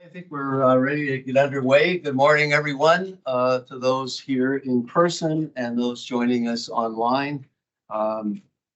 I think we're ready to get underway. Good morning, everyone, to those here in person and those joining us online.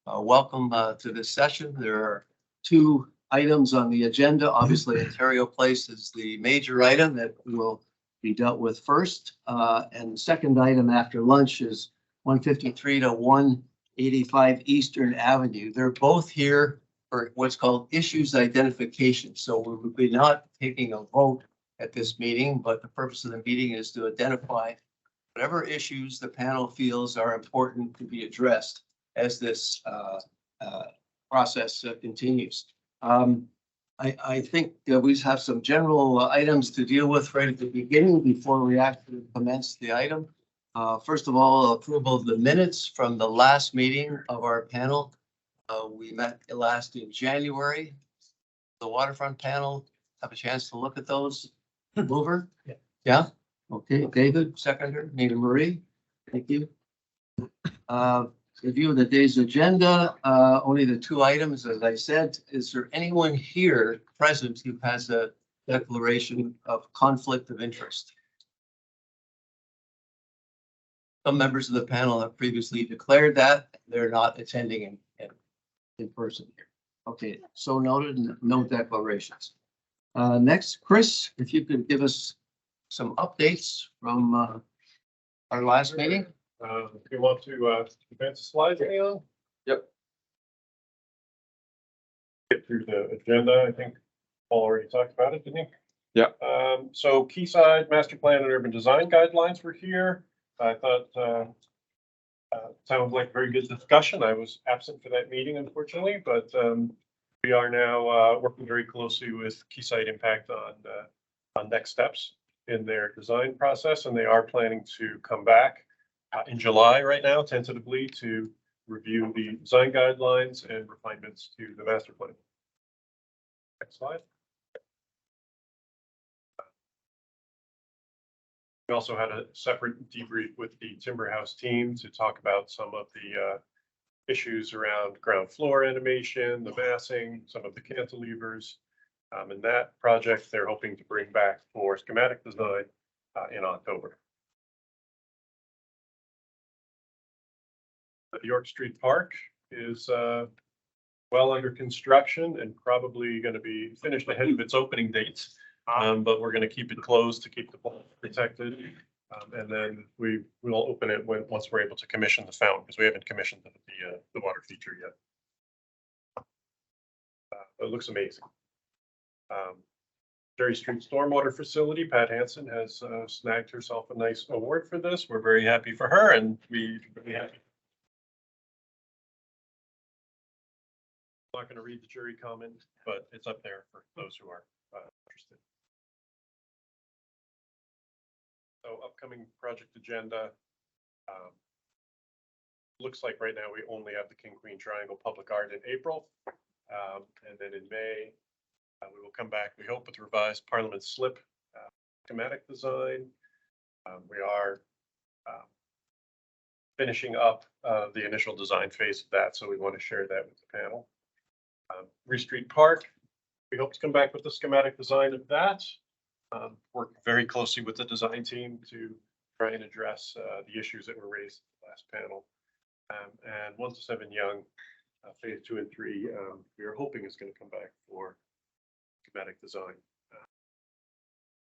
Welcome to this session. There are two items on the agenda. Obviously, Ontario Place is the major item that will be dealt with first. And the second item after lunch is 153 to 185 Eastern Avenue. They're both here for what's called issues identification. So we will be not taking a vote at this meeting, but the purpose of the meeting is to identify whatever issues the panel feels are important to be addressed as this process continues. I think we have some general items to deal with right at the beginning before we actually commence the item. First of all, approval of the minutes from the last meeting of our panel. We met last in January. The Waterfront panel have a chance to look at those. Mover? Yeah. Yeah. Okay, David, seconder, Nina Marie. Thank you. Review of the day's agenda, only the two items, as I said. Is there anyone here present who has a declaration of conflict of interest? Some members of the panel have previously declared that they're not attending in person here. Okay, so noted, no declarations. Next, Chris, if you could give us some updates from our last meeting. If you want to advance the slides, Leon? Yep. Get through the agenda. I think Paul already talked about it, didn't he? Yeah. So Quayside Master Plan and Urban Design Guidelines were here. I thought sounds like a very good discussion. I was absent for that meeting, unfortunately, but we are now working very closely with Quayside Impact on next steps in their design process, and they are planning to come back in July right now, tentatively, to review the design guidelines and refinements to the master plan. Next slide. We also had a separate debrief with the Timber House team to talk about some of the issues around ground floor animation, the massing, some of the cantilevers. And that project they're hoping to bring back for schematic design in October. The York Street Park is well under construction and probably going to be finished ahead of its opening dates. But we're going to keep it closed to keep the ball protected. And then we will open it once we're able to commission the fountain, because we haven't commissioned the water feature yet. It looks amazing. Jerry Street Stormwater Facility, Pat Hansen has snagged herself a nice award for this. We're very happy for her, and we're really happy. I'm not going to read the jury comment, but it's up there for those who are interested. So upcoming project agenda. Looks like right now we only have the King Queen Triangle Public Art in April. And then in May, we will come back, we hope, with revised Parliament Slip schematic design. We are finishing up the initial design phase of that, so we want to share that with the panel. Ree Street Park, we hope to come back with the schematic design of that. Work very closely with the design team to try and address the issues that were raised in the last panel. And 1 to 7 Young, phase 2 and 3, we are hoping is going to come back for schematic design.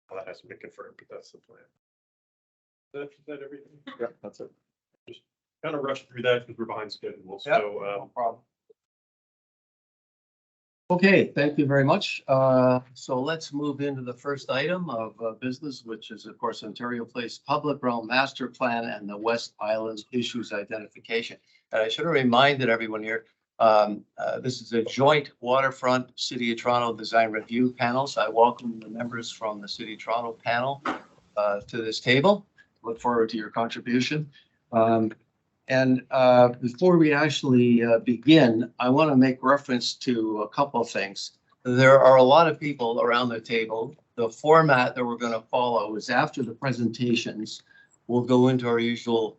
Well, that hasn't been confirmed, but that's the plan. Is that everything? Yeah, that's it. Just kind of rush through that because we're behind schedule. Yep, So no problem. Okay, thank you very much. So let's move into the first item of business, which is, of course, Ontario Place Public Realm Master Plan and the West Island Issues Identification. And I should have reminded everyone here, this is a joint Waterfront City of Toronto Design Review Panel. So I welcome the members from the City of Toronto panel to this table. Look forward to your contribution. And before we actually begin, I want to make reference to a couple of things. There are a lot of people around the table. The format that we're going to follow is after the presentations, we'll go into our usual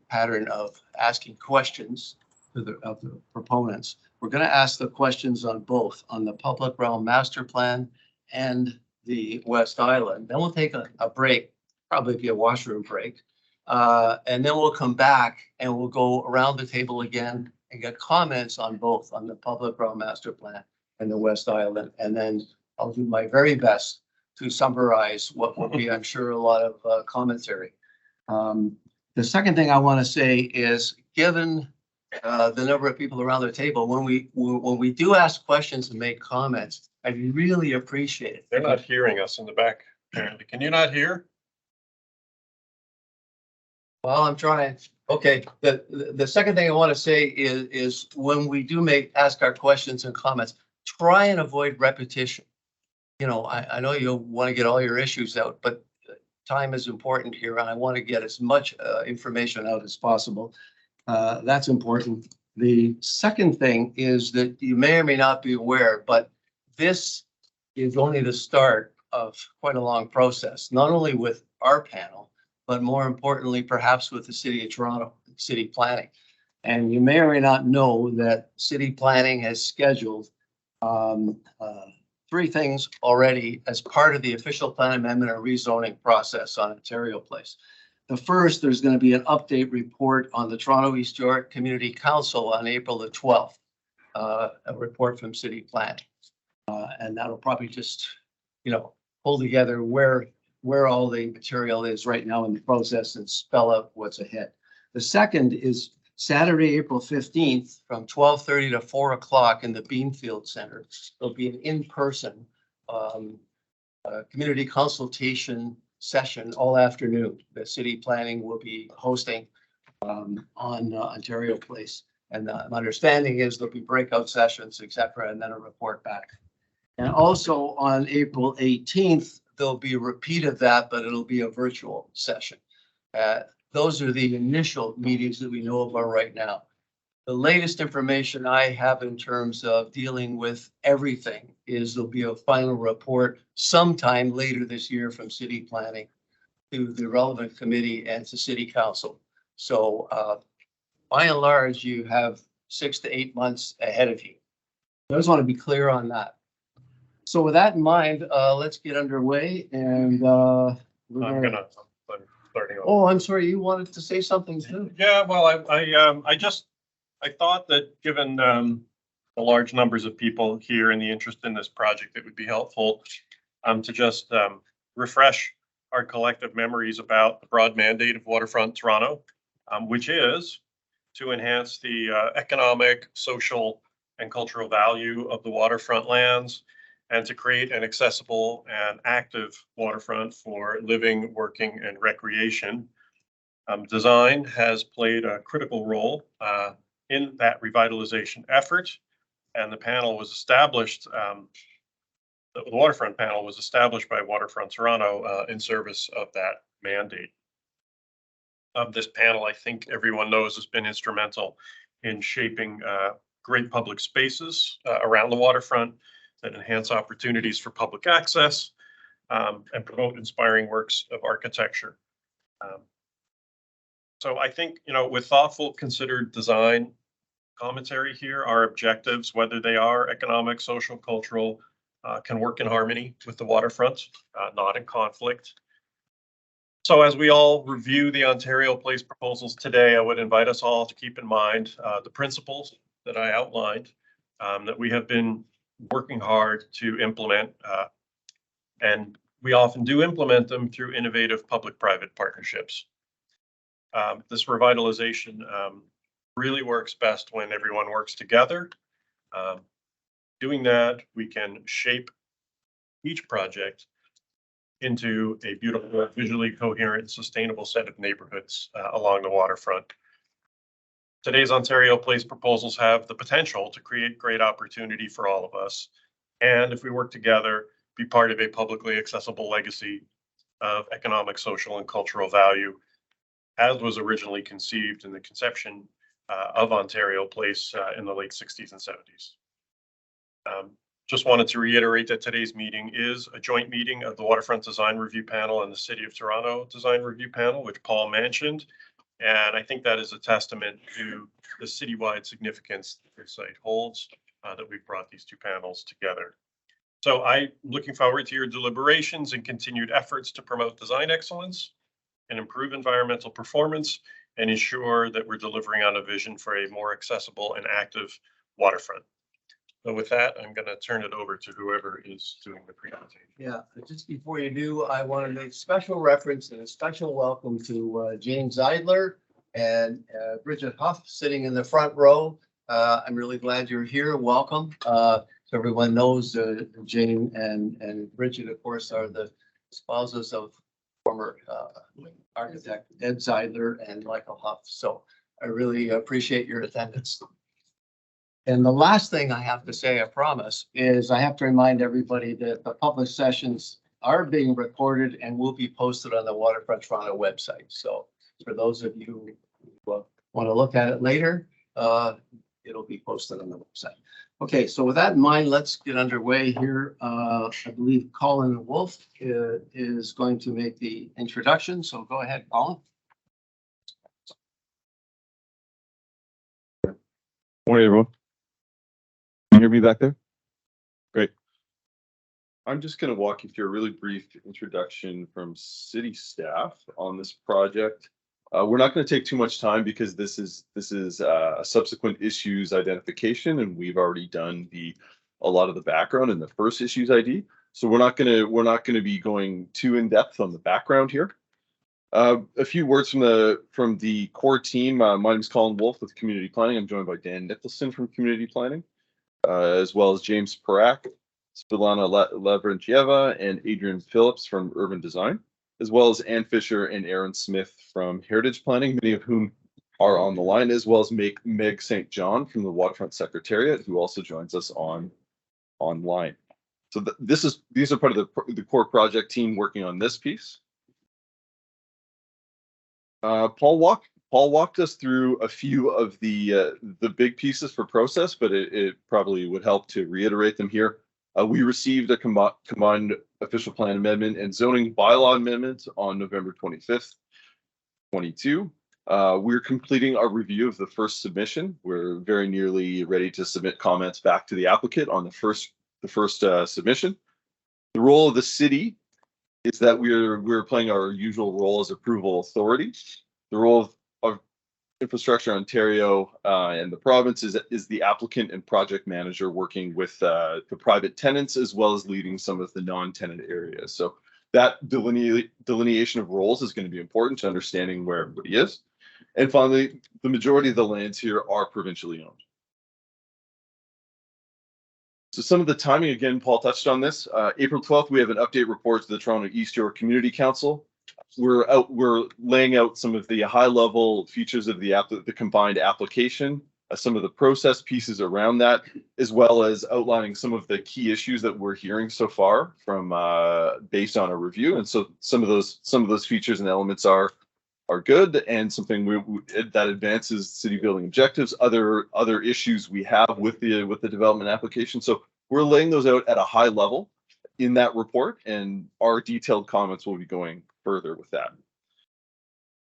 pattern of asking questions of the proponents. We're going to ask the questions on both, on the Public Realm Master Plan and the West Island. Then we'll take a break, probably be a washroom break. And then we'll come back and we'll go around the table again and get comments on both, on the public realm master plan and the West Island. And then I'll do my very best to summarize what will be, I'm sure, a lot of commentary. The second thing I want to say is, given the number of people around the table, when we do ask questions and make comments, I really appreciate it. They're not hearing us in the back, apparently. Can you not hear? Well, I'm trying. Okay, the second thing I want to say is when we do ask our questions and comments, try and avoid repetition. You know, I know you want to get all your issues out, but time is important here, and I want to get as much information out as possible. That's important. The second thing is that you may or may not be aware, but this is only the start of quite a long process, not only with our panel, but more importantly, perhaps with the City of Toronto, city planning. And you may or may not know that city planning has scheduled 3 things already as part of the official plan amendment or rezoning process on Ontario Place. The first, there's going to be an update report on the Toronto East York Community Council on April the 12th, a report from city planning. And that'll probably just, you know, pull together where all the material is right now in the process and spell out what's ahead. The second is Saturday, April 15th from 12:30 to 4 o'clock in the Beanfield Center. There'll be an in-person community consultation session all afternoon. The city planning will be hosting on Ontario Place. And the understanding is there'll be breakout sessions, et cetera, and then a report back. And also on April 18th, there'll be a repeat of that, but it'll be a virtual session. Those are the initial meetings that we know about right now. The latest information I have in terms of dealing with everything is there'll be a final report sometime later this year from city planning to the relevant committee and to city council. So by and large, you have 6 to 8 months ahead of you. I just want to be clear on that. So with that in mind, let's get underway and I'm starting off. Oh, I'm sorry, you wanted to say something too. Yeah, well, I thought that given the large numbers of people here and the interest in this project, it would be helpful to just refresh our collective memories about the broad mandate of Waterfront Toronto, which is to enhance the economic, social, and cultural value of the waterfront lands, and to create an accessible and active waterfront for living, working, and recreation. Design has played a critical role in that revitalization effort, and the panel was established, the waterfront panel was established by Waterfront Toronto in service of that mandate. This panel, I think everyone knows, has been instrumental in shaping great public spaces around the waterfront that enhance opportunities for public access and promote inspiring works of architecture. So I think, you know, with thoughtful, considered design commentary here, our objectives, whether they are economic, social, cultural, can work in harmony with the waterfront, not in conflict. So as we all review the Ontario Place proposals today, I would invite us all to keep in mind the principles that I outlined, that we have been working hard to implement, and we often do implement them through innovative public-private partnerships. This revitalization really works best when everyone works together. Doing that, we can shape each project into a beautiful, visually coherent, sustainable set of neighborhoods along the waterfront. Today's Ontario Place proposals have the potential to create great opportunity for all of us, and if we work together, be part of a publicly accessible legacy of economic, social, and cultural value, as was originally conceived in the conception of Ontario Place in the late 60s and 70s. Just wanted to reiterate that today's meeting is a joint meeting of the Waterfront Design Review Panel and the City of Toronto Design Review Panel, which Paul mentioned. And I think that is a testament to the citywide significance this site holds, that we've brought these two panels together. So I'm looking forward to your deliberations and continued efforts to promote design excellence and improve environmental performance and ensure that we're delivering on a vision for a more accessible and active waterfront. So with that, I'm going to turn it over to whoever is doing the presentation. Yeah, just before you do, I want to make special reference and a special welcome to James Zeidler and Bridget Huff sitting in the front row. I'm really glad you're here. Welcome. So everyone knows Jane and Bridget, of course, are the spouses of former architect Ed Zeidler and Michael Huff. So I really appreciate your attendance. And the last thing I have to say, I promise, is I have to remind everybody that the public sessions are being recorded and will be posted on the Waterfront Toronto website. So for those of you who want to look at it later, it'll be posted on the website. Okay, so with that in mind, let's get underway here. I believe Colin Wolf is going to make the introduction. So go ahead, Colin. Morning, everyone. Can you hear me back there? Great. I'm just going to walk you through a really brief introduction from city staff on this project. We're not going to take too much time because this is a subsequent issues identification, and we've already done a lot of the background in the first issues ID. So we're not going to be going too in depth on the background here. A few words from the core team. My name is Colin Wolf with Community Planning. I'm joined by Dan Nicholson from Community Planning, as well as James Parak, Spilana Lavrenchieva, and Adrian Phillips from Urban Design, as well as Ann Fisher and Aaron Smith from Heritage Planning, many of whom are on the line, as well as Meg St. John from the Waterfront Secretariat, who also joins us online. So these are part of the core project team working on this piece. Paul walked us through a few of the big pieces for process, but it probably would help to reiterate them here. We received a combined official plan amendment and zoning bylaw amendment on November 25th, 22. We're completing our review of the first submission. We're very nearly ready to submit comments back to the applicant on the first submission. The role of the city is that we're playing our usual role as approval authority. The role of Infrastructure Ontario and the province is the applicant and project manager working with the private tenants, as well as leading some of the non-tenant areas. So that delineation of roles is going to be important to understanding where everybody is. And finally, the majority of the lands here are provincially owned. So some of the timing, again, Paul touched on this. April 12th, we have an update report to the Toronto East York Community Council. We're laying out some of the high-level features of the combined application, some of the process pieces around that, as well as outlining some of the key issues that we're hearing so far from based on a review. And so some of those features and elements are good, and something that advances city building objectives. Other issues we have with the development application. So we're laying those out at a high level in that report, and our detailed comments will be going further with that.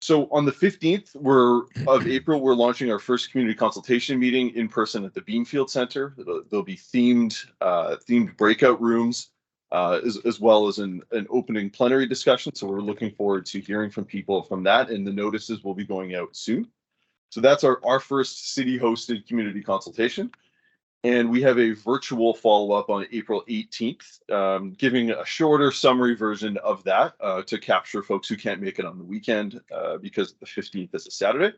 So on the 15th of April, we're launching our first community consultation meeting in person at the Beanfield Center. There'll be themed breakout rooms, as well as an opening plenary discussion. So we're looking forward to hearing from people from that, and the notices will be going out soon. So that's our first city-hosted community consultation. And we have a virtual follow-up on April 18th, giving a shorter summary version of that to capture folks who can't make it on the weekend because the 15th is a Saturday.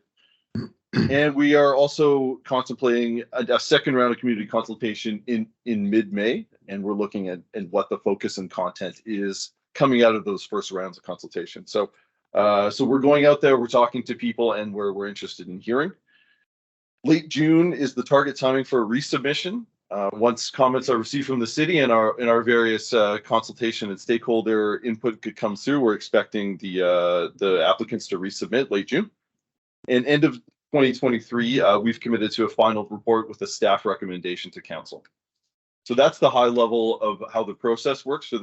And we are also contemplating a second round of community consultation in mid-May, and we're looking at what the focus and content is coming out of those first rounds of consultation. So we're going out there, we're talking to people, and we're interested in hearing. Late June is the target timing for a resubmission. Once comments are received from the city and our various consultation and stakeholder input could come through, we're expecting the applicants to resubmit late June. And end of 2023, we've committed to a final report with a staff recommendation to council. So that's the high level of how the process works for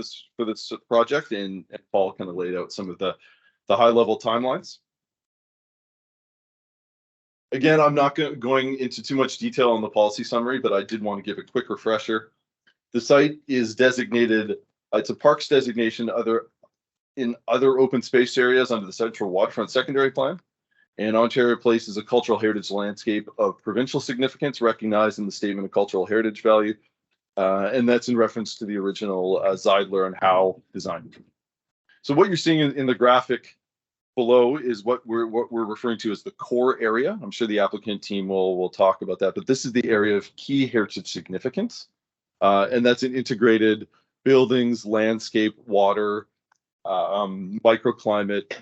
this project, and Paul kind of laid out some of the high level timelines. Again, I'm not going into too much detail on the policy summary, but I did want to give a quick refresher. The site is designated, it's a parks designation in other open space areas under the Central Waterfront Secondary Plan. And Ontario Place is a cultural heritage landscape of provincial significance recognized in the Statement of Cultural Heritage Value. And that's in reference to the original Zeidler and Howe design. So what you're seeing in the graphic below is what we're referring to as the core area. I'm sure the applicant team will talk about that, but this is the area of key heritage significance. And that's an integrated buildings, landscape, water, microclimate,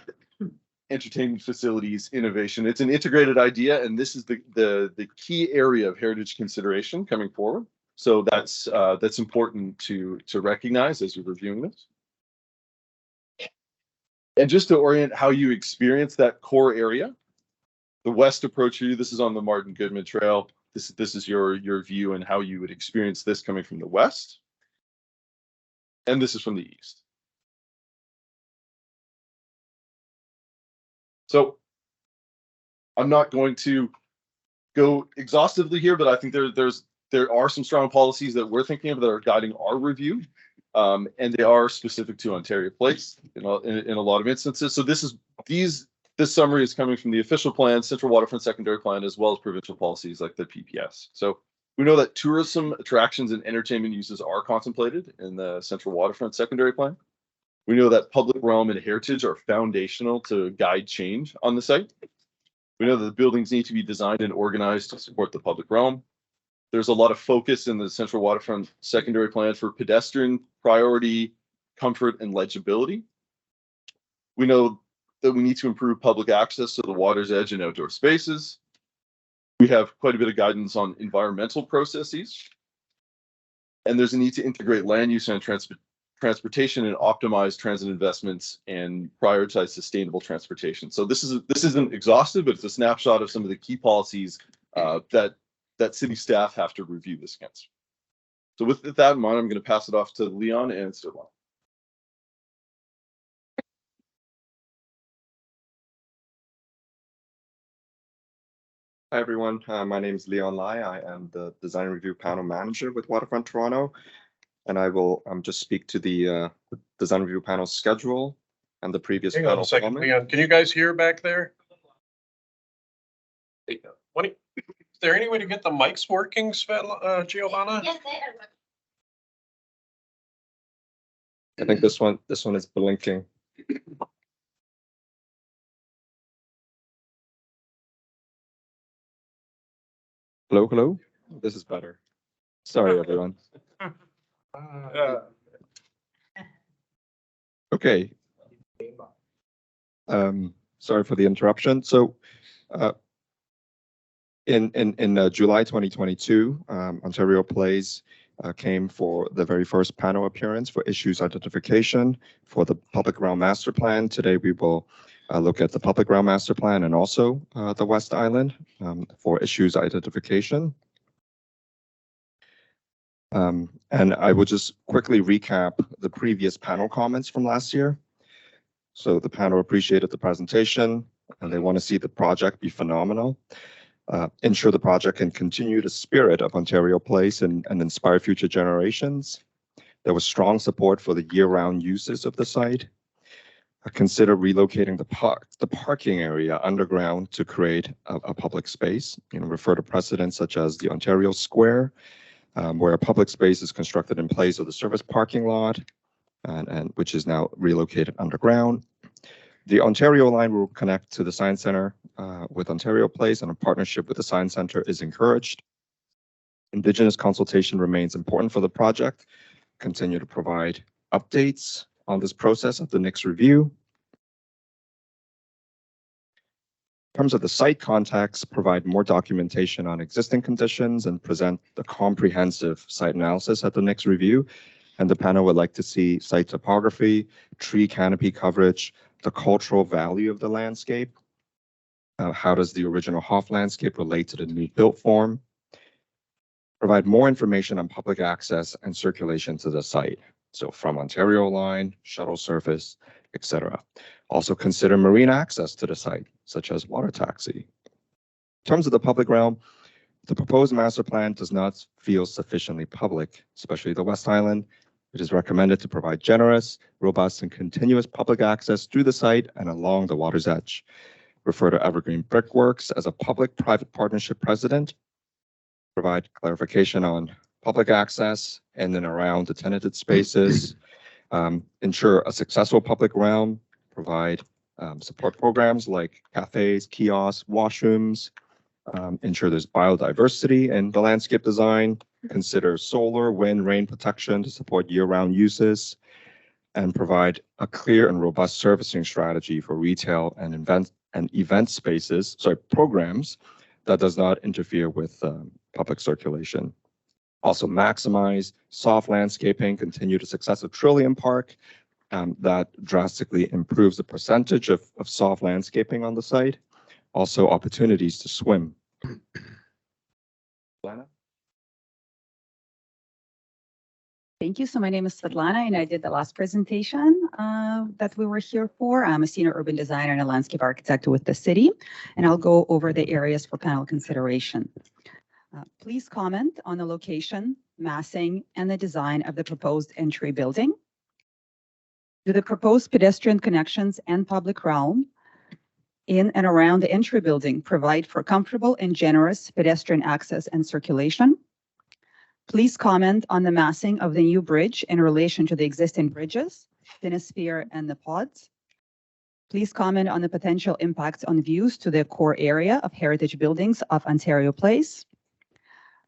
entertainment facilities, innovation. It's an integrated idea, and this is the key area of heritage consideration coming forward. So that's important to recognize as you're reviewing this. And just to orient how you experience that core area, the west approach here, this is on the Martin Goodman Trail. This is your view and how you would experience this coming from the west. And this is from the east. So I'm not going to go exhaustively here, but I think there are some strong policies that we're thinking of that are guiding our review. And they are specific to Ontario Place in a lot of instances. So this summary is coming from the official plan, Central Waterfront Secondary Plan, as well as provincial policies like the PPS. So we know that tourism attractions and entertainment uses are contemplated in the Central Waterfront Secondary Plan. We know that public realm and heritage are foundational to guide change on the site. We know that the buildings need to be designed and organized to support the public realm. There's a lot of focus in the Central Waterfront Secondary Plan for pedestrian priority, comfort, and legibility. We know that we need to improve public access to the water's edge and outdoor spaces. We have quite a bit of guidance on environmental processes. And there's a need to integrate land use and transportation and optimize transit investments and prioritize sustainable transportation. So this isn't exhaustive, but it's a snapshot of some of the key policies that city staff have to review this against. So with that in mind, I'm going to pass it off to Leon and Sterling. Hi everyone, my name is Leon Lai. I am the Design Review Panel Manager with Waterfront Toronto, and I will just speak to the Design Review Panel schedule and the previous Hang on panel. a second, Leon. Can you guys hear back there? Is there any way to get the mics working, Giovanna? Yes, they are. I think this one is blinking. Hello, hello. This is better. Sorry, everyone. Okay. Sorry for the interruption. So, in July 2022, Ontario Place came for the very first panel appearance for issues identification for the Public Realm Master Plan. Today, we will look at the Public Realm Master Plan and also the West Island for issues identification. And I will just quickly recap the previous panel comments from last year. So the panel appreciated the presentation and they want to see the project be phenomenal. Ensure the project can continue the spirit of Ontario Place and inspire future generations. There was strong support for the year-round uses of the site. Consider relocating the parking area underground to create a public space. Refer to precedents such as the Ontario Square, where a public space is constructed in place of the service parking lot, and which is now relocated underground. The Ontario line will connect to the Science Center with Ontario Place, and a partnership with the Science Center is encouraged. Indigenous consultation remains important for the project. Continue to provide updates on this process of the next review. In terms of the site context, provide more documentation on existing conditions and present the comprehensive site analysis at the next review. And the panel would like to see site topography, tree canopy coverage, the cultural value of the landscape. How does the original Hoff landscape relate to the new built form? Provide more information on public access and circulation to the site. So from Ontario line, shuttle service, etc. Also consider marine access to the site, such as water taxi. In terms of the public realm, The proposed master plan does not feel sufficiently public, especially the West Island. It is recommended to provide generous, robust, and continuous public access through the site and along the water's edge. Refer to Evergreen Brickworks as a public-private partnership precedent. Provide clarification on public access in and around the tenanted spaces. Ensure a successful public realm. Provide support programs like cafes, kiosks, washrooms. Ensure there's biodiversity in the landscape design. Consider solar, wind, rain protection to support year-round uses. And provide a clear and robust servicing strategy for retail and event spaces, programs that does not interfere with public circulation. Also maximize soft landscaping, continue the success of Trillium Park, that drastically improves the percentage of soft landscaping on the site. Also opportunities to swim. Lana? Thank you. So my name is Svetlana, and I did the last presentation that we were here for. I'm a senior urban designer and a landscape architect with the city, and I'll go over the areas for panel consideration. Please comment on the location, massing, and the design of the proposed entry building. Do the proposed pedestrian connections and public realm in and around the entry building provide for comfortable and generous pedestrian access and circulation? Please comment on the massing of the new bridge in relation to the existing bridges, Sphere and the pods. Please comment on the potential impacts on views to the core area of heritage buildings of Ontario Place.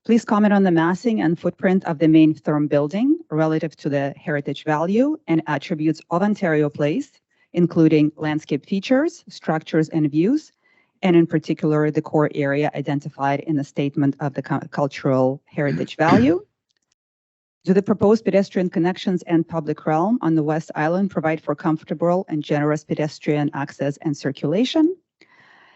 Please comment on the massing and footprint of the main therm building relative to the heritage value and attributes of Ontario Place, including landscape features, structures, and views, and in particular, the core area identified in the statement of the cultural heritage value. Do the proposed pedestrian connections and public realm on the West Island provide for comfortable and generous pedestrian access and circulation?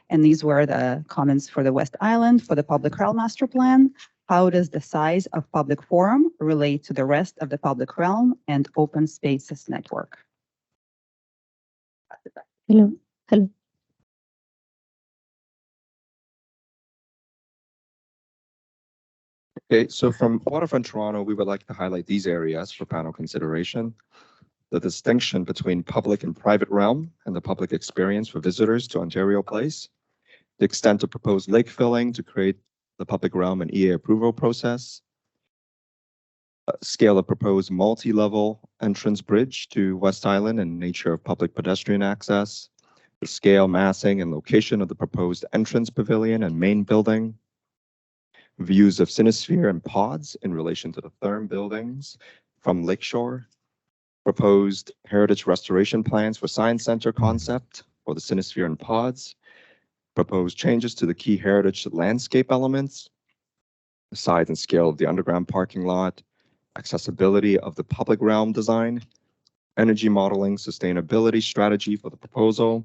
And these were the comments for the West Island. For the public realm master plan, how does the size of public forum relate to the rest of the public realm and open spaces network? Hello. Okay, so from Waterfront Toronto, we would like to highlight these areas for panel consideration. The distinction between public and private realm and the public experience for visitors to Ontario Place. The extent of proposed lake filling to create the public realm and EA approval process. Scale of proposed multi-level entrance bridge to West Island and nature of public pedestrian access. The scale, massing, and location of the proposed entrance pavilion and main building. Views of Cinesphere and pods in relation to the therm buildings from Lakeshore. Proposed heritage restoration plans for Science Center concept for the Cinesphere and pods. Proposed changes to the key heritage landscape elements. The size and scale of the underground parking lot. Accessibility of the public realm design. Energy modeling sustainability strategy for the proposal.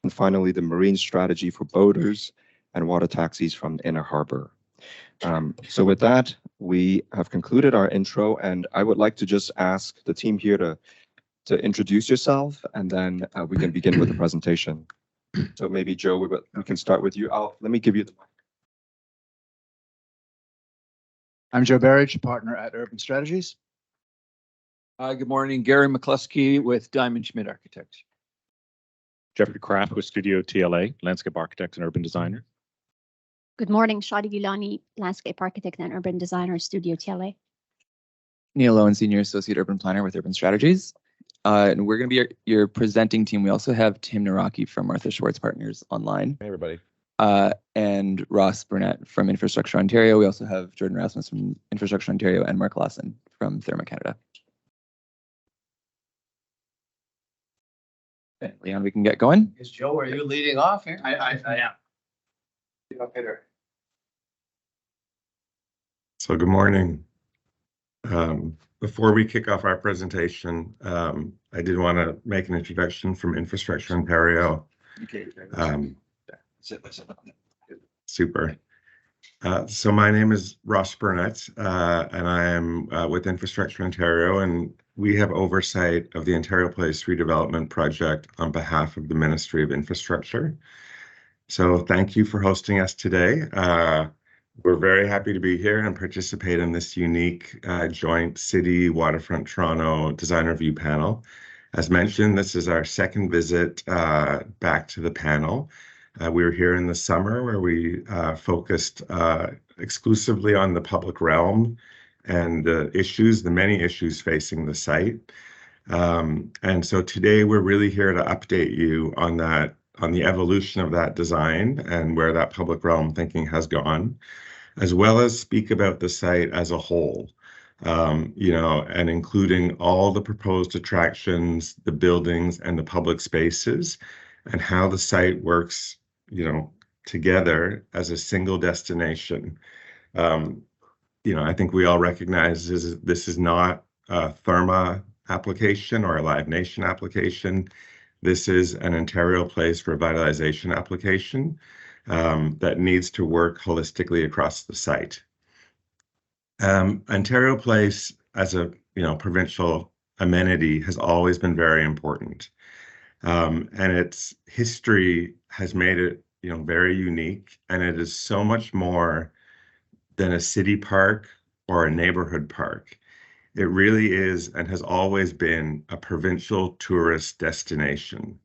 And finally, the marine strategy for boaters and water taxis from the Inner Harbor. So with that, we have concluded our intro, and I would like to just ask the team here to introduce yourself, and then we can begin with the presentation. So maybe Joe, we can start with you. Let me give you the mic. I'm Joe Barrage, partner at Urban Strategies. Good morning, Gary McCluskey with Diamond Schmidt Architects. Jeffrey Kraft with Studio TLA, landscape architect and urban designer. Good morning, Shadi Gilani, landscape architect and urban designer, Studio TLA. Neil Owen, senior associate urban planner with Urban Strategies. And we're going to be your presenting team. We also have Tim Naraki from Martha Schwartz Partners online. Hey, everybody. And Ross Burnett from Infrastructure Ontario. We also have Jordan Rasmus from Infrastructure Ontario and Mark Lawson from Therma Canada. Okay, Leon, we can get going. Is Joe, are you leading off here? I am. Okay, there. So good morning. Before we kick off our presentation, I did want to make an introduction from Infrastructure Ontario. Okay. Super. So my name is Ross Burnett, and I am with Infrastructure Ontario, and we have oversight of the Ontario Place redevelopment project on behalf of the Ministry of Infrastructure. So thank you for hosting us today. We're very happy to be here and participate in this unique joint City Waterfront Toronto Design Review Panel. As mentioned, this is our second visit back to the panel. We were here in the summer where we focused exclusively on the public realm and the many issues facing the site. And so today we're really here to update you on the evolution of that design and where that public realm thinking has gone, as well as speak about the site as a whole, and including all the proposed attractions, the buildings, and the public spaces, and how the site works, together as a single destination. I think we all recognize this is not a Therma application or a Live Nation application. This is an Ontario Place revitalization application that needs to work holistically across the site. Ontario Place as a provincial amenity has always been very important, and its history has made it very unique, and it is so much more than a city park or a neighborhood park. It really is and has always been a provincial tourist destination.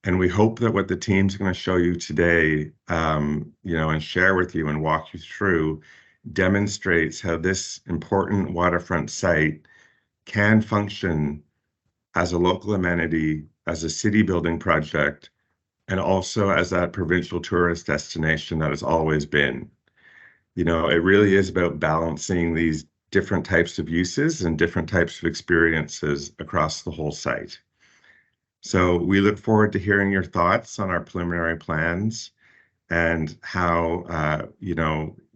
And we hope that what the team's going to show you today, and share with you and walk you through, demonstrates how this important waterfront site can function as a local amenity, as a city building project, and also as that provincial tourist destination that has always been. It really is about balancing these different types of uses and different types of experiences across the whole site. So we look forward to hearing your thoughts on our preliminary plans and how,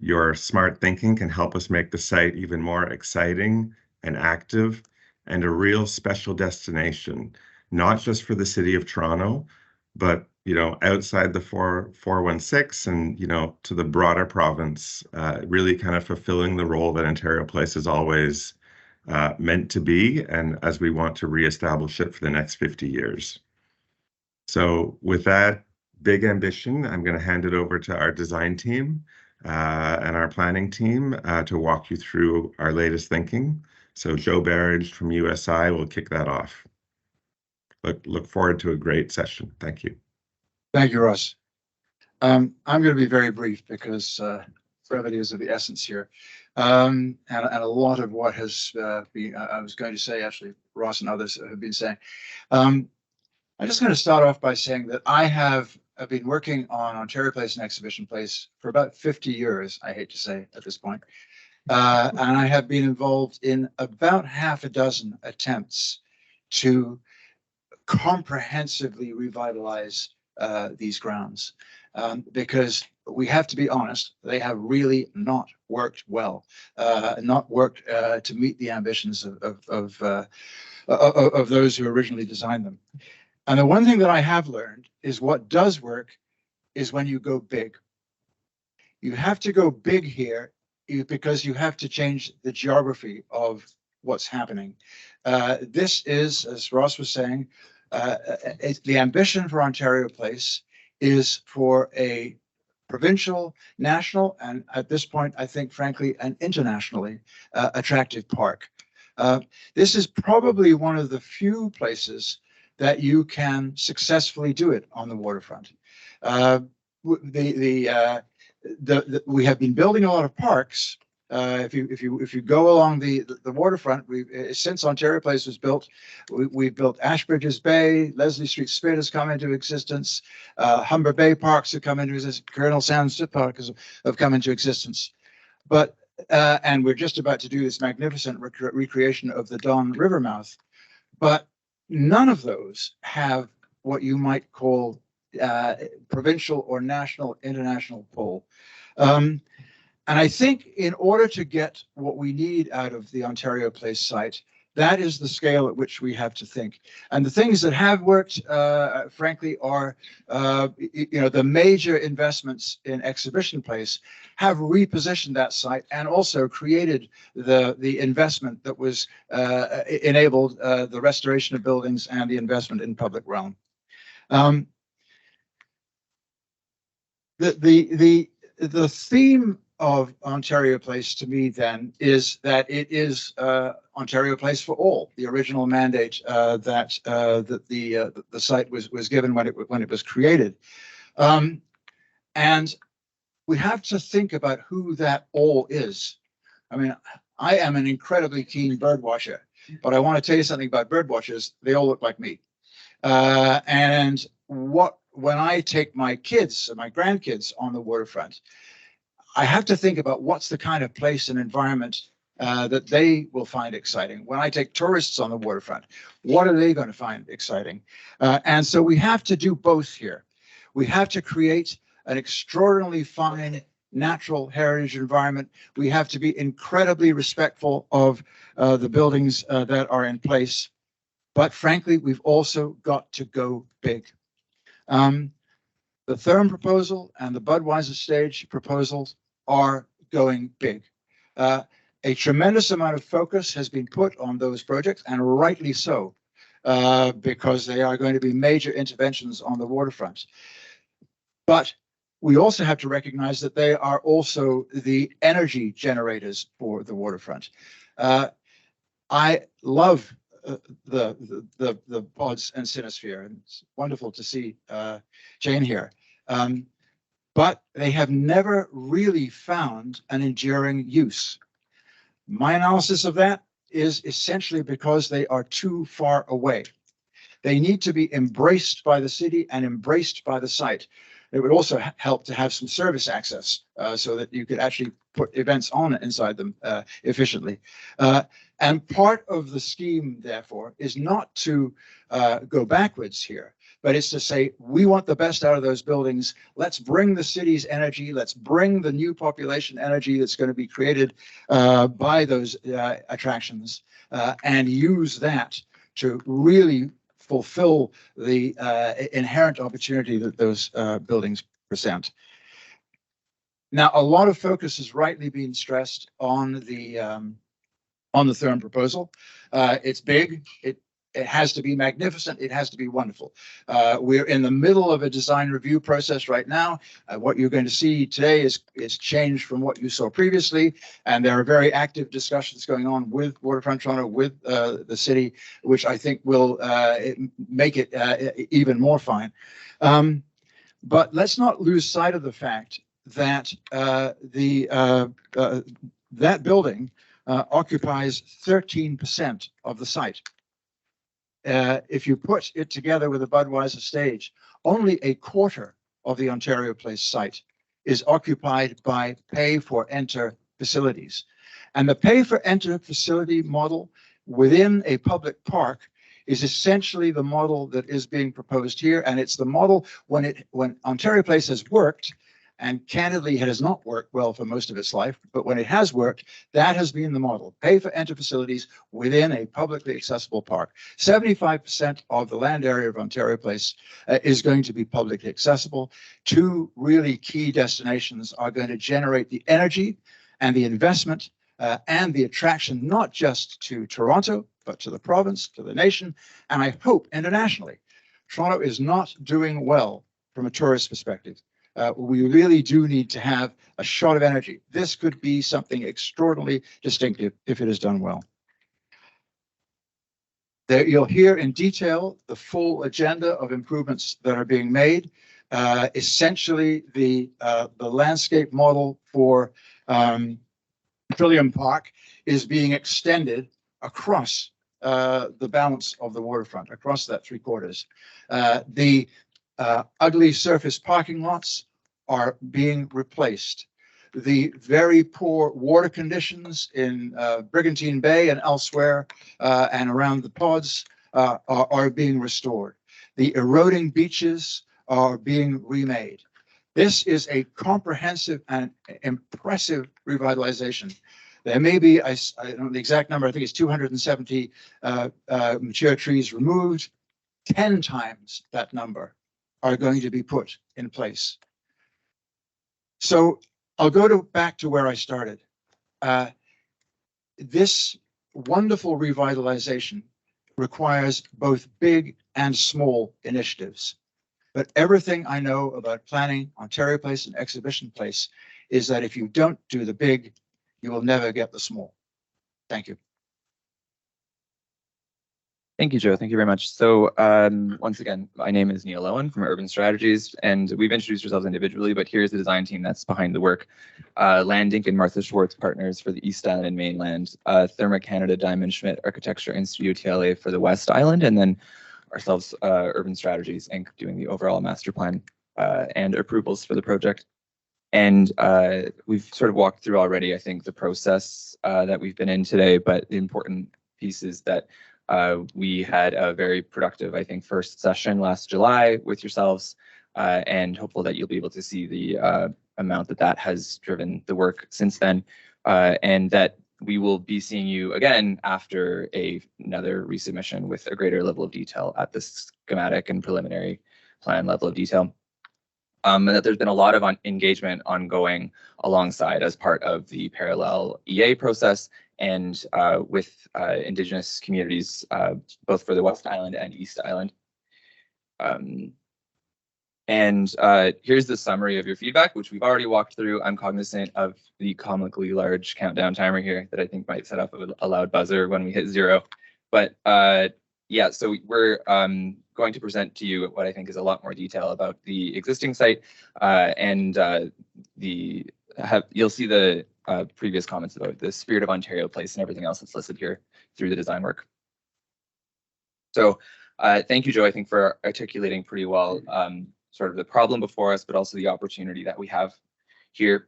your smart thinking can help us make the site even more exciting and active and a real special destination, not just for the city of Toronto, but, outside the 416 and, to the broader province, really kind of fulfilling the role that Ontario Place has always meant to be, and as we want to reestablish it for the next 50 years. So with that big ambition, I'm going to hand it over to our design team and our planning team to walk you through our latest thinking. So Joe Barrage from USI will kick that off. Look forward to a great session. Thank you. Thank you, Ross. I'm going to be very brief because brevity is of the essence here. And a lot of what has been, I was going to say, actually, Ross and others have been saying. I'm just going to start off by saying that I've been working on Ontario Place and Exhibition Place for about 50 years, I hate to say at this point. And I have been involved in about half a dozen attempts to comprehensively revitalize these grounds, because we have to be honest, they have really not worked well, not worked to meet the ambitions of those who originally designed them. And the one thing that I have learned is what does work is when you go big. You have to go big here because you have to change the geography of what's happening. This is, as Ross was saying, the ambition for Ontario Place is for a provincial, national, and at this point, I think, frankly, an internationally attractive park. This is probably one of the few places that you can successfully do it on the waterfront. We have been building a lot of parks. If you go along the waterfront, since Ontario Place was built, we've built Ashbridges Bay, Leslie Street Spit has come into existence, Humber Bay Parks have come into existence, Colonel Sands Park have come into existence. But and we're just about to do this magnificent recreation of the Don River mouth, but none of those have what you might call provincial or national, international pull. And I think in order to get what we need out of the Ontario Place site, that is the scale at which we have to think. And the things that have worked, frankly, are, the major investments in Exhibition Place have repositioned that site and also created the investment that was enabled the restoration of buildings and the investment in public realm. The theme of Ontario Place to me then is that it is Ontario Place for all, the original mandate that the site was given when it was created. And we have to think about who that all is. I mean, I am an incredibly keen bird watcher, but I want to tell you something about bird watchers. They all look like me. And when I take my kids and my grandkids on the waterfront, I have to think about what's the kind of place and environment that they will find exciting. When I take tourists on the waterfront, what are they going to find exciting? And so we have to do both here. We have to create an extraordinarily fine natural heritage environment. We have to be incredibly respectful of the buildings that are in place. But frankly, we've also got to go big. The Therm proposal and the Budweiser stage proposals are going big. A tremendous amount of focus has been put on those projects, and rightly so, because they are going to be major interventions on the waterfront. But we also have to recognize that they are also the energy generators for the waterfront. I love the pods and Cinesphere, and it's wonderful to see Jane here. But they have never really found an enduring use. My analysis of that is essentially because they are too far away. They need to be embraced by the city and embraced by the site. It would also help to have some service access so that you could actually put events on inside them efficiently. And part of the scheme, therefore, is not to go backwards here, but it's to say, we want the best out of those buildings. Let's bring the city's energy. Let's bring the new population energy that's going to be created by those attractions and use that to really fulfill the inherent opportunity that those buildings present. Now, a lot of focus has rightly been stressed on the Therm proposal. It's big. It has to be magnificent. It has to be wonderful. We're in the middle of a design review process right now. What you're going to see today is changed from what you saw previously, and there are very active discussions going on with Waterfront Toronto, with the city, which I think will make it even more fine. But let's not lose sight of the fact that that building occupies 13% of the site. If you put it together with the Budweiser stage, only a quarter of the Ontario Place site is occupied by pay-for-enter facilities. And the pay-for-enter facility model within a public park is essentially the model that is being proposed here. And it's the model when Ontario Place has worked, and candidly, it has not worked well for most of its life, but when it has worked, that has been the model. Pay for enter facilities within a publicly accessible park. 75% of the land area of Ontario Place is going to be publicly accessible. Two really key destinations are going to generate the energy and the investment and the attraction, not just to Toronto, but to the province, to the nation, and I hope internationally. Toronto is not doing well from a tourist perspective. We really do need to have a shot of energy. This could be something extraordinarily distinctive if it is done well. There, you'll hear in detail the full agenda of improvements that are being made. Essentially, the landscape model for Trillium Park is being extended across the balance of the waterfront, across that 3/4. The ugly surface parking lots are being replaced. The very poor water conditions in Brigantine Bay and elsewhere and around the pods are being restored. The eroding beaches are being remade. This is a comprehensive and impressive revitalization. There may be, I don't know the exact number, I think it's 270 mature trees removed. 10 times that number are going to be put in place. So I'll go back to where I started. This wonderful revitalization requires both big and small initiatives. But everything I know about planning Ontario Place and Exhibition Place is that if you don't do the big, you will never get the small. Thank you. Thank you, Joe. Thank you very much. So once again, my name is Neil Owen from Urban Strategies, and we've introduced ourselves individually, but here's the design team that's behind the work. Land Inc. and Martha Schwartz partners for the East Island and Mainland, Therma Canada, Diamond Schmidt Architecture, and Studio TLA for the West Island, and then ourselves, Urban Strategies Inc., doing the overall master plan and approvals for the project. And we've sort of walked through already, I think, the process that we've been in today, but the important piece is that we had a very productive, I think, first session last July with yourselves, and hopeful that you'll be able to see the amount that has driven the work since then, and that we will be seeing you again after another resubmission with a greater level of detail at the schematic and preliminary plan level of detail. And that there's been a lot of engagement ongoing alongside as part of the parallel EA process and with Indigenous communities, both for the West Island and East Island. Here's the summary of your feedback, which we've already walked through. I'm cognizant of the comically large countdown timer here that I think might set off a loud buzzer when we hit 0. But yeah, so we're going to present to you what I think is a lot more detail about the existing site, and you'll see the previous comments about the spirit of Ontario Place and everything else that's listed here through the design work. So thank you, Joe, I think, for articulating pretty well sort of the problem before us, but also the opportunity that we have here.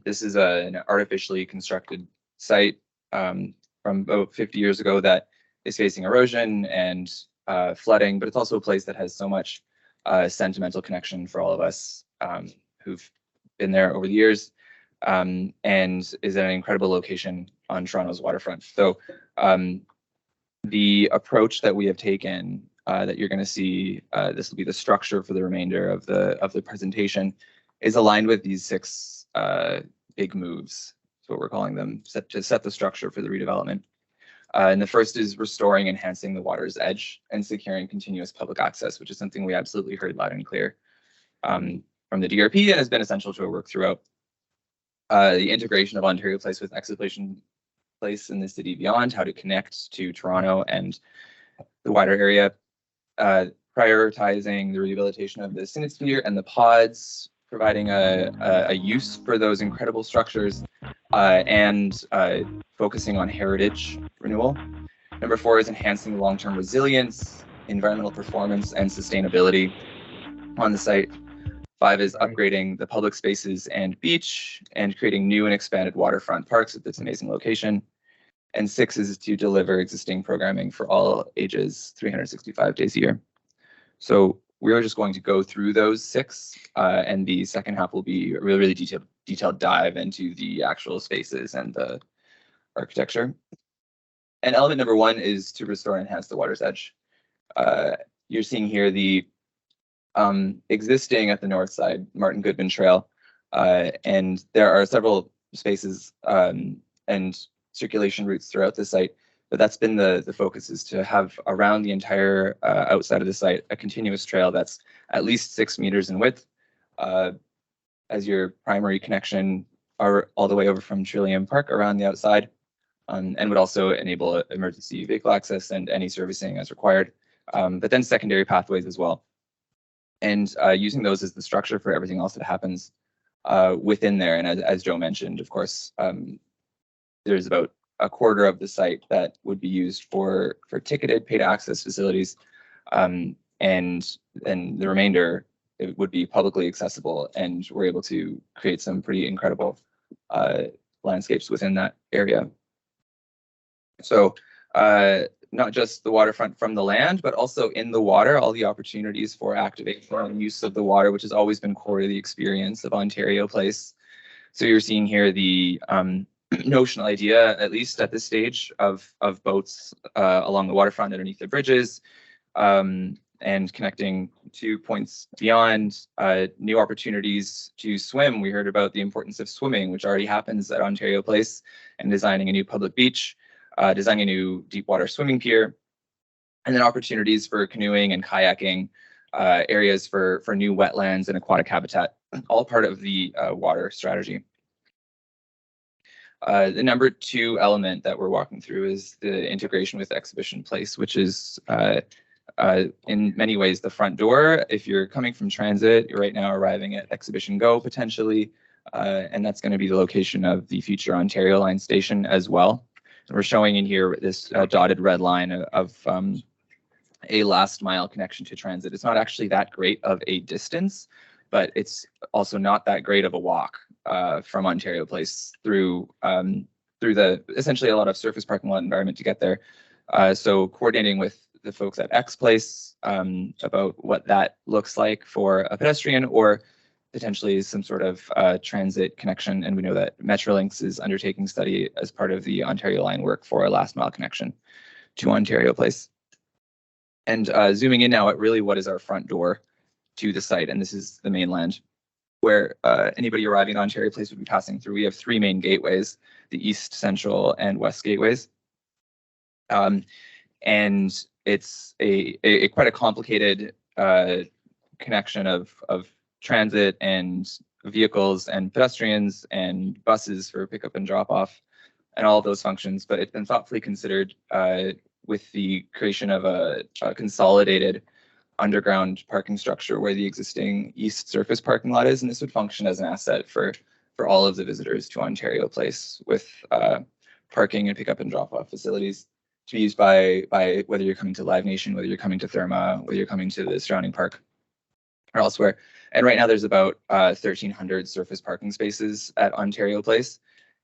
This is an artificially constructed site from about 50 years ago that is facing erosion and flooding, but it's also a place that has so much sentimental connection for all of us who've been there over the years, and is at an incredible location on Toronto's waterfront. So the approach that we have taken, that you're going to see, this will be the structure for the remainder of the presentation, is aligned with these 6 big moves. That's what we're calling them, to set the structure for the redevelopment. And the first is restoring, enhancing the water's edge and securing continuous public access, which is something we absolutely heard loud and clear from the DRP and has been essential to our work throughout. The integration of Ontario Place with Exploration Place in the city beyond, how to connect to Toronto and the wider area. Prioritizing the rehabilitation of the Synosphere and the pods, providing a use for those incredible structures, and focusing on heritage renewal. Number 4 is enhancing long-term resilience, environmental performance, and sustainability on the site. 5 is upgrading the public spaces and beach and creating new and expanded waterfront parks at this amazing location. And 6 is to deliver existing programming for all ages, 365 days a year. So we're just going to go through those 6, and the second half will be a really detailed dive into the actual spaces and the architecture. And element number 1 is to restore and enhance the water's edge. You're seeing here the existing at the north side Martin Goodman Trail, and there are several spaces and circulation routes throughout the site, but that's been the focus, is to have around the entire outside of the site a continuous trail that's at least 6 meters in width as your primary connection all the way over from Trillium Park around the outside, and would also enable emergency vehicle access and any servicing as required, but then secondary pathways as well. And using those as the structure for everything else that happens within there. And as Joe mentioned, of course, there's about a quarter of the site that would be used for ticketed paid access facilities, and then the remainder, it would be publicly accessible, and we're able to create some pretty incredible landscapes within that area. So not just the waterfront from the land, but also in the water, all the opportunities for activation and use of the water, which has always been core to the experience of Ontario Place. So you're seeing here the notional idea, at least at this stage, of boats along the waterfront underneath the bridges, and connecting to points beyond, new opportunities to swim. We heard about the importance of swimming, which already happens at Ontario Place, and designing a new public beach, designing a new deep water swimming pier, and then opportunities for canoeing and kayaking, areas for new wetlands and aquatic habitat all part of the water strategy. The number 2 element that we're walking through is the integration with Exhibition Place, which is in many ways the front door. If you're coming from transit, you're right now arriving at Exhibition Go potentially, and that's going to be the location of the future Ontario Line station as well. And we're showing in here this dotted red line of a last mile connection to transit. It's not actually that great of a distance, but it's also not that great of a walk from Ontario Place through the essentially a lot of surface parking lot environment to get there. So coordinating with the folks at X Place about what that looks like for a pedestrian or potentially some sort of transit connection. And we know that Metrolinx is undertaking study as part of the Ontario Line work for a last mile connection to Ontario Place. And zooming in now at really what is our front door to the site, and this is the mainland, where anybody arriving at Ontario Place would be passing through. We have 3 main gateways, the East, Central, and West gateways. And it's a quite a complicated connection of transit and vehicles and pedestrians and buses for pickup and drop off and all of those functions. But it's been thoughtfully considered with the creation of a consolidated underground parking structure where the existing east surface parking lot is, and this would function as an asset for all of the visitors to Ontario Place with parking and pickup and drop off facilities to be used by whether you're coming to Live Nation, whether you're coming to Therma, whether you're coming to the surrounding park or elsewhere. And right now there's about 1,300 surface parking spaces at Ontario Place.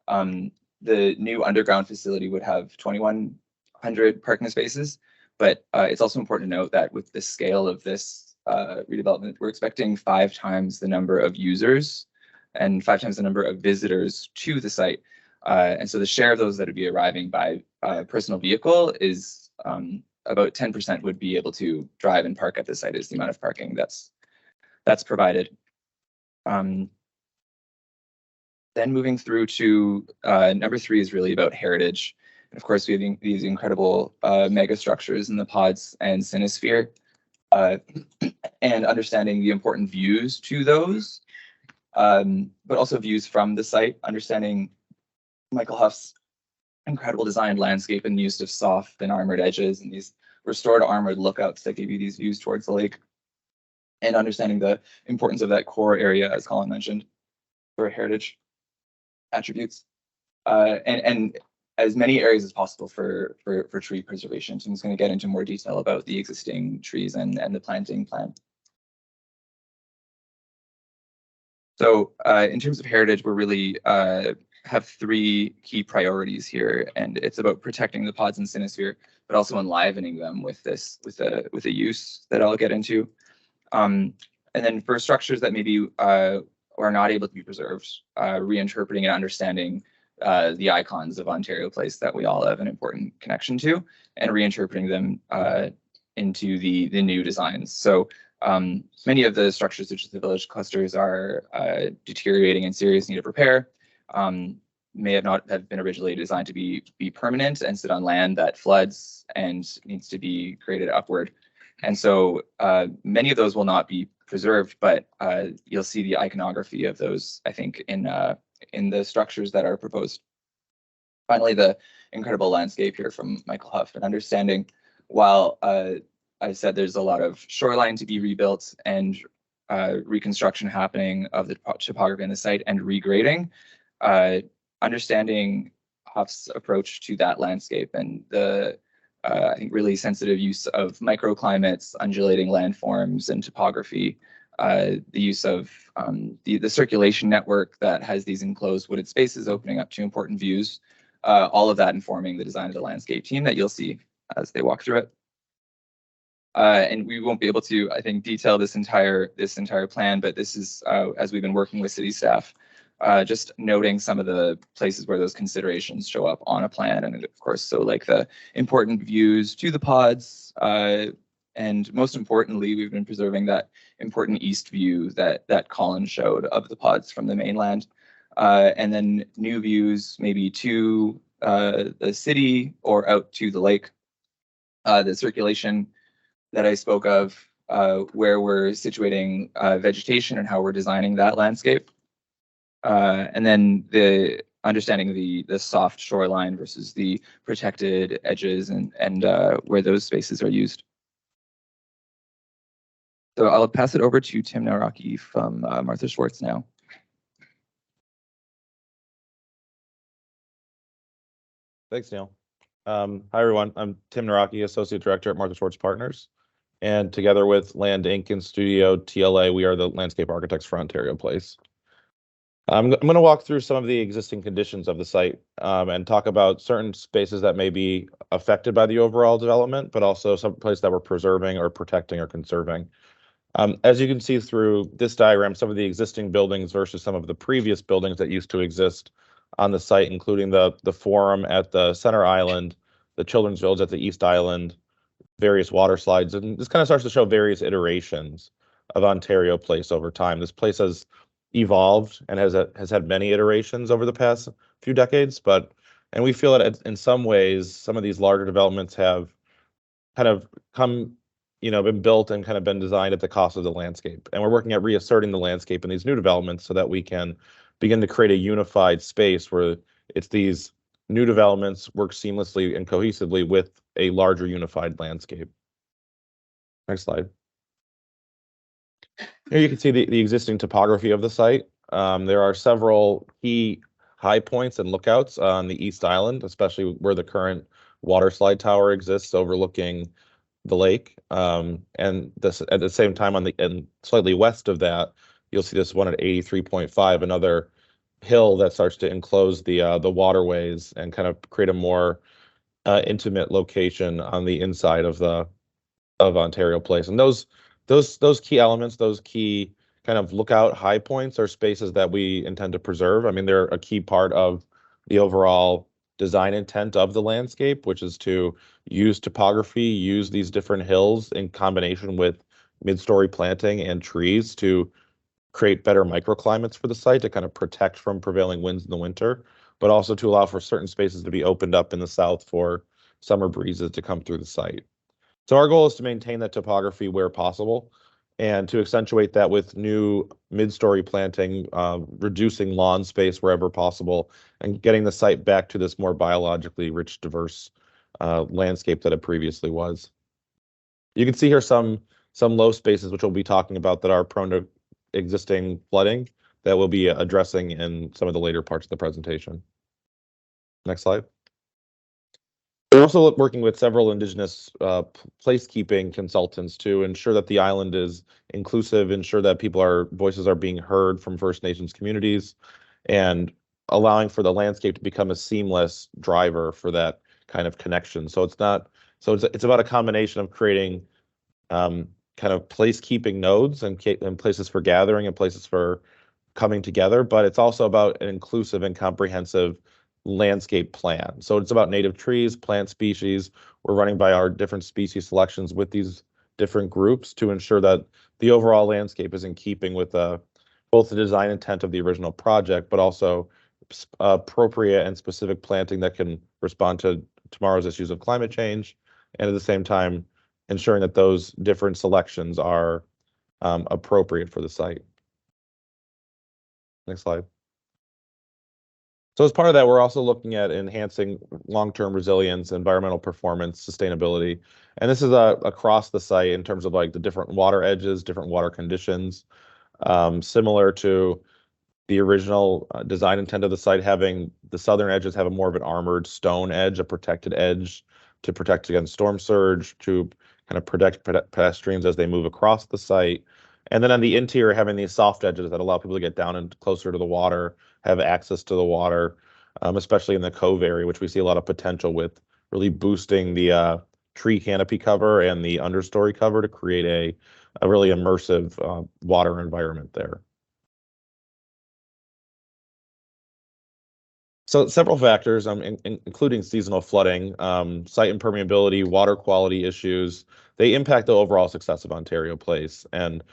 The new underground facility would have 2,100 parking spaces. But it's also important to note that with the scale of this redevelopment, we're expecting 5 times the number of users and 5 times the number of visitors to the site. And so the share of those that would be arriving by personal vehicle is about 10% would be able to drive and park at the site is the amount of parking that's provided. Then moving through to number 3 is really about heritage. Of course, we have these incredible mega structures in the pods and Cinesphere, and understanding the important views to those, but also views from the site, understanding Michael Huff's incredible designed landscape and use of soft and armored edges and these restored armored lookouts that give you these views towards the lake, and understanding the importance of that core area, as Colin mentioned, for heritage attributes, and as many areas as possible for tree preservation. So I'm just going to get into more detail about the existing trees and the planting plan. So in terms of heritage, we're really have 3 key priorities here, and it's about protecting the pods and Cinesphere, but also enlivening them with a use that I'll get into. And then for structures that maybe are not able to be preserved, reinterpreting and understanding the icons of Ontario Place that we all have an important connection to, and reinterpreting them into the new designs. So many of the structures, such as the village clusters, are deteriorating and serious need of repair. May not have been originally designed to be permanent and sit on land that floods and needs to be graded upward. And so many of those will not be preserved, but you'll see the iconography of those, I think, in the structures that are proposed. Finally, the incredible landscape here from Michael Huff, and understanding while I said there's a lot of shoreline to be rebuilt and reconstruction happening of the topography on the site and regrading, understanding Huff's approach to that landscape and the I think really sensitive use of microclimates, undulating landforms, and topography, the use of the circulation network that has these enclosed wooded spaces opening up to important views, all of that informing the design of the landscape team that you'll see as they walk through it. And we won't be able to, I think, detail this entire plan, but this is as we've been working with city staff, just noting some of the places where those considerations show up on a plan. And of course, so like the important views to the pods, and most importantly, we've been preserving that important east view that Colin showed of the pods from the mainland. And then new views maybe to the city or out to the lake. The circulation that I spoke of, where we're situating vegetation and how we're designing that landscape. And then the understanding the soft shoreline versus the protected edges and where those spaces are used. So I'll pass it over to Tim Naraki from Martha Schwartz now. Thanks, Neil. Hi, everyone. I'm Tim Naraki, Associate Director at Martha Schwartz Partners. And together with Land Inc. and Studio TLA, we are the landscape architects for Ontario Place. I'm going to walk through some of the existing conditions of the site and talk about certain spaces that may be affected by the overall development, but also some places that we're preserving or protecting or conserving. As you can see through this diagram, some of the existing buildings versus some of the previous buildings that used to exist on the site, including the Forum at the Center Island, the Children's Village at the East Island, various water slides. And this kind of starts to show various iterations of Ontario Place over time. This place has evolved and has had many iterations over the past few decades, and we feel that in some ways, some of these larger developments have kind of been built and kind of been designed at the cost of the landscape. And we're working at reasserting the landscape in these new developments so that we can begin to create a unified space where it's these new developments work seamlessly and cohesively with a larger unified landscape. Next slide. Here you can see the existing topography of the site. There are several key high points and lookouts on the East Island, especially where the current water slide tower exists overlooking the lake. And this at the same time and slightly west of that, you'll see this one at 83.5, another hill that starts to enclose the waterways and kind of create a more intimate location on the inside of Ontario Place. And those key elements, those key kind of lookout high points are spaces that we intend to preserve. I mean, they're a key part of the overall design intent of the landscape, which is to use topography, use these different hills in combination with mid-story planting and trees to create better microclimates for the site to kind of protect from prevailing winds in the winter, but also to allow for certain spaces to be opened up in the south for summer breezes to come through the site. So our goal is to maintain that topography where possible and to accentuate that with new mid-story planting, reducing lawn space wherever possible, and getting the site back to this more biologically rich, diverse landscape that it previously was. You can see here some low spaces, which we'll be talking about, that are prone to existing flooding that we'll be addressing in some of the later parts of the presentation. Next slide. We're also working with several Indigenous placekeeping consultants to ensure that the island is inclusive, ensure that voices are being heard from First Nations communities, and allowing for the landscape to become a seamless driver for that kind of connection. So it's about a combination of creating kind of placekeeping nodes and places for gathering and places for coming together, but it's also about an inclusive and comprehensive landscape plan. So it's about native trees, plant species. We're running by our different species selections with these different groups to ensure that the overall landscape is in keeping with both the design intent of the original project, but also appropriate and specific planting that can respond to tomorrow's issues of climate change, and at the same time ensuring that those different selections are appropriate for the site. Next slide. So as part of that, we're also looking at enhancing long-term resilience, environmental performance, sustainability. And this is across the site in terms of like the different water edges, different water conditions, similar to the original design intent of the site, having the southern edges have a more of an armored stone edge, a protected edge to protect against storm surge, to kind of protect pedestrians as they move across the site. And then on the interior, having these soft edges that allow people to get down and closer to the water, have access to the water, especially in the cove area, which we see a lot of potential with really boosting the tree canopy cover and the understory cover to create a really immersive water environment there. So several factors, including seasonal flooding, site impermeability, water quality issues, they impact the overall success of Ontario Place. And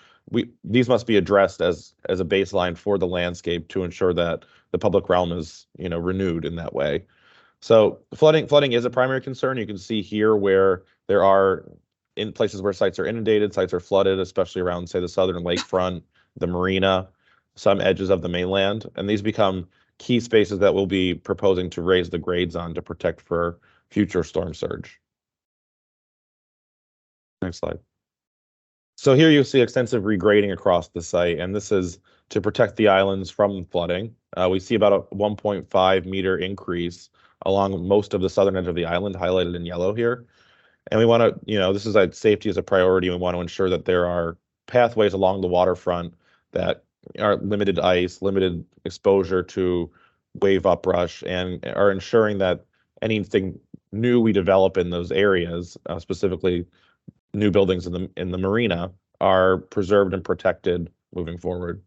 these must be addressed as a baseline for the landscape to ensure that the public realm is, renewed in that way. So flooding is a primary concern. You can see here where there are in places where sites are inundated, sites are flooded, especially around, say, the southern lakefront, the marina, some edges of the mainland. And these become key spaces that we'll be proposing to raise the grades on to protect for future storm surge. Next slide. So here you see extensive regrading across the site, and this is to protect the islands from flooding. We see about a 1.5 meter increase along most of the southern edge of the island, highlighted in yellow here. And we want to, this is like safety is a priority. We want to ensure that there are pathways along the waterfront that are limited ice, limited exposure to wave uprush, and are ensuring that anything new we develop in those areas, specifically new buildings in the marina, are preserved and protected moving forward.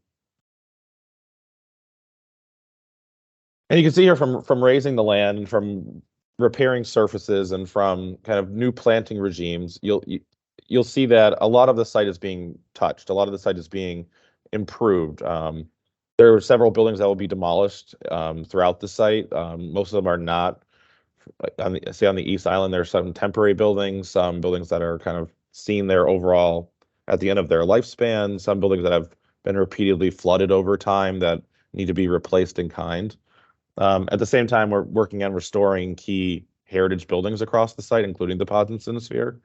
And you can see here from raising the land and from repairing surfaces and from kind of new planting regimes, you'll see that a lot of the site is being touched. A lot of the site is being improved. There are several buildings that will be demolished throughout the site. Most of them are not. On the East Island, there are some temporary buildings, some buildings that are kind of seen there overall at the end of their lifespan, some buildings that have been repeatedly flooded over time that need to be replaced in kind. At the same time, we're working on restoring key heritage buildings across the site, including the Pods and Cinesphere.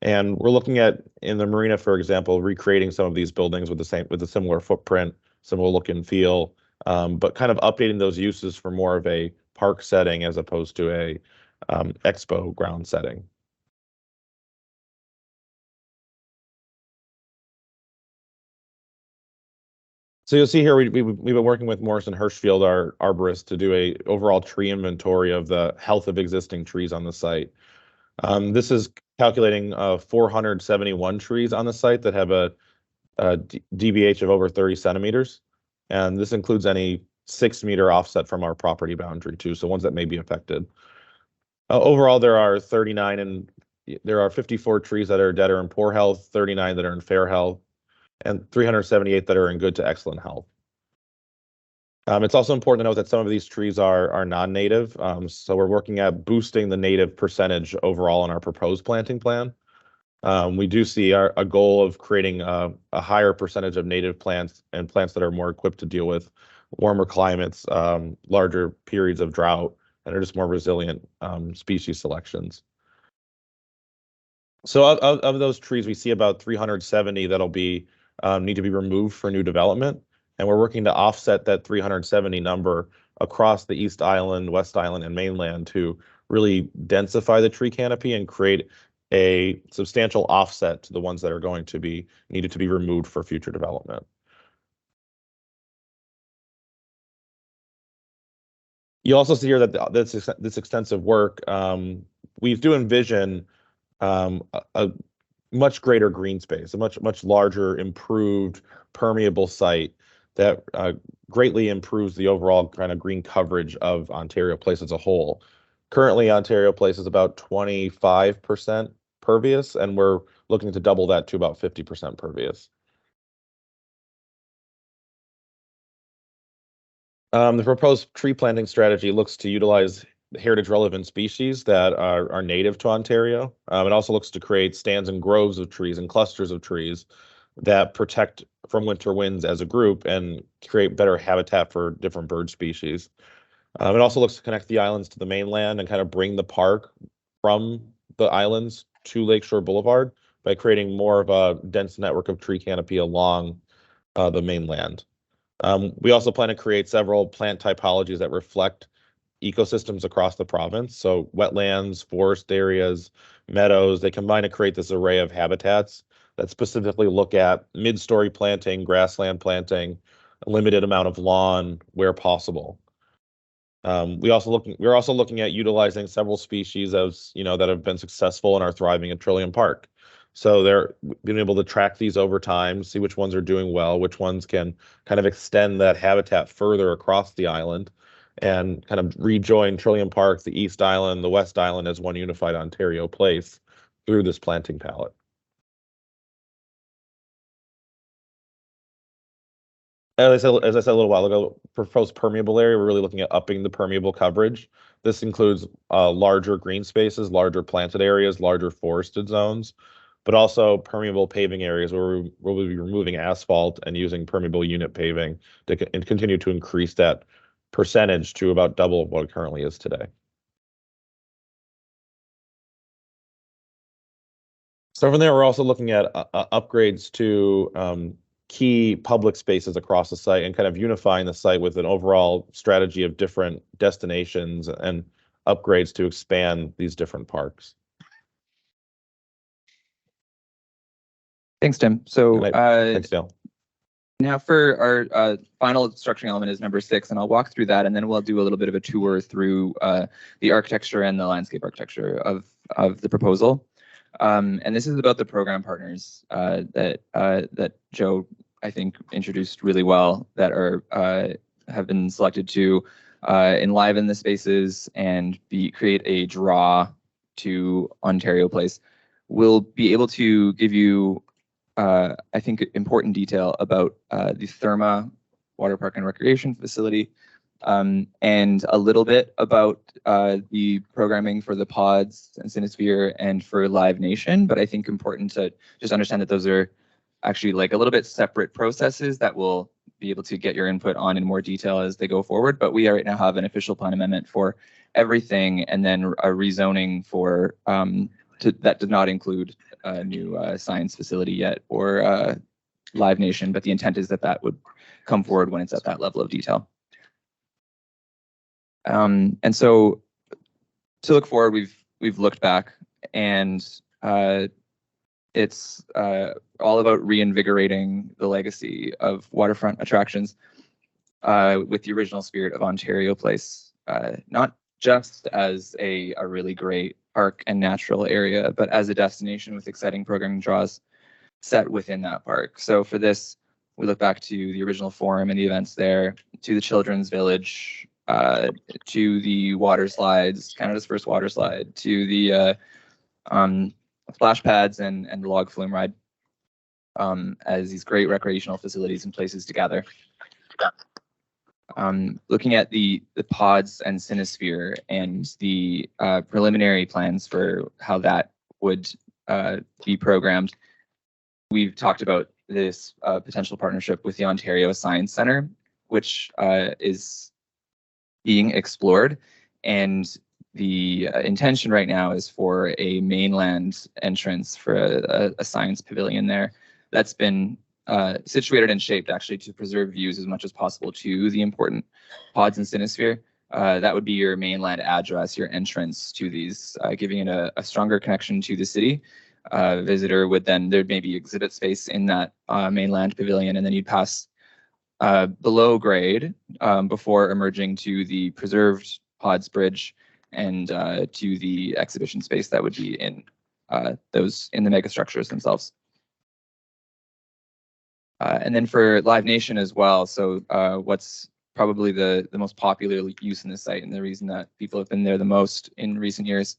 And we're looking at, in the marina, for example, recreating some of these buildings with a similar footprint, similar look and feel, but kind of updating those uses for more of a park setting as opposed to a expo ground setting. So you'll see here we've been working with Morrison Hirschfield, our arborist, to do a overall tree inventory of the health of existing trees on the site. This is calculating 471 trees on the site that have a DBH of over 30 centimeters. And this includes any 6-meter offset from our property boundary too, so ones that may be affected. Overall, there are 54 trees that are dead or in poor health, 39 that are in fair health, and 378 that are in good to excellent health. It's also important to note that some of these trees are non-native, so we're working at boosting the native percentage overall in our proposed planting plan. We do see a goal of creating a higher percentage of native plants and plants that are more equipped to deal with warmer climates, larger periods of drought, and are just more resilient species selections. So of those trees, we see about 370 that'll be need to be removed for new development. And we're working to offset that 370 number across the East Island, West Island, and mainland to really densify the tree canopy and create a substantial offset to the ones that are going to be needed to be removed for future development. You also see here that this extensive work, we do envision a much greater green space, a much larger, improved, permeable site that greatly improves the overall kind of green coverage of Ontario Place as a whole. Currently, Ontario Place is about 25% pervious, and we're looking to double that to about 50% pervious. The proposed tree planting strategy looks to utilize heritage relevant species that are native to Ontario. It also looks to create stands and groves of trees and clusters of trees that protect from winter winds as a group and create better habitat for different bird species. It also looks to connect the islands to the mainland and kind of bring the park from the islands to Lakeshore Boulevard by creating more of a dense network of tree canopy along the mainland. We also plan to create several plant typologies that reflect ecosystems across the province. So wetlands, forest areas, meadows, they combine to create this array of habitats that specifically look at mid-story planting, grassland planting, a limited amount of lawn where possible. We're also looking at utilizing several species as that have been successful and are thriving at Trillium Park. So they're being able to track these over time, see which ones are doing well, which ones can kind of extend that habitat further across the island and kind of rejoin Trillium Park, the East Island, the West Island as one unified Ontario Place through this planting palette. As I said a little while ago, proposed permeable area, we're really looking at upping the permeable coverage. This includes larger green spaces, larger planted areas, larger forested zones. but also permeable paving areas where we'll be removing asphalt and using permeable unit paving and continue to increase that percentage to about double of what it currently is today. So from there, we're also looking at upgrades to key public spaces across the site and kind of unifying the site with an overall strategy of different destinations and upgrades to expand these different parks. Thanks, Tim. So Thanks, Dale. now for our final structuring element is number 6, and I'll walk through that, and then we'll do a little bit of a tour through the architecture and the landscape architecture of the proposal. And this is about the program partners that Joe, I think, introduced really well, that are have been selected to enliven the spaces and create a draw to Ontario Place. We'll be able to give you, I think, important detail about the Therma Water Park and Recreation Facility, and a little bit about the programming for the pods and Cinesphere and for Live Nation. But I think important to just understand that those are actually like a little bit separate processes that we'll be able to get your input on in more detail as they go forward. But we right now have an official plan amendment for everything, and then a rezoning for that did not include a new science facility yet or Live Nation. But the intent is that that would come forward when it's at that level of detail. And so to look forward, we've looked back, and it's all about reinvigorating the legacy of waterfront attractions with the original spirit of Ontario Place, not just as a really great park and natural area, but as a destination with exciting programming draws set within that park. So for this, we look back to the original forum and the events there, to the Children's Village, to the water slides, Canada's first water slide, to the splash pads and the log flume ride, as these great recreational facilities and places to gather. Looking at the pods and Cinesphere and the preliminary plans for how that would be programmed, we've talked about this potential partnership with the Ontario Science Centre, which is being explored, and the intention right now is for a mainland entrance for a science pavilion there that's been situated and shaped actually to preserve views as much as possible to the important pods and Cinesphere. That would be your mainland address, your entrance to these, giving it a stronger connection to the city. Visitor would then, there'd maybe exhibit space in that mainland pavilion, and then you'd pass below grade before emerging to the preserved pods bridge and to the exhibition space that would be in those in the mega structures themselves. And then for Live Nation as well, so what's probably the most popular use in this site, and the reason that people have been there the most in recent years,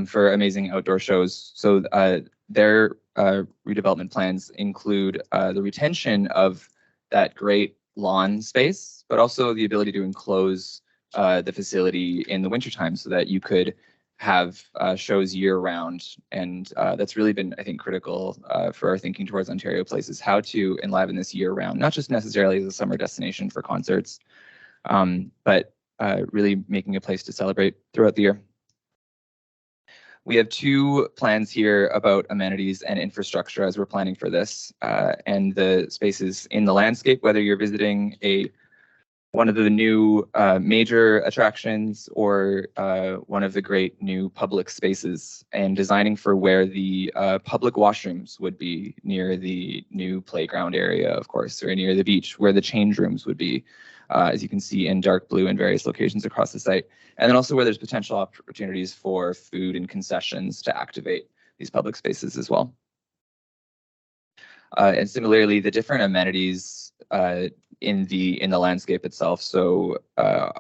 for amazing outdoor shows. So their redevelopment plans include the retention of that great lawn space, but also the ability to enclose the facility in the wintertime so that you could have shows year round. And that's really been, I think, critical for our thinking towards Ontario Place, is how to enliven this year round, not just necessarily as a summer destination for concerts, but really making a place to celebrate throughout the year. We have 2 plans here about amenities and infrastructure as we're planning for this, and the spaces in the landscape, whether you're visiting one of the new major attractions or one of the great new public spaces, and designing for where the public washrooms would be near the new playground area, of course, or near the beach, where the change rooms would be, as you can see in dark blue in various locations across the site. And then also where there's potential opportunities for food and concessions to activate these public spaces as well. And similarly, the different amenities in the landscape itself. So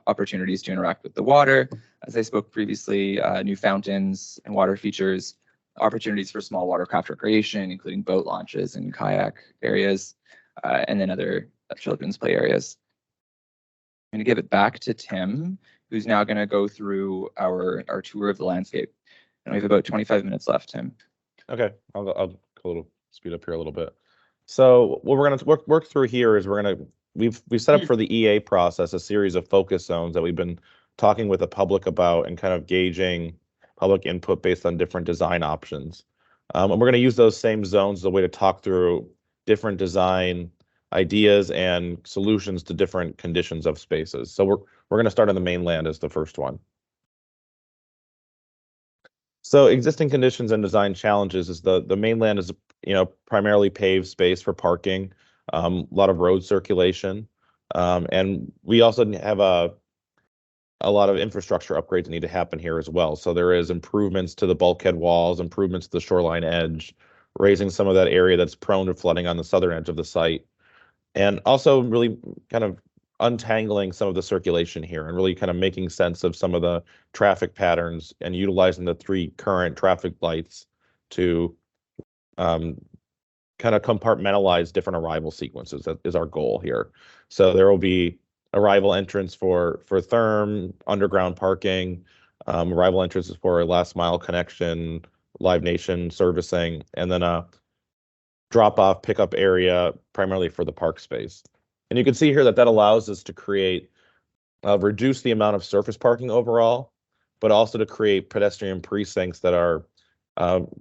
opportunities to interact with the water, as I spoke previously, new fountains and water features, opportunities for small watercraft recreation, including boat launches and kayak areas, and then other children's play areas. I'm going to give it back to Tim, who's now going to go through our tour of the landscape. And we have about 25 minutes left, Tim. Okay, I'll go a little speed up here a little bit. So what we're gonna work through here is we've set up for the EA process a series of focus zones that we've been talking with the public about and kind of gauging public input based on different design options. And we're going to use those same zones as a way to talk through different design ideas and solutions to different conditions of spaces. So we're going to start on the mainland as the first one. So existing conditions and design challenges is the mainland is, primarily paved space for parking, a lot of road circulation. And we also have a lot of infrastructure upgrades that need to happen here as well. So there is improvements to the bulkhead walls, improvements to the shoreline edge, raising some of that area that's prone to flooding on the southern edge of the site. And also really kind of untangling some of the circulation here and really kind of making sense of some of the traffic patterns and utilizing the 3 current traffic lights to kind of compartmentalize different arrival sequences. That is our goal here. So there will be arrival entrance for therm, underground parking, arrival entrances for a last mile connection, Live Nation servicing, and then a drop-off pickup area primarily for the park space. And you can see here that allows us to create, reduce the amount of surface parking overall, but also to create pedestrian precincts that are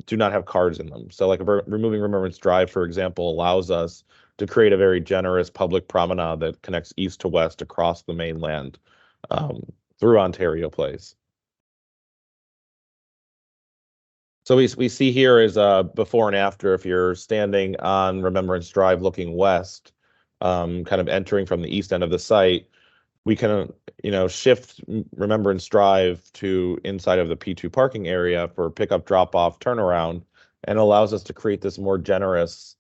do not have cars in them. So like removing Remembrance Drive, for example, allows us to create a very generous public promenade that connects east to west across the mainland through Ontario Place. So we see here is before and after. If you're standing on Remembrance Drive looking west, kind of entering from the east end of the site, we can, shift Remembrance Drive to inside of the P2 parking area for pickup, drop-off, turnaround, and allows us to create this more generous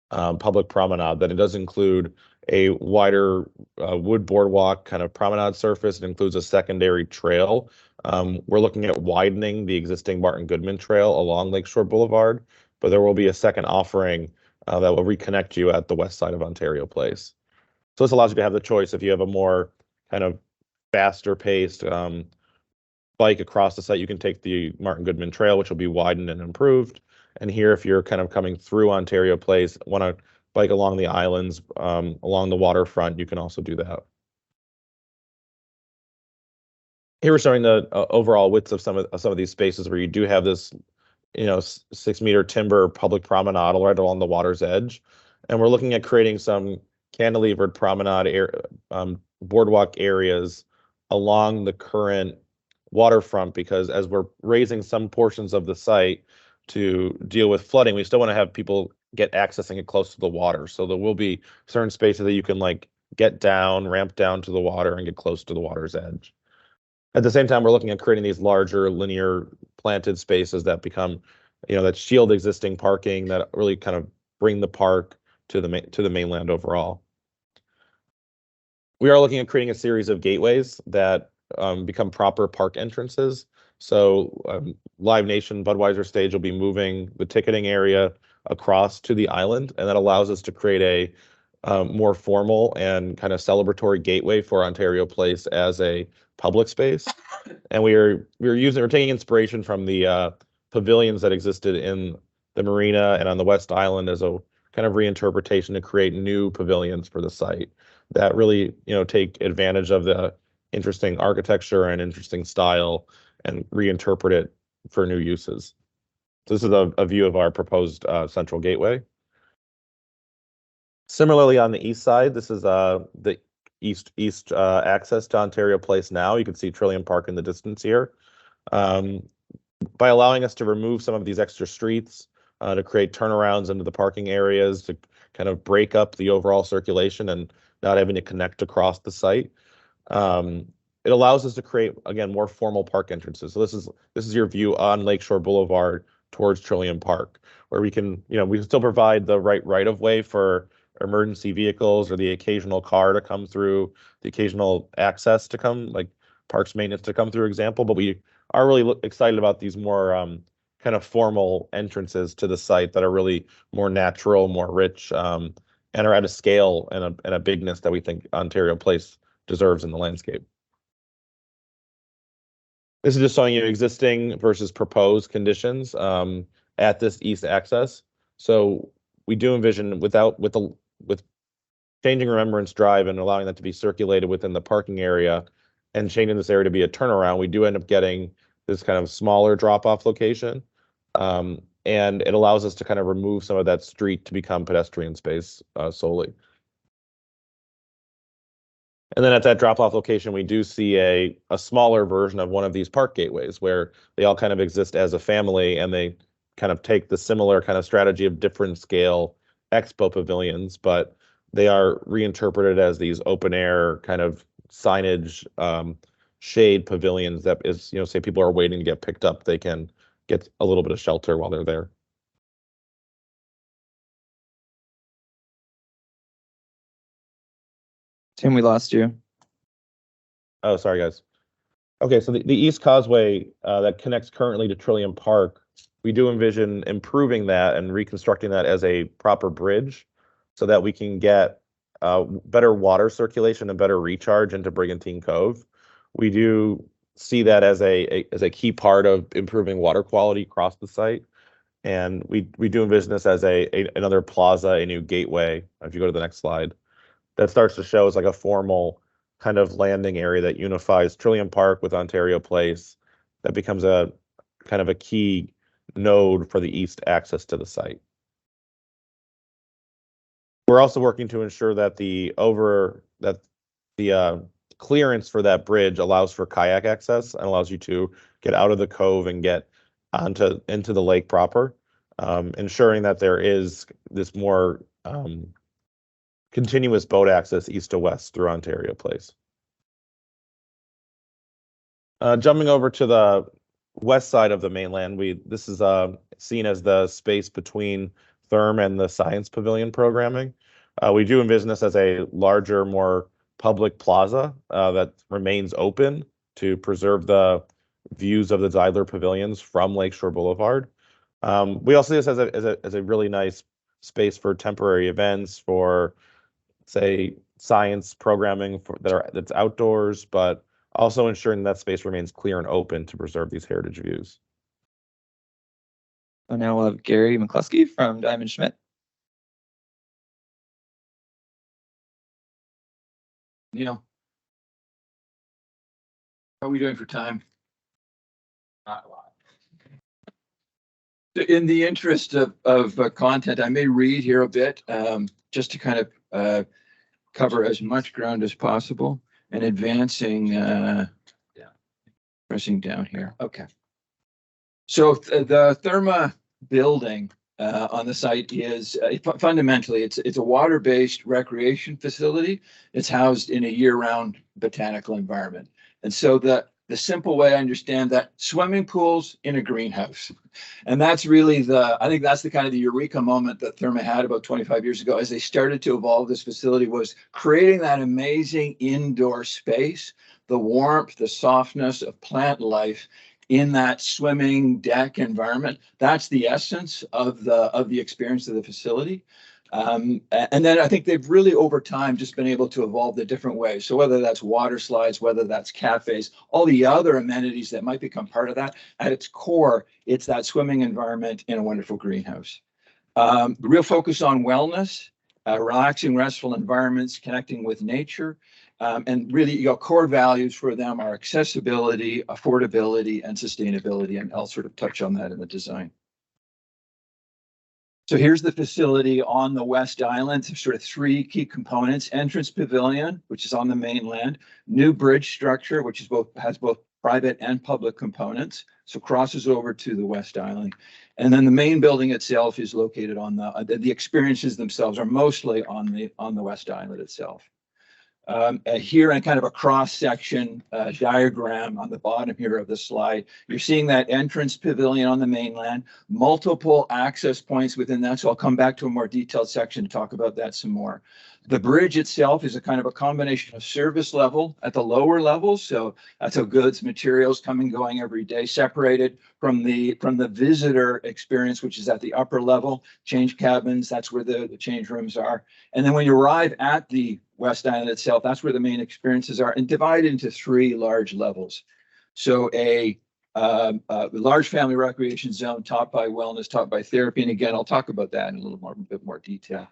public promenade that it does include a wider wood boardwalk kind of promenade surface. It includes a secondary trail. We're looking at widening the existing Martin Goodman Trail along Lakeshore Boulevard, but there will be a second offering that will reconnect you at the west side of Ontario Place. So this allows you to have the choice if you have a more kind of faster paced bike across the site, you can take the Martin Goodman Trail, which will be widened and improved. And here, if you're kind of coming through Ontario Place, want to bike along the islands, along the waterfront, you can also do that. Here we're showing the overall widths of some of these spaces where you do have this, 6-meter timber public promenade right along the water's edge. And we're looking at creating some cantilevered promenade boardwalk areas along the current waterfront, because as we're raising some portions of the site to deal with flooding, we still want to have people accessing it close to the water. So there will be certain spaces that you can get down, ramp down to the water and get close to the water's edge. At the same time, we're looking at creating these larger linear planted spaces that become, that shield existing parking, that really kind of bring the park to the mainland overall. We are looking at creating a series of gateways that become proper park entrances. So Live Nation Budweiser stage will be moving the ticketing area across to the island, and that allows us to create a more formal and kind of celebratory gateway for Ontario Place as a public space. And we're taking inspiration from the pavilions that existed in the marina and on the West Island as a kind of reinterpretation to create new pavilions for the site that really, take advantage of the interesting architecture and interesting style and reinterpret it for new uses. So this is a view of our proposed central gateway. Similarly, on the east side, this is the east access to Ontario Place now. You can see Trillium Park in the distance here. By allowing us to remove some of these extra streets, to create turnarounds into the parking areas, to kind of break up the overall circulation and not having to connect across the site. It allows us to create, again, more formal park entrances. So this is your view on Lakeshore Boulevard towards Trillium Park, where we can, we can still provide the right of way for emergency vehicles or the occasional car to come through, the occasional access to come, like parks maintenance to come through example, but we are really excited about these more kind of formal entrances to the site that are really more natural, more rich, and are at a scale and a bigness that we think Ontario Place deserves in the landscape. This is just showing you existing versus proposed conditions. at this east access. So we do envision with changing Remembrance Drive and allowing that to be circulated within the parking area and changing this area to be a turnaround, we do end up getting this kind of smaller drop-off location. And it allows us to kind of remove some of that street to become pedestrian space solely. And then at that drop-off location, we do see a smaller version of one of these park gateways where they all kind of exist as a family, and they kind of take the similar kind of strategy of different scale expo pavilions, but they are reinterpreted as these open air kind of signage shade pavilions that is, say people are waiting to get picked up, they can get a little bit of shelter while they're there. Tim, we lost you. Oh, sorry, guys. Okay, so the East Causeway that connects currently to Trillium Park, we do envision improving that and reconstructing that as a proper bridge so that we can get better water circulation and better recharge into Brigantine Cove. We do see that as a key part of improving water quality across the site. And we do envision this as another plaza, a new gateway. If you go to the next slide, that starts to show as like a formal kind of landing area that unifies Trillium Park with Ontario Place. That becomes a kind of a key node for the east access to the site. We're also working to ensure that the clearance for that bridge allows for kayak access and allows you to get out of the cove and get into the lake proper, ensuring that there is this more continuous boat access east to west through Ontario Place. Jumping over to the west side of the mainland, this is seen as the space between Therm and the Science Pavilion programming. We do envision this as a larger, more public plaza that remains open to preserve the views of the Zeidler pavilions from Lakeshore Boulevard. We also see this as a really nice space for temporary events, for say science programming that's outdoors, but also ensuring that space remains clear and open to preserve these heritage views. So now we'll have Gary McCluskey from Diamond Schmidt. Neil, how are we doing for time? Not a lot. In the interest of content, I may read here a bit, just to kind of cover as much ground as possible and advancing, pressing down here. Okay. So the Therma building on the site is fundamentally it's a water-based recreation facility. It's housed in a year-round botanical environment, and so the simple way I understand that, swimming pools in a greenhouse. And that's really I think that's the kind of the eureka moment that Therma had about 25 years ago as they started to evolve this facility, was creating that amazing indoor space, the warmth, the softness of plant life in that swimming deck environment. That's the essence of the experience of the facility. And then I think they've really over time just been able to evolve the different ways. So whether that's water slides, whether that's cafes, all the other amenities that might become part of that, at its core, it's that swimming environment in a wonderful greenhouse. Real focus on wellness, relaxing, restful environments, connecting with nature. And really, core values for them are accessibility, affordability, and sustainability. And I'll sort of touch on that in the design. So here's the facility on the West Island. Sort of three key components: entrance pavilion, which is on the mainland; new bridge structure, which has both private and public components, so crosses over to the West Island. And then the main building itself is located on the experiences themselves are mostly on the West Island itself. Here in kind of a cross-section diagram on the bottom here of the slide, you're seeing that entrance pavilion on the mainland, multiple access points within that. So I'll come back to a more detailed section to talk about that some more. The bridge itself is a kind of a combination of service level at the lower levels. So that's how goods, materials coming, going every day, separated from the visitor experience, which is at the upper level, change cabins. That's where the change rooms are. And then when you arrive at the West Island itself, that's where the main experiences are, and divided into three large levels. So a large family recreation zone topped by wellness, topped by therapy. And again, I'll talk about that in a bit more detail.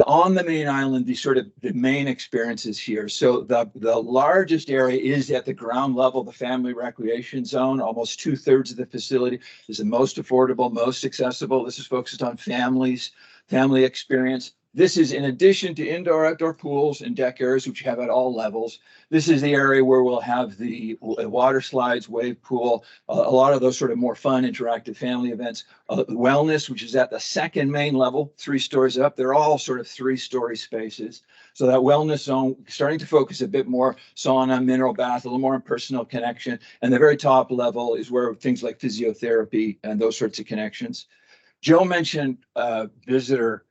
On the main island, the main experiences here. So the largest area is at the ground level, the family recreation zone. Almost 2/3 of the facility is the most affordable, most accessible. This is focused on families, family experience. This is in addition to indoor, outdoor pools and deck areas, which you have at all levels. This is the area where we'll have the water slides, wave pool, a lot of those sort of more fun, interactive family events. Wellness, which is at the second main level, 3 stories up. They're all sort of 3-story spaces. So that wellness zone starting to focus a bit more sauna, mineral bath, a little more personal connection. And the very top level is where things like physiotherapy and those sorts of connections. Joe mentioned visitor.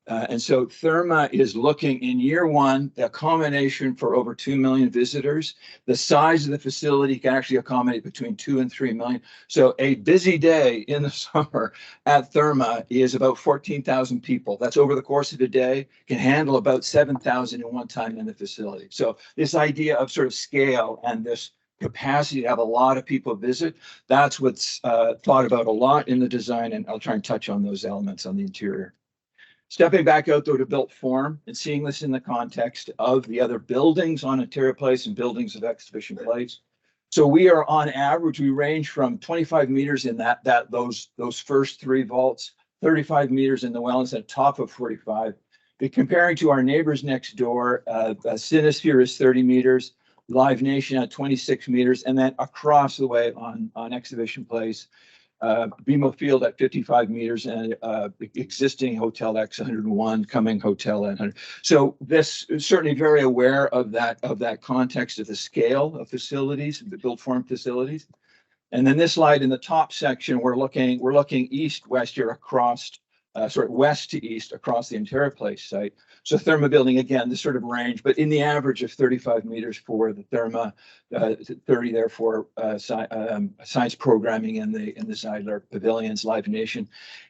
And so Therma is looking in year 1, the accommodation for over 2 million visitors. The size of the facility can actually accommodate between 2 and 3 million. So a busy day in the summer at Therma is about 14,000 people. That's over the course of a day, can handle about 7,000 in one time in the facility. So this idea of sort of scale and this capacity to have a lot of people visit, that's what's thought about a lot in the design. And I'll try and touch on those elements on the interior. Stepping back out though to built form and seeing this in the context of the other buildings on Ontario Place and buildings of Exhibition Place. So we are on average, we range from 25 meters in those first 3 vaults, 35 meters in the wellness at top of 45. But comparing to our neighbors next door, Cinesphere is 30 meters, Live Nation at 26 meters, and then across the way on Exhibition Place, BMO Field at 55 meters and existing Hotel X 101, coming Hotel at 100. So this is certainly very aware of that context of the scale of facilities, the built form facilities. And then this slide in the top section, we're looking east-west here across, west to east across the Ontario Place site. So Therma building, again, this sort of range, but in the average of 35 meters for the Therma, 30 there for science programming in the Zeidler pavilions, Live Nation.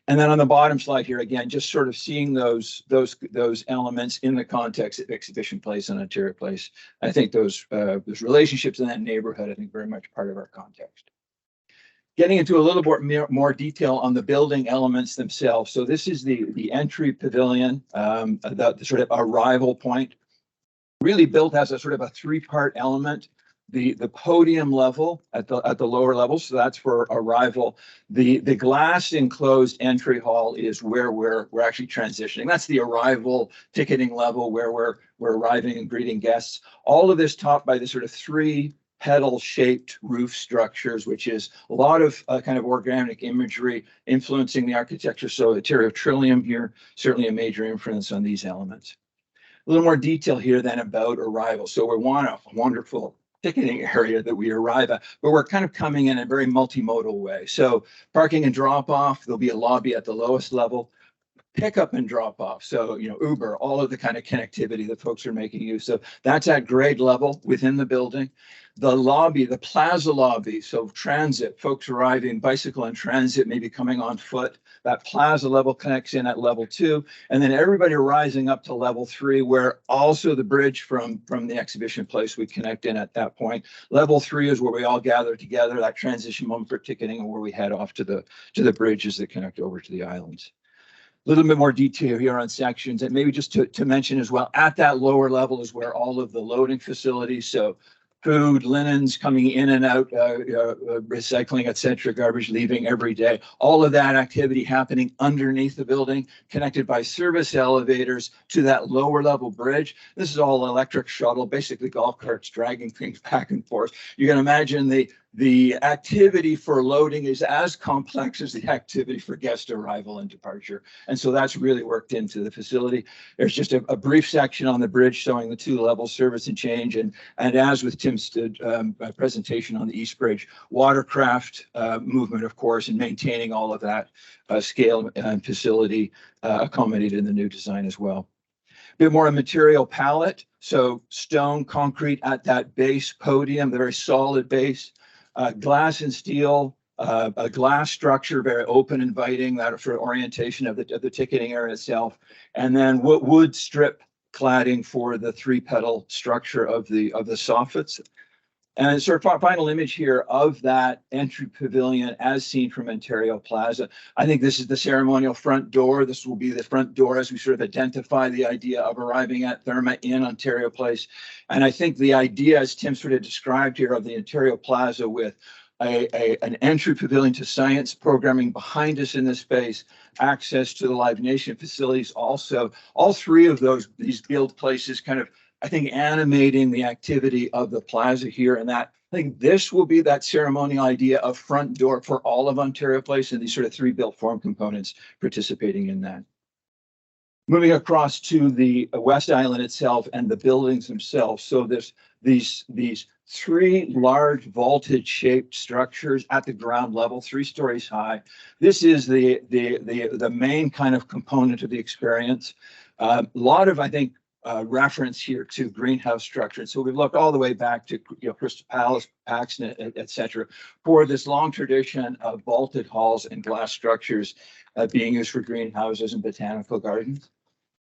And then on the bottom slide here, again, just sort of seeing those elements in the context of Exhibition Place and Ontario Place. I think those relationships in that neighborhood, I think very much part of our context. Getting into a little bit more detail on the building elements themselves. So this is the entry pavilion, the sort of arrival point, really built as a sort of a 3-part element. The podium level at the lower level, so that's for arrival. The glass enclosed entry hall is where we're actually transitioning. That's the arrival ticketing level where we're arriving and greeting guests. All of this topped by the sort of 3 pedal-shaped roof structures, which is a lot of kind of organic imagery influencing the architecture. So the Trillium here, certainly a major influence on these elements. A little more detail here then about arrival. So we want a wonderful ticketing area that we arrive at, but we're kind of coming in a very multimodal way. So parking and drop off, there'll be a lobby at the lowest level. Pick up and drop off. So, Uber, all of the kind of connectivity that folks are making use of. That's at grade level within the building. The lobby, the plaza lobby, so transit, folks arriving, bicycle and transit, maybe coming on foot. That plaza level connects in at level 2. And then everybody rising up to level 3, where also the bridge from the Exhibition Place would connect in at that point. Level 3 is where we all gather together, that transition moment for ticketing, and where we head off to the bridges that connect over to the islands. A little bit more detail here on sections, and maybe just to mention as well, at that lower level is where all of the loading facilities, so food, linens coming in and out, recycling, etc., garbage leaving every day. All of that activity happening underneath the building, connected by service elevators to that lower level bridge. This is all electric shuttle, basically golf carts dragging things back and forth. You can imagine the activity for loading is as complex as the activity for guest arrival and departure. And so that's really worked into the facility. There's just a brief section on the bridge showing the 2 levels, service and change. And as with Tim's presentation on the East Bridge, watercraft movement, of course, and maintaining all of that scale and facility accommodated in the new design as well. A bit more a material palette. So stone, concrete at that base podium, the very solid base. Glass and steel, a glass structure, very open, inviting, that sort of orientation of the ticketing area itself, and then wood strip cladding for the 3-pedal structure of the soffits. And sort of final image here of that entry pavilion as seen from Ontario Plaza. I think this is the ceremonial front door. This will be the front door as we sort of identify the idea of arriving at Therma in Ontario Place. And I think the idea, as Tim sort of described here, of the Ontario Plaza with an entry pavilion to science programming behind us in this space, access to the Live Nation facilities also, all three of these build places kind of, I think, animating the activity of the plaza here. And that, I think this will be that ceremonial idea of front door for all of Ontario Place, and these sort of three built form components participating in that. Moving across to the West Island itself and the buildings themselves. So there's these three large vaulted shaped structures at the ground level, 3 stories high. This is the main kind of component of the experience. A lot of, I think, reference here to greenhouse structure. And so we've looked all the way back to Crystal Palace, Paxton, et cetera, for this long tradition of vaulted halls and glass structures being used for greenhouses and botanical gardens.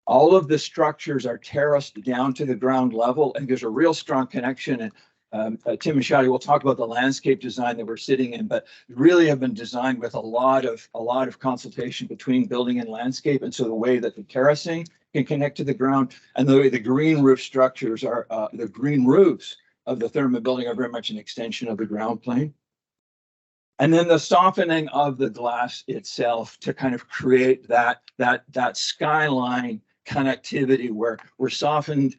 All of the structures are terraced down to the ground level, and there's a real strong connection. And Tim and Shadi will talk about the landscape design that we're sitting in, but really have been designed with a lot of consultation between building and landscape. And so the way that the terracing can connect to the ground, and the way the green roof structures are, the green roofs of the Therma building are very much an extension of the ground plane. And then the softening of the glass itself to kind of create that skyline connectivity where we're softening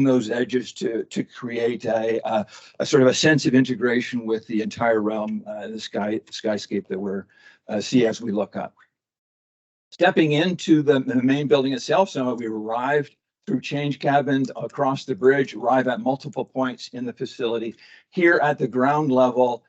those edges to create a sort of a sense of integration with the entire realm, the skyscape that we're see as we look up. Stepping into the main building itself, so we arrived through change cabins across the bridge, arrive at multiple points in the facility. Here at the ground level,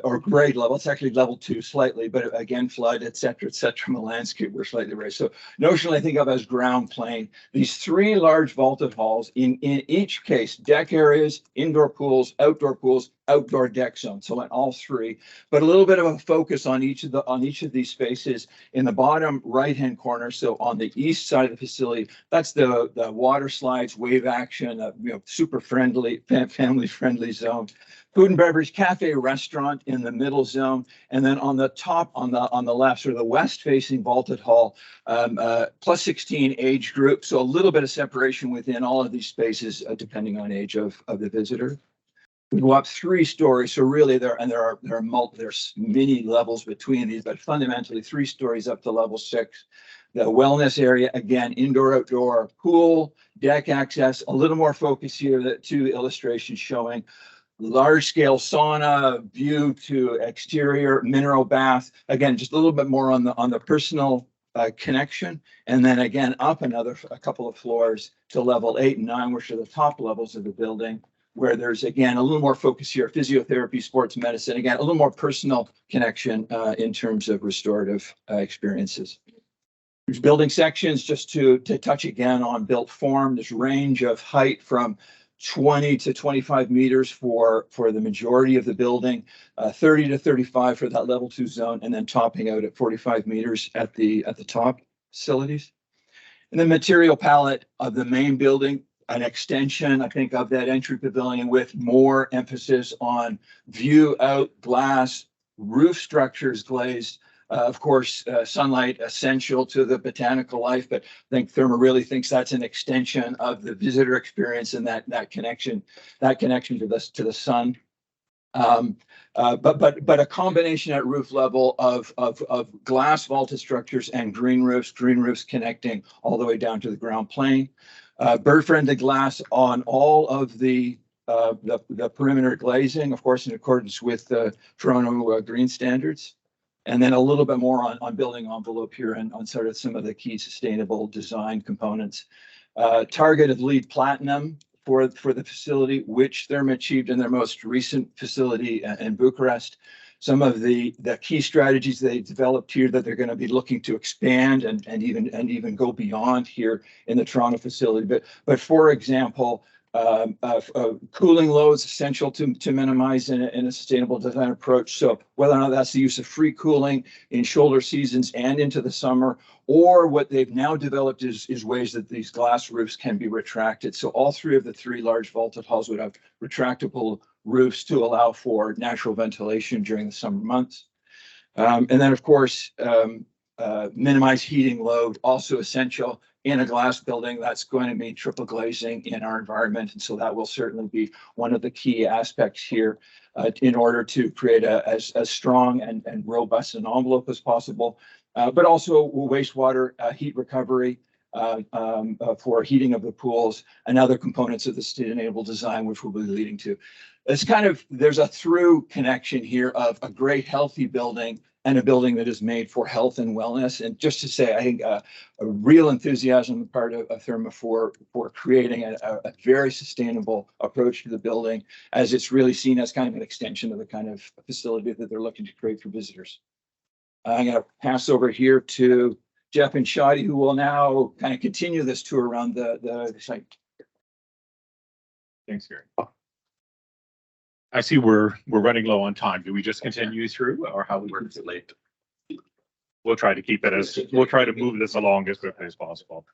or grade level, it's actually level 2 slightly, but again, flood, et cetera, from the landscape, we're slightly raised. So notionally, I think of as ground plane. These 3 large vaulted halls, in each case, deck areas, indoor pools, outdoor deck zones. So in all 3, but a little bit of a focus on each of these spaces in the bottom right-hand corner. So on the east side of the facility, that's the water slides, wave action, super friendly, family-friendly zone. Food and beverage, cafe, restaurant in the middle zone, and then on the top, on the left, sort of the west-facing vaulted hall, plus 16 age group. So a little bit of separation within all of these spaces, depending on age of the visitor. We go up 3 stories, so really there's many levels between these, but fundamentally 3 stories up to level 6. The wellness area, again, indoor, outdoor, pool, deck access. A little more focus here. The 2 illustrations showing large scale sauna, view to exterior, mineral bath. Again, just a little bit more on the personal connection. And then again, up a couple of floors to level 8 and 9, which are the top levels of the building, where there's again a little more focus here, physiotherapy, sports medicine, again, a little more personal connection in terms of restorative experiences. There's building sections just to touch again on built form. There's range of height from 20 to 25 meters for the majority of the building, 30 to 35 for that level 2 zone, and then topping out at 45 meters at the top facilities. And the material palette of the main building, an extension, I think, of that entry pavilion with more emphasis on view out, glass, roof structures glazed. Of course, sunlight essential to the botanical life, but I think Therma really thinks that's an extension of the visitor experience and that connection to the sun. But a combination at roof level of glass vaulted structures and green roofs connecting all the way down to the ground plane. Bird-friendly glass on all of the perimeter glazing, of course, in accordance with the Toronto green standards. And then a little bit more on building envelope here and on sort of some of the key sustainable design components. Targeted LEED Platinum for the facility, which Therma achieved in their most recent facility in Bucharest. Some of the key strategies they developed here that they're going to be looking to expand and even go beyond here in the Toronto facility. But for example, cooling loads essential to minimize in a sustainable design approach. So whether or not that's the use of free cooling in shoulder seasons and into the summer, or what they've now developed is ways that these glass roofs can be retracted. So all 3 of the 3 large vaulted halls would have retractable roofs to allow for natural ventilation during the summer months. And then, of course, minimize heating load, also essential in a glass building. That's going to mean triple glazing in our environment. And so that will certainly be one of the key aspects here in order to create as strong and robust an envelope as possible, but also wastewater heat recovery for heating of the pools and other components of the sustainable design, which we'll be leading to. It's kind of, there's a through connection here of a great healthy building and a building that is made for health and wellness. And just to say, I think a real enthusiasm on the part of Therma for creating a very sustainable approach to the building, as it's really seen as kind of an extension of the kind of facility that they're looking to create for visitors. I'm going to pass over here to Jeff and Shadi, who will now kind of continue this tour around the site. Thanks, Gary. I see we're running low on time. Do we just continue through, or how we work it late? We'll try to keep it we'll try to move this along as quickly as possible.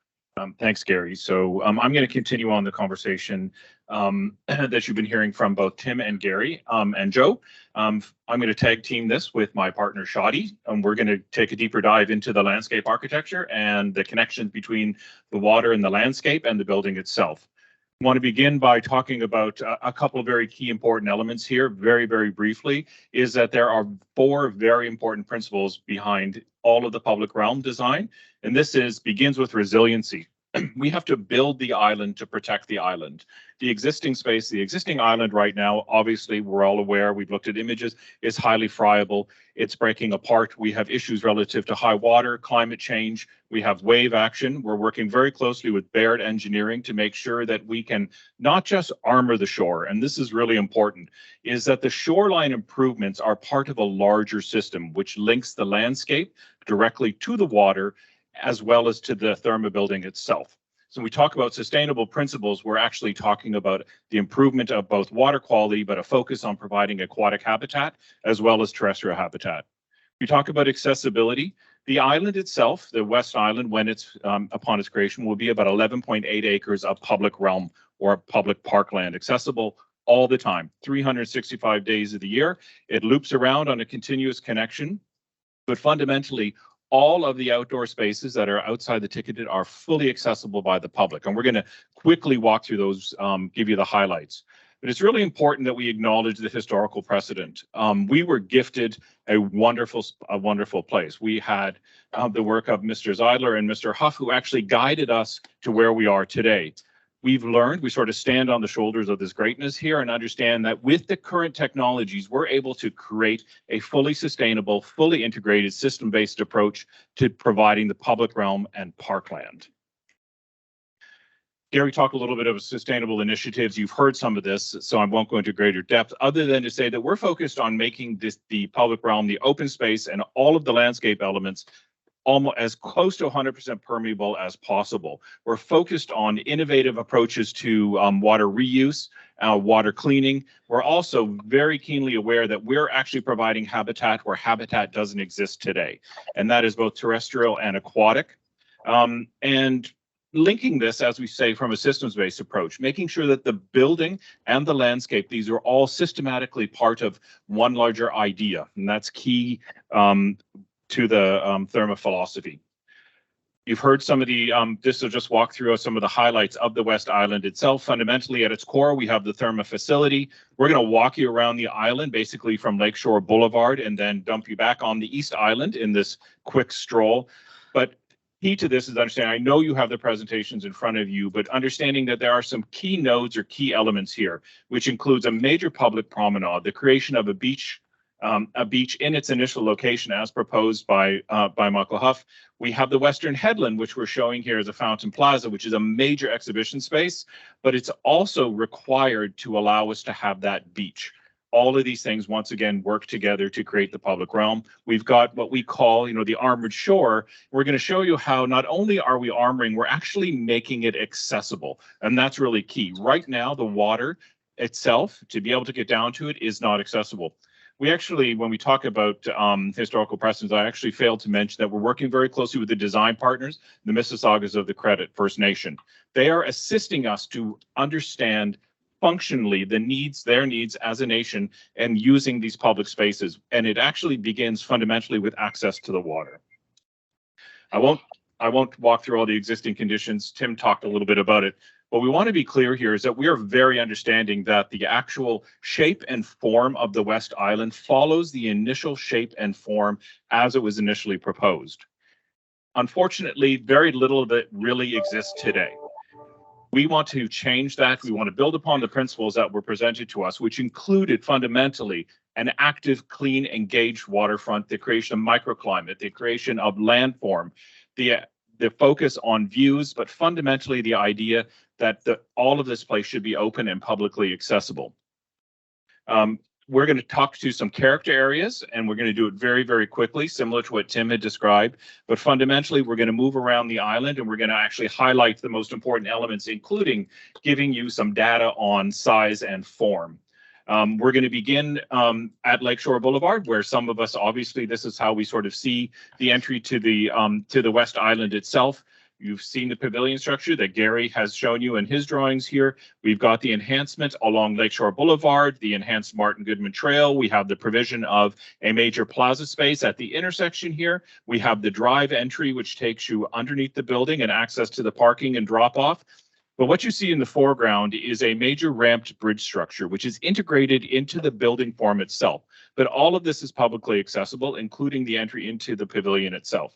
Thanks, Gary. So I'm going to continue on the conversation that you've been hearing from both Tim and Gary and Joe. I'm going to tag team this with my partner Shadi, and we're going to take a deeper dive into the landscape architecture and the connections between the water and the landscape and the building itself. I want to begin by talking about a couple of very key important elements here. Very, very briefly, is that there are 4 very important principles behind all of the public realm design, and this begins with resiliency. We have to build the island to protect the island. The existing space, the existing island right now, obviously we're all aware, we've looked at images, is highly friable. It's breaking apart. We have issues relative to high water, climate change. We have wave action. We're working very closely with Baird Engineering to make sure that we can not just armor the shore, and this is really important, is that the shoreline improvements are part of a larger system which links the landscape directly to the water as well as to the Therma building itself. So when we talk about sustainable principles, we're actually talking about the improvement of both water quality, but a focus on providing aquatic habitat as well as terrestrial habitat. We talk about accessibility. The island itself, the West Island, when it's upon its creation, will be about 11.8 acres of public realm or public parkland, accessible all the time, 365 days of the year. It loops around on a continuous connection, but fundamentally, all of the outdoor spaces that are outside the ticketed are fully accessible by the public. And we're going to quickly walk through those, give you the highlights. But it's really important that we acknowledge the historical precedent. We were gifted a wonderful place. We had the work of Mr. Zeidler and Mr. Huff, who actually guided us to where we are today. We've learned, we sort of stand on the shoulders of this greatness here and understand that with the current technologies, we're able to create a fully sustainable, fully integrated system-based approach to providing the public realm and parkland. Gary talked a little bit of sustainable initiatives. You've heard some of this, so I won't go into greater depth other than to say that we're focused on making the public realm, the open space, and all of the landscape elements almost as close to 100% permeable as possible. We're focused on innovative approaches to water reuse, water cleaning. We're also very keenly aware that we're actually providing habitat where habitat doesn't exist today, and that is both terrestrial and aquatic. And linking this, as we say, from a systems-based approach, making sure that the building and the landscape, these are all systematically part of one larger idea, and that's key to the Therma philosophy. You've heard some of the, this will just walk through some of the highlights of the West Island itself. Fundamentally, at its core, we have the Therma facility. We're going to walk you around the island, basically from Lakeshore Boulevard, and then dump you back on the East Island in this quick stroll. But key to this is understanding, I know you have the presentations in front of you, but understanding that there are some key nodes or key elements here, which includes a major public promenade, the creation of a beach in its initial location as proposed by Michael Huff. We have the Western Headland, which we're showing here as a Fountain Plaza, which is a major exhibition space, but it's also required to allow us to have that beach. All of these things, once again, work together to create the public realm. We've got what we call, the armored shore. We're going to show you how not only are we armoring, we're actually making it accessible. And that's really key. Right now, the water itself, to be able to get down to it, is not accessible. We actually, when we talk about historical precedents, I actually failed to mention that we're working very closely with the design partners, the Mississaugas of the Credit First Nation. They are assisting us to understand functionally their needs as a nation and using these public spaces. And it actually begins fundamentally with access to the water. I won't walk through all the existing conditions. Tim talked a little bit about it. What we want to be clear here is that we are very understanding that the actual shape and form of the West Island follows the initial shape and form as it was initially proposed. Unfortunately, very little of it really exists today. We want to change that. We want to build upon the principles that were presented to us, which included fundamentally an active, clean, engaged waterfront, the creation of microclimate, the creation of landform, the focus on views, but fundamentally the idea that all of this place should be open and publicly accessible. We're going to talk to some character areas, and we're going to do it very, very quickly, similar to what Tim had described. But fundamentally, we're going to move around the island, and we're going to actually highlight the most important elements, including giving you some data on size and form. We're going to begin at Lakeshore Boulevard, where some of us, obviously, this is how we sort of see the entry to the West Island itself. You've seen the pavilion structure that Gary has shown you in his drawings here. We've got the enhancement along Lakeshore Boulevard, the enhanced Martin Goodman Trail. We have the provision of a major plaza space at the intersection here. We have the drive entry, which takes you underneath the building and access to the parking and drop off. But what you see in the foreground is a major ramped bridge structure, which is integrated into the building form itself. But all of this is publicly accessible, including the entry into the pavilion itself.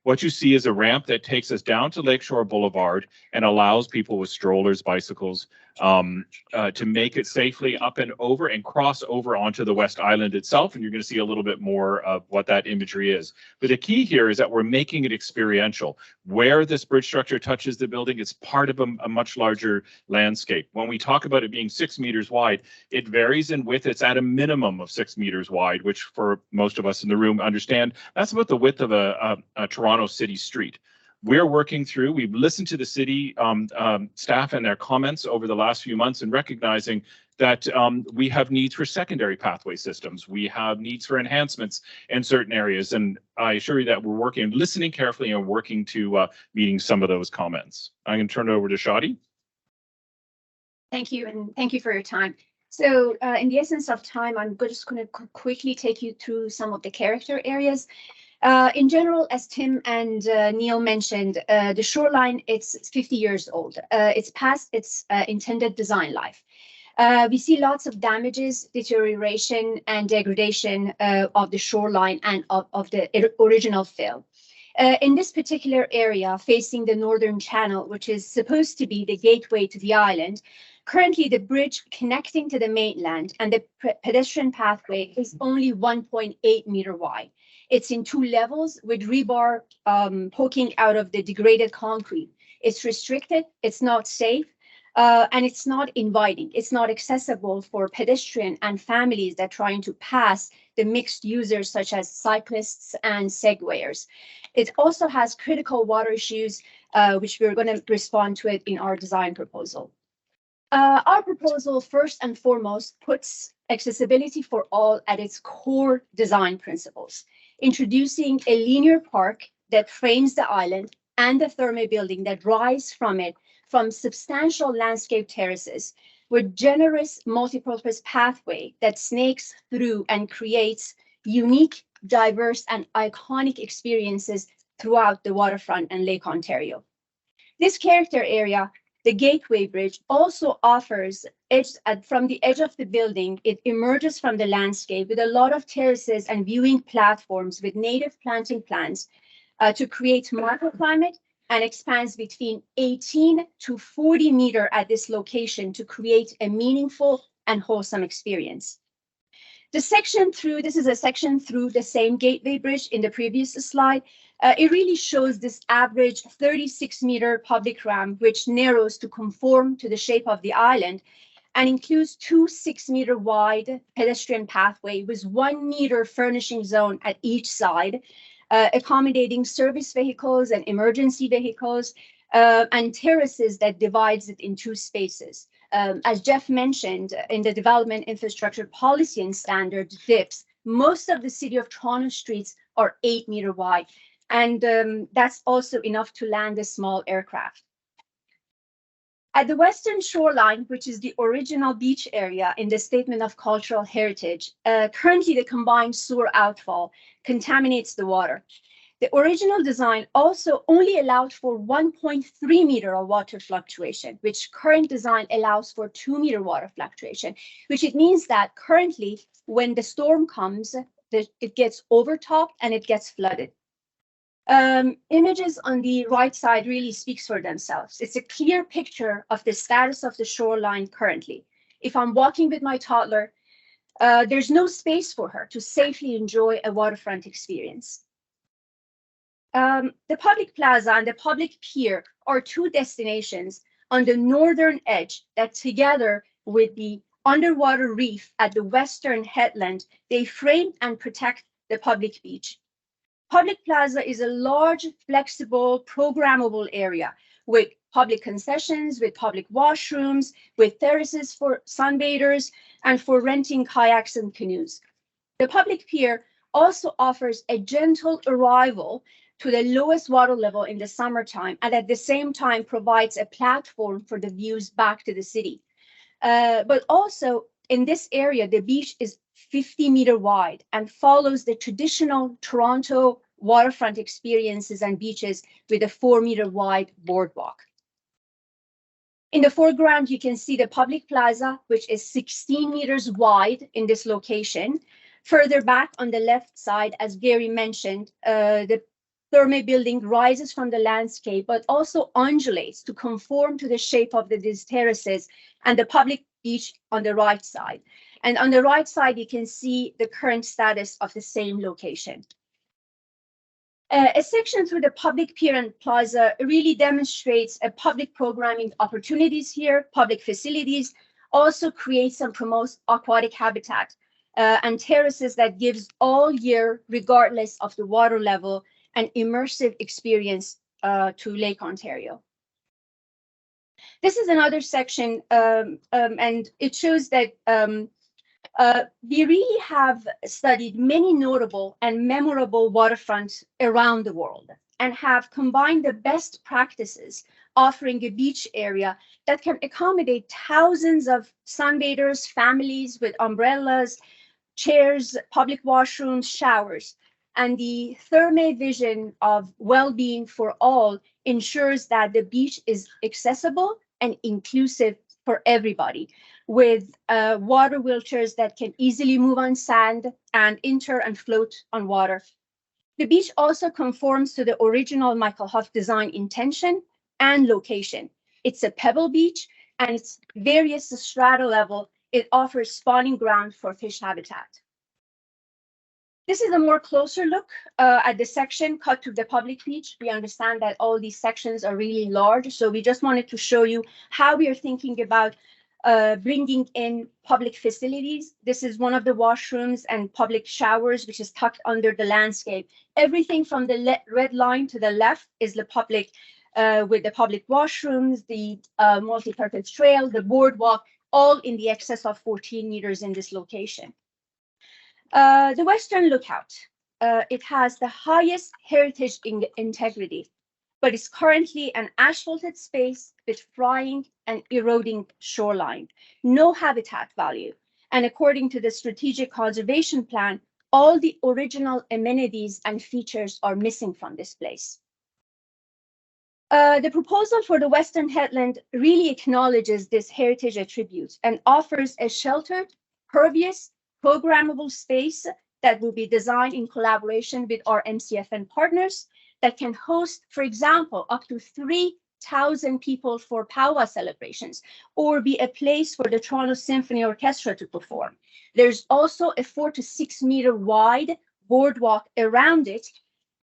What you see is a ramp that takes us down to Lakeshore Boulevard and allows people with strollers, bicycles, to make it safely up and over and cross over onto the West Island itself. And you're going to see a little bit more of what that imagery is. But the key here is that we're making it experiential. Where this bridge structure touches the building, it's part of a much larger landscape. When we talk about it being 6 meters wide, it varies in width. It's at a minimum of 6 meters wide, which for most of us in the room understand, that's about the width of a Toronto city street. We're working through, we've listened to the city staff and their comments over the last few months and recognizing that we have needs for secondary pathway systems. We have needs for enhancements in certain areas. And I assure you that we're working, listening carefully and working to meeting some of those comments. I'm going to turn it over to Shadi. Thank you, and thank you for your time. So in the essence of time, I'm just going to quickly take you through some of the character areas. In general, as Tim and Neil mentioned, the shoreline, it's 50 years old. It's past its intended design life. We see lots of damages, deterioration, and degradation of the shoreline and of the original fill. In this particular area, facing the northern channel, which is supposed to be the gateway to the island, currently the bridge connecting to the mainland and the pedestrian pathway is only 1.8 meter wide. It's in 2 levels with rebar poking out of the degraded concrete. It's restricted, it's not safe, and it's not inviting. It's not accessible for pedestrian and families that are trying to pass the mixed users such as cyclists and segwayers. It also has critical water issues, which we're going to respond to it in our design proposal. Our proposal, first and foremost, puts accessibility for all at its core design principles, introducing a linear park that frames the island and the thermal building that rise from it from substantial landscape terraces with generous multipurpose pathway that snakes through and creates unique, diverse, and iconic experiences throughout the waterfront and Lake Ontario. This character area, the Gateway Bridge, also offers from the edge of the building. It emerges from the landscape with a lot of terraces and viewing platforms with native planting plants to create microclimate, and expands between 18 to 40 meters at this location to create a meaningful and wholesome experience. This is a section through the same Gateway Bridge in the previous slide. It really shows this average 36-meter public ramp, which narrows to conform to the shape of the island and includes 2 6-meter wide pedestrian pathway with 1 meter furnishing zone at each side, accommodating service vehicles and emergency vehicles, and terraces that divides it in 2 spaces. As Jeff mentioned, in the Development Infrastructure Policy and Standard, DIPS, most of the City of Toronto streets are 8 meter wide. And that's also enough to land a small aircraft. At the western shoreline, which is the original beach area in the Statement of Cultural Heritage, currently the combined sewer outfall contaminates the water. The original design also only allowed for 1.3 meter of water fluctuation, which current design allows for 2 meter water fluctuation, which it means that currently when the storm comes, it gets overtopped and it gets flooded. Images on the right side really speaks for themselves. It's a clear picture of the status of the shoreline currently. If I'm walking with my toddler, there's no space for her to safely enjoy a waterfront experience. The public plaza and the public pier are two destinations on the northern edge that together with the underwater reef at the western headland, they frame and protect the public beach. Public plaza is a large, flexible, programmable area with public concessions, with public washrooms, with terraces for sunbathers, and for renting kayaks and canoes. The public pier also offers a gentle arrival to the lowest water level in the summertime, and at the same time provides a platform for the views back to the city. But also in this area, the beach is 50-meter wide and follows the traditional Toronto waterfront experiences and beaches with a 4-meter wide boardwalk. In the foreground, you can see the public plaza, which is 16 meters wide in this location. Further back on the left side, as Gary mentioned, the Therme building rises from the landscape, but also undulates to conform to the shape of these terraces and the public beach on the right side. And on the right side, you can see the current status of the same location. A section through the public pier and plaza really demonstrates a public programming opportunities here, public facilities, also creates and promotes aquatic habitat and terraces that gives all year, regardless of the water level, an immersive experience to Lake Ontario. This is another section, and it shows that we really have studied many notable and memorable waterfronts around the world and have combined the best practices, offering a beach area that can accommodate thousands of sunbathers, families with umbrellas, chairs, public washrooms, showers. And the Therme vision of well-being for all ensures that the beach is accessible and inclusive for everybody, with water wheelchairs that can easily move on sand and enter and float on water. The beach also conforms to the original Michael Huff design intention and location. It's a pebble beach and it's various strata level. It offers spawning ground for fish habitat. This is a more closer look at the section cut to the public beach. We understand that all these sections are really large, so we just wanted to show you how we are thinking about bringing in public facilities. This is one of the washrooms and public showers, which is tucked under the landscape. Everything from the red line to the left is the public, with the public washrooms, the multi-purpose trail, the boardwalk, all in the excess of 14 meters in this location. The Western Lookout, it has the highest heritage integrity, but is currently an asphalted space with frying and eroding shoreline, no habitat value. And according to the Strategic Conservation Plan, all the original amenities and features are missing from this place. The proposal for the Western Headland really acknowledges this heritage attribute and offers a sheltered, pervious, programmable space that will be designed in collaboration with our MCFN partners that can host, for example, up to 3,000 people for powwow celebrations, or be a place for the Toronto Symphony Orchestra to perform. There's also a 4 to 6 meter wide boardwalk around it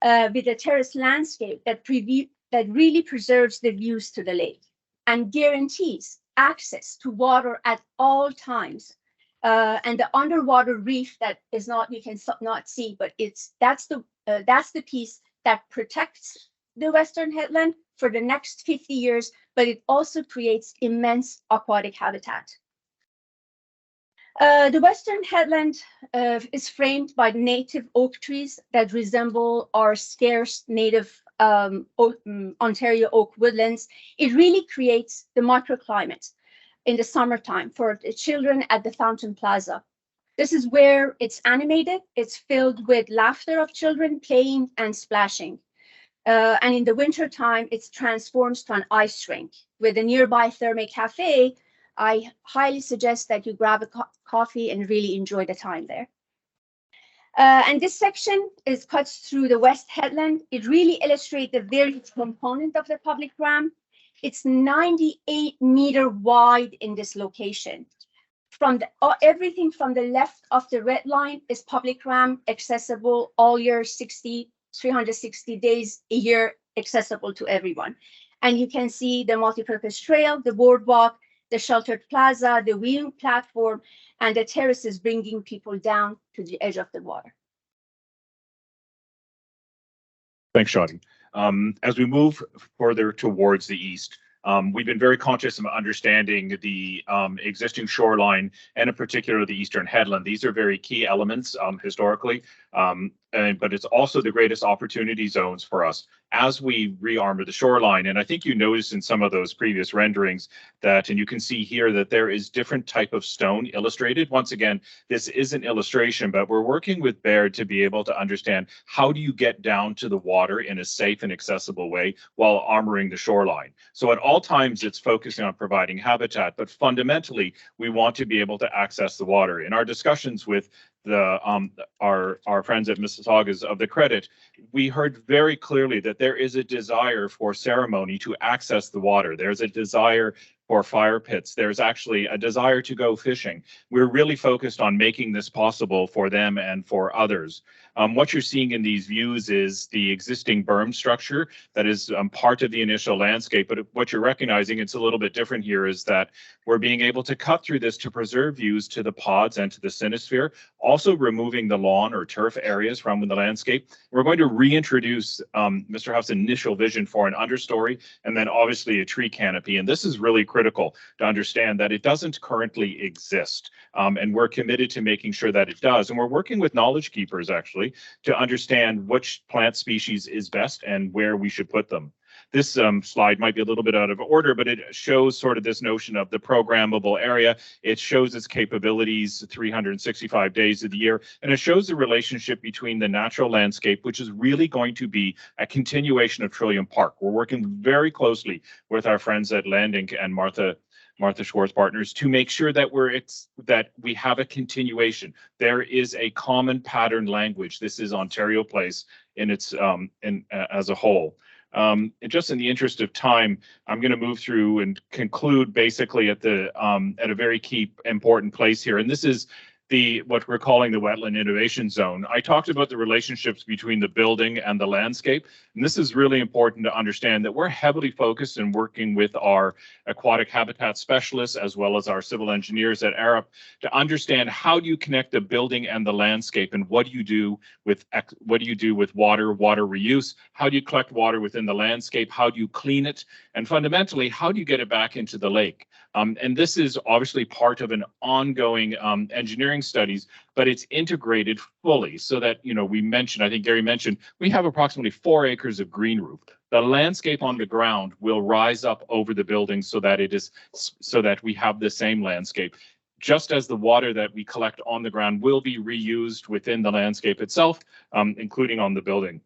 with a terrace landscape that really preserves the views to the lake and guarantees access to water at all times. And the underwater reef that is not, you can not see, but that's the piece that protects the Western Headland for the next 50 years, but it also creates immense aquatic habitat. The Western Headland is framed by native oak trees that resemble our scarce native Ontario oak woodlands, it really creates the microclimate in the summertime for the children at the Fountain Plaza. This is where it's animated. It's filled with laughter of children playing and splashing. And in the winter time, it transforms to an ice rink. With a nearby Therme Cafe, I highly suggest that you grab a coffee and really enjoy the time there. And this section is cuts through the West Headland. It really illustrates the various component of the public realm. It's 98-meter wide in this location. From the, everything from the left of the red line is public realm, accessible all year, 360 days a year, accessible to everyone. And you can see the multipurpose trail, the boardwalk, the sheltered plaza, the viewing platform, and the terraces bringing people down to the edge of the water. Thanks, Shadi. As we move further towards the east, we've been very conscious of understanding the existing shoreline and in particular the eastern headland. These are very key elements historically, but it's also the greatest opportunity zones for us as we re-armor the shoreline. And I think you noticed in some of those previous renderings that, and you can see here that there is different type of stone illustrated. Once again, this is an illustration, but we're working with Baird to be able to understand how do you get down to the water in a safe and accessible way while armoring the shoreline. So at all times, it's focusing on providing habitat, but fundamentally, we want to be able to access the water. In our discussions with the our friends at Mississaugas of the Credit, we heard very clearly that there is a desire for ceremony to access the water. There's a desire for fire pits. There's actually a desire to go fishing. We're really focused on making this possible for them and for others. What you're seeing in these views is the existing berm structure that is part of the initial landscape. But what you're recognizing, it's a little bit different here, is that we're being able to cut through this to preserve views to the pods and to the Sinosphere, also removing the lawn or turf areas from the landscape. We're going to reintroduce Mr. Huff's initial vision for an understory and then obviously a tree canopy. And this is really critical to understand that it doesn't currently exist. And we're committed to making sure that it does. And we're working with knowledge keepers actually to understand which plant species is best and where we should put them. This slide might be a little bit out of order, but it shows sort of this notion of the programmable area. It shows its capabilities 365 days of the year, and it shows the relationship between the natural landscape, which is really going to be a continuation of Trillium Park. We're working very closely with our friends at Land Inc. and Martha Schwartz Partners to make sure that we have a continuation. There is a common pattern language. This is Ontario Place in its as a whole. And just in the interest of time, I'm going to move through and conclude basically at a very key important place here. And this is what we're calling the Wetland Innovation Zone. I talked about the relationships between the building and the landscape, and this is really important to understand that we're heavily focused in working with our aquatic habitat specialists as well as our civil engineers at Arup to understand how do you connect the building and the landscape, and what do you do with water reuse, how do you collect water within the landscape, how do you clean it, and fundamentally, how do you get it back into the lake? And this is obviously part of an ongoing engineering studies, but it's integrated fully so that, we mentioned, I think Gary mentioned, we have approximately 4 acres of green roof. The landscape on the ground will rise up over the building so that we have the same landscape. Just as the water that we collect on the ground will be reused within the landscape itself, including on the building.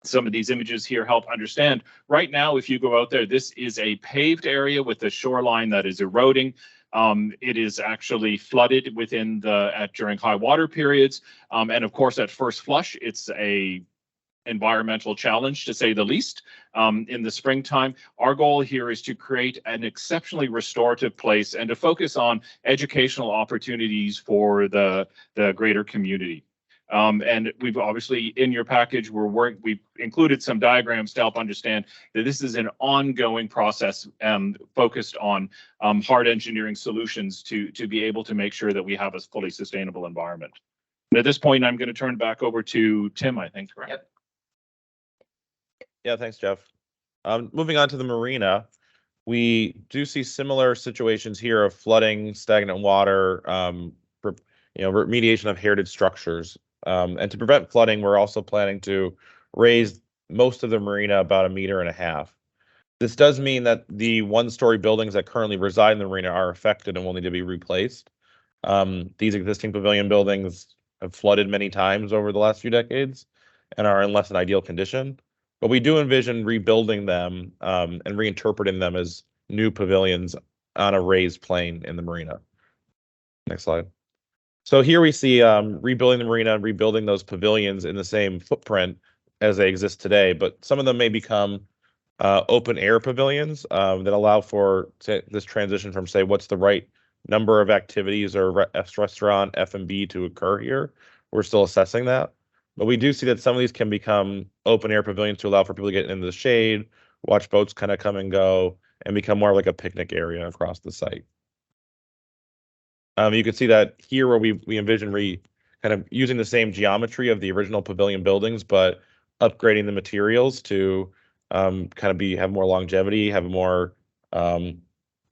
Some of these images here help understand. Right now, if you go out there, this is a paved area with a shoreline that is eroding. It is actually flooded during high water periods. And of course, at first flush, it's a environmental challenge to say the least. In the springtime, our goal here is to create an exceptionally restorative place and to focus on educational opportunities for the greater community. And we've obviously in your package, we've included some diagrams to help understand that this is an ongoing process focused on hard engineering solutions to be able to make sure that we have a fully sustainable environment. And at this point, I'm going to turn back over to Tim, I think, correct? Yep. Yeah, thanks, Jeff. Moving on to the marina, we do see similar situations here of flooding, stagnant water, remediation of heritage structures. And to prevent flooding, we're also planning to raise most of the marina about 1.5 meters. This does mean that the one-story buildings that currently reside in the marina are affected and will need to be replaced. These existing pavilion buildings have flooded many times over the last few decades and are in less than ideal condition. But we do envision rebuilding them and reinterpreting them as new pavilions on a raised plane in the marina. Next slide. So here we see rebuilding the marina and rebuilding those pavilions in the same footprint as they exist today, but some of them may become open air pavilions that allow for this transition from, say, what's the right number of activities or restaurant, F&B to occur here. We're still assessing that. But we do see that some of these can become open air pavilions to allow for people to get into the shade, watch boats kind of come and go, and become more like a picnic area across the site. You can see that here where we envision kind of using the same geometry of the original pavilion buildings, but upgrading the materials to kind of have more longevity, have more kind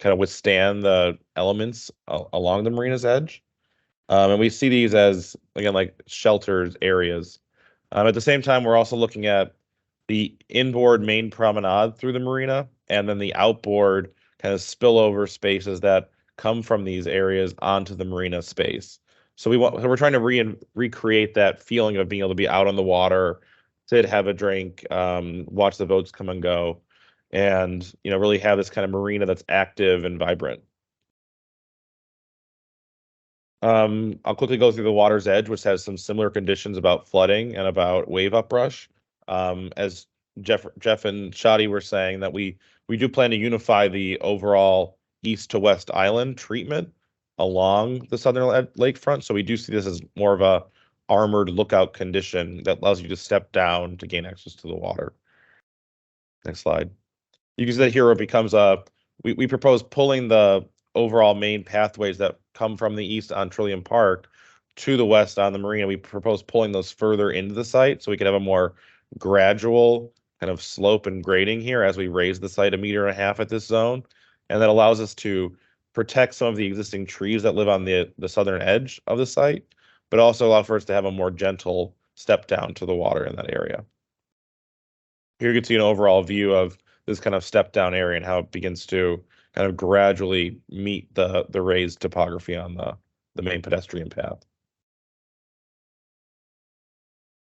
of withstand the elements along the marina's edge. And we see these as, again, like shelters areas. At the same time, we're also looking at the inboard main promenade through the marina, and then the outboard kind of spillover spaces that come from these areas onto the marina space. So we're trying to recreate that feeling of being able to be out on the water, sit, have a drink, watch the boats come and go, and really have this kind of marina that's active and vibrant. I'll quickly go through the water's edge, which has some similar conditions about flooding and about wave uprush. As Jeff and Shadi were saying, that we do plan to unify the overall east to west island treatment along the southern lakefront. So we do see this as more of a armored lookout condition that allows you to step down to gain access to the water. Next slide. You can see that here it becomes we propose pulling the overall main pathways that come from the east on Trillium Park to the west on the marina. We propose pulling those further into the site so we could have a more gradual kind of slope and grading here as we raise the site 1.5 meters at this zone. And that allows us to protect some of the existing trees that live on the southern edge of the site, but also allow for us to have a more gentle step down to the water in that area. Here you can see an overall view of this kind of step down area and how it begins to kind of gradually meet the raised topography on the main pedestrian path.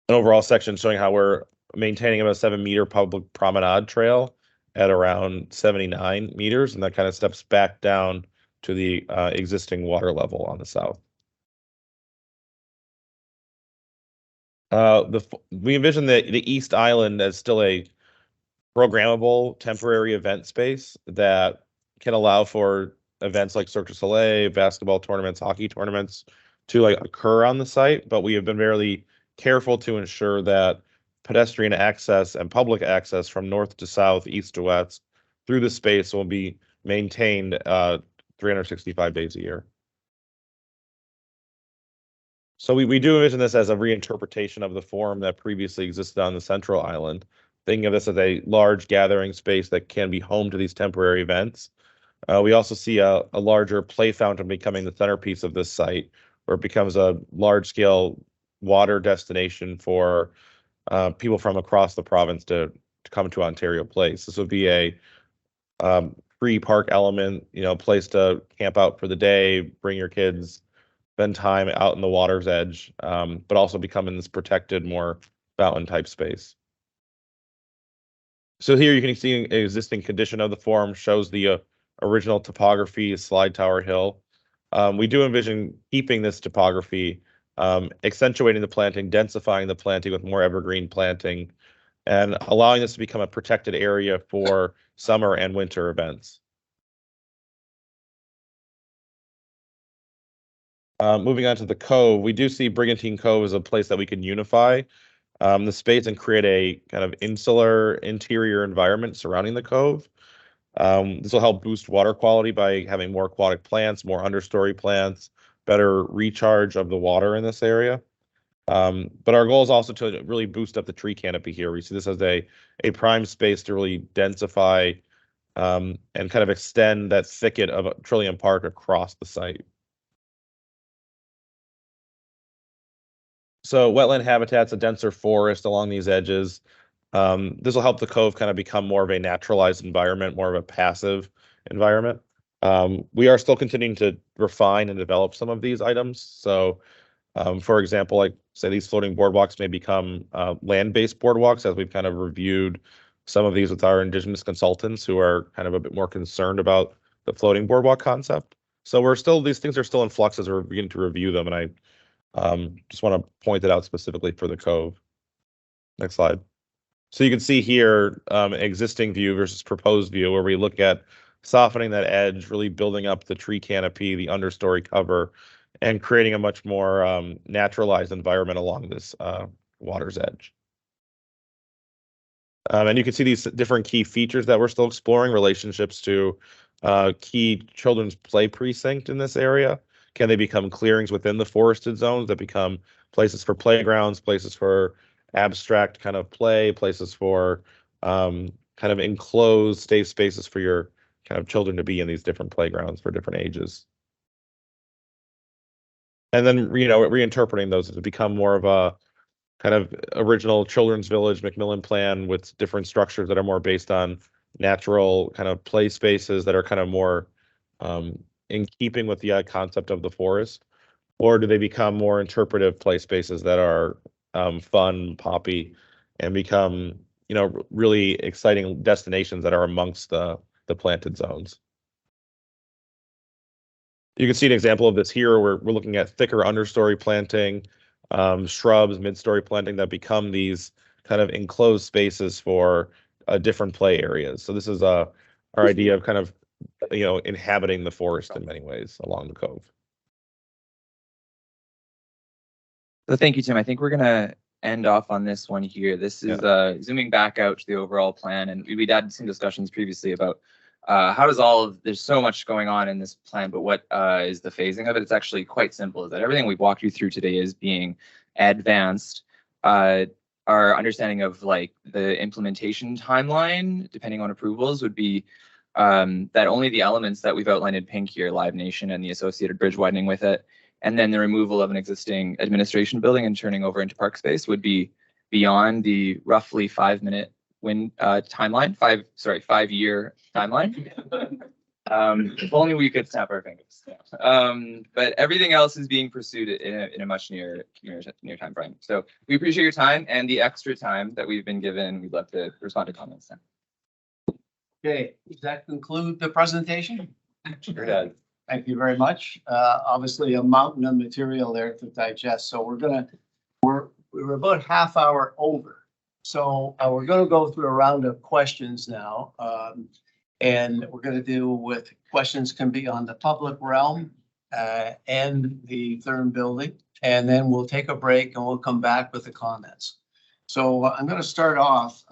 An overall section showing how we're maintaining about a 7-meter public promenade trail at around 79 meters, and that kind of steps back down to the existing water level on the south. We envision the East Island as still a programmable temporary event space that can allow for events like Cirque du Soleil, basketball tournaments, hockey tournaments to occur on the site, but we have been very careful to ensure that pedestrian access and public access from north to south, east to west through the space will be maintained 365 days a year. So we do envision this as a reinterpretation of the forum that previously existed on the Central Island, thinking of this as a large gathering space that can be home to these temporary events. We also see a larger play fountain becoming the centerpiece of this site, where it becomes a large-scale water destination for people from across the province to come to Ontario Place. This would be a free park element, place to camp out for the day, bring your kids, spend time out in the water's edge, but also become in this protected, more fountain-type space. So here you can see an existing condition of the forum, shows the original topography, Slide Tower Hill. We do envision keeping this topography, accentuating the planting, densifying the planting with more evergreen planting, and allowing this to become a protected area for summer and winter events. Moving on to the Cove, we do see Brigantine Cove as a place that we can unify the space and create a kind of insular interior environment surrounding the Cove. This will help boost water quality by having more aquatic plants, more understory plants, better recharge of the water in this area. But our goal is also to really boost up the tree canopy here. We see this as a prime space to really densify and kind of extend that thicket of Trillium Park across the site. So wetland habitats, a denser forest along these edges. This will help the cove kind of become more of a naturalized environment, more of a passive environment. We are still continuing to refine and develop some of these items. So, for example, like say these floating boardwalks may become land-based boardwalks, as we've kind of reviewed some of these with our Indigenous consultants who are kind of a bit more concerned about the floating boardwalk concept. So these things are still in flux as we're beginning to review them, and I just want to point it out specifically for the cove. Next slide. So you can see here existing view versus proposed view, where we look at softening that edge, really building up the tree canopy, the understory cover, and creating a much more naturalized environment along this water's edge. And you can see these different key features that we're still exploring, relationships to key children's play precinct in this area. Can they become clearings within the forested zones that become places for playgrounds, places for abstract kind of play, places for kind of enclosed safe spaces for your kind of children to be in these different playgrounds for different ages. And then, reinterpreting those to become more of a kind of original children's village Macmillan plan with different structures that are more based on natural kind of play spaces that are kind of more in keeping with the concept of the forest? Or do they become more interpretive play spaces that are fun, poppy, and become, really exciting destinations that are amongst the planted zones? You can see an example of this here where we're looking at thicker understory planting, shrubs, mid-story planting that become these kind of enclosed spaces for different play areas. So this is our idea of kind of, inhabiting the forest in many ways along the cove. So thank you, Tim. I think we're gonna end off on this one here. This is zooming back out to the overall plan, and we had some discussions previously about how does there's so much going on in this plan, but what is the phasing of it? It's actually quite simple, is that everything we've walked you through today is being advanced. Our understanding of like the implementation timeline, depending on approvals, would be that only the elements that we've outlined in pink here, Live Nation and the associated bridge widening with it, and then the removal of an existing administration building and turning over into park space would be beyond the roughly 5-minute timeline, 5-year timeline. If only we could snap our fingers. But everything else is being pursued in a much near time frame. So we appreciate your time and the extra time that we've been given. We'd love to respond to comments now. Okay, does that conclude the presentation? Sure does. Thank you very much. Obviously a mountain of material there to digest. So we're about half hour over. So we're going to go through a round of questions now. And we're going to deal with questions can be on the public realm and the Thurm building. And then we'll take a break and we'll come back with the comments. So I'm going to start off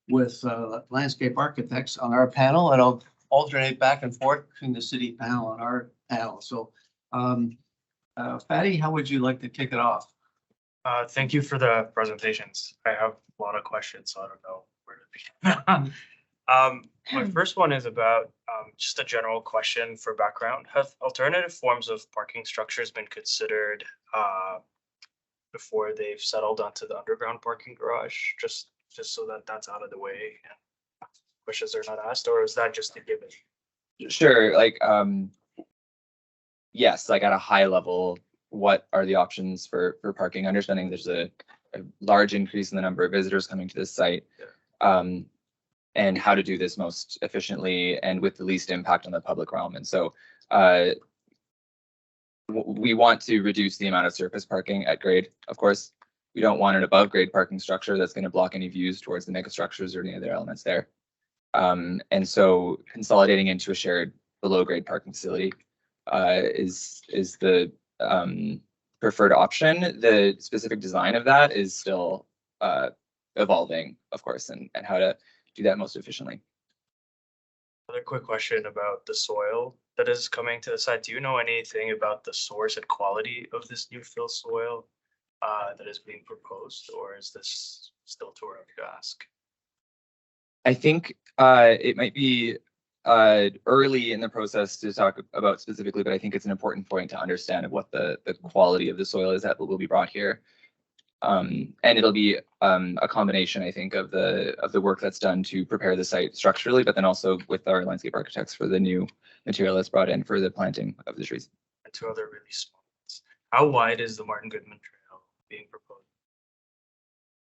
with landscape architects on our panel, and I'll alternate back and forth between the city panel and our panel. So Fatty, how would you like to kick it off? Thank you for the presentations. I have a lot of questions, so I don't know where to begin. My first one is about just a general question for background. Have alternative forms of parking structures been considered before they've settled onto the underground parking garage? Just so that that's out of the way and questions are not asked, or is that just a given? Sure. Like, yes, like at a high level, what are the options for parking? Understanding there's a large increase in the number of visitors coming to this site, and how to do this most efficiently and with the least impact on the public realm. And so we want to reduce the amount of surface parking at grade. Of course, we don't want an above grade parking structure that's going to block any views towards the mega structures or any other elements there. And so consolidating into a shared below grade parking facility is the preferred option. The specific design of that is still evolving, of course, and how to do that most efficiently. Another quick question about the soil that is coming to the site. Do you know anything about the source and quality of this new fill soil that is being proposed, or is this still too early to ask? I think it might be early in the process to talk about specifically, but I think it's an important point to understand what the quality of the soil is that will be brought here. And it'll be a combination, I think, of the work that's done to prepare the site structurally, but then also with our landscape architects for the new material that's brought in for the planting of the trees. And two other really small ones. How wide is the Martin Goodman Trail being proposed?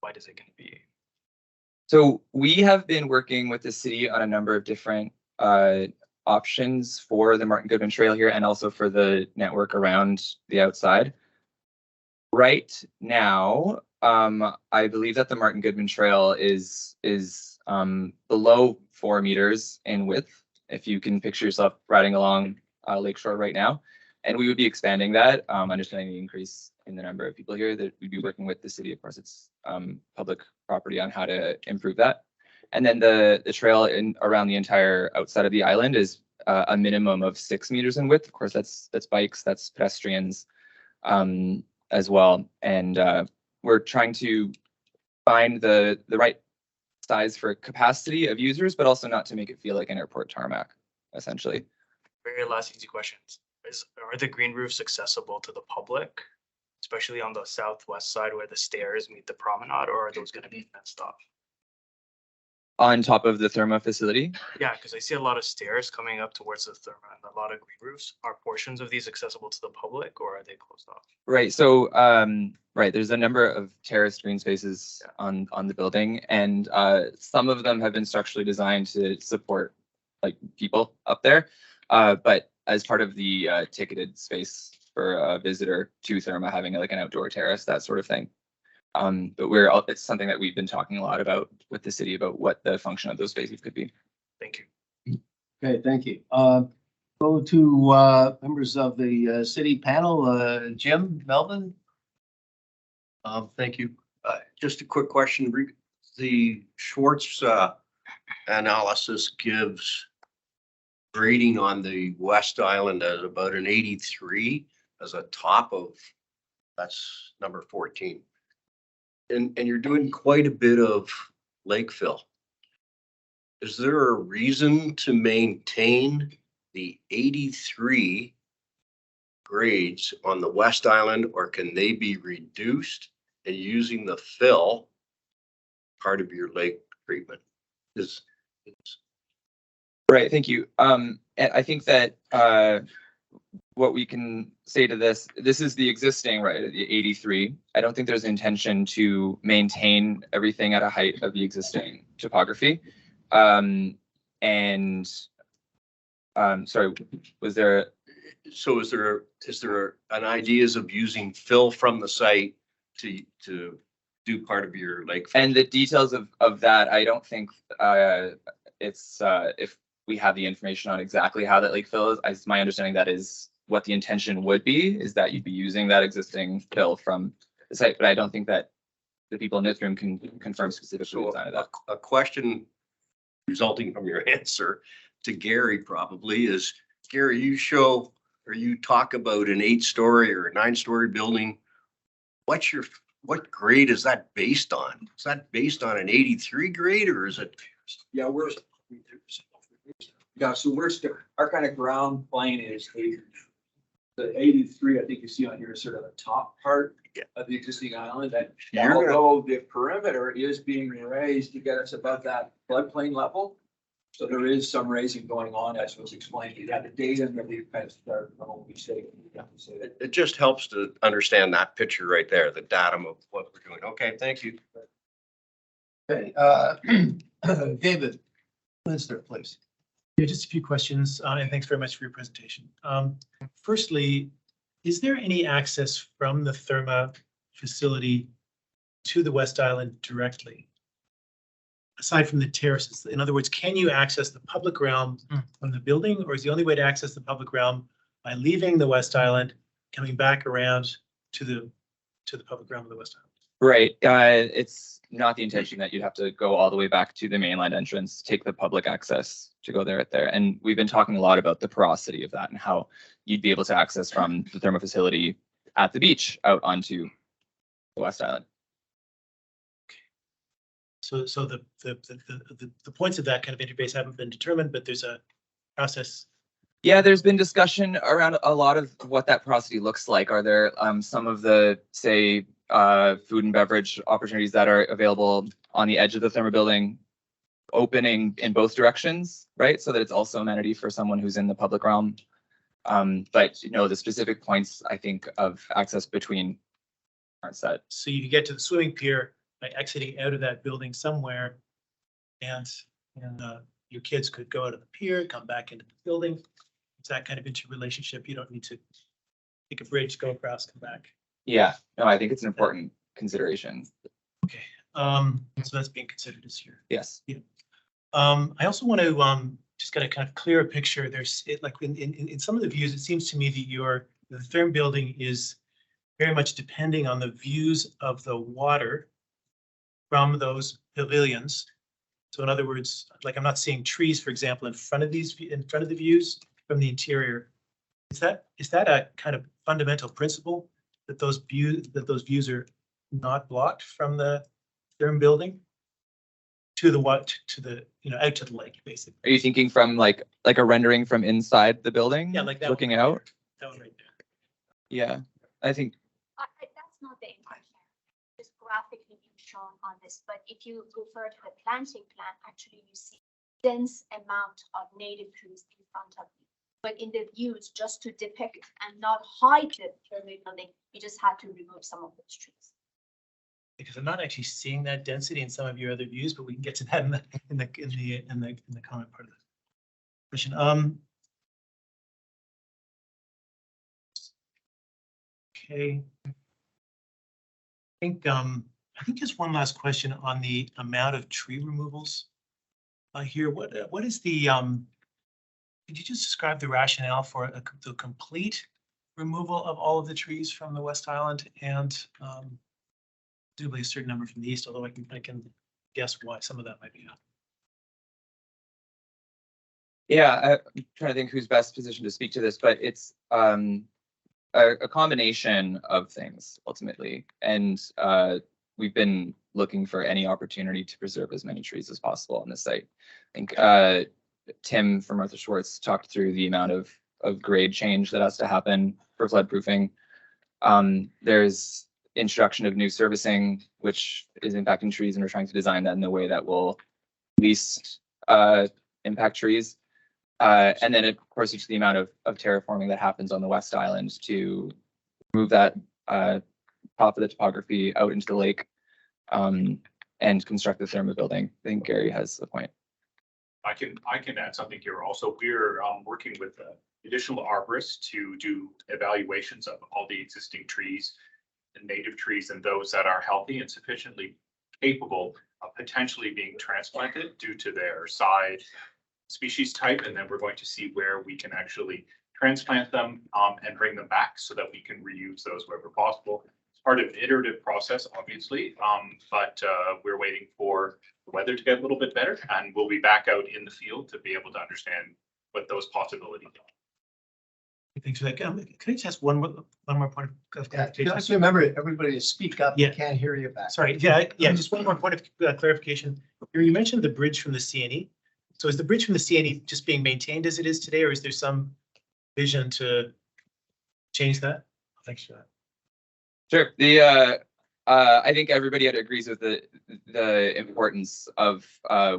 How wide is it going to be? So we have been working with the city on a number of different options for the Martin Goodman Trail here and also for the network around the outside. Right now, I believe that the Martin Goodman Trail is below 4 meters in width, if you can picture yourself riding along Lakeshore right now. And we would be expanding that, understanding the increase in the number of people here, that we'd be working with the city. Of course, it's public property on how to improve that. And then the trail in around the entire outside of the island is a minimum of 6 meters in width. Of course, that's bikes, that's pedestrians as well. And we're trying to find the right size for capacity of users, but also not to make it feel like an airport tarmac, essentially. Very last easy questions. Are the green roofs accessible to the public, especially on the southwest side where the stairs meet the promenade, or are those going to be fenced off? On top of the Therma facility? Yeah, because I see a lot of stairs coming up towards the Therma and a lot of green roofs. Are portions of these accessible to the public, or are they closed off? Right. So, right, there's a number of terraced green spaces on the building, and some of them have been structurally designed to support like people up there. But as part of the ticketed space for a visitor to Therma, having like an outdoor terrace, that sort of thing. But it's something that we've been talking a lot about with the city about what the function of those spaces could be. Thank you. Okay, thank you. Go to members of the city panel. Jim, Melvin? Thank you. Just a quick question. The Schwartz analysis gives grading on the West Island as about an 83 as a top of, that's number 14. And you're doing quite a bit of lake fill. Is there a reason to maintain the 83 grades on the West Island, or can they be reduced and using the fill part of your lake treatment? Right, thank you. And I think that what we can say to this is the existing, right, the 83. I don't think there's an intention to maintain everything at a height of the existing topography. Sorry, was there? So is there an ideas of using fill from the site to do part of your lake? And the details of that, I don't think it's if we have the information on exactly how that lake fill is. My understanding that is what the intention would be, is that you'd be using that existing fill from the site, but I don't think that the people in this room can confirm specifically the design of that. A question resulting from your answer to Gary probably is, Gary, you talk about an 8-story or a 9-story building. What grade is that based on? Is that based on an 83 grade, or is it? Yeah, our kind of ground plane is the 83. I think you see on here is sort of the top part of the existing island. And although the perimeter is being raised to get us above that floodplain level, so there is some raising going on, as was explained. You got the data that we've kind of started from what we say. It just helps to understand that picture right there, the datum of what we're doing. Okay, thank you. Okay, David, Minister, please. Yeah, just a few questions, and thanks very much for your presentation. Firstly, is there any access from the Therma facility to the West Island directly, aside from the terraces? In other words, can you access the public realm from the building, or is the only way to access the public realm by leaving the West Island, coming back around to the public realm of the West Island? Right. It's not the intention that you'd have to go all the way back to the mainland entrance, take the public access to go there. And we've been talking a lot about the porosity of that and how you'd be able to access from the Therma facility at the beach out onto the West Island. So the points of that kind of interface haven't been determined, but there's a process. Yeah, there's been discussion around a lot of what that porosity looks like. Are there some of the, say, food and beverage opportunities that are available on the edge of the Therma building, opening in both directions, right? So that it's also amenity for someone who's in the public realm. But you know, the specific points I think of access between aren't set. So you can get to the swimming pier by exiting out of that building somewhere. And your kids could go out of the pier, come back into the building. It's that kind of interrelationship. You don't need to take a bridge, go across, come back. Yeah, no, I think it's an important consideration. Okay, so that's being considered this year. Yes. I also want to just get a kind of clearer picture. There's like in some of the views, it seems to me that the Therm building is very much depending on the views of the water from those pavilions. So in other words, like I'm not seeing trees, for example, in front of the views from the interior. Is that a kind of fundamental principle that those views are not blocked from the Therm building to the out to the lake, basically? Are you thinking from like a rendering from inside the building? Yeah, like that. Looking out? That one right there. Yeah, I think. That's not the intention. It's graphically being shown on this, but if you refer to the planting plan, actually you see dense amount of native trees in front of you. But in the views, just to depict and not hide the pyramid building, you just had to remove some of those trees. Because I'm not actually seeing that density in some of your other views, but we can get to that in the comment part of the question. Okay. I think just one last question on the amount of tree removals here. What is the could you just describe the rationale for the complete removal of all of the trees from the West Island and presumably a certain number from the east, although I can guess why some of that might be up. Yeah, I'm trying to think who's best positioned to speak to this, but it's a combination of things ultimately. And we've been looking for any opportunity to preserve as many trees as possible on this site. I think Tim from Arthur Schwartz talked through the amount of grade change that has to happen for flood proofing. There's introduction of new servicing, which is impacting trees, and we're trying to design that in a way that will least impact trees. And then, of course, it's the amount of terraforming that happens on the West Island to move that top of the topography out into the lake and construct the Therma building. I think Gary has a point. I can add something here also. We're working with additional arborists to do evaluations of all the existing trees and native trees and those that are healthy and sufficiently capable of potentially being transplanted due to their size, species type, and then we're going to see where we can actually transplant them and bring them back so that we can reuse those wherever possible. It's part of an iterative process, obviously, but we're waiting for the weather to get a little bit better, and we'll be back out in the field to be able to understand what those possibilities are. Thanks for that. Can I just ask one more point of clarification? Just remember, everybody to speak up. Yeah. Can't hear you back. Sorry, yeah, just one more point of clarification. You mentioned the bridge from the CNE. So is the bridge from the CNE just being maintained as it is today, or is there some vision to change that? Thanks for that. Sure. I think everybody agrees with the importance of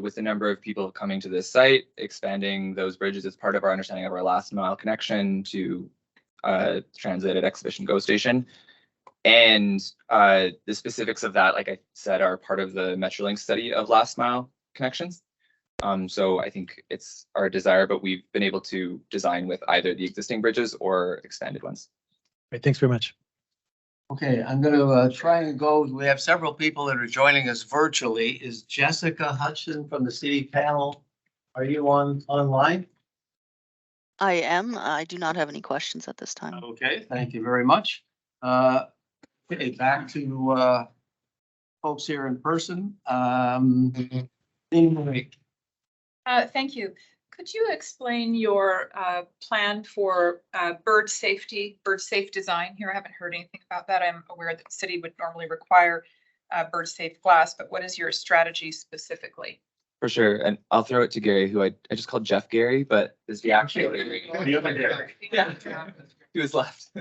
with the number of people coming to this site, expanding those bridges is part of our understanding of our last mile connection to transit at Exhibition Go Station. And the specifics of that, like I said, are part of the Metrolink study of last mile connections. So I think it's our desire, but we've been able to design with either the existing bridges or expanded ones. Great, thanks very much. Okay, I'm going to try and go. We have several people that are joining us virtually. Is Jessica Hudson from the city panel? Are you online? I am. I do not have any questions at this time. Okay, thank you very much. Okay, back to folks here in person. Thank you. Could you explain your plan for bird safe design here? I haven't heard anything about that. I'm aware that the city would normally require bird safe glass, but what is your strategy specifically? For sure. And I'll throw it to Gary, who I just called Jeff Gary, but is the actual Gary. The other Gary. Yeah. He was left.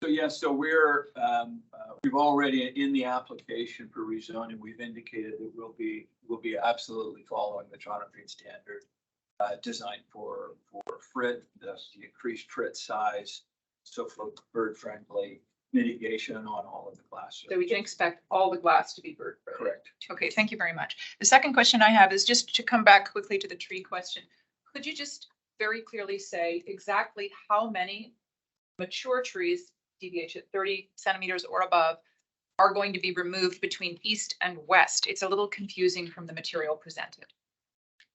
So yes, so we've already in the application for rezoning, we've indicated that we'll be absolutely following the Toronto Green Standard designed for FRIT, the increased FRIT size, so for bird friendly mitigation on all of the glass. So we can expect all the glass to be bird friendly. Correct. Okay, thank you very much. The second question I have is just to come back quickly to the tree question. Could you just very clearly say exactly how many mature trees, DBH at 30 centimeters or above, are going to be removed between east and west? It's a little confusing from the material presented.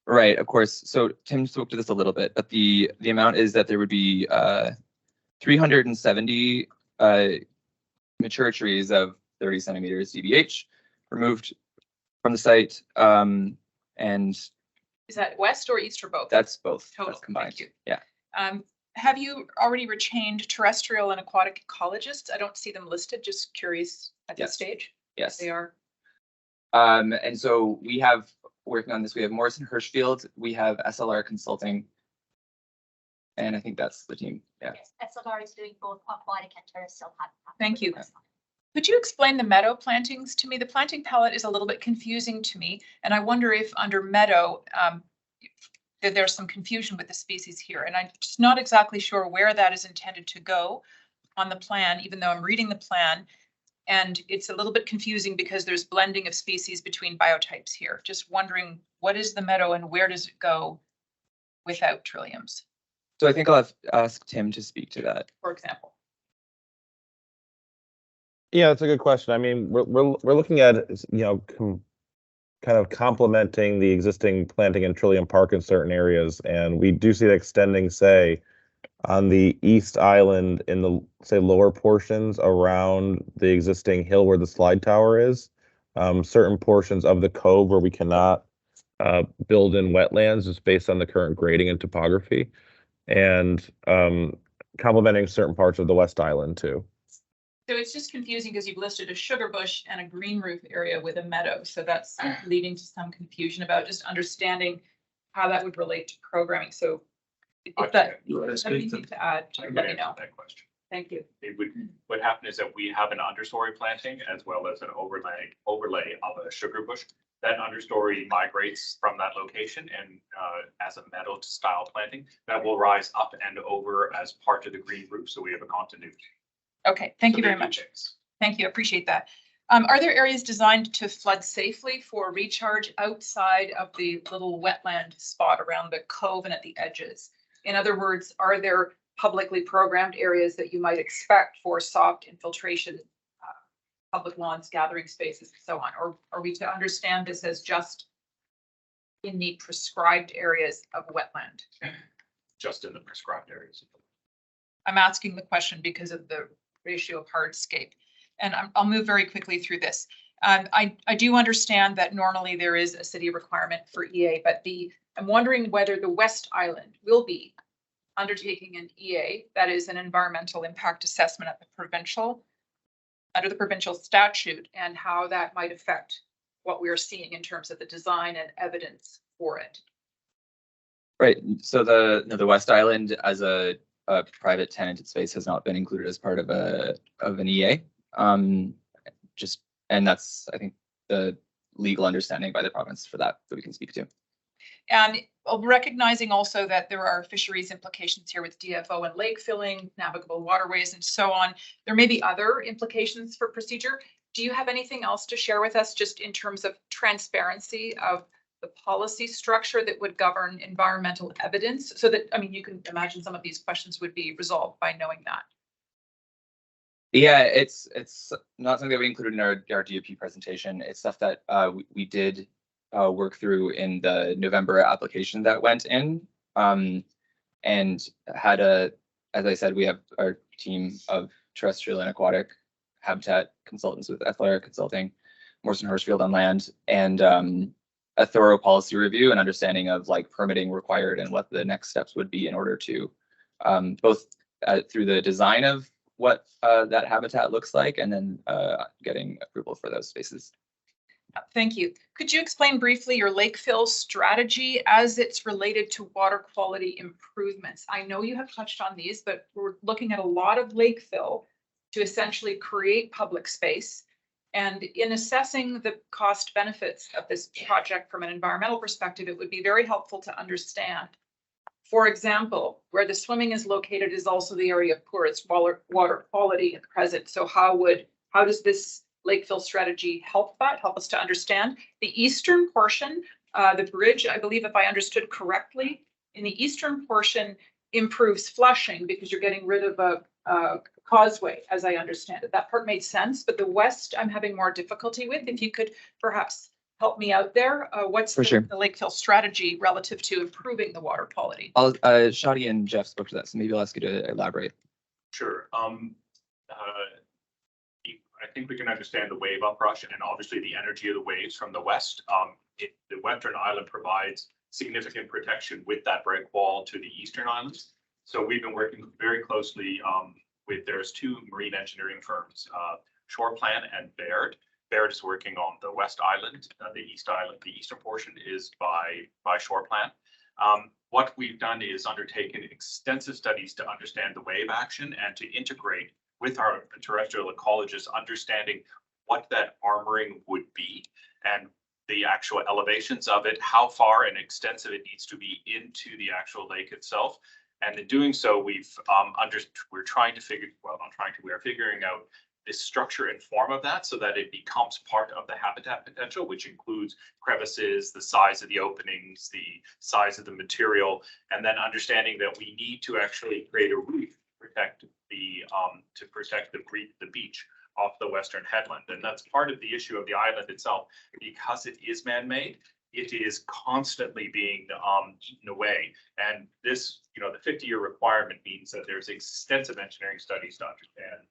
Right, of course. So Tim spoke to this a little bit, but the amount is that there would be 370 mature trees of 30 centimeters DBH removed from the site. And Is that west or east or both? that's both. Total, That's combined. thank you. Yeah. Have you already retained terrestrial and aquatic ecologists? I don't see them listed, just curious at this Yes. stage. Yes. They are. And so we have working on this. We have Morrison Hirschfield. We have SLR Consulting. And I think that's the team. Yeah. SLR is doing both aquatic and terrestrial habitat. Thank you. Could you explain the meadow plantings to me? The planting palette is a little bit confusing to me, and I wonder if under meadow, that there's some confusion with the species here, and I'm just not exactly sure where that is intended to go on the plan, even though I'm reading the plan, and it's a little bit confusing because there's blending of species between biotypes here. Just wondering, what is the meadow and where does it go without trilliums, So I think I'll have ask Tim to speak to that. for example? Yeah, that's a good question. I mean, we're looking at, kind of complementing the existing planting in Trillium Park in certain areas, and we do see it extending, say, on the East Island in the, say, lower portions around the existing hill where the slide tower is. Certain portions of the cove where we cannot build in wetlands just based on the current grading and topography, and complementing certain parts of the West Island too. So it's just confusing because you've listed a sugar bush and a green roof area with a meadow. So that's leading to some confusion about just understanding how that would relate to programming. So if that, anything to add, I can let me answer know. that question. Thank you. It would, what happened is that we have an understory planting as well as an overlay of a sugar bush. That understory migrates from that location and as a meadow style planting that will rise up and over as part of the green roof. So we have a continuity. Okay, thank So you they very do much. things. Thank you. Appreciate that. Are there areas designed to flood safely for recharge outside of the little wetland spot around the cove and at the edges? In other words, are there publicly programmed areas that you might expect for soft infiltration, public lawns, gathering spaces, and so on? Or are we to understand this as just in the prescribed areas of wetland? Just in the prescribed areas. I'm asking the question because of the ratio of hardscape. And I'll move very quickly through this. I do understand that normally there is a city requirement for EA, but I'm wondering whether the West Island will be undertaking an EA, that is an environmental impact assessment at the under the provincial statute, and how that might affect what we're seeing in terms of the design and evidence for it. Right. So the West Island as a private tenanted space has not been included as part of an EA. And that's, I think, the legal understanding by the province for that we can speak to. And recognizing also that there are fisheries implications here with DFO and lake filling, navigable waterways, and so on. There may be other implications for procedure. Do you have anything else to share with us just in terms of transparency of the policy structure that would govern environmental evidence? So that, I mean, you can imagine some of these questions would be resolved by knowing that. Yeah, it's not something that we included in our DOP presentation. It's stuff that we did work through in the November application that went in, and had as I said, we have our team of terrestrial and aquatic habitat consultants with SLR Consulting, Morrison Hirschfield on land, and a thorough policy review and understanding of like permitting required and what the next steps would be in order to both through the design of what that habitat looks like and then getting approval for those spaces. Thank you. Could you explain briefly your lake fill strategy as it's related to water quality improvements? I know you have touched on these, but we're looking at a lot of lake fill to essentially create public space. And in assessing the cost benefits of this project from an environmental perspective, it would be very helpful to understand, for example, where the swimming is located is also the area of poorest water quality at present. So how does this Lakefill strategy help us to understand? The eastern portion, the bridge, I believe if I understood correctly, in the eastern portion improves flushing because you're getting rid of a causeway, as I understand it. That part made sense, but the west I'm having more difficulty with. If you could perhaps help me out there, what's the Lakefill strategy relative to improving the water quality? Shadi and Jeff spoke to that, so maybe I'll ask you to elaborate. Sure. I think we can understand the wave uprush and obviously the energy of the waves from the west. The western island provides significant protection with that break wall to the eastern islands. So we've been working very closely there's two marine engineering firms, Shoreplan and Baird. Baird is working on the west island, the eastern portion is by Shoreplan. What we've done is undertaken extensive studies to understand the wave action and to integrate with our terrestrial ecologists, understanding what that armoring would be and the actual elevations of it, how far and extensive it needs to be into the actual lake itself. And in doing so, we're figuring out the structure and form of that so that it becomes part of the habitat potential, which includes crevices, the size of the openings, the size of the material, and then understanding that we need to actually create a reef to protect the beach off the western headland. And that's part of the issue of the island itself. Because it is man-made, it is constantly being eaten away. And this, the 50-year requirement means that there's extensive engineering studies to understand.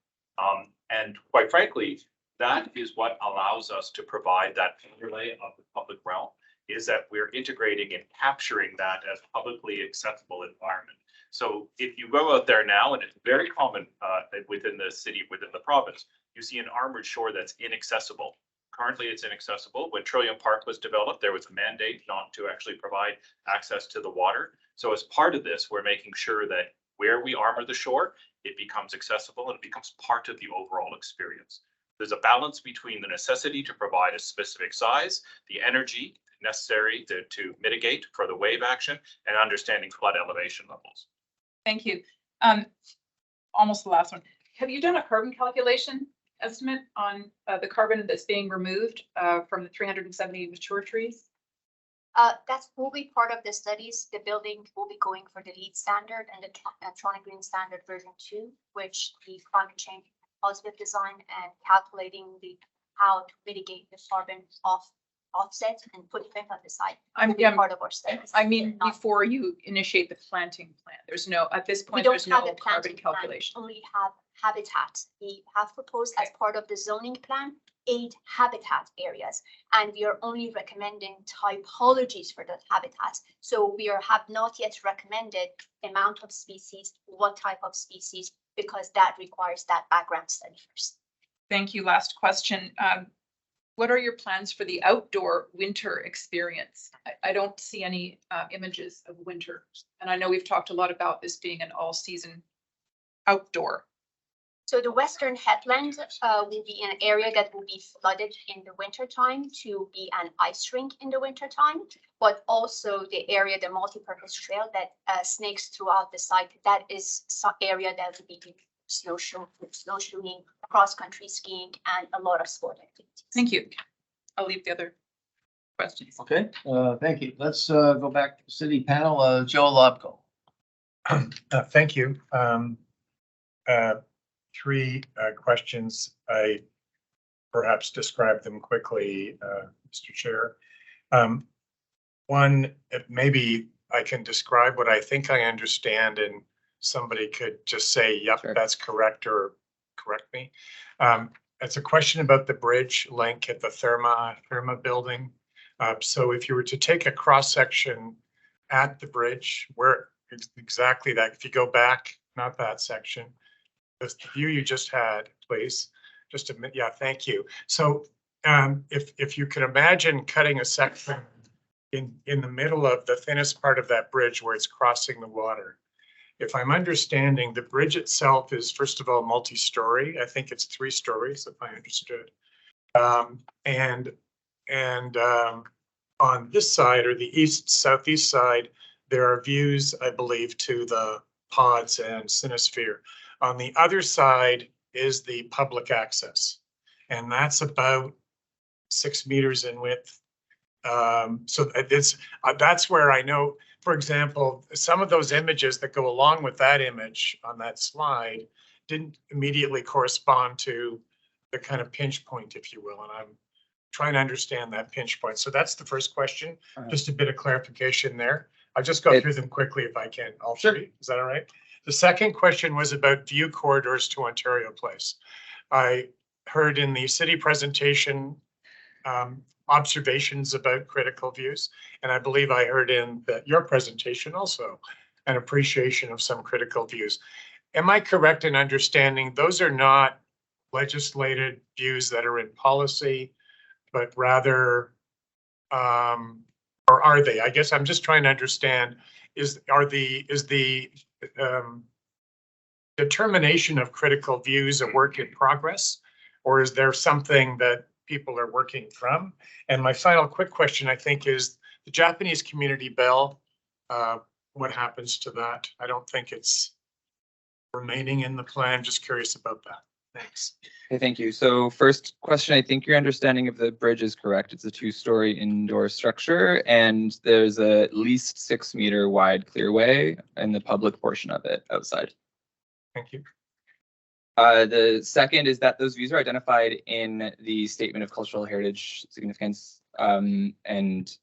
And quite frankly, that is what allows us to provide that overlay of the public realm, is that we're integrating and capturing that as publicly accessible environment. So if you go out there now, and it's very common within the city, within the province, you see an armored shore that's inaccessible. Currently, it's inaccessible. When Trillium Park was developed, there was a mandate not to actually provide access to the water. So as part of this, we're making sure that where we armor the shore, it becomes accessible and it becomes part of the overall experience. There's a balance between the necessity to provide a specific size, the energy necessary to mitigate for the wave action, and understanding flood elevation levels. Thank you. Almost the last one. Have you done a carbon calculation estimate on the carbon that's being removed from the 370 mature trees? That will be part of the studies. The building will be going for the LEED standard and the Toronto Green Standard version 2, which the climate change positive design and calculating how to mitigate the carbon offset and footprint on the site. Part of our studies. I mean, before you initiate the planting plan, there's no, at this point, there's no carbon calculation. We only have habitat. We have proposed as part of the zoning plan 8 habitat areas, and we are only recommending typologies for the habitats. So we have not yet recommended amount of species, what type of species, because that requires that background study first. Thank you. Last question. What are your plans for the outdoor winter experience? I don't see any images of winter. And I know we've talked a lot about this being an all-season outdoor. So the western headland will be an area that will be flooded in the winter time to be an ice rink in the winter time, but also the area, the multi-purpose trail that snakes throughout the site, that is some area that will be snowshoeing, cross-country skiing, and a lot of sport activities. Thank you. I'll leave the other questions. Okay, thank you. Let's go back to the city panel. Joe Lobko. Thank you. 3 questions. I perhaps describe them quickly, Mr. Chair. One, maybe I can describe what I think I understand, and somebody could just say, yep, sure, that's correct, or correct me. It's a question about the bridge link at the Therma building. So if you were to take a cross section at the bridge, where exactly that, if you go back, not that section, the view you just had, please. Just a minute. Yeah, thank you. So if you can imagine cutting a section in the middle of the thinnest part of that bridge where it's crossing the water, if I'm understanding, the bridge itself is first of all multi-story. I think it's 3 stories, if I understood. On this side, or the southeast side, there are views, I believe, to the pods and Cinesphere. On the other side is the public access, and that's about 6 meters in width. So that's where I know, for example, some of those images that go along with that image on that slide didn't immediately correspond to the kind of pinch point, if you will, and I'm trying to understand that pinch point. So that's the first question. Just a bit of clarification there. I'll just go through them quickly if I can. All three. Is that all right? The second question was about view corridors to Ontario Place. I heard in the city presentation observations about critical views, and I believe I heard in your presentation also an appreciation of some critical views. Am I correct in understanding those are not legislated views that are in policy, but rather, or are they? I guess I'm just trying to understand, is the determination of critical views a work in progress, or is there something that people are working from? And my final quick question, I think, is the Japanese community bell. What happens to that? I don't think it's remaining in the plan. Just curious about that. Thanks. Okay, thank you. So first question, I think your understanding of the bridge is correct. It's a 2-story indoor structure, and there's a at least 6 meter wide clearway in the public portion of it outside. Thank you. The second is that those views are identified in the Statement of Cultural Heritage Significance and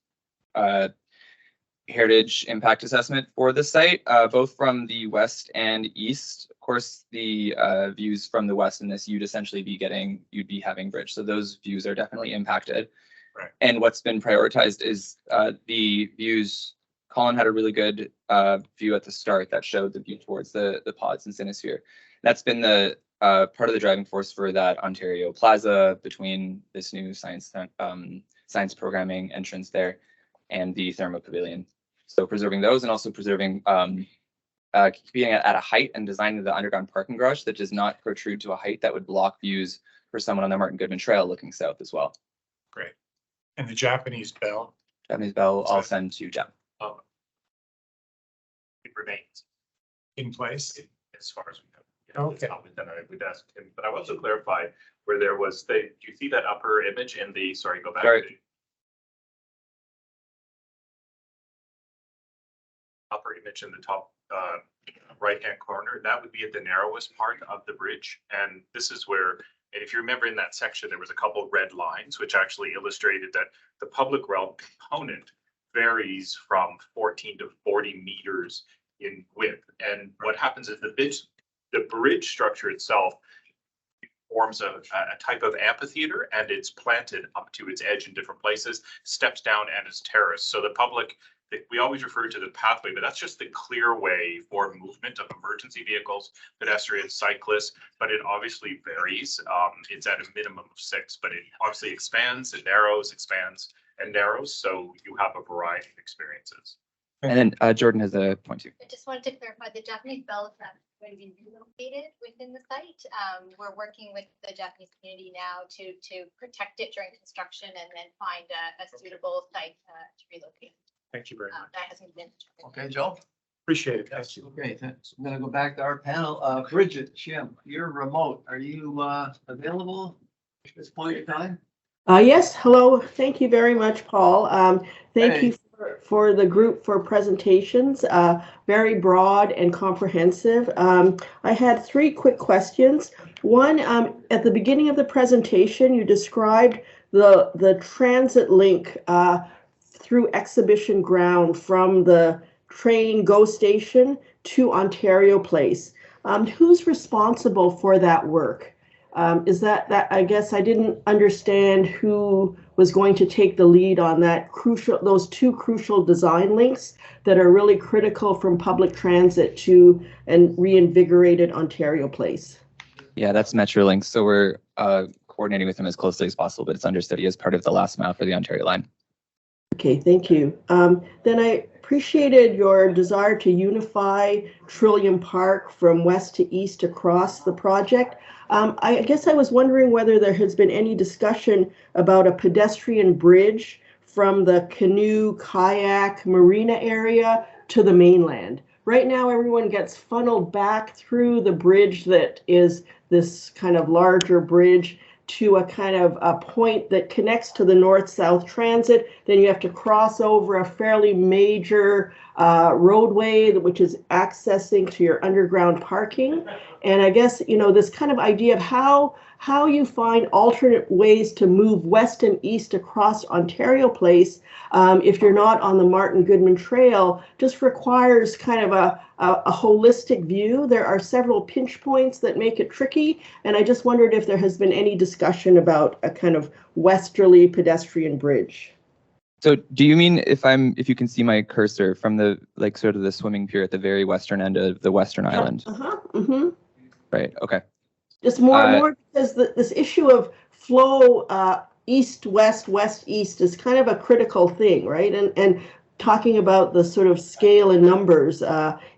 Heritage Impact Assessment for the site, both from the west and east. Of course, the views from the west in this, you'd be having bridge. So those views are definitely impacted. Right. And what's been prioritized is the views. Colin had a really good view at the start that showed the view towards the pods and Cinesphere. That's been the part of the driving force for that Ontario Plaza between this new science programming entrance there and the Thermo Pavilion. So preserving those and also preserving, keeping it at a height and designing the underground parking garage that does not protrude to a height that would block views for someone on the Martin Goodman Trail looking south as well. Great. And the Japanese bell? Japanese bell, I'll send to Jeff. It remains in place as far as we know. Okay. Then I would ask him, but I want to clarify where there was do you see that upper image in the, sorry, go back. Sorry. Upper image in the top right-hand corner, that would be at the narrowest part of the bridge. And this is where, and if you remember in that section, there was a couple red lines, which actually illustrated that the public realm component varies from 14 to 40 meters in width. And what happens is the bridge structure itself forms a type of amphitheater, and it's planted up to its edge in different places, steps down and is terraced. So the public, we always refer to the pathway, but that's just the clear way for movement of emergency vehicles, pedestrians, cyclists, but it obviously varies. It's at a minimum of 6, but it obviously expands, it narrows, expands, and narrows. So you have a variety of experiences. And then Jordan has a point too. I just wanted to clarify the Japanese bell is not going to be relocated within the site. We're working with the Japanese community now to protect it during construction and then find a suitable site to relocate. Thank you very much. That hasn't been. Okay, Joe? Appreciate it. Thank you. Okay, thanks. I'm gonna go back to our panel. Bridget, Jim, you're remote. Are you available at this point in time? Yes, hello. Thank you very much, Paul. Thank you for the group for presentations, very broad and comprehensive. I had 3 quick questions. One, at the beginning of the presentation, you described the transit link through Exhibition Ground from the train GO station to Ontario Place. Who's responsible for that work? Is that I guess I didn't understand who was going to take the lead on those 2 crucial design links that are really critical from public transit to and reinvigorated Ontario Place. Yeah, that's Metrolinx. So we're coordinating with them as closely as possible, but it's under study as part of the last mile for the Ontario line. Okay, thank you. Then I appreciated your desire to unify Trillium Park from west to east across the project. I guess I was wondering whether there has been any discussion about a pedestrian bridge from the canoe, kayak, marina area to the mainland. Right now, everyone gets funneled back through the bridge that is this kind of larger bridge to a kind of a point that connects to the north-south transit. Then you have to cross over a fairly major roadway, which is accessing to your underground parking. And I guess, you know, this kind of idea of how you find alternate ways to move west and east across Ontario Place, if you're not on the Martin Goodman Trail, just requires kind of a holistic view. There are several pinch points that make it tricky, and I just wondered if there has been any discussion about a kind of westerly pedestrian bridge. So do you mean if you can see my cursor from the like sort of the swimming pier at the very western end of the Western Island? Right. Okay. Just more because this issue of flow east west west east is kind of a critical thing, right? And talking about the sort of scale and numbers,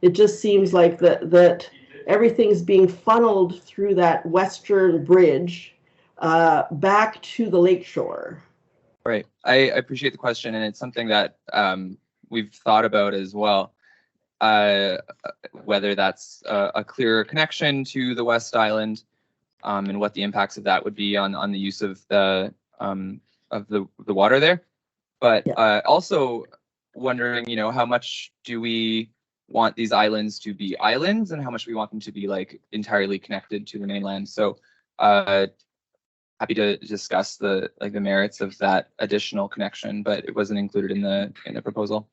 it just seems like that everything's being funneled through that western bridge back to the lakeshore. Right. I appreciate the question, and it's something that we've thought about as well. Whether that's a clearer connection to the West Island, and what the impacts of that would be on the use of the water there. But also wondering, you know, how much do we want these islands to be islands, and how much we want them to be like entirely connected to the mainland. So happy to discuss the merits of that additional connection, but it wasn't included in the proposal.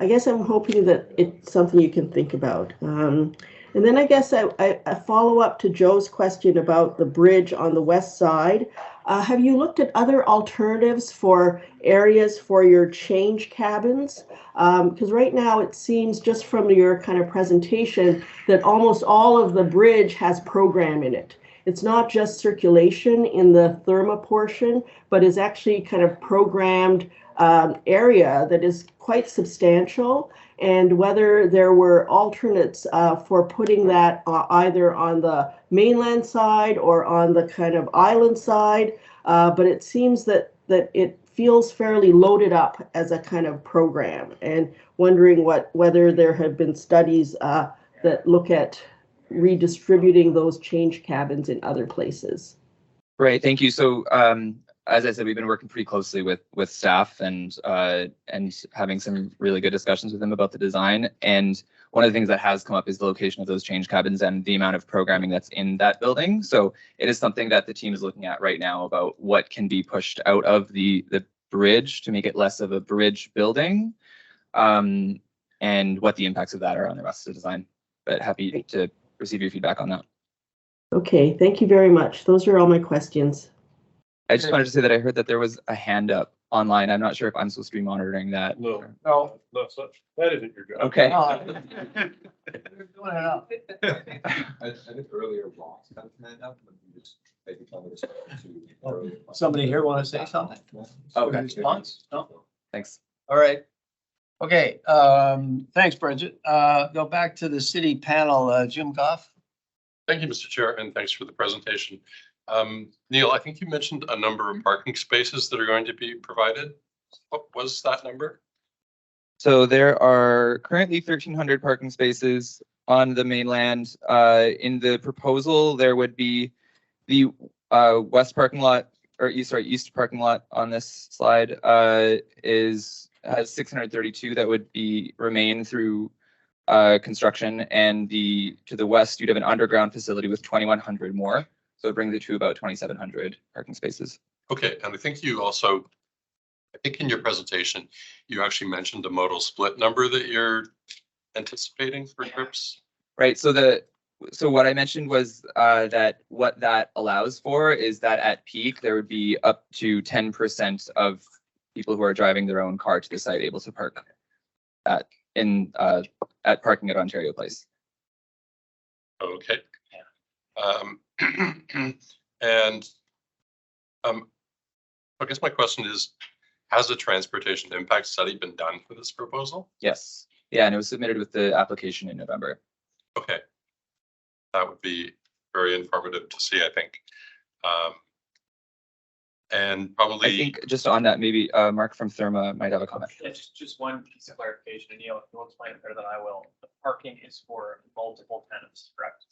I guess I'm hoping that it's something you can think about. And then I guess a follow up to Joe's question about the bridge on the west side. Have you looked at other alternatives for areas for your change cabins? Because right now it seems just from your kind of presentation that almost all of the bridge has program in it. It's not just circulation in the therma portion, but is actually kind of programmed area that is quite substantial, and whether there were alternates for putting that either on the mainland side or on the kind of island side. But it seems that it feels fairly loaded up as a kind of program, and wondering whether there have been studies that look at redistributing those change cabins in other places. Right. Thank you. So as I said, we've been working pretty closely with staff and having some really good discussions with them about the design. And one of the things that has come up is the location of those change cabins and the amount of programming that's in that building. So it is something that the team is looking at right now about what can be pushed out of the bridge to make it less of a bridge building, and what the impacts of that are on the rest of the design. But happy to receive your feedback on that. Okay, thank you very much. Those are all my questions. I just wanted to say that I heard that there was a hand up online. I'm not sure if I'm supposed to be monitoring that. No, that's not, that isn't your job. Okay. I think earlier Ross had a hand up, but you just maybe tell me to. Somebody here want to say something? Okay. Response? No? Thanks. All right. Okay, thanks, Bridget. Go back to the city panel, Jim Goff. Thank you, Mr. Chair, and thanks for the presentation. Neil, I think you mentioned a number of parking spaces that are going to be provided. What was that number? So there are currently 1,300 parking spaces on the mainland. In the proposal, there would be the west parking lot, or east parking lot on this slide has 632 that would remain through construction, and to the west you'd have an underground facility with 2,100 more. So it brings it to about 2,700 parking spaces. Okay, and I think in your presentation, you actually mentioned a modal split number that you're anticipating for trips. Right, so what I mentioned was that what that allows for is that at peak, there would be up to 10% of people who are driving their own car to the site able to park at parking at Ontario Place. Okay. And I guess my question is, Has a transportation impact study been done for this proposal? Yes. Yeah, and it was submitted with the application in November. Okay. That would be very informative to see, I think. And probably. I think just on that, maybe Mark from Therma might have a comment. Yeah, just one piece of clarification, and Neil, you'll explain it better than I will. The parking is for multiple tenants, correct?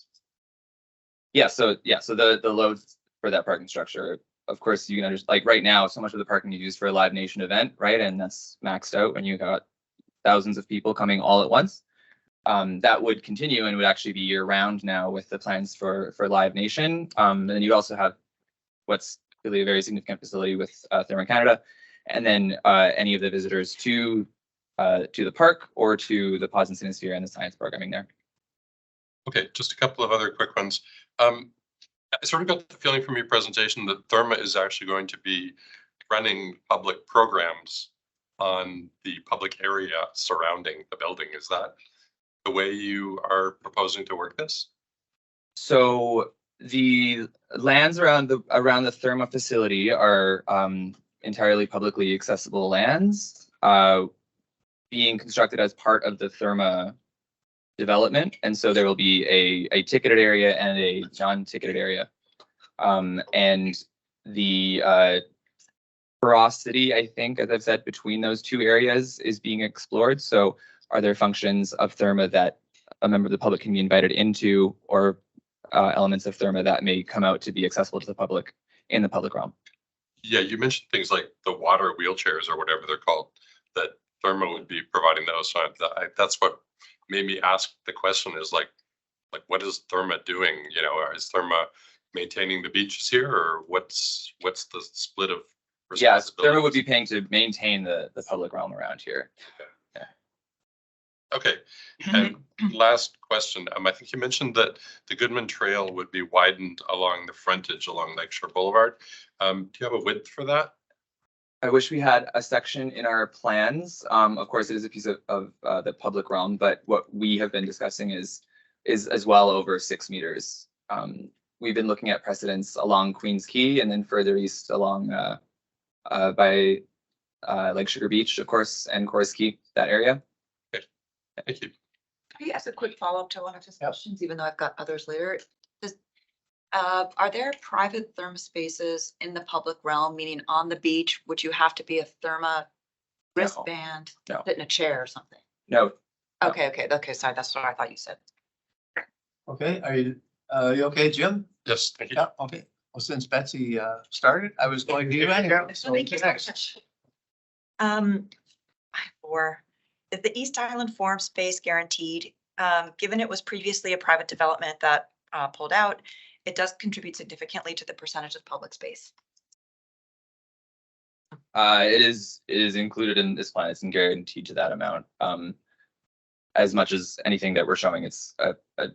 Yeah, so the loads for that parking structure, of course, you can understand, like right now, so much of the parking you use for a Live Nation event, right? And that's maxed out when you got thousands of people coming all at once. That would continue and would actually be year round now with the plans for Live Nation. And then you also have what's really a very significant facility with Thermo Canada, and then any of the visitors to the park or to the Pause and Cinesphere and the science programming there. Okay, just a couple of other quick ones. I sort of got the feeling from your presentation that Therma is actually going to be running public programs on the public area surrounding the building. Is that the way you are proposing to work this? So the lands around the Therma facility are entirely publicly accessible lands, being constructed as part of the Therma development, and so there will be a ticketed area and a non-ticketed area, and the porosity, I think, as I've said, between those two areas is being explored. So are there functions of Therma that a member of the public can be invited into, or elements of Therma that may come out to be accessible to the public in the public realm? Yeah, you mentioned things like the water wheelchairs or whatever they're called, that Therma would be providing those. So that's what made me ask the question, is like what is Therma doing? You know, is Therma maintaining the beaches here, or what's the split of Yes, Therma would be paying to maintain the public realm around here. Okay. And last question, I think you mentioned that the Goodman Trail would be widened along the frontage along Lakeshore Boulevard. Do you have a width for that? I wish we had a section in our plans. Of course, it is a piece of the public realm, but what we have been discussing is as well over 6 meters. We've been looking at precedents along Queens Quay and then further east along by Lake Sugar Beach, of course, and Corus Quay, that area. Okay. Thank you. Can I ask a quick follow-up to one of his questions, even though I've got others later? Are there private Therma spaces in the public realm, meaning on the beach? Would you have to be a Therma wristband, No. sit in a chair or something? No. Okay, sorry, that's what I thought you said. Okay, are you okay, Jim? Yes, thank you. Yeah, okay. Well, since Betsy started, I was going to you anyway. So Thank you so next. much. Is the East Island Forum space guaranteed? Given it was previously a private development that pulled out, it does contribute significantly to the percentage of public space. It is included in this plan. It's guaranteed to that amount. As much as anything that we're showing, it's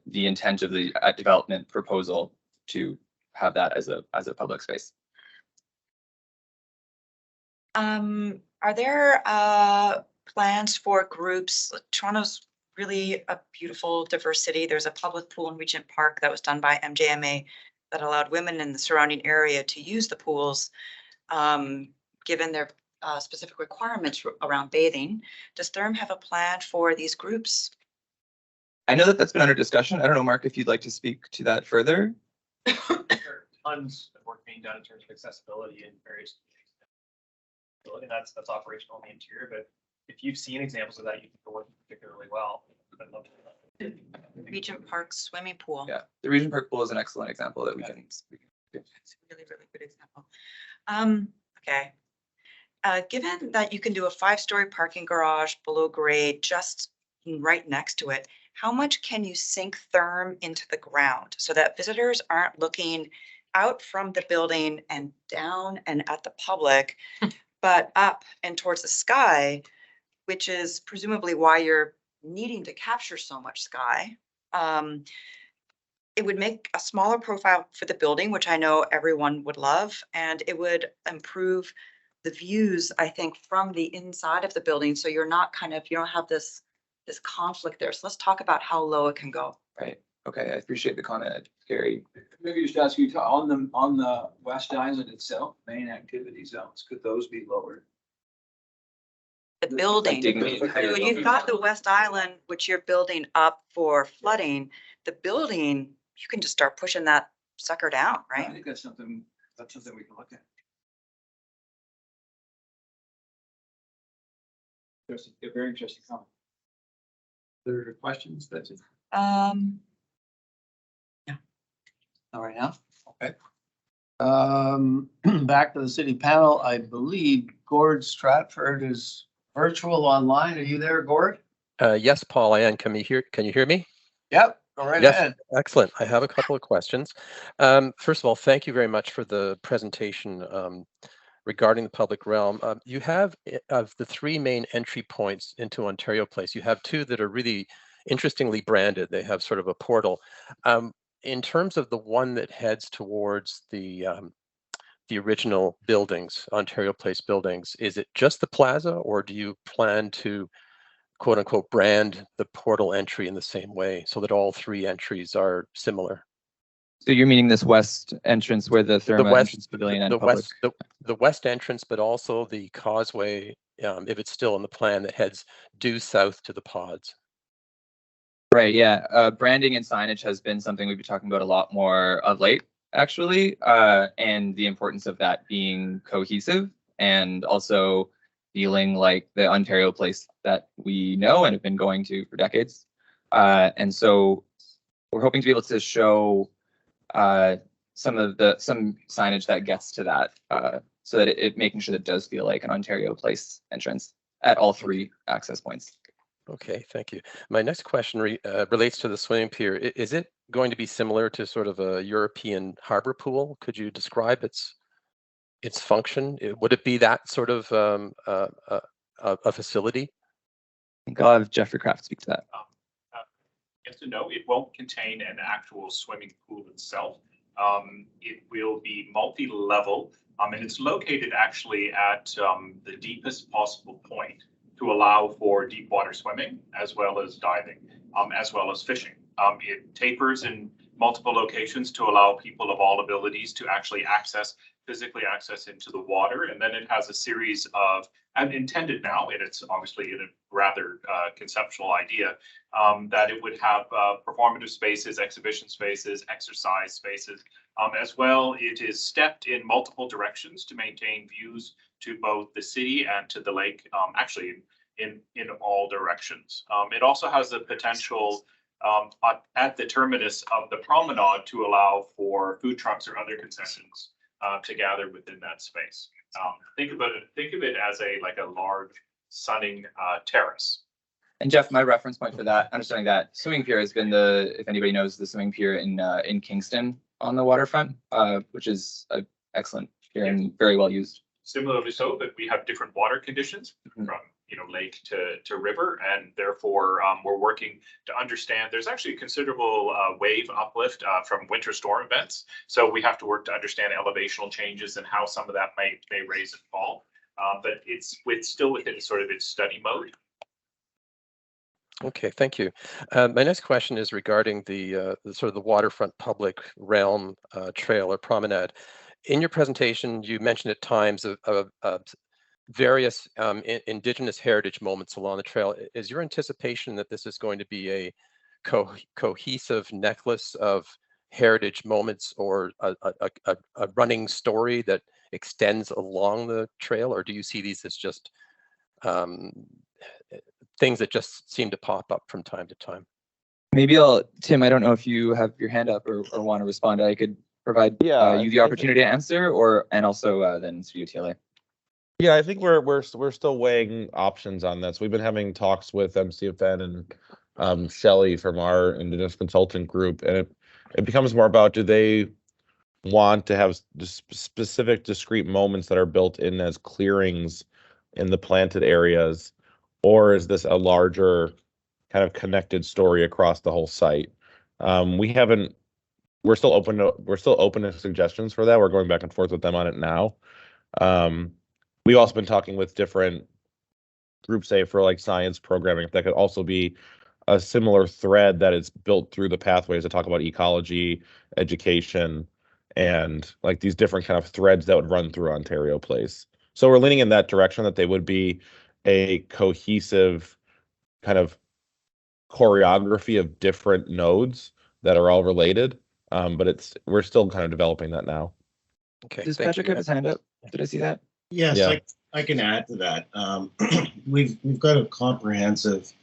the intent of the development proposal to have that as a public space. Are there plans for groups? Toronto's really a beautiful, diverse city. There's a public pool in Regent Park that was done by MJMA that allowed women in the surrounding area to use the pools, given their specific requirements around bathing. Does Therm have a plan for these groups? I know that that's been under discussion. I don't know, Mark, if you'd like to speak to that further. Tons of work being done in terms of accessibility in various communities. And that's operational in the interior, but if you've seen examples of that, you think they're working particularly well. I'd love to. Regent Park swimming pool. Yeah, the Regent Park pool is an excellent example that we can speak to. It's a really, really good example. Okay. Given that you can do a 5-story parking garage below grade, just right next to it, how much can you sink Therm into the ground so that visitors aren't looking out from the building and down and at the public, but up and towards the sky, which is presumably why you're needing to capture so much sky. It would make a smaller profile for the building, which I know everyone would love, and it would improve the views, I think, from the inside of the building. So you're not you don't have this conflict there. So let's talk about how low it can go. Right. Okay. I appreciate the comment, Gary. Maybe just ask you to, on the West Island itself, main activity zones, could those be lowered? The building. So you've got the West Island, which you're building up for flooding. The building, you can just start pushing that sucker down, I right? think that's something we can look at. A very interesting comment. Other questions? That's it. All right now, okay. Back to the city panel, I believe Gord Stratford is virtual online. Are you there, Gord? Yes, Paul, I am. Can you hear me? Yep, go right Yes, ahead. excellent. I have a couple of questions. First of all, thank you very much for the presentation regarding the public realm. You have, of the three main entry points into Ontario Place, you have two that are really interestingly branded. They have sort of a portal. In terms of the one that heads towards the original buildings, Ontario Place buildings, is it just the plaza, or do you plan to quote unquote brand the portal entry in the same way so that all three entries are similar? So you're meaning this west entrance where the Therma entrance pavilion and public. The west entrance, but also the causeway, if it's still in the plan, that heads due south to the pods. Right, yeah. Branding and signage has been something we've been talking about a lot more of late, actually, and the importance of that being cohesive and also feeling like the Ontario Place that we know and have been going to for decades. And so we're hoping to be able to show some signage that gets to that, so that it making sure that it does feel like an Ontario Place entrance at all three access points. Okay, thank you. My next question relates to the swimming pier. Is it going to be similar to sort of a European harbor pool? Could you describe its function? Would it be that sort of a facility? I think I'll have Jeffrey Kraft speak to that. Yes and no, it won't contain an actual swimming pool itself. It will be multi-level, and it's located actually at the deepest possible point to allow for deep water swimming, as well as diving, as well as fishing. It tapers in multiple locations to allow people of all abilities to actually physically access into the water. And then it has a series of, and intended now, and it's obviously in a rather conceptual idea, that it would have performative spaces, exhibition spaces, exercise spaces. As well, it is stepped in multiple directions to maintain views to both the city and to the lake, actually in all directions. It also has the potential at the terminus of the promenade to allow for food trucks or other concessions to gather within that space. Think of it as a large sunning terrace. And Jeff, my reference point for that, understanding that swimming pier has been if anybody knows the swimming pier in Kingston on the waterfront, which is an excellent pier and very well used. Similarly so, but we have different water conditions from lake to river, and therefore we're working to understand. There's actually a considerable wave uplift from winter storm events, so we have to work to understand elevational changes and how some of that may raise and fall. But it's still within sort of its study mode. Okay, thank you. My next question is regarding the sort of the waterfront public realm trail or promenade. In your presentation, you mentioned at times of various Indigenous heritage moments along the trail. Is your anticipation that this is going to be a cohesive necklace of heritage moments, or a running story that extends along the trail, or do you see these as just things that just seem to pop up from time to time? Maybe Tim, I don't know if you have your hand up or want to respond. I could provide you the opportunity to answer, and also then Studio TLA. Yeah, I think we're still weighing options on this. We've been having talks with MCFN and Shelley from our Indigenous consultant group, and it becomes more about, do they want to have specific discrete moments that are built in as clearings in the planted areas, or is this a larger kind of connected story across the whole site? We're still open to suggestions for that. We're going back and forth with them on it now. We've also been talking with different groups, say for like science programming, if that could also be a similar thread that is built through the pathways to talk about ecology, education, and like these different kind of threads that would run through Ontario Place. So we're leaning in that direction, that they would be a cohesive kind of choreography of different nodes that are all related. But we're still kind of developing that now. Okay. Does thank Patrick you. have his hand up? Did I see that? Yes, Yeah. I can add to that. We've got a comprehensive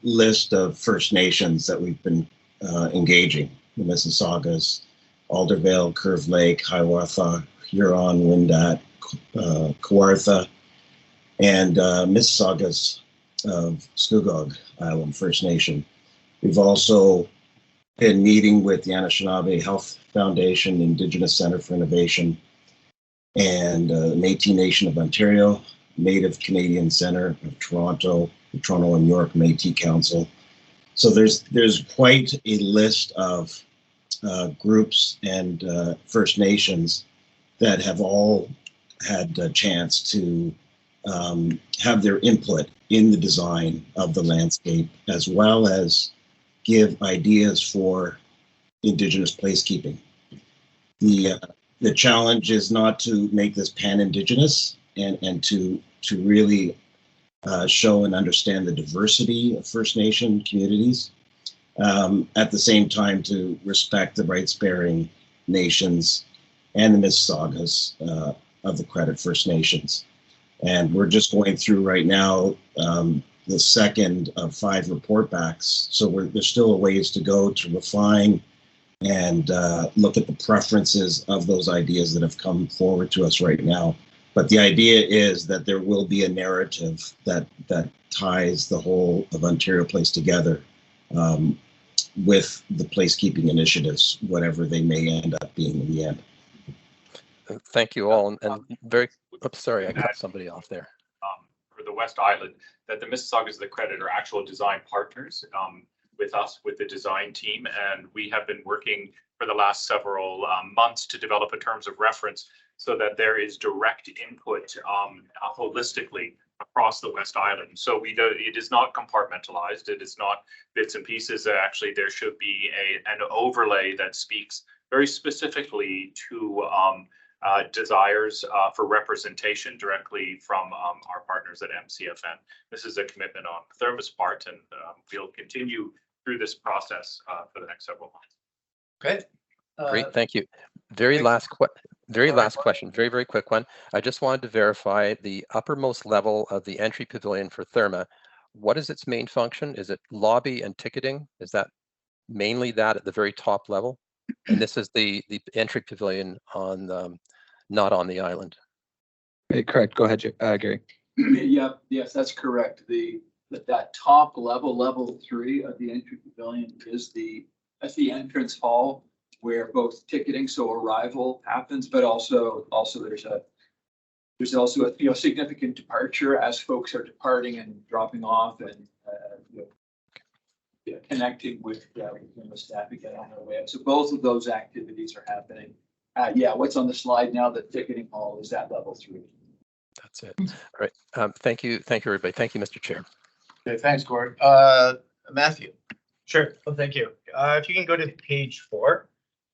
list of First Nations that we've been engaging: the Mississaugas, Aldervale, Curve Lake, Hiawatha, Huron, Wendat, Kawartha, and Mississaugas of Scugog Island First Nation. We've also been meeting with the Anishinaabe Health Foundation, Indigenous Center for Innovation, and the Métis Nation of Ontario, Native Canadian Center of Toronto, the Toronto and York Métis Council. So there's quite a list of groups and First Nations that have all had a chance to have their input in the design of the landscape, as well as give ideas for Indigenous placekeeping. The challenge is not to make this pan-Indigenous and to really show and understand the diversity of First Nation communities. At the same time, to respect the rights-bearing nations and the Mississaugas of the Credit First Nations. And we're just going through right now the second of 5 report backs. So there's still a ways to go to refine and look at the preferences of those ideas that have come forward to us right now. But the idea is that there will be a narrative that ties the whole of Ontario Place together with the placekeeping initiatives, whatever they may end up being in the end. Thank you all. And very, oops, sorry, I cut somebody off there. For the West Island, that the Mississaugas of the Credit are actual design partners with us, with the design team. And we have been working for the last several months to develop a terms of reference so that there is direct input holistically across the West Island. So it is not compartmentalized. It is not bits and pieces. Actually, there should be an overlay that speaks very specifically to desires for representation directly from our partners at MCFN. This is a commitment on Therma's part, and we'll continue through this process for the next several months. Okay. Great, thank you. Very last question, very quick one. I just wanted to verify the uppermost level of the entry pavilion for Therma. What is its main function? Is it lobby and ticketing? Is that mainly that at the very top level? And this is the entry pavilion on not on the island. Correct. Go ahead, Gary. Yep. Yes, that's correct. That top level 3 of the entry pavilion is that's the entrance hall where both ticketing, so arrival happens, but also there's also a significant departure as folks are departing and dropping off and connecting with the staff again on their way up. So both of those activities are happening. What's on the slide now, the ticketing hall is at level 3. That's it. All right. Thank you, everybody. Thank you, Mr. Chair. Okay, thanks, Gord. Matthew. Sure. Well, thank you. If you can go to page 4,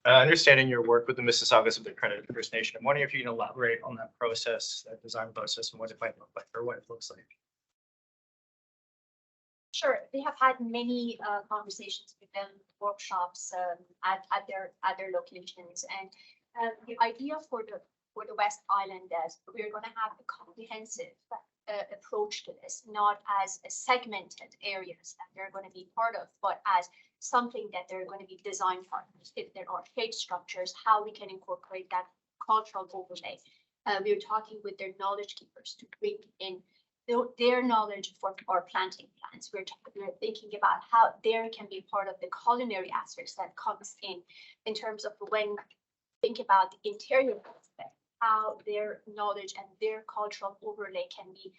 understanding your work with the Mississaugas of the Credit First Nation, I'm wondering if you can elaborate on that process, that design process, and what it might look like or what it looks like. Sure, they have had many conversations with them, workshops at their locations, and the idea for the West Island is we're going to have a comprehensive approach to this, not as a segmented areas that they're going to be part of, but as something that they're going to be design partners. If there are shade structures, how we can incorporate that cultural overlay. We're talking with their knowledge keepers to bring in their knowledge for our planting plans. We're thinking about how there can be part of the culinary aspects that comes in terms of when think about the interior aspect, how their knowledge and their cultural overlay can be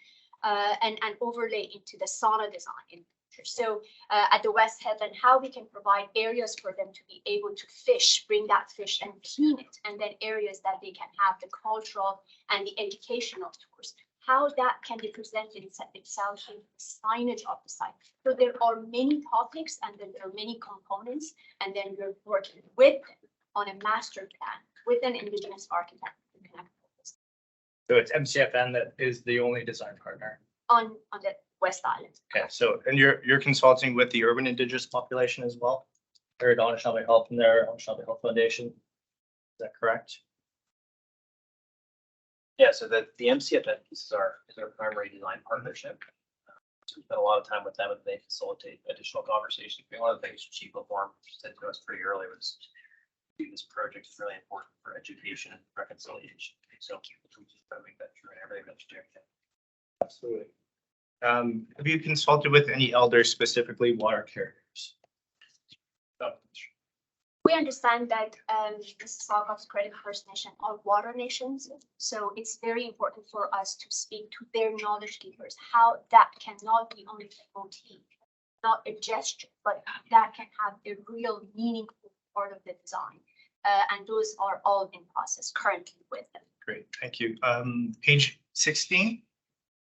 and overlay into the sauna design. So at the West Headland, how we can provide areas for them to be able to fish, bring that fish and clean it, and then areas that they can have the cultural and the educational tours. How that can be presented itself in the signage of the site. So there are many topics and then there are many components, and then we're working with them on a master plan with an Indigenous architect to connect this. So it's MCFN that is the only design partner. on the West Island. Okay, so, and you're consulting with the urban indigenous population as well? Or Anishinaabe Health and their Anishinaabe Health Foundation? Is that correct? Yeah, so the MCFN piece is our primary design partnership. So we spent a lot of time with them and they facilitate additional conversations. One of the things Chief LaForme said to us pretty early was this project is really important for education and reconciliation. So we just try to make that true and everything that's doing. Absolutely. Have you consulted with any elders, specifically water carriers? We understand that Mississauga's Credit First Nation are water nations, so it's very important for us to speak to their knowledge keepers, how that cannot be only a motif, not a gesture, but that can have a real meaningful part of the design. And those are all in process currently with them. Great, thank you. Page 16.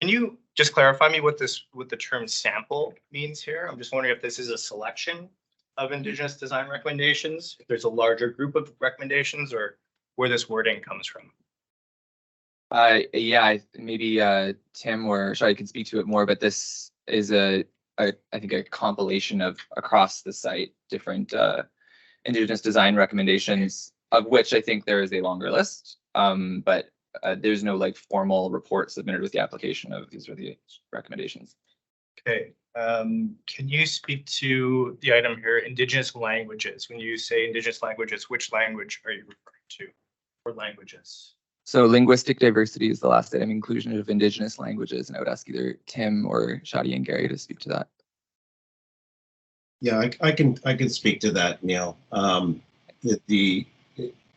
Can you just clarify me what the term sample means here? I'm just wondering if this is a selection of Indigenous design recommendations, if there's a larger group of recommendations, or where this wording comes from. Yeah, maybe Tim or Shadi can speak to it more, but this is I think a compilation of across the site different Indigenous design recommendations, of which I think there is a longer list, but there's no like formal report submitted with the application of these are the recommendations. Okay, can you speak to the item here, Indigenous languages? When you say Indigenous languages, which language are you referring to, or languages? So linguistic diversity is the last item, inclusion of Indigenous languages, and I would ask either Tim or Shadi and Gary to speak to that. Yeah, I can speak to that, Neil.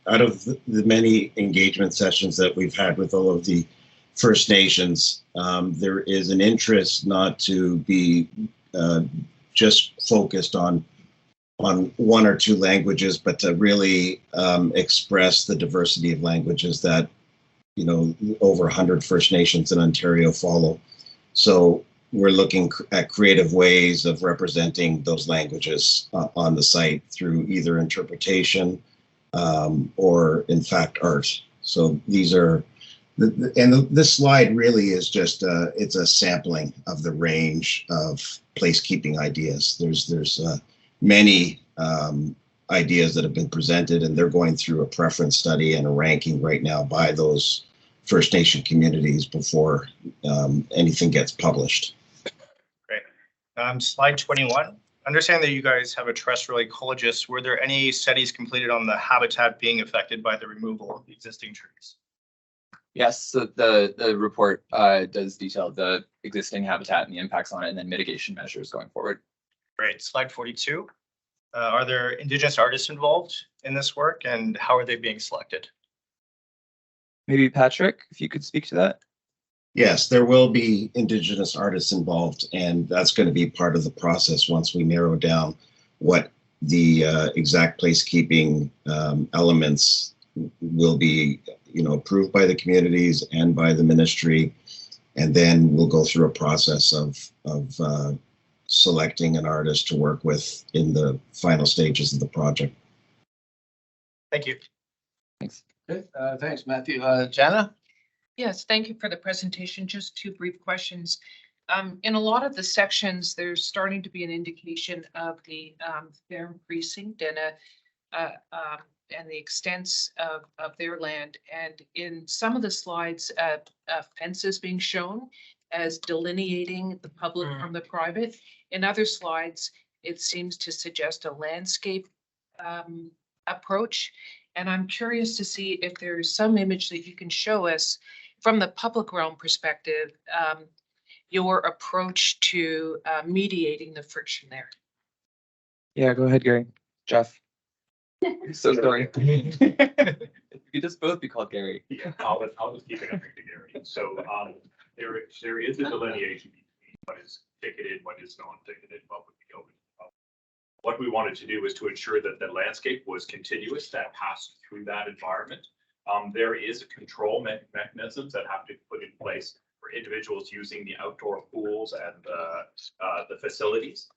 Out of the many engagement sessions that we've had with all of the First Nations, there is an interest not to be just focused on one or two languages, but to really express the diversity of languages that, you know, over 100 First Nations in Ontario follow. So we're looking at creative ways of representing those languages on the site through either interpretation or, in fact, art. So these are, this slide really is just it's a sampling of the range of placekeeping ideas. There's many ideas that have been presented, and they're going through a preference study and a ranking right now by those First Nation communities before anything gets published. Great. Slide 21. Understand that you guys have a terrestrial ecologist. Were there any studies completed on the habitat being affected by the removal of the existing trees? Yes, so the report does detail the existing habitat and the impacts on it, and then mitigation measures going forward. Great. Slide 42. Are there Indigenous artists involved in this work, and how are they being selected? Maybe Patrick, if you could speak to that. Yes, there will be Indigenous artists involved, and that's going to be part of the process once we narrow down what the exact placekeeping elements will be, you know, approved by the communities and by the ministry, and then we'll go through a process of selecting an artist to work with in the final stages of the project. Thank you. Thanks. Okay, thanks, Matthew. Jana? Yes, thank you for the presentation. Just two brief questions. In a lot of the sections, there's starting to be an indication of the Ferrum precinct and the extents of their land. And in some of the slides, fences being shown as delineating the public from the private. In other slides, it seems to suggest a landscape approach. And I'm curious to see if there's some image that you can show us from the public realm perspective, your approach to mediating the friction there. Yeah, go ahead, Gary. Jeff. I'm so sorry. You just both be called Gary. Yeah, I'll just keep it up to Gary. So there is a delineation between what is ticketed, what is non-ticketed, what would be open to the public. What we wanted to do was to ensure that the landscape was continuous, that passed through that environment. There is a control mechanisms that have to be put in place for individuals using the outdoor pools and the facilities.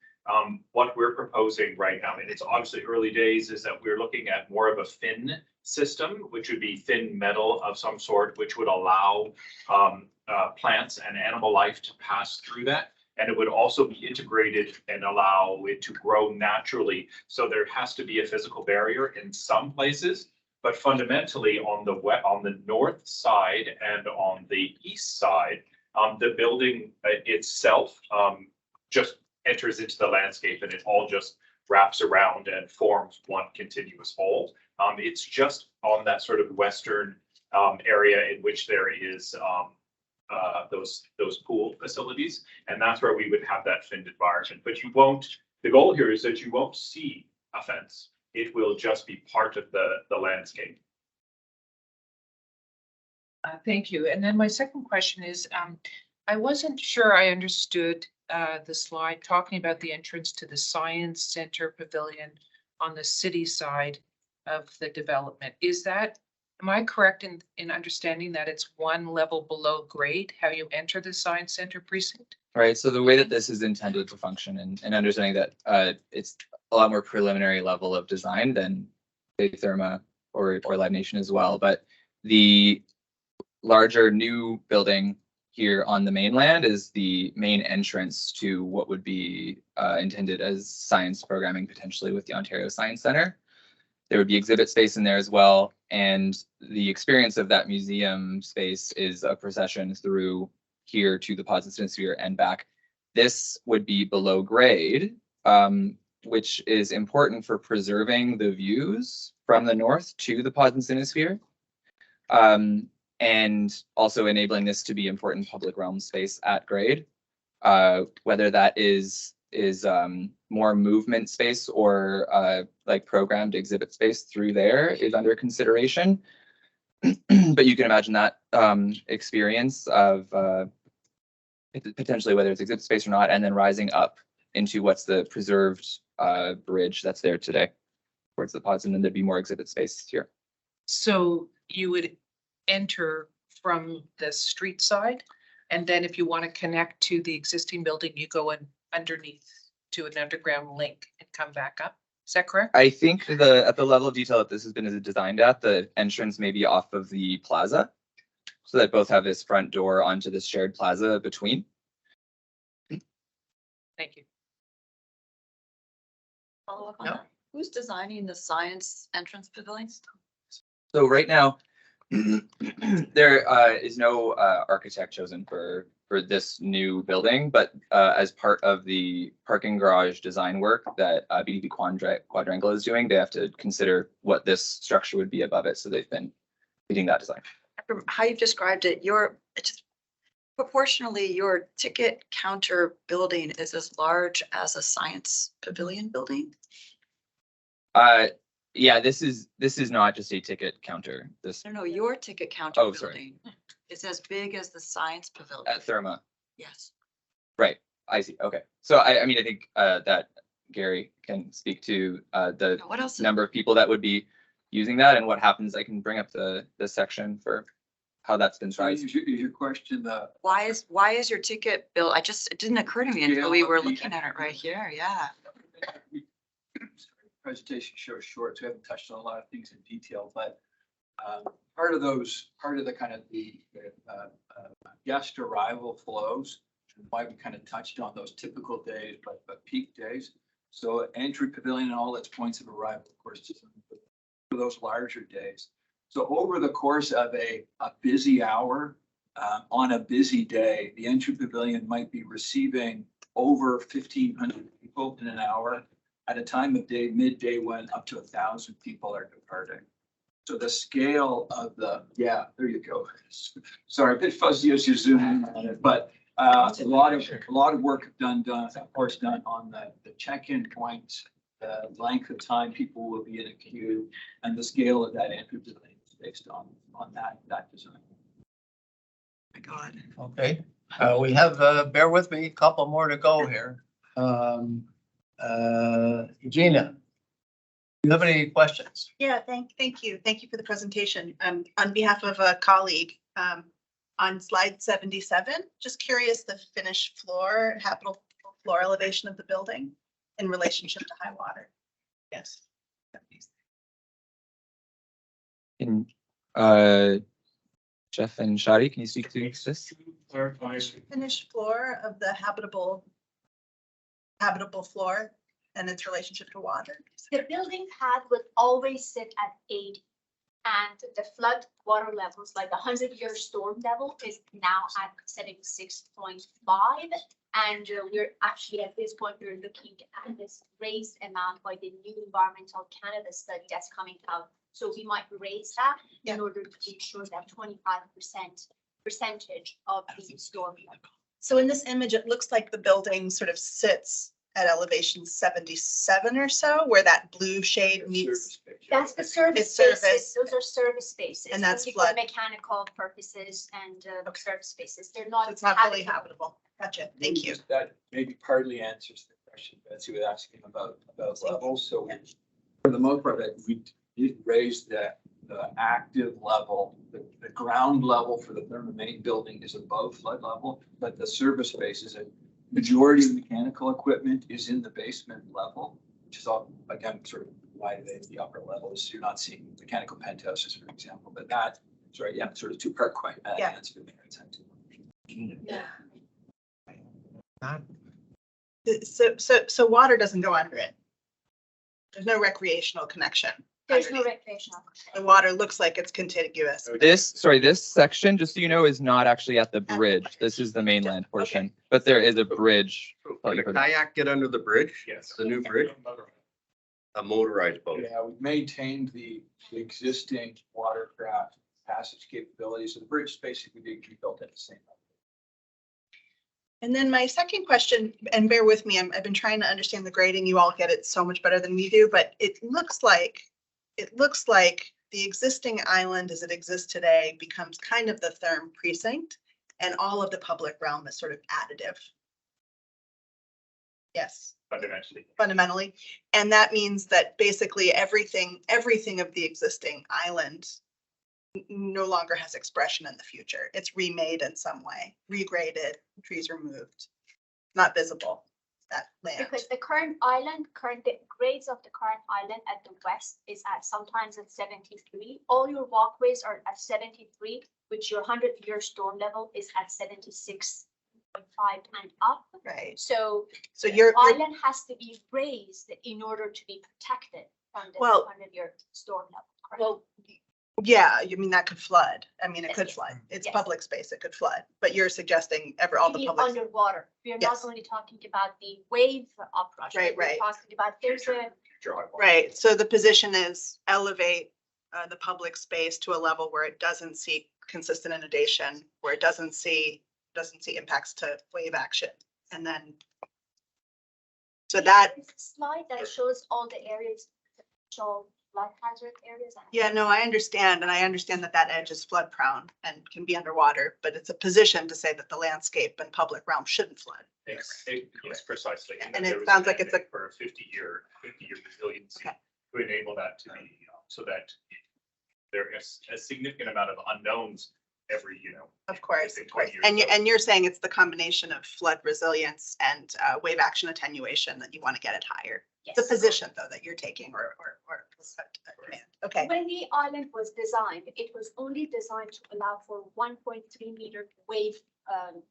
What we're proposing right now, and it's obviously early days, is that we're looking at more of a fin system, which would be thin metal of some sort, which would allow plants and animal life to pass through that. And it would also be integrated and allow it to grow naturally. So there has to be a physical barrier in some places, but fundamentally on the north side and on the east side, the building itself just enters into the landscape, and it all just wraps around and forms one continuous whole. It's just on that sort of western area in which there is those pool facilities, and that's where we would have that finned environment. But you won't. The goal here is that you won't see a fence. It will just be part of the landscape. Thank you. And then my second question is, I wasn't sure I understood the slide talking about the entrance to the Science Center Pavilion on the city side of the development. Am I correct in understanding that it's one level below grade, how you enter the Science Center precinct? Right. So the way that this is intended to function, and understanding that it's a lot more preliminary level of design than say Therma or Live Nation as well. But the larger new building here on the mainland is the main entrance to what would be intended as science programming, potentially with the Ontario Science Center. There would be exhibit space in there as well. And the experience of that museum space is a procession through here to the Podsnam Sphere and back. This would be below grade, which is important for preserving the views from the north to the Podsnam Sphere. And also enabling this to be important public realm space at grade, whether that is more movement space or like programmed exhibit space through there is under consideration. But you can imagine that experience of potentially whether it's exhibit space or not, and then rising up into what's the preserved bridge that's there today towards the pods, and then there'd be more exhibit space here. So you would enter from the street side, and then if you want to connect to the existing building, you go in underneath to an underground link and come back up. Is that correct? I think at the level of detail that this has been designed at, the entrance may be off of the plaza, so that both have this front door onto this shared plaza between. Thank you. Follow up on that. Who's designing the science entrance pavilions? So right now, there is no architect chosen for this new building, but as part of the parking garage design work that BDP Quadrangle is doing, they have to consider what this structure would be above it. So they've been leading that design. From how you've described it, proportionally, your ticket counter building is as large as a science pavilion building? Yeah, this is not just a ticket counter. No, your ticket counter Oh, building sorry. is as big as the science pavilion. At Therma. Yes. Right. I see. Okay. So I mean, I think that Gary can speak to the What else? number of people that would be using that and what happens. I can bring up the section for how that's been So sized. is your question, Why is your ticket bill? It didn't occur to me until we were looking at it right here. Yeah. presentation shows short, so we haven't touched on a lot of things in detail, but part of the kind of the guest arrival flows, why we kind of touched on those typical days, but peak days. So entry pavilion and all its points of arrival, of course, for those larger days. So over the course of a busy hour, on a busy day, the entry pavilion might be receiving over 1,500 people in an hour at a time of day, midday, when up to 1,000 people are departing. So the scale of there you go. Sorry, a bit fuzzy as you zoom in on it, but a lot of work done, of course, done on the check-in points, the length of time people will be in a queue, and the scale of that entry pavilion is based on that design. My God. Okay, we have, bear with me, a couple more to go here. Eugenia, do you have any questions? Yeah, thank you. Thank you for the presentation. On behalf of a colleague, on slide 77, just curious, the finished floor, habitable floor elevation of the building. in relationship to high water. Yes. And Jeff and Shadi, can you speak to this? Finished floor of the habitable floor and its relationship to water. The building pad would always sit at 80. And the flood water levels, like the 100-year storm level, is now at 76.5. And we're actually at this point, we're looking at this raised amount by the new Environmental Canada study that's coming out. So we might raise that in order to ensure that 25% percentage of the storm level. So in this image, it looks like the building sort of sits at elevation 77 or so, where that blue shade meets. That's the service It's service. spaces. Those are service spaces. And that's only flood. for mechanical purposes and service spaces. They're not. It's not fully habitable. Gotcha. Thank you. That maybe partly answers the question Betsy was asking about levels. So for the most part, we did raise the active level, the ground level for the Therma main building is above flood level, but the service spaces, a majority of mechanical equipment is in the basement level, which is all, again, sort of why the upper levels, you're not seeing mechanical penthouses, for example, but that, sorry, yeah, sort of two-part answer there. So water doesn't go under it. There's no recreational connection. There's no recreational. The water looks like it's contiguous. This section, just so you know, is not actually at the bridge. This is the mainland portion, but there is a bridge. Can a kayak get under the bridge? Yes. The new bridge? A motorized boat. Yeah, we've maintained the existing watercraft passage capabilities. So the bridge is basically being rebuilt at the same time. And then my second question, and bear with me, I've been trying to understand the grading. You all get it so much better than we do, but it looks like the existing island as it exists today becomes kind of the therm precinct, and all of the public realm is sort of additive. Yes. Fundamentally. And that means that basically everything of the existing island no longer has expression in the future. It's remade in some way, regraded, trees removed, not visible, that land. Because the current grades of the current island at the west is at sometimes at 73. All your walkways are at 73, which your 100-year storm level is at 76.5 and up. Right. So your island has to be raised in order to be protected from the 100-year storm level. Correct? Well, yeah, you mean that could flood. I mean, it could Yes. flood. It's Yes. public space. It could flood. But you're suggesting all the Be public. underwater. We're Yes. not only talking about the wave uprush. Right, We're right. talking about there's a Right. So the position is elevate the public space to a level where it doesn't see consistent inundation, where it doesn't see impacts to wave action. And then so that. There's a slide that shows all the areas, potential flood hazard areas. Yeah, no, I understand. And I understand that that edge is flood prone and can be underwater, but it's a position to say that the landscape and public realm shouldn't flood. Yes, precisely. And there it was sounds an like it's edit for a 50-year resiliency to enable that to be, so that there is a significant amount of unknowns every, Of course, say of course. 20 years And ago. you're saying it's the combination of flood resilience and wave action attenuation that you want to get it higher. The position though that you're taking or command. Okay. When the island was designed, it was only designed to allow for 1.3 meter wave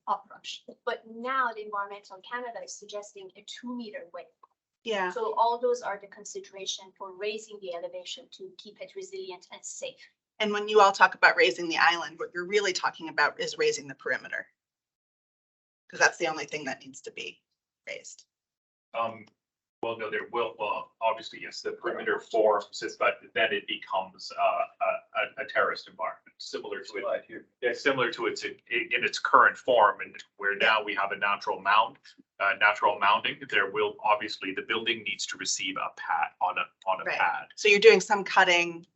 uprush. But now the Environmental Canada is suggesting a 2-meter wave. Yeah. So all those are the consideration for raising the elevation to keep it resilient and safe. And when you all talk about raising the island, what you're really talking about is raising the perimeter. Because that's the only thing that needs to be raised. Well, no, there will, obviously, yes, the perimeter forms, but then it becomes a terraced environment, similar to it. Yeah, similar to its in its current form, and where now we have a natural mound, natural mounding. There will obviously the building needs to receive a pad on a Right. pad. So you're doing some cutting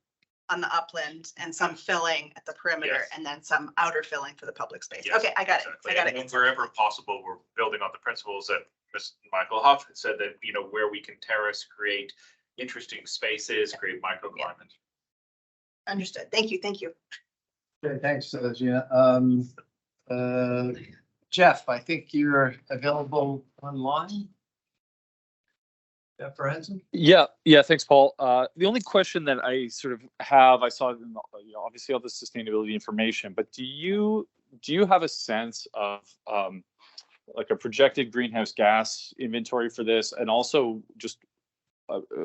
on the upland and some filling at the perimeter Yes. and then some outer filling for the public space. Yes, Okay, I got it. exactly. I got And it. wherever possible, we're building on the principles that Ms. Michael Huff had said that, where we can terrace, create interesting spaces, create microclimates. Understood. Thank you. Thank you. Okay, thanks, Gina. Jeff, I think you're available online. Jeff Franson? Yeah, thanks, Paul. The only question that I sort of have, I saw, obviously all the sustainability information, but do you have a sense of like a projected greenhouse gas inventory for this, and also just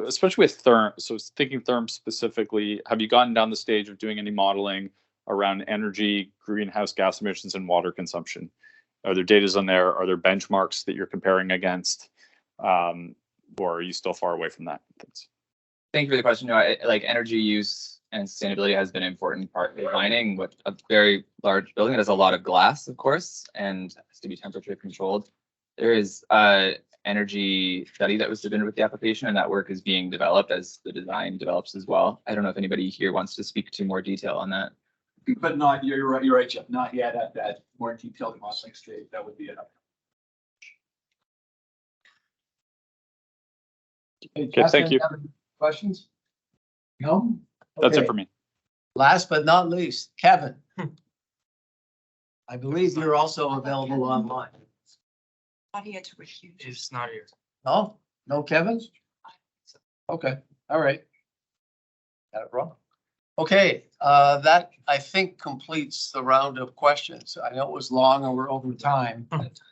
especially with therm? So thinking therm specifically, have you gotten down the stage of doing any modeling around energy, greenhouse gas emissions, and water consumption? Are there data on there? Are there benchmarks that you're comparing against? Or are you still far away from that? Thanks. Thank you for the question. No, like energy use and sustainability has been an important part of designing with a very large building that has a lot of glass, of course, and has to be temperature controlled. There is energy study that was submitted with the application, and that work is being developed as the design develops as well. I don't know if anybody here wants to speak to more detail on that. But not, you're right, Jeff, not yet at that more detailed modeling stage. That would be enough. Okay, thank you. Questions? No? That's it Okay. for me. Last but not least, Kevin. I believe you're also available online. Not here to recuse. It's not here. No? No Kevin? Okay, all right. Got it wrong. Okay, that I think completes the round of questions. I know it was long and we're over time,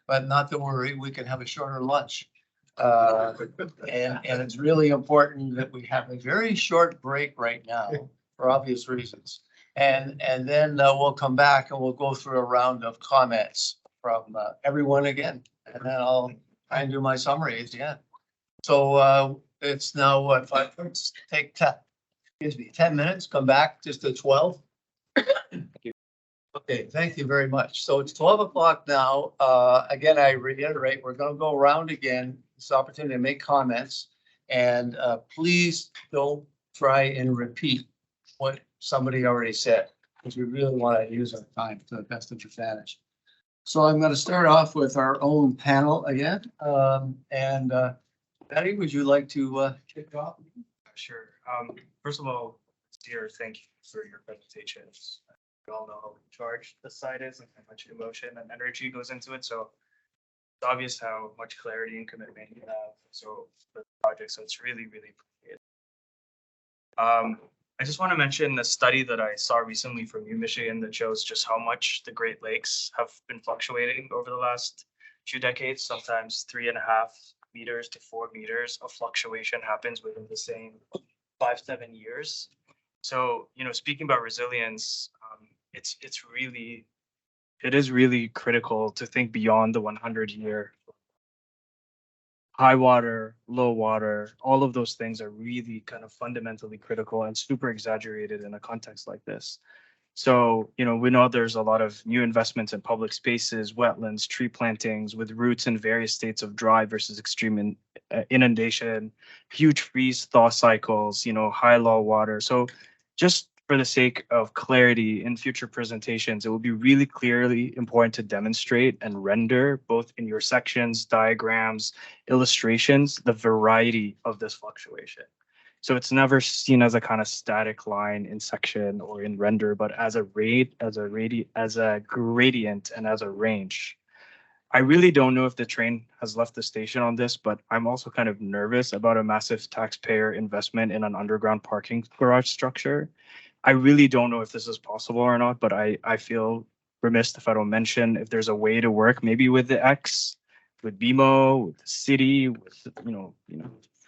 but not to worry, we can have a shorter lunch. And it's really important that we have a very short break right now for obvious reasons. And then we'll come back and we'll go through a round of comments from everyone again. And then I'll try and do my summary at the end. So it's now what, 5 minutes? Take 10 minutes, come back just at 12. Okay, thank you very much. So it's 12 o'clock now. Again, I reiterate, we're going to go around again. This opportunity to make comments, and please don't try and repeat what somebody already said, because we really want to use our time to the best of advantage. So I'm going to start off with our own panel again. Betty, would you like to kick off? Sure. First of all, dear, thank you for your presentations. We all know how charged the site is and how much emotion and energy goes into it. So it's obvious how much clarity and commitment you have. So for the project, so it's really, really appreciated. I just want to mention a study that I saw recently from Michigan that shows just how much the Great Lakes have been fluctuating over the last few decades. Sometimes 3.5 meters to 4 meters of fluctuation happens within the same 5-7 years. So, speaking about resilience, it is really critical to think beyond the 100-year. High water, low water, all of those things are really kind of fundamentally critical and super exaggerated in a context like this. So, we know there's a lot of new investments in public spaces, wetlands, tree plantings with roots in various states of dry versus extreme inundation, huge freeze thaw cycles, high low water. So just for the sake of clarity in future presentations, it will be really clearly important to demonstrate and render both in your sections, diagrams, illustrations, the variety of this fluctuation. So it's never seen as a kind of static line in section or in render, but as a rate, as a gradient, and as a range. I really don't know if the train has left the station on this, but I'm also kind of nervous about a massive taxpayer investment in an underground parking garage structure. I really don't know if this is possible or not, but I feel remiss if I don't mention if there's a way to work maybe with the X, with BMO, with the city, with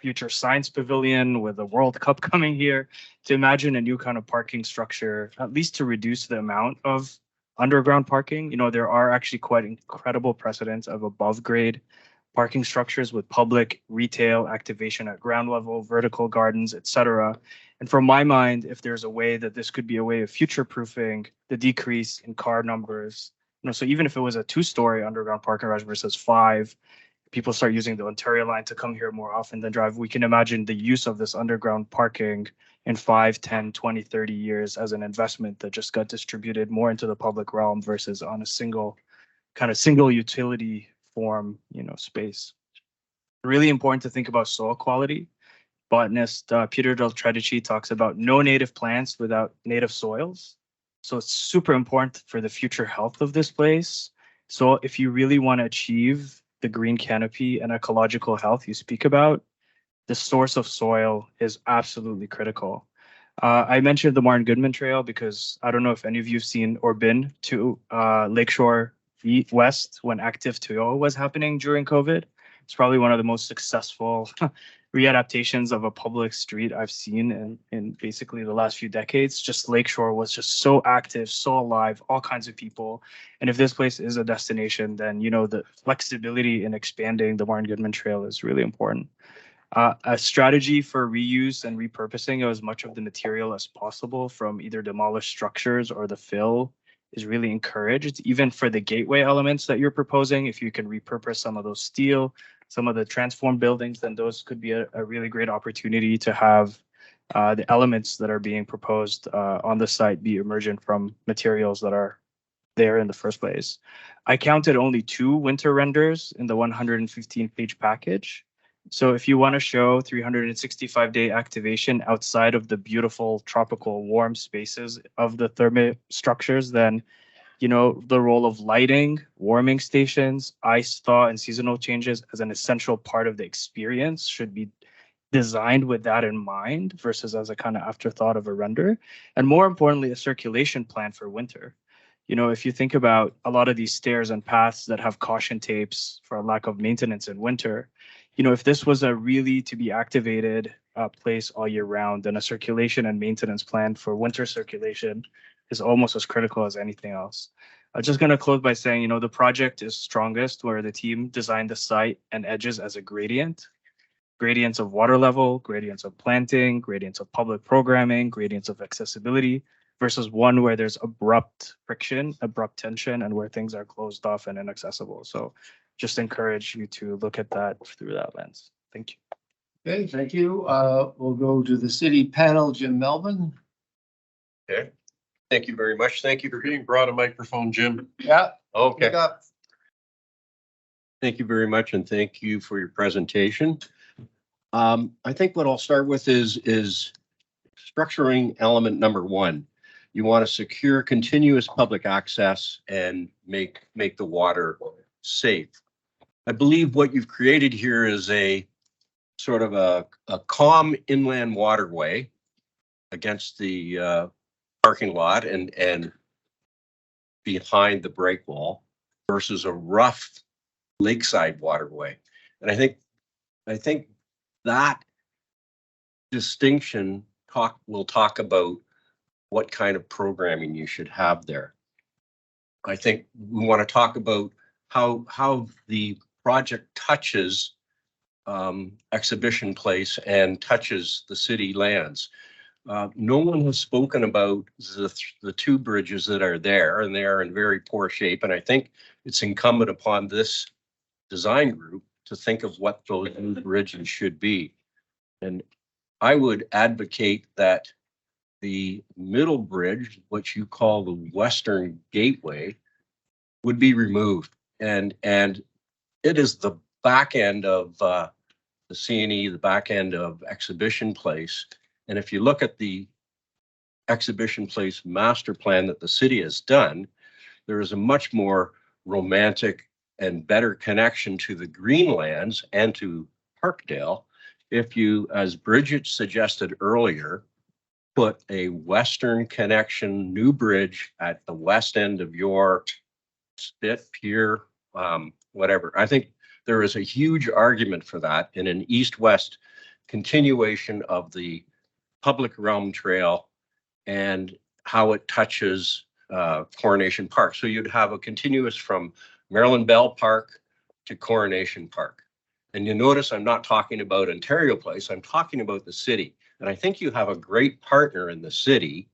future science pavilion, with the World Cup coming here, to imagine a new kind of parking structure, at least to reduce the amount of underground parking. There are actually quite incredible precedents of above grade parking structures with public retail activation at ground level, vertical gardens, etc. And from my mind, if there's a way that this could be a way of future-proofing the decrease in car numbers, so even if it was a 2-story underground parking garage versus 5, people start using the Ontario line to come here more often than drive, we can imagine the use of this underground parking in 5, 10, 20, 30 years as an investment that just got distributed more into the public realm versus on a single utility form, space. Really important to think about soil quality. Botanist Peter Del Tredici talks about no native plants without native soils. So it's super important for the future health of this place. So if you really want to achieve the green canopy and ecological health you speak about, the source of soil is absolutely critical. I mentioned the Martin Goodman Trail because I don't know if any of you have seen or been to Lakeshore West when Active Toyo was happening during COVID. It's probably one of the most successful readaptations of a public street I've seen in basically the last few decades. Just Lakeshore was just so active, so alive, all kinds of people. And if this place is a destination, then, you know, the flexibility in expanding the Martin Goodman Trail is really important. A strategy for reuse and repurposing of as much of the material as possible from either demolished structures or the fill is really encouraged, even for the gateway elements that you're proposing. If you can repurpose some of those steel, some of the transformed buildings, then those could be a really great opportunity to have the elements that are being proposed on the site be emergent from materials that are there in the first place. I counted only 2 winter renders in the 115-page package. So if you want to show 365-day activation outside of the beautiful tropical warm spaces of the thermal structures, then, you know, the role of lighting, warming stations, ice thaw, and seasonal changes as an essential part of the experience should be designed with that in mind versus as a kind of afterthought of a render. And more importantly, a circulation plan for winter. You know, if you think about a lot of these stairs and paths that have caution tapes for lack of maintenance in winter, you know, if this was a really to be activated place all year round, then a circulation and maintenance plan for winter circulation is almost as critical as anything else. I'm just going to close by saying, you know, the project is strongest where the team designed the site and edges as a gradient. Gradients of water level, gradients of planting, gradients of public programming, gradients of accessibility, versus one where there's abrupt friction, abrupt tension, and where things are closed off and inaccessible. So just encourage you to look at that through that lens. Thank you. Okay, thank you. We'll go to the city panel, Jim Melvin. Okay, thank you very much. Thank you for being brought a microphone, Jim. Yeah. Okay. Thank you very much, and thank you for your presentation. I think what I'll start with is structuring element number 1. You want to secure continuous public access and make the water safe. I believe what you've created here is a sort of a calm inland waterway against the parking lot and behind the break wall versus a rough lakeside waterway. And I think that distinction will talk about what kind of programming you should have there. I think we want to talk about how the project touches Exhibition Place and touches the city lands. No one has spoken about the 2 bridges that are there, and they are in very poor shape. And I think it's incumbent upon this design group to think of what those new bridges should be. And I would advocate that the middle bridge, which you call the Western Gateway, would be removed. And it is the back end of the CNE, the back end of Exhibition Place. And if you look at the Exhibition Place master plan that the city has done, there is a much more romantic and better connection to the Greenlands and to Parkdale if you, as Bridget suggested earlier, put a western connection new bridge at the west end of your spit, pier, whatever. I think there is a huge argument for that in an east-west continuation of the public realm trail and how it touches Coronation Park. So you'd have a continuous from Maryland Bell Park to Coronation Park. And you notice I'm not talking about Ontario Place, I'm talking about the city. And I think you have a great partner in the city.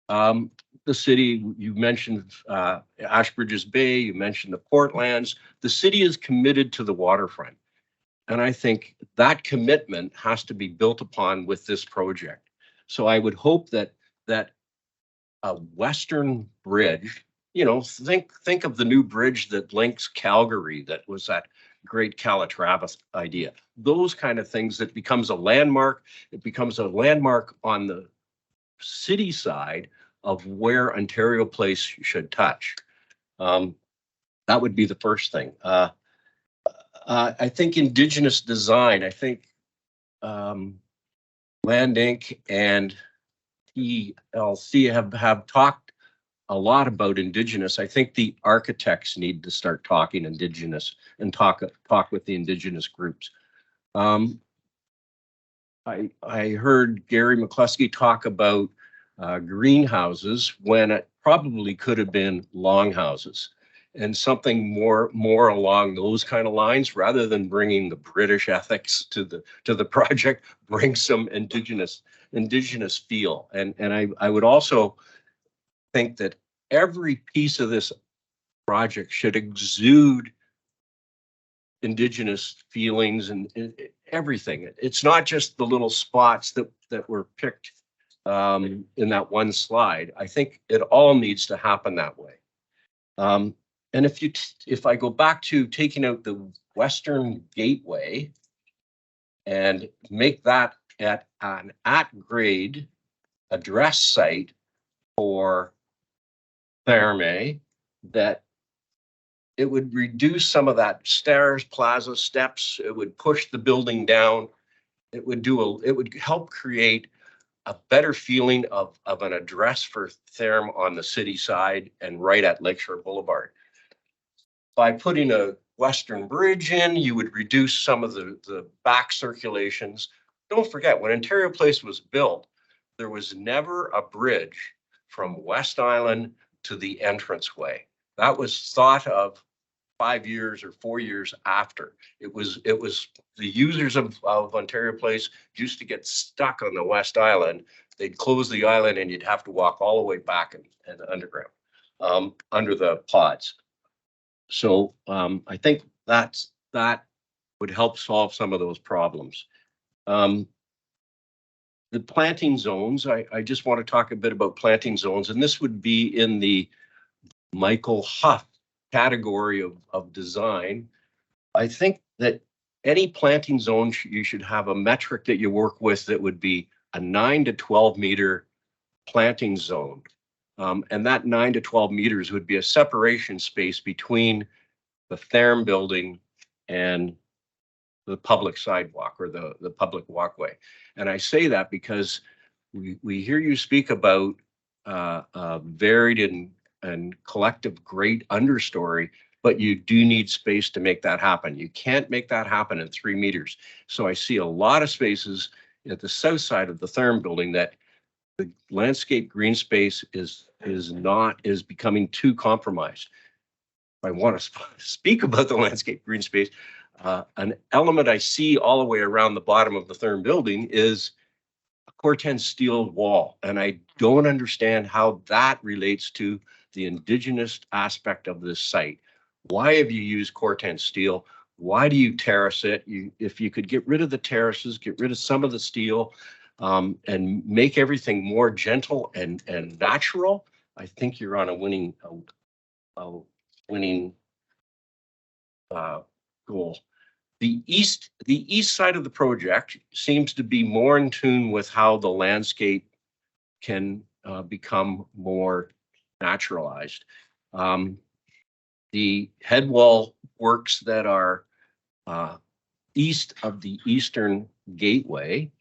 The city, you mentioned Ashbridges Bay, you mentioned the Portlands. The city is committed to the waterfront. And I think that commitment has to be built upon with this project. So I would hope that a western bridge, you know, think of the new bridge that links Calgary, that was that great Calatrava idea. Those kind of things that becomes a landmark. It becomes a landmark on the city side of where Ontario Place should touch. That would be the first thing. I think Indigenous design, I think Land Inc. and TLC have talked a lot about Indigenous. I think the architects need to start talking Indigenous and talk with the Indigenous groups. I heard Gary McCluskey talk about greenhouses when it probably could have been longhouses, and something more along those kind of lines, rather than bringing the British ethics to the project. Bring some indigenous feel, and I would also think that every piece of this project should exude Indigenous feelings and everything. It's not just the little spots that were picked in that one slide. I think it all needs to happen that way. And if I go back to taking out the Western Gateway and make that an at-grade address site for Therme, that it would reduce some of that stairs, plaza, steps. It would push the building down. It would help create a better feeling of an address for Therme on the city side and right at Lakeshore Boulevard. By putting a Western Bridge in, you would reduce some of the back circulations. Don't forget, when Ontario Place was built, there was never a bridge from West Island to the entranceway. That was thought of 5 years or 4 years after. It was the users of Ontario Place used to get stuck on the West Island. They'd close the island and you'd have to walk all the way back and underground, under the pods. So I think that would help solve some of those problems. The planting zones, I just want to talk a bit about planting zones, and this would be in the Michael Huff category of design. I think that any planting zone, you should have a metric that you work with that would be a 9 to 12 meter planting zone. And that 9 to 12 meters would be a separation space between the Therme building and the public sidewalk or the public walkway. And I say that because we hear you speak about varied and collective great understory, but you do need space to make that happen. You can't make that happen in 3 meters. So I see a lot of spaces at the south side of the Therme building that the landscape green space is becoming too compromised. If I want to speak about the landscape green space, an element I see all the way around the bottom of the Therme building is a Corten steel wall, and I don't understand how that relates to the Indigenous aspect of this site. Why have you used Corten steel? Why do you terrace it? If you could get rid of the terraces, get rid of some of the steel, and make everything more gentle and natural, I think you're on a winning goal. The east side of the project seems to be more in tune with how the landscape can become more naturalized. The head wall works that are east of the eastern gateway.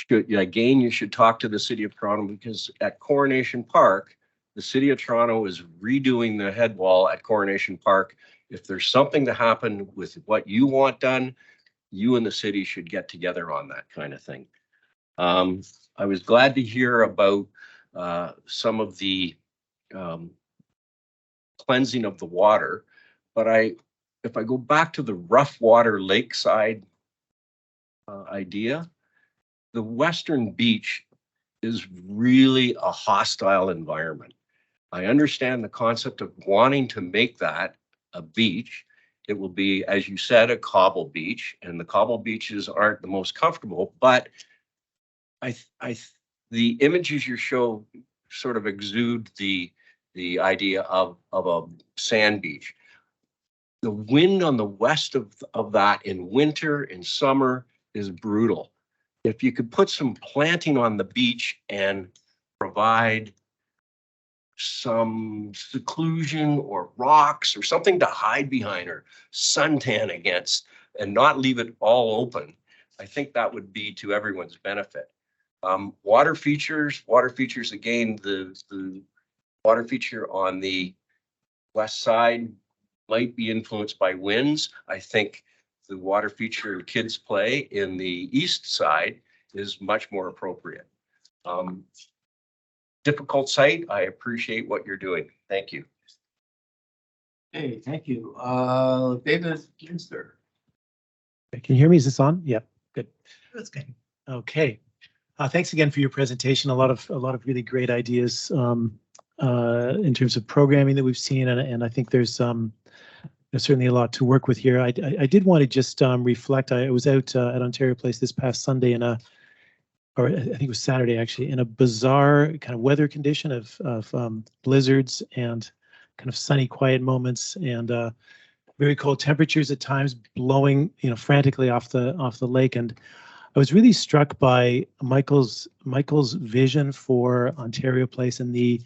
You should talk to the City of Toronto, because at Coronation Park, the City of Toronto is redoing the head wall at Coronation Park. If there's something to happen with what you want done, you and the city should get together on that kind of thing. I was glad to hear about some of the cleansing of the water, but if I go back to the rough water lakeside idea, the Western Beach is really a hostile environment. I understand the concept of wanting to make that a beach. It will be, as you said, a cobble beach, and the cobble beaches aren't the most comfortable, but the images you show sort of exude the idea of a sand beach. The wind on the west of that in winter, in summer, is brutal. If you could put some planting on the beach and provide some seclusion or rocks or something to hide behind or suntan against, and not leave it all open, I think that would be to everyone's benefit. Water features again, the water feature on the west side might be influenced by winds. I think the water feature kids play in the east side is much more appropriate. Difficult site. I appreciate what you're doing. Thank you. Hey, thank you. David Ginster. Can you hear me? Is this on? Yeah, good. That's good. Okay. Thanks again for your presentation. A lot of really great ideas in terms of programming that we've seen, and I think there's certainly a lot to work with here. I did want to just reflect. I was out at Ontario Place this past Sunday or I think it was Saturday actually, in a bizarre kind of weather condition of blizzards and kind of sunny, quiet moments and very cold temperatures at times, blowing frantically off the lake. And I was really struck by Michael's vision for Ontario Place and the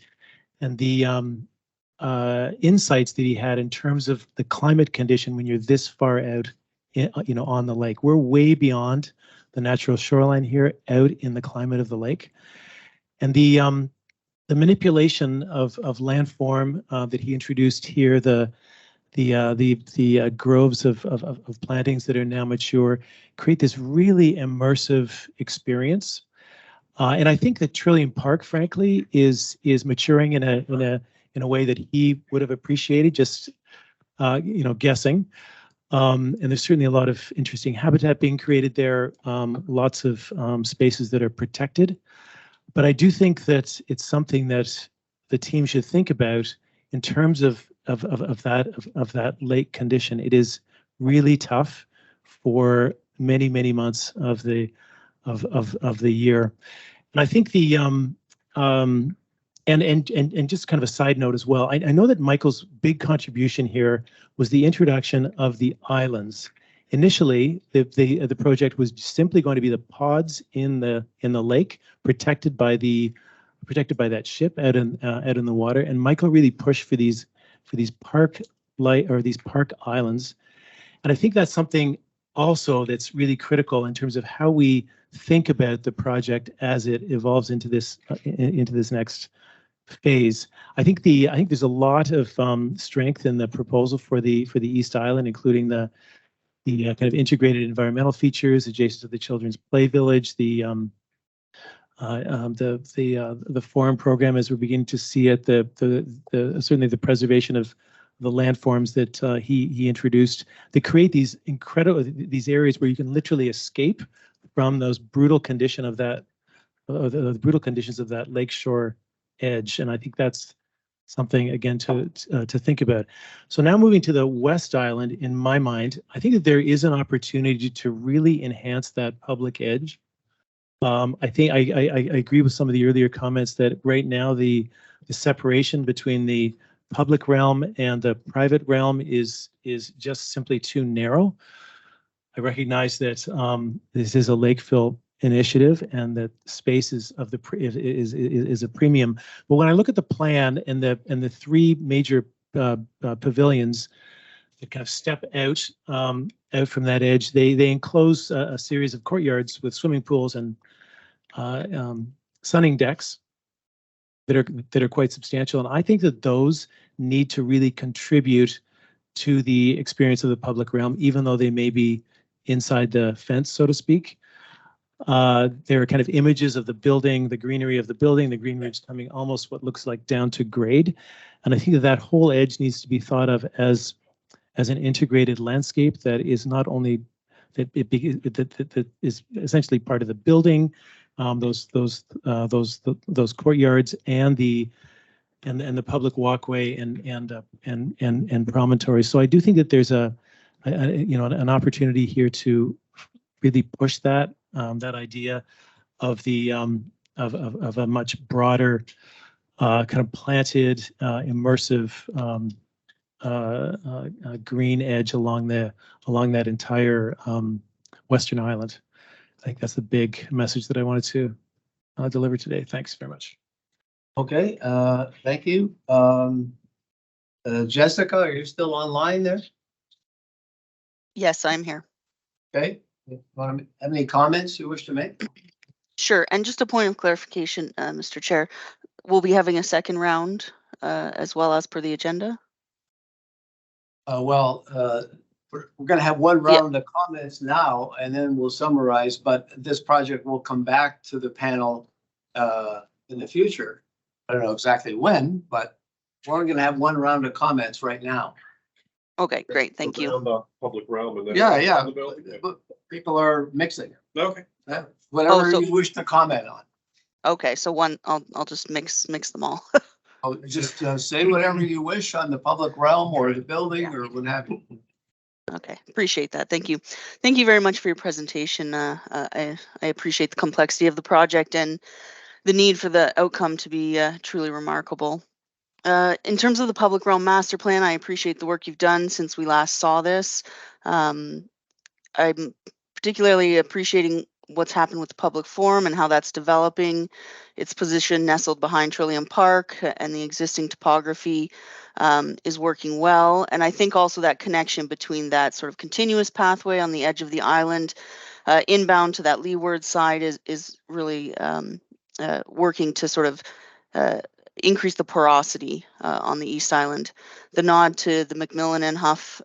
insights that he had in terms of the climate condition when you're this far out, on the lake. We're way beyond the natural shoreline here, out in the climate of the lake, and the manipulation of landform that he introduced here, the groves of plantings that are now mature, create this really immersive experience. And I think that Trillium Park, frankly, is maturing in a way that he would have appreciated, just guessing. And there's certainly a lot of interesting habitat being created there, lots of spaces that are protected. But I do think that it's something that the team should think about in terms of that lake condition. It is really tough for many months of the year, and I think and just kind of a side note as well. I know that Michael's big contribution here was the introduction of the islands. Initially, the project was simply going to be the pods in the lake, protected by that ship out in the water. And Michael really pushed for these park islands. And I think that's something also that's really critical in terms of how we think about the project as it evolves into this next phase. I think there's a lot of strength in the proposal for the East Island, including the kind of integrated environmental features adjacent to the children's play village, the forum program as we're beginning to see it, certainly the preservation of the landforms that he introduced, to create these areas where you can literally escape from those brutal conditions of that lakeshore edge. And I think that's something, again, to think about. So now moving to the West Island, in my mind, I think that there is an opportunity to really enhance that public edge. I think I agree with some of the earlier comments that right now the separation between the public realm and the private realm is just simply too narrow. I recognize that this is a Lakeville initiative and that space is a premium. But when I look at the plan and the three major pavilions that kind of step out from that edge, they enclose a series of courtyards with swimming pools and sunning decks that are quite substantial. And I think that those need to really contribute to the experience of the public realm, even though they may be inside the fence, so to speak. There are kind of images of the building, the greenery of the building, the green roofs coming almost what looks like down to grade. And I think that whole edge needs to be thought of as an integrated landscape that is not only that is essentially part of the building, those courtyards and the public walkway and promontory. So I do think that there's an opportunity here to really push that idea of a much broader kind of planted immersive green edge along that entire Western Island. I think that's the big message that I wanted to deliver today. Thanks very much. Okay, thank you. Jessica, are you still online there? Yes, I'm here. Okay, Have any comments you wish to make? Sure. And just a point of clarification, Mr. Chair, we'll be having a second round as well as per the agenda. We're going to have one round of comments now, and then we'll summarize, but this project will come back to the panel in the future. I don't know exactly when, but we're going to have one round of comments right now. Okay, great. Thank you. Around the public realm and then. Yeah. on the building. But people are mixing. Okay. Whatever so- you wish to comment on. Okay, so I'll just mix them all. Just say whatever you wish on the public realm or the building or what have you. Okay, appreciate that. Thank you. Thank you very much for your presentation. I appreciate the complexity of the project and the need for the outcome to be truly remarkable. In terms of the public realm master plan, I appreciate the work you've done since we last saw this. I'm particularly appreciating what's happened with the public forum and how that's developing. Its position nestled behind Trillium Park and the existing topography is working well. And I think also that connection between that sort of continuous pathway on the edge of the island inbound to that leeward side is really working to sort of increase the porosity on the East Island. The nod to the Macmillan and Huff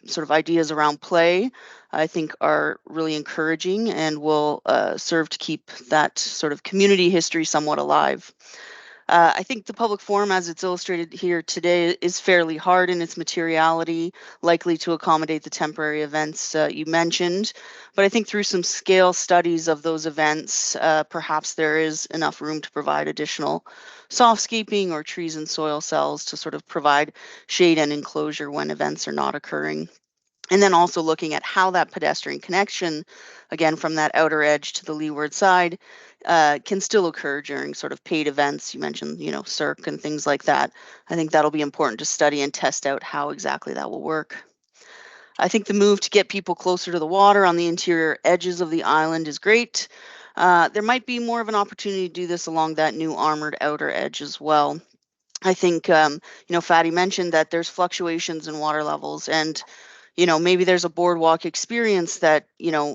sort of ideas around play, I think are really encouraging and will serve to keep that sort of community history somewhat alive. I think the public forum, as it's illustrated here today, is fairly hard in its materiality, likely to accommodate the temporary events you mentioned. But I think through some scale studies of those events, perhaps there is enough room to provide additional softscaping or trees and soil cells to sort of provide shade and enclosure when events are not occurring. And then also looking at how that pedestrian connection, again, from that outer edge to the leeward side, can still occur during sort of paid events. You mentioned, CIRC and things like that. I think that'll be important to study and test out how exactly that will work. I think the move to get people closer to the water on the interior edges of the island is great. There might be more of an opportunity to do this along that new armored outer edge as well. I think, Fatty mentioned that there's fluctuations in water levels and maybe there's a boardwalk experience that,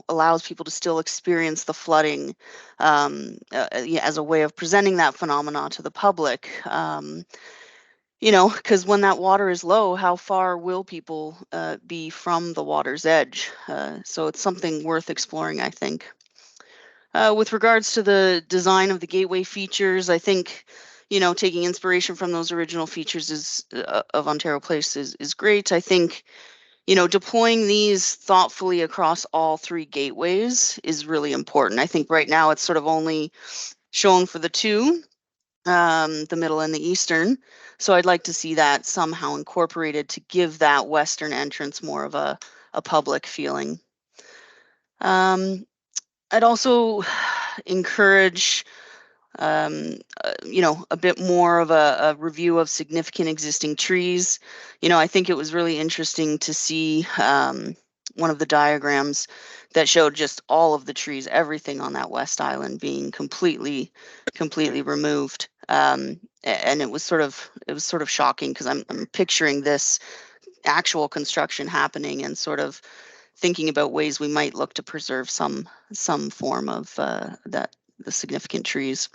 allows people to still experience the flooding as a way of presenting that phenomena to the public. Because when that water is low, how far will people be from the water's edge? So it's something worth exploring, I think. With regards to the design of the gateway features, I think, taking inspiration from those original features of Ontario Place is great. I think, deploying these thoughtfully across all three gateways is really important. I think right now it's sort of only shown for the two, the middle and the eastern. So I'd like to see that somehow incorporated to give that western entrance more of a public feeling. I'd also encourage a bit more of a review of significant existing trees. I think it was really interesting to see one of the diagrams that showed just all of the trees, everything on that West Island being completely removed. And it was sort of shocking because I'm picturing this actual construction happening and sort of thinking about ways we might look to preserve some form of the significant trees.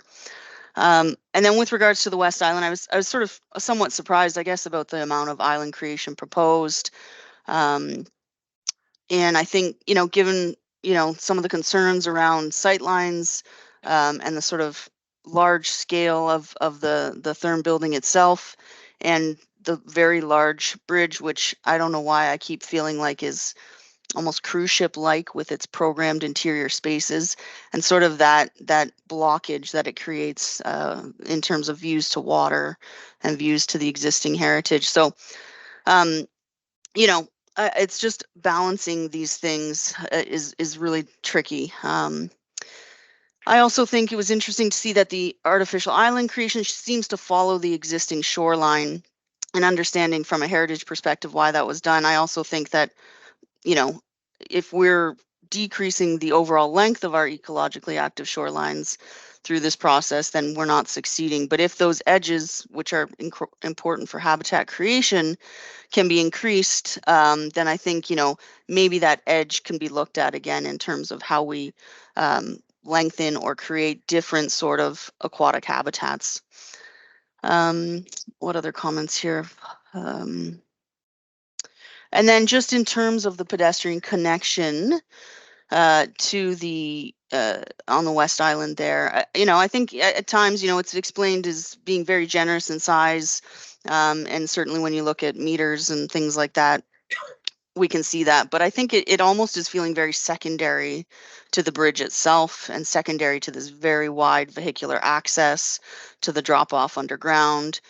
And then with regards to the West Island, I was sort of somewhat surprised, I guess, about the amount of island creation proposed. And I think, given, some of the concerns around sightlines and the sort of large scale of the Therm building itself and the very large bridge, which I don't know why I keep feeling like is almost cruise ship like with its programmed interior spaces and sort of that blockage that it creates in terms of views to water and views to the existing heritage. So, it's just balancing these things is really tricky. I also think it was interesting to see that the artificial island creation seems to follow the existing shoreline and understanding from a heritage perspective why that was done. I also think that if we're decreasing the overall length of our ecologically active shorelines, through this process, then we're not succeeding. But if those edges, which are important for habitat creation, can be increased, then I think, maybe that edge can be looked at again in terms of how we lengthen or create different sort of aquatic habitats. What other comments here? And then just in terms of the pedestrian connection to the on the West Island there, I think at times, it's explained as being very generous in size. And certainly when you look at meters and things like that, we can see that. But I think it almost is feeling very secondary to the bridge itself and secondary to this very wide vehicular access to the drop off underground.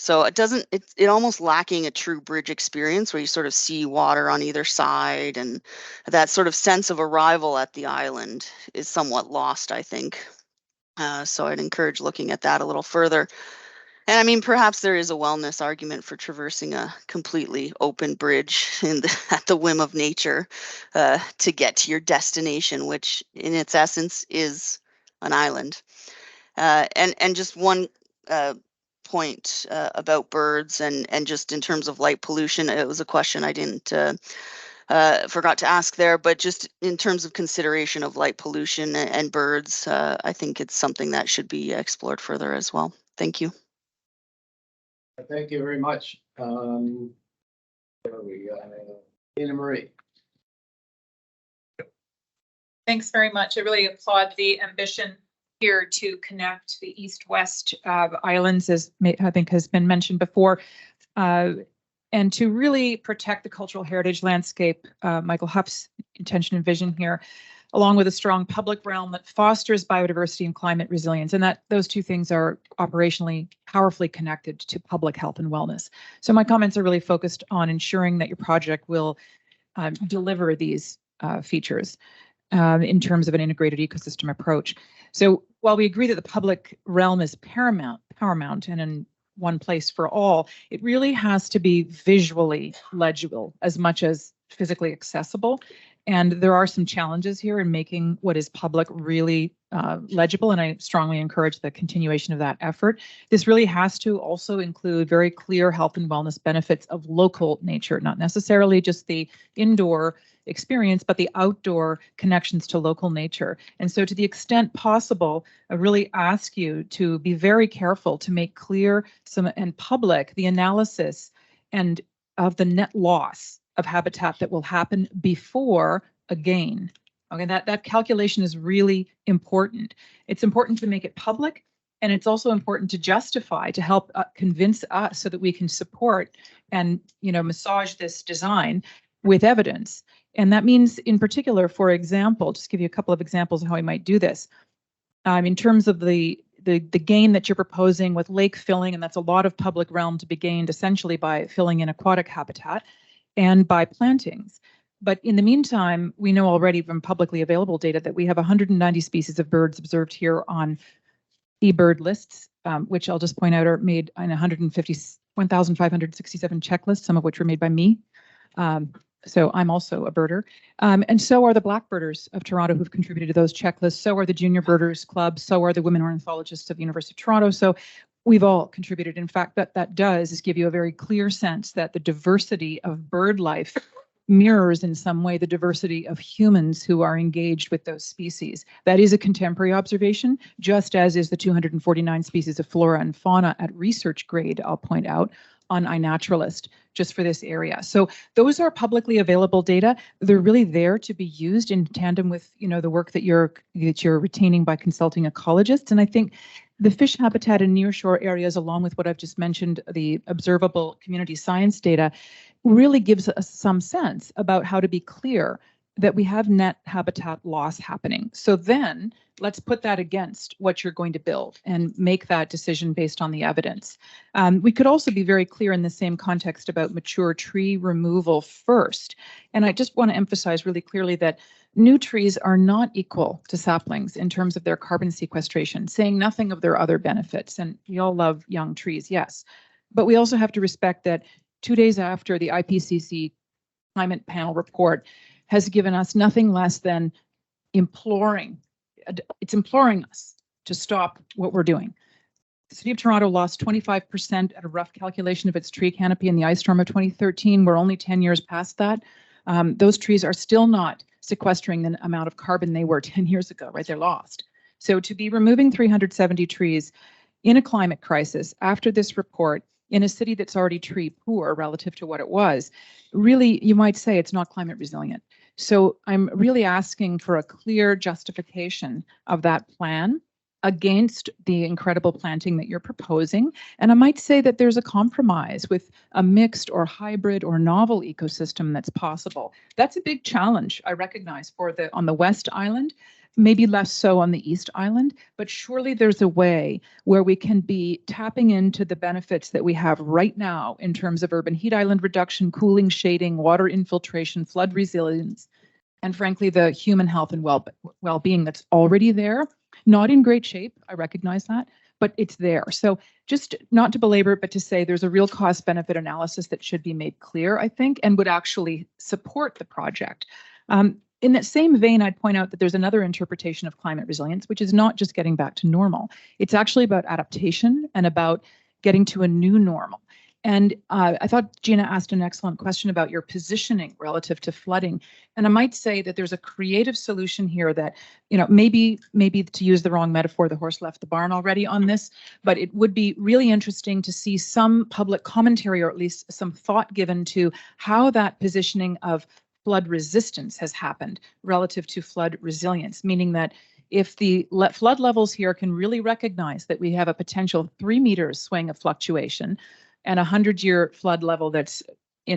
So it's almost lacking a true bridge experience where you sort of see water on either side, and that sort of sense of arrival at the island is somewhat lost, I think. So I'd encourage looking at that a little further. And I mean, perhaps there is a wellness argument for traversing a completely open bridge at the whim of nature to get to your destination, which in its essence is an island. And just one point about birds and just in terms of light pollution, it was a question I didn't forgot to ask there, but just in terms of consideration of light pollution and birds, I think it's something that should be explored further as well. Thank you. Thank you very much. There we go. Anna Marie. Thanks very much. I really applaud the ambition here to connect the east-west islands, as I think has been mentioned before, and to really protect the cultural heritage landscape. Michael Huff's intention and vision here, along with a strong public realm that fosters biodiversity and climate resilience, and that those two things are operationally powerfully connected to public health and wellness. So my comments are really focused on ensuring that your project will deliver these features in terms of an integrated ecosystem approach. So while we agree that the public realm is paramount and in one place for all, it really has to be visually legible as much as physically accessible. And there are some challenges here in making what is public really legible, and I strongly encourage the continuation of that effort. This really has to also include very clear health and wellness benefits of local nature, not necessarily just the indoor experience, but the outdoor connections to local nature. And so to the extent possible, I really ask you to be very careful to make clear and public the analysis and of the net loss of habitat that will happen before a gain. Okay, that calculation is really important. It's important to make it public, and it's also important to justify, to help convince us so that we can support and massage this design with evidence. And that means, in particular, for example, just give you a couple of examples of how we might do this. In terms of the gain that you're proposing with lake filling, and that's a lot of public realm to be gained essentially by filling in aquatic habitat and by plantings. But in the meantime, we know already from publicly available data that we have 190 species of birds observed here on eBird lists, which I'll just point out are made on 1,567 checklists, some of which were made by me. So I'm also a birder. And so are the Blackbirders of Toronto who've contributed to those checklists. So are the Junior Birders Club. So are the Women Ornithologists of the University of Toronto. So we've all contributed. In fact, that does is give you a very clear sense that the diversity of bird life mirrors in some way the diversity of humans who are engaged with those species. That is a contemporary observation, just as is the 249 species of flora and fauna at research grade, I'll point out, on iNaturalist, just for this area. So those are publicly available data. They're really there to be used in tandem with the work that you're retaining by consulting ecologists. And I think the fish habitat in nearshore areas, along with what I've just mentioned, the observable community science data, really gives us some sense about how to be clear that we have net habitat loss happening. So then let's put that against what you're going to build and make that decision based on the evidence. We could also be very clear in the same context about mature tree removal first. And I just want to emphasize really clearly that new trees are not equal to saplings in terms of their carbon sequestration, saying nothing of their other benefits. And we all love young trees, yes. But we also have to respect that 2 days after the IPCC climate panel report has given us nothing less than imploring us to stop what we're doing. The City of Toronto lost 25% at a rough calculation of its tree canopy in the ice storm of 2013. We're only 10 years past that. Those trees are still not sequestering the amount of carbon they were 10 years ago, right? They're lost. So to be removing 370 trees in a climate crisis after this report in a city that's already tree poor relative to what it was, really, you might say it's not climate resilient. So I'm really asking for a clear justification of that plan against the incredible planting that you're proposing. And I might say that there's a compromise with a mixed or hybrid or novel ecosystem that's possible. That's a big challenge, I recognize, for on the West Island, maybe less so on the East Island, but surely there's a way where we can be tapping into the benefits that we have right now in terms of urban heat island reduction, cooling, shading, water infiltration, flood resilience, and frankly, the human health and well-being that's already there. Not in great shape, I recognize that, but it's there. So just not to belabor it, but to say there's a real cost benefit analysis that should be made clear, I think, and would actually support the project. In that same vein, I'd point out that there's another interpretation of climate resilience, which is not just getting back to normal. It's actually about adaptation and about getting to a new normal. And I thought Gina asked an excellent question about your positioning relative to flooding. And I might say that there's a creative solution here that, maybe to use the wrong metaphor, the horse left the barn already on this, but it would be really interesting to see some public commentary or at least some thought given to how that positioning of flood resistance has happened relative to flood resilience, meaning that if the flood levels here can really recognize that we have a potential 3 meters swing of fluctuation, and a 100-year flood level that's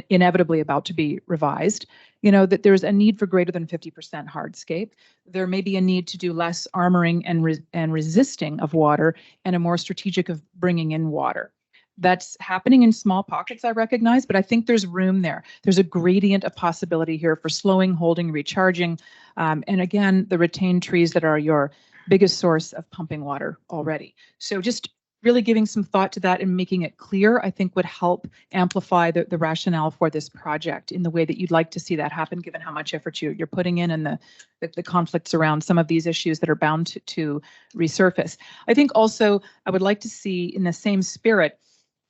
inevitably about to be revised, that there's a need for greater than 50% hardscape. There may be a need to do less armoring and resisting of water and a more strategic of bringing in water. That's happening in small pockets, I recognize, but I think there's room there. There's a gradient of possibility here for slowing, holding, recharging, and again, the retained trees that are your biggest source of pumping water already. So just really giving some thought to that and making it clear, I think would help amplify the rationale for this project in the way that you'd like to see that happen, given how much effort you're putting in and the conflicts around some of these issues that are bound to resurface. I think also I would like to see, in the same spirit,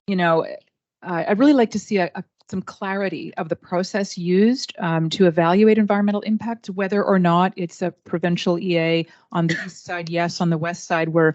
I'd really like to see some clarity of the process used to evaluate environmental impact, whether or not it's a provincial EA on the east side, yes, on the west side, we're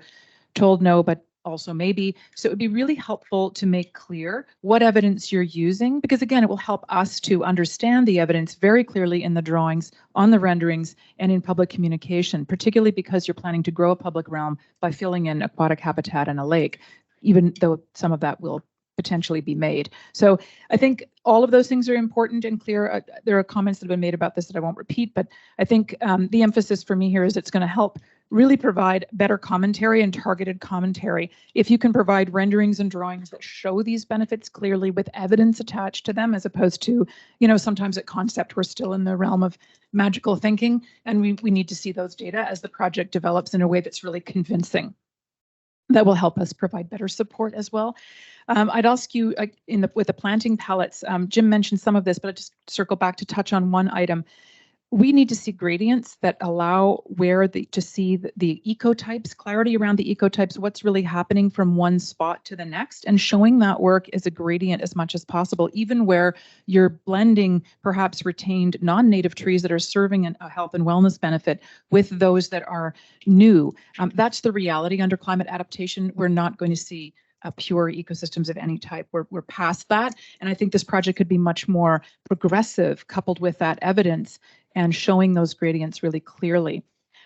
told no, but also maybe. So it would be really helpful to make clear what evidence you're using, because again, it will help us to understand the evidence very clearly in the drawings, on the renderings, and in public communication, particularly because you're planning to grow a public realm by filling in aquatic habitat and a lake, even though some of that will potentially be made. So I think all of those things are important and clear. There are comments that have been made about this that I won't repeat, but I think the emphasis for me here is it's going to help really provide better commentary and targeted commentary. If you can provide renderings and drawings that show these benefits clearly with evidence attached to them, as opposed to, sometimes at concept, we're still in the realm of magical thinking, and we need to see those data as the project develops in a way that's really convincing. That will help us provide better support as well. I'd ask you with the planting pellets, Jim mentioned some of this, but I'll just circle back to touch on one item. We need to see gradients that allow to see the ecotypes, clarity around the ecotypes, what's really happening from one spot to the next, and showing that work as a gradient as much as possible, even where you're blending perhaps retained non-native trees that are serving a health and wellness benefit with those that are new. That's the reality under climate adaptation. We're not going to see pure ecosystems of any type. We're past that. And I think this project could be much more progressive, coupled with that evidence and showing those gradients really clearly.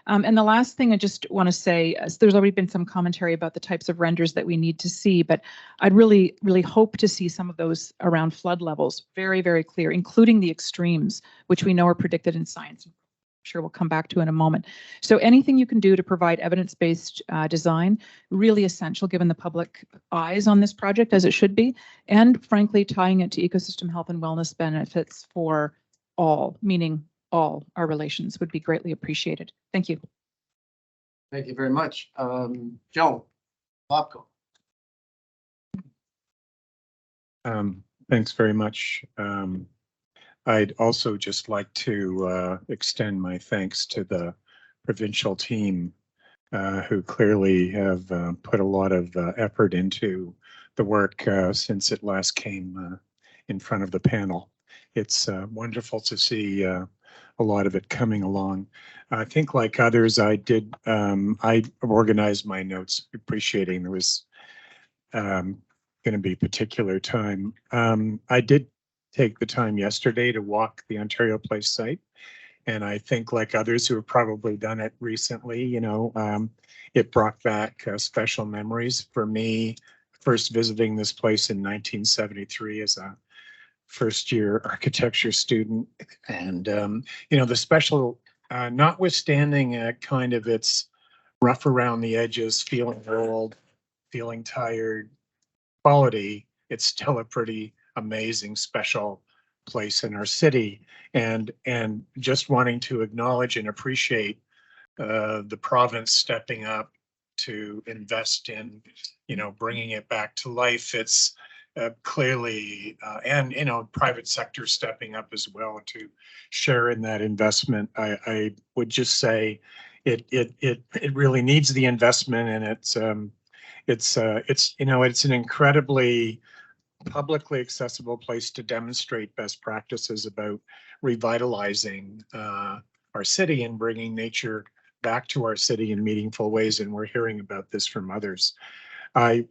And the last thing I just want to say is there's already been some commentary about the types of renders that we need to see, but I'd really, really hope to see some of those around flood levels very, very clear, including the extremes, which we know are predicted in science. I'm sure we'll come back to in a moment. So anything you can do to provide evidence-based design, really essential given the public eyes on this project, as it should be, and frankly, tying it to ecosystem health and wellness benefits for all, meaning all our relations, would be greatly appreciated. Thank you. Thank you very much. Joe, Bobco. Thanks very much. I'd also just like to extend my thanks to the provincial team who clearly have put a lot of effort into the work since it last came in front of the panel. It's wonderful to see a lot of it coming along. I think, like others, I organized my notes, appreciating there was going to be particular time. I did take the time yesterday to walk the Ontario Place site. And I think, like others who have probably done it recently, it brought back special memories for me. First visiting this place in 1973 as a first year architecture student. And, the special, notwithstanding kind of its rough around the edges, feeling old, feeling tired quality, it's still a pretty amazing, special place in our city. And just wanting to acknowledge and appreciate the province stepping up to invest in, bringing it back to life. It's clearly, and, private sector stepping up as well to share in that investment. I would just say it really needs the investment, and it's an incredibly publicly accessible place to demonstrate best practices about revitalizing our city and bringing nature back to our city in meaningful ways. And we're hearing about this from others. I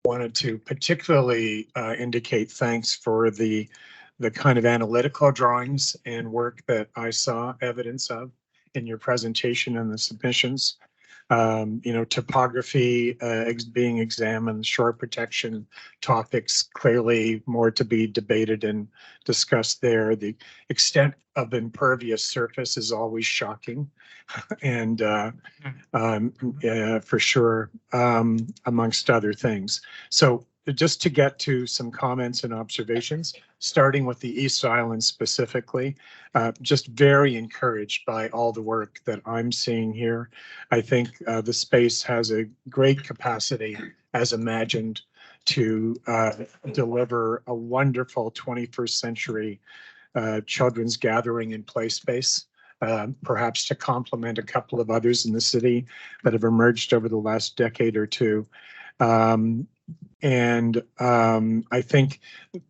wanted to particularly indicate thanks for the kind of analytical drawings and work that I saw evidence of in your presentation and the submissions. Topography being examined, shore protection topics clearly more to be debated and discussed there. The extent of impervious surface is always shocking, and for sure, amongst other things. So just to get to some comments and observations, starting with the East Island specifically, just very encouraged by all the work that I'm seeing here. I think the space has a great capacity, as imagined, to deliver a wonderful 21st century children's gathering and play space, perhaps to complement a couple of others in the city that have emerged over the last decade or two. I think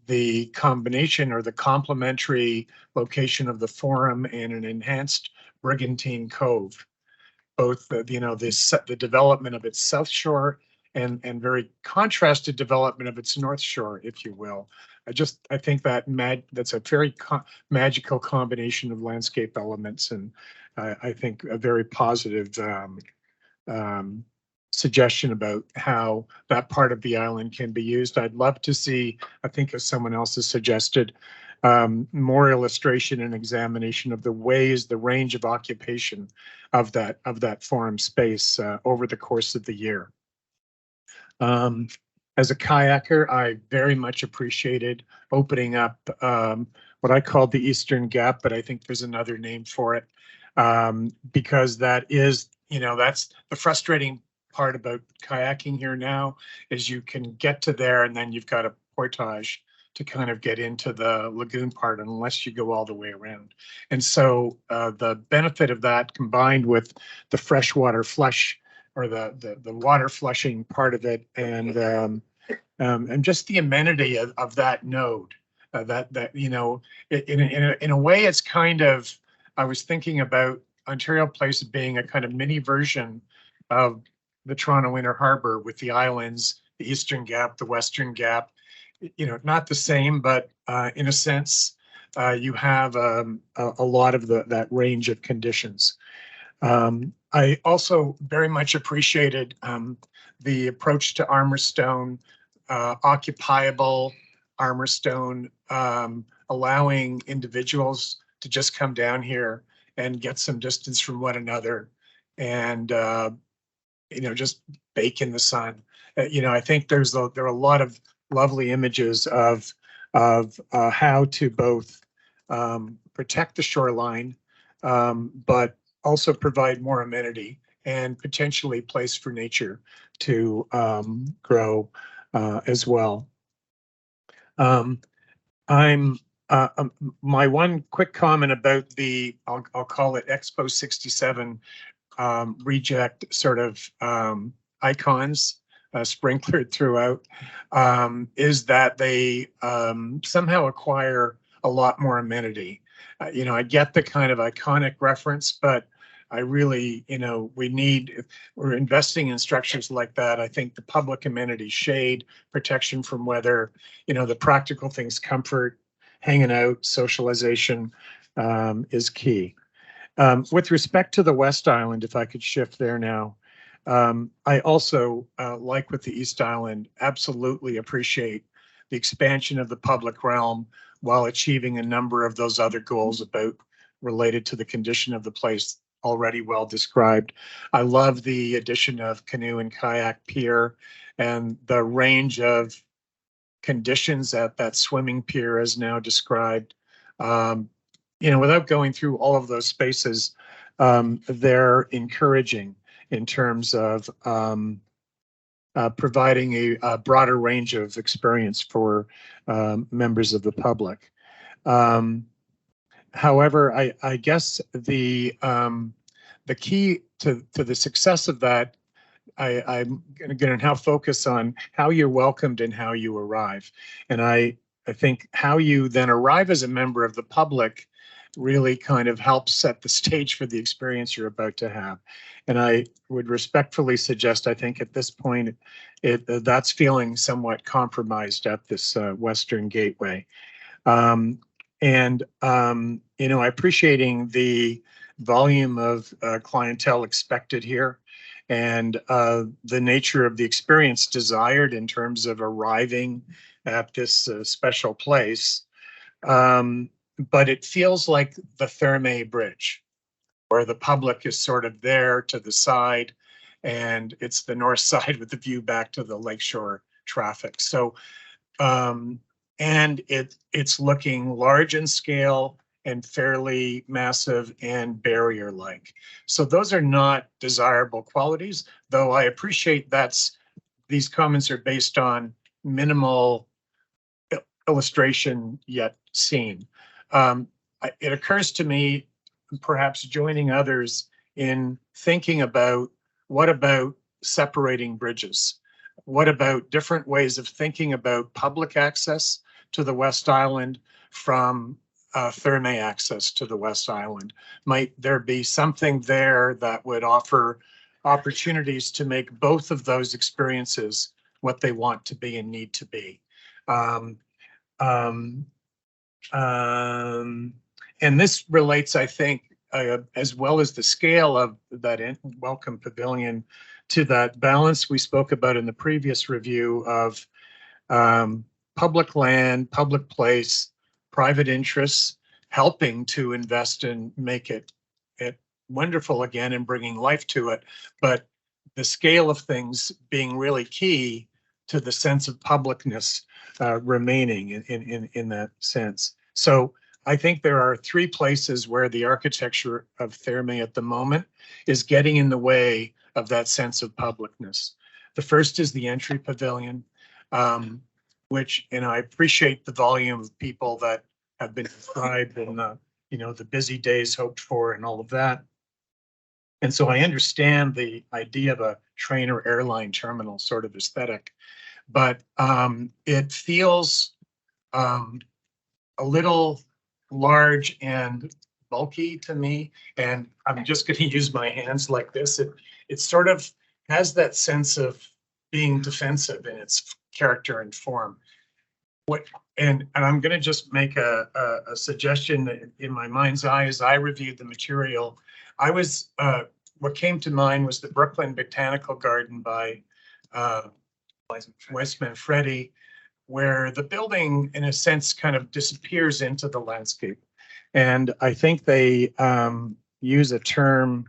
the combination or the complementary location of the Forum and an enhanced Brigantine Cove, both the development of its South Shore and very contrasted development of its North Shore, if you will. I think that's a very magical combination of landscape elements, and I think a very positive suggestion about how that part of the island can be used. I'd love to see, I think as someone else has suggested, more illustration and examination of the range of occupation of that forum space over the course of the year. As a kayaker, I very much appreciated opening up what I called the Eastern Gap, but I think there's another name for it, because that is, that's the frustrating part about kayaking here now, is you can get to there and then you've got a portage to kind of get into the lagoon part unless you go all the way around. And so the benefit of that, combined with the freshwater flush or the water flushing part of it, and just the amenity of that node, in a way, it's kind of, I was thinking about Ontario Place being a kind of mini version of the Toronto Inner Harbor, with the islands, the Eastern Gap, the Western Gap, not the same, but in a sense, you have a lot of that range of conditions. I also very much appreciated the approach to Armourstone, occupiable Armourstone, allowing individuals to just come down here and get some distance from one another, and just bake in the sun. I think there are a lot of lovely images of how to both protect the shoreline, but also provide more amenity and potentially place for nature to grow as well. My one quick comment about I'll call it Expo 67 reject sort of icons sprinklered throughout, is that they somehow acquire a lot more amenity. You know, I get the kind of iconic reference, but I really, you know, we're investing in structures like that. I think the public amenity, shade, protection from weather, you know, the practical things, comfort, hanging out, socialization is key. With respect to the West Island, if I could shift there now, I also, like with the East Island, absolutely appreciate the expansion of the public realm while achieving a number of those other goals about related to the condition of the place already well described. I love the addition of canoe and kayak pier and the range of conditions at that swimming pier as now described. You know, without going through all of those spaces, they're encouraging in terms of providing a broader range of experience for members of the public. However, I guess the key to the success of that, I'm going to now focus on how you're welcomed and how you arrive. And I think how you then arrive as a member of the public really kind of helps set the stage for the experience you're about to have. And I would respectfully suggest, I think at this point, that's feeling somewhat compromised at this Western Gateway. You know, appreciating the volume of clientele expected here and the nature of the experience desired in terms of arriving at this special place. But it feels like the Thermae Bridge, where the public is sort of there to the side, and it's the north side with the view back to the lakeshore traffic. So, and it's looking large in scale and fairly massive and barrier-like. So those are not desirable qualities, though I appreciate these comments are based on minimal illustration yet seen. It occurs to me, perhaps joining others in thinking about what about separating bridges? What about different ways of thinking about public access to the West Island from Thermae access to the West Island? Might there be something there that would offer opportunities to make both of those experiences what they want to be and need to be? And this relates, I think, as well as the scale of that welcome pavilion to that balance we spoke about in the previous review of public land, public place, private interests, helping to invest and make it wonderful again and bringing life to it. But the scale of things being really key to the sense of publicness remaining in that sense. So I think there are three places where the architecture of Thermae at the moment is getting in the way of that sense of publicness. The first is the entry pavilion, which, and I appreciate the volume of people that have been described and the busy days hoped for and all of that. And so I understand the idea of a train or airline terminal sort of aesthetic, but it feels a little large and bulky to me. And I'm just going to use my hands like this. It sort of has that sense of being defensive in its character and form. And I'm going to just make a suggestion in my mind's eye as I reviewed the material. What came to mind was the Brooklyn Botanical Garden by Wes Manfredi, where the building, in a sense, kind of disappears into the landscape. And I think they use a term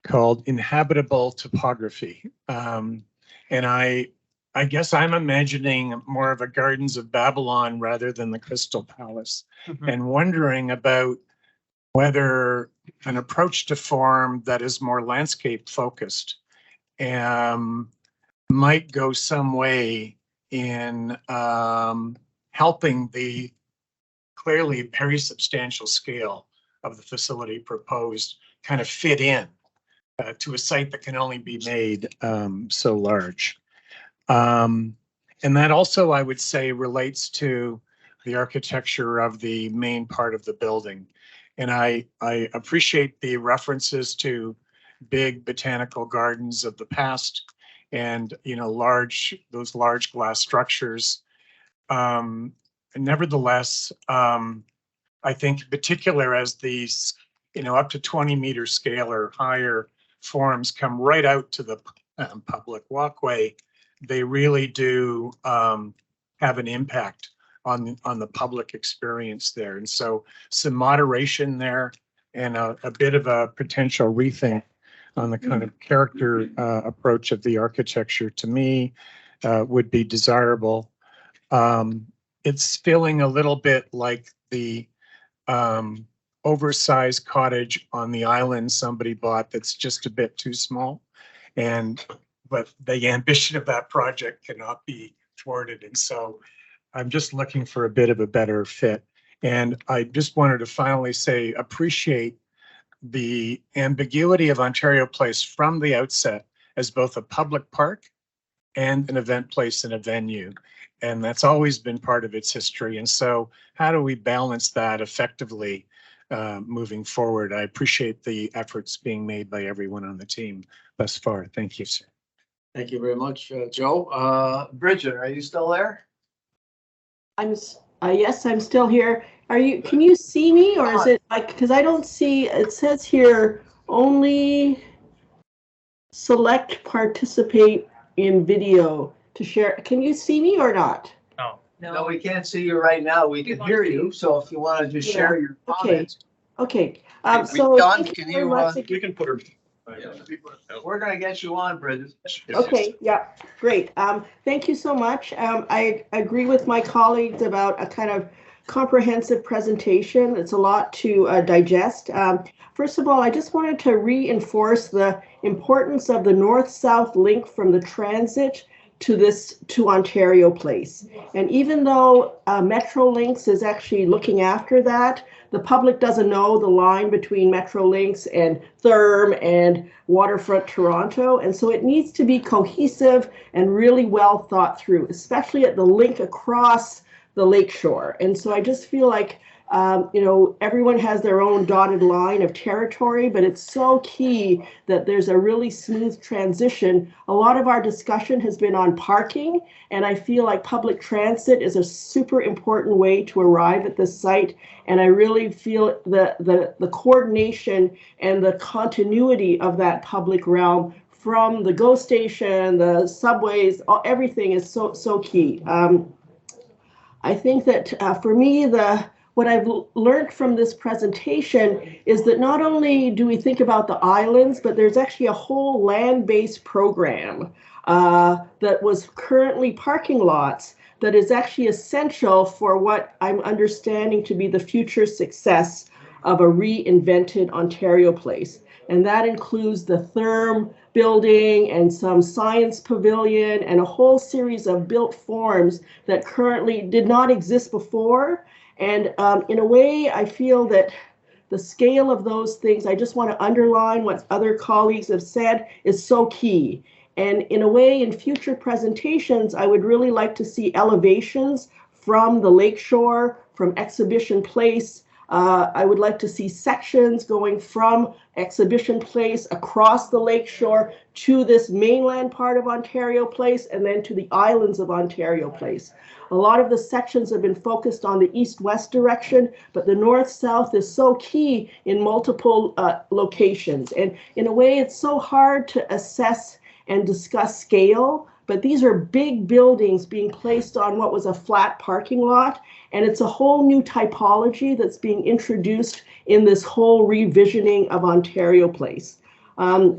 called inhabitable topography. And I guess I'm imagining more of a Gardens of Babylon rather than the Crystal Palace, and wondering about whether an approach to form that is more landscape focused might go some way in helping the clearly very substantial scale of the facility proposed kind of fit in to a site that can only be made so large. And that also, I would say, relates to the architecture of the main part of the building. And I appreciate the references to big botanical gardens of the past and, you know, those large glass structures. Nevertheless, I think in particular as these, you know, up to 20-meter scale or higher forms come right out to the public walkway, they really do have an impact on the public experience there. And so some moderation there and a bit of a potential rethink on the kind of character approach of the architecture to me would be desirable. It's feeling a little bit like the oversized cottage on the island somebody bought that's just a bit too small. But the ambition of that project cannot be thwarted. And so I'm just looking for a bit of a better fit. And I just wanted to finally say, appreciate the ambiguity of Ontario Place from the outset as both a public park and an event place and a venue. And that's always been part of its history. And so how do we balance that effectively moving forward? I appreciate the efforts being made by everyone on the team thus far. Thank you, sir. Thank you very much, Joe. Bridget, are you still there? Yes, I'm still here. Can you see me, or is it like, because I don't see, it says here only select participate in video to share. Can you see me or not? No, we can't see you right now. We can hear you. So if you want to just share your comments. Okay. So John, can you we can put her. We're going to get you on, Bridget. Okay, yeah, great. Thank you so much. I agree with my colleagues about a kind of comprehensive presentation. It's a lot to digest. First of all, I just wanted to reinforce the importance of the north-south link from the transit to Ontario Place. And even though Metrolinx is actually looking after that, the public doesn't know the line between Metrolinx and Therm and Waterfront Toronto. And so it needs to be cohesive and really well thought through, especially at the link across the lakeshore. And so I just feel like, everyone has their own dotted line of territory, but it's so key that there's a really smooth transition. A lot of our discussion has been on parking, and I feel like public transit is a super important way to arrive at this site. And I really feel the coordination and the continuity of that public realm from the GO station, the subways, everything is so key. I think that for me, what I've learned from this presentation is that not only do we think about the islands, but there's actually a whole land-based program that was currently parking lots that is actually essential for what I'm understanding to be the future success of a reinvented Ontario Place. And that includes the Therm building and some science pavilion and a whole series of built forms that currently did not exist before. And in a way, I feel that the scale of those things, I just want to underline what other colleagues have said, is so key. And in a way, in future presentations, I would really like to see elevations from the lakeshore, from Exhibition Place. I would like to see sections going from Exhibition Place across the lakeshore to this mainland part of Ontario Place and then to the islands of Ontario Place. A lot of the sections have been focused on the east-west direction, but the north-south is so key in multiple locations. And in a way, it's so hard to assess and discuss scale, but these are big buildings being placed on what was a flat parking lot, and it's a whole new typology that's being introduced in this whole revisioning of Ontario Place. I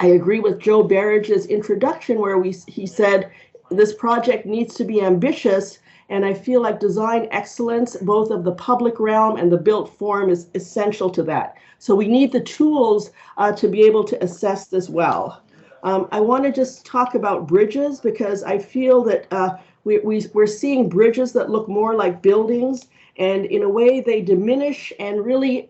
agree with Joe Barrage's introduction where he said this project needs to be ambitious, and I feel like design excellence, both of the public realm and the built form, is essential to that. So we need the tools to be able to assess this well. I want to just talk about bridges because I feel that we're seeing bridges that look more like buildings, and in a way they diminish and really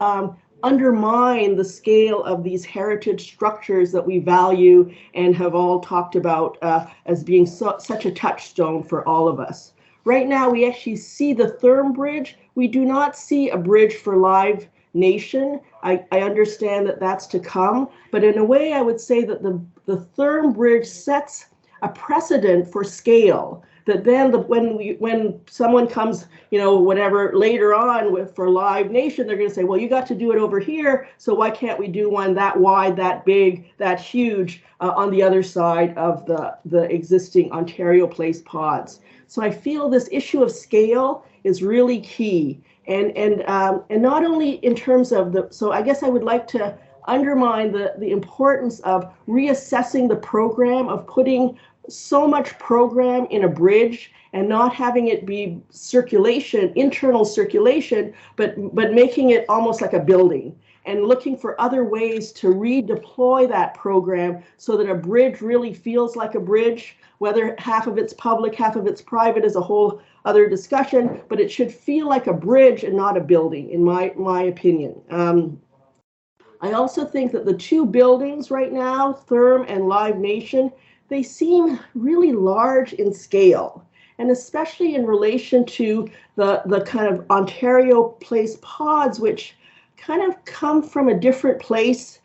undermine the scale of these heritage structures that we value and have all talked about as being such a touchstone for all of us. Right now, we actually see the Therm Bridge. We do not see a bridge for Live Nation. I understand that that's to come, but in a way, I would say that the Therm Bridge sets a precedent for scale. That then when someone comes, whatever later on for Live Nation, they're going to say, well, you got to do it over here, so why can't we do one that wide, that big, that huge on the other side of the existing Ontario Place pods? So I feel this issue of scale is really key, and not only in terms of so I guess I would like to undermine the importance of reassessing the program, of putting so much program in a bridge and not having it be circulation, internal circulation, but making it almost like a building, and looking for other ways to redeploy that program so that a bridge really feels like a bridge. Whether half of it's public, half of it's private is a whole other discussion, but it should feel like a bridge and not a building, in my opinion. I also think that the two buildings right now, Therm and Live Nation, they seem really large in scale, and especially in relation to the kind of Ontario Place pods, which kind of come from a different place.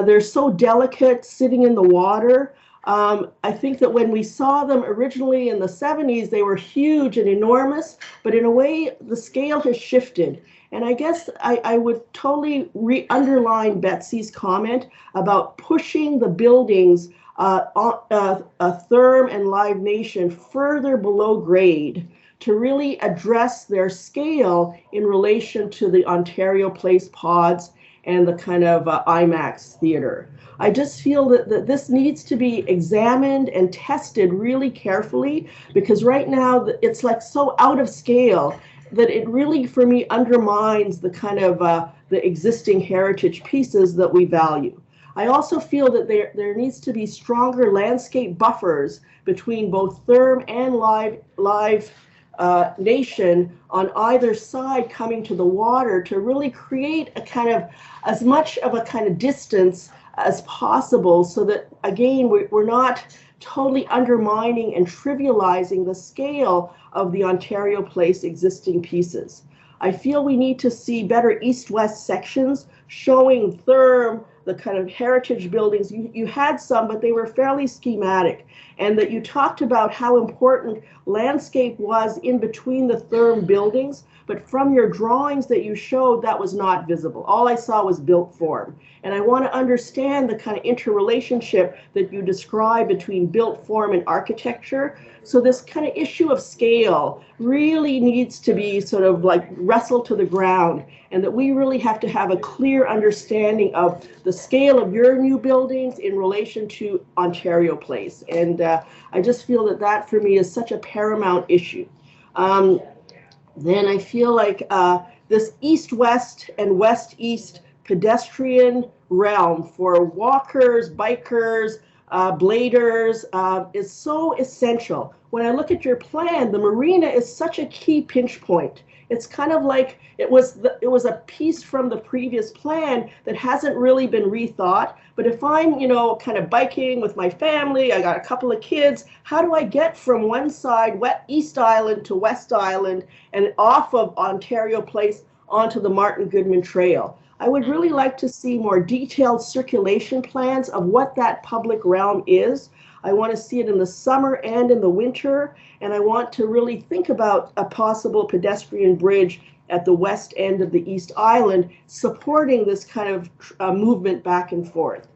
They're so delicate sitting in the water. I think that when we saw them originally in the 70s, they were huge and enormous, but in a way, the scale has shifted. And I guess I would totally underline Betsy's comment about pushing the buildings, Therm and Live Nation, further below grade to really address their scale in relation to the Ontario Place pods and the kind of IMAX theater. I just feel that this needs to be examined and tested really carefully, because right now it's like so out of scale that it really, for me, undermines the kind of the existing heritage pieces that we value. I also feel that there needs to be stronger landscape buffers between both Therm and Live Nation on either side coming to the water to really create a kind of as much of a kind of distance as possible, so that again we're not totally undermining and trivializing the scale of the Ontario Place existing pieces. I feel we need to see better east-west sections showing Therm, the kind of heritage buildings. You had some, but they were fairly schematic, and that you talked about how important landscape was in between the Therm buildings, but from your drawings that you showed, that was not visible. All I saw was built form. And I want to understand the kind of interrelationship that you describe between built form and architecture. So this kind of issue of scale really needs to be sort of like wrestled to the ground, and that we really have to have a clear understanding of the scale of your new buildings in relation to Ontario Place. And I just feel that for me is such a paramount issue. Then I feel like this east-west and west-east pedestrian realm for walkers, bikers, bladers is so essential. When I look at your plan, the marina is such a key pinch point. It's kind of like it was a piece from the previous plan that hasn't really been rethought. But if I'm, kind of biking with my family, I got a couple of kids, how do I get from one side, East Island to West Island, and off of Ontario Place onto the Martin Goodman Trail? I would really like to see more detailed circulation plans of what that public realm is. I want to see it in the summer and in the winter, and I want to really think about a possible pedestrian bridge at the west end of the East Island, supporting this kind of movement back and forth.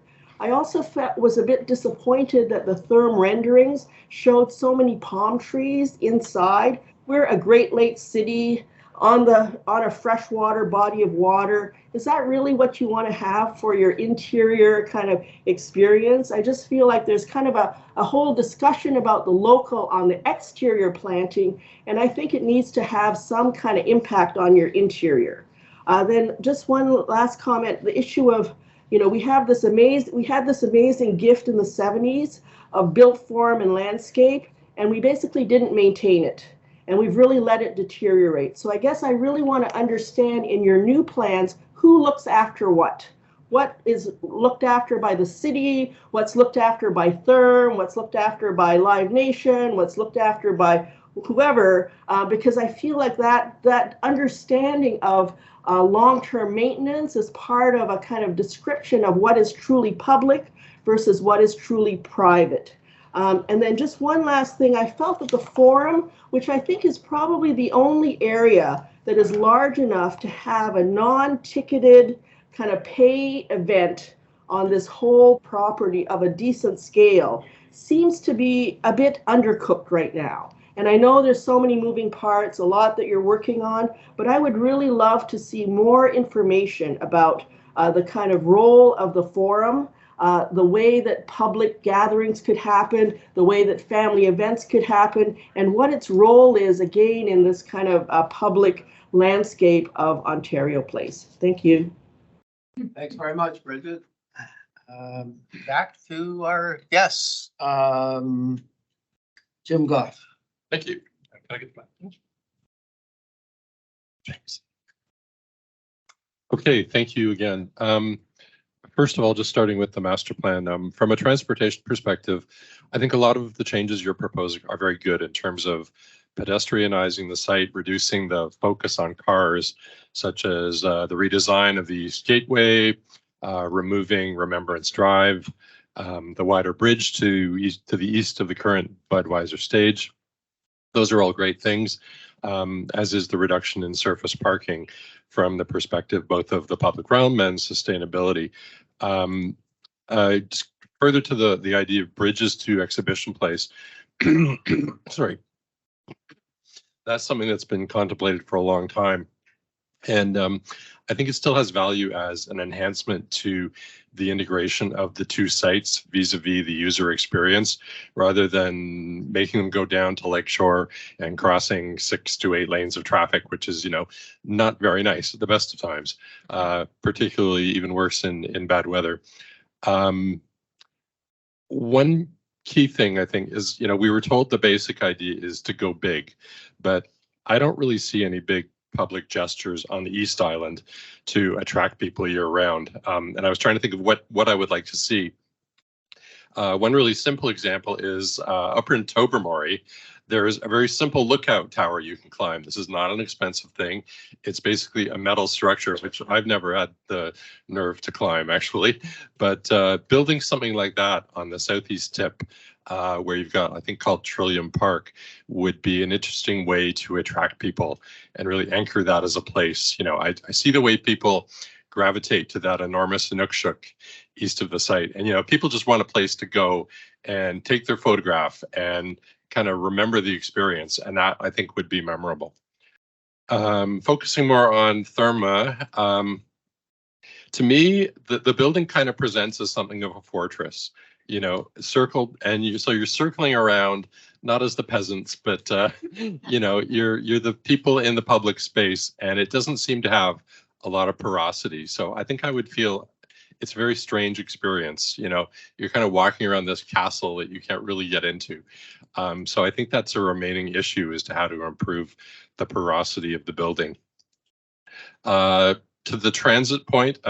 I also was a bit disappointed that the Therm renderings showed so many palm trees inside. We're a Great Lakes city on a freshwater body of water. Is that really what you want to have for your interior kind of experience? I just feel like there's kind of a whole discussion about the local on the exterior planting, and I think it needs to have some kind of impact on your interior. Then just one last comment, the issue of, we had this amazing gift in the 70s of built form and landscape, and we basically didn't maintain it. And we've really let it deteriorate. So I guess I really want to understand in your new plans, who looks after what? What is looked after by the city? What's looked after by Therm? What's looked after by Live Nation? What's looked after by whoever? Because I feel like that understanding of long-term maintenance is part of a kind of description of what is truly public versus what is truly private. And then just one last thing, I felt that the forum, which I think is probably the only area that is large enough to have a non-ticketed kind of pay event on this whole property of a decent scale, seems to be a bit undercooked right now. And I know there's so many moving parts, a lot that you're working on, but I would really love to see more information about the kind of role of the forum, the way that public gatherings could happen, the way that family events could happen, and what its role is, again, in this kind of public landscape of Ontario Place. Thank you. Thanks very much, Bridget. Back to our guests. Jim Goff. Thank you. Can I get the mic? James. Okay, thank you again. First of all, just starting with the master plan, from a transportation perspective, I think a lot of the changes you're proposing are very good in terms of pedestrianizing the site, reducing the focus on cars, such as the redesign of the East Gateway, removing Remembrance Drive, the wider bridge to the east of the current Budweiser stage. Those are all great things, as is the reduction in surface parking from the perspective both of the public realm and sustainability. Just further to the idea of bridges to Exhibition Place, sorry, that's something that's been contemplated for a long time. And I think it still has value as an enhancement to the integration of the two sites vis-a-vis the user experience, rather than making them go down to Lakeshore and crossing 6 to 8 lanes of traffic, which is, not very nice at the best of times, particularly even worse in bad weather. One key thing I think is, we were told the basic idea is to go big, but I don't really see any big public gestures on the East Island to attract people year round. And I was trying to think of what I would like to see. One really simple example is up in Tobermory, there is a very simple lookout tower you can climb. This is not an expensive thing. It's basically a metal structure, which I've never had the nerve to climb, actually. But building something like that on the southeast tip, where you've got, I think, called Trillium Park, would be an interesting way to attract people and really anchor that as a place. I see the way people gravitate to that enormous Inukshuk east of the site. And, people just want a place to go and take their photograph and kind of remember the experience. And that, I think, would be memorable. Focusing more on Therma, to me, the building kind of presents as something of a fortress. Circled, and so you're circling around, not as the peasants, but you're the people in the public space, and it doesn't seem to have a lot of porosity. So I think I would feel it's a very strange experience. You're kind of walking around this castle that you can't really get into. So I think that's a remaining issue as to how to improve the porosity of the building. To the transit point,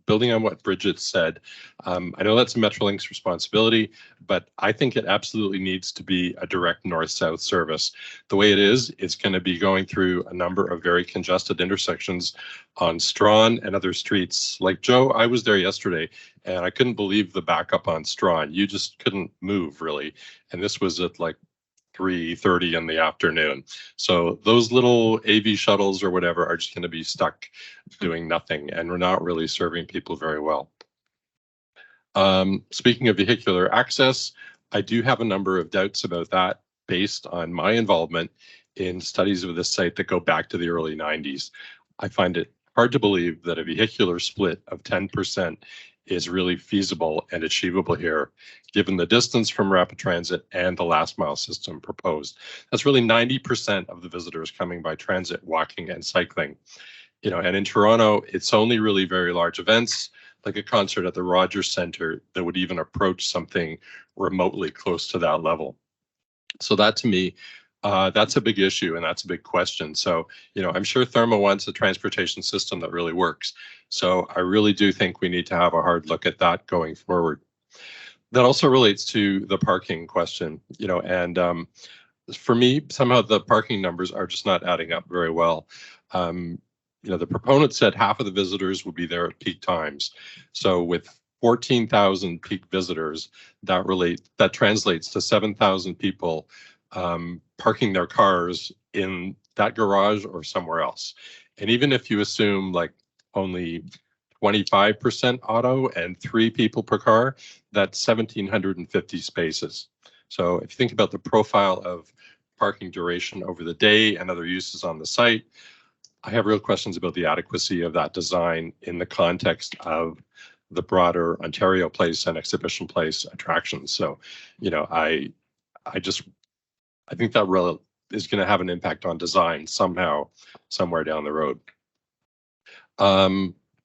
building on what Bridget said, I know that's Metrolink's responsibility, but I think it absolutely needs to be a direct north-south service. The way it is, it's going to be going through a number of very congested intersections on Strawn and other streets. Like Joe, I was there yesterday, and I couldn't believe the backup on Strawn. You just couldn't move, really. And this was at like 3:30 in the afternoon. So those little AV shuttles or whatever are just going to be stuck doing nothing, and we're not really serving people very well. Speaking of vehicular access, I do have a number of doubts about that based on my involvement in studies of this site that go back to the early 90s. I find it hard to believe that a vehicular split of 10% is really feasible and achievable here, given the distance from rapid transit and the last mile system proposed. That's really 90% of the visitors coming by transit, walking, and cycling. And in Toronto, it's only really very large events, like a concert at the Rogers Centre, that would even approach something remotely close to that level. So that, to me, That's a big issue and that's a big question. So, I'm sure Therma wants a transportation system that really works. So I really do think we need to have a hard look at that going forward. That also relates to the parking question, and for me, somehow the parking numbers are just not adding up very well. The proponent said half of the visitors would be there at peak times. So with 14,000 peak visitors, that translates to 7,000 people parking their cars in that garage or somewhere else. And even if you assume like only 25% auto and 3 people per car, that's 1,750 spaces. So if you think about the profile of parking duration over the day and other uses on the site, I have real questions about the adequacy of that design in the context of the broader Ontario Place and Exhibition Place attractions. So, I think that is going to have an impact on design somehow, somewhere down the road.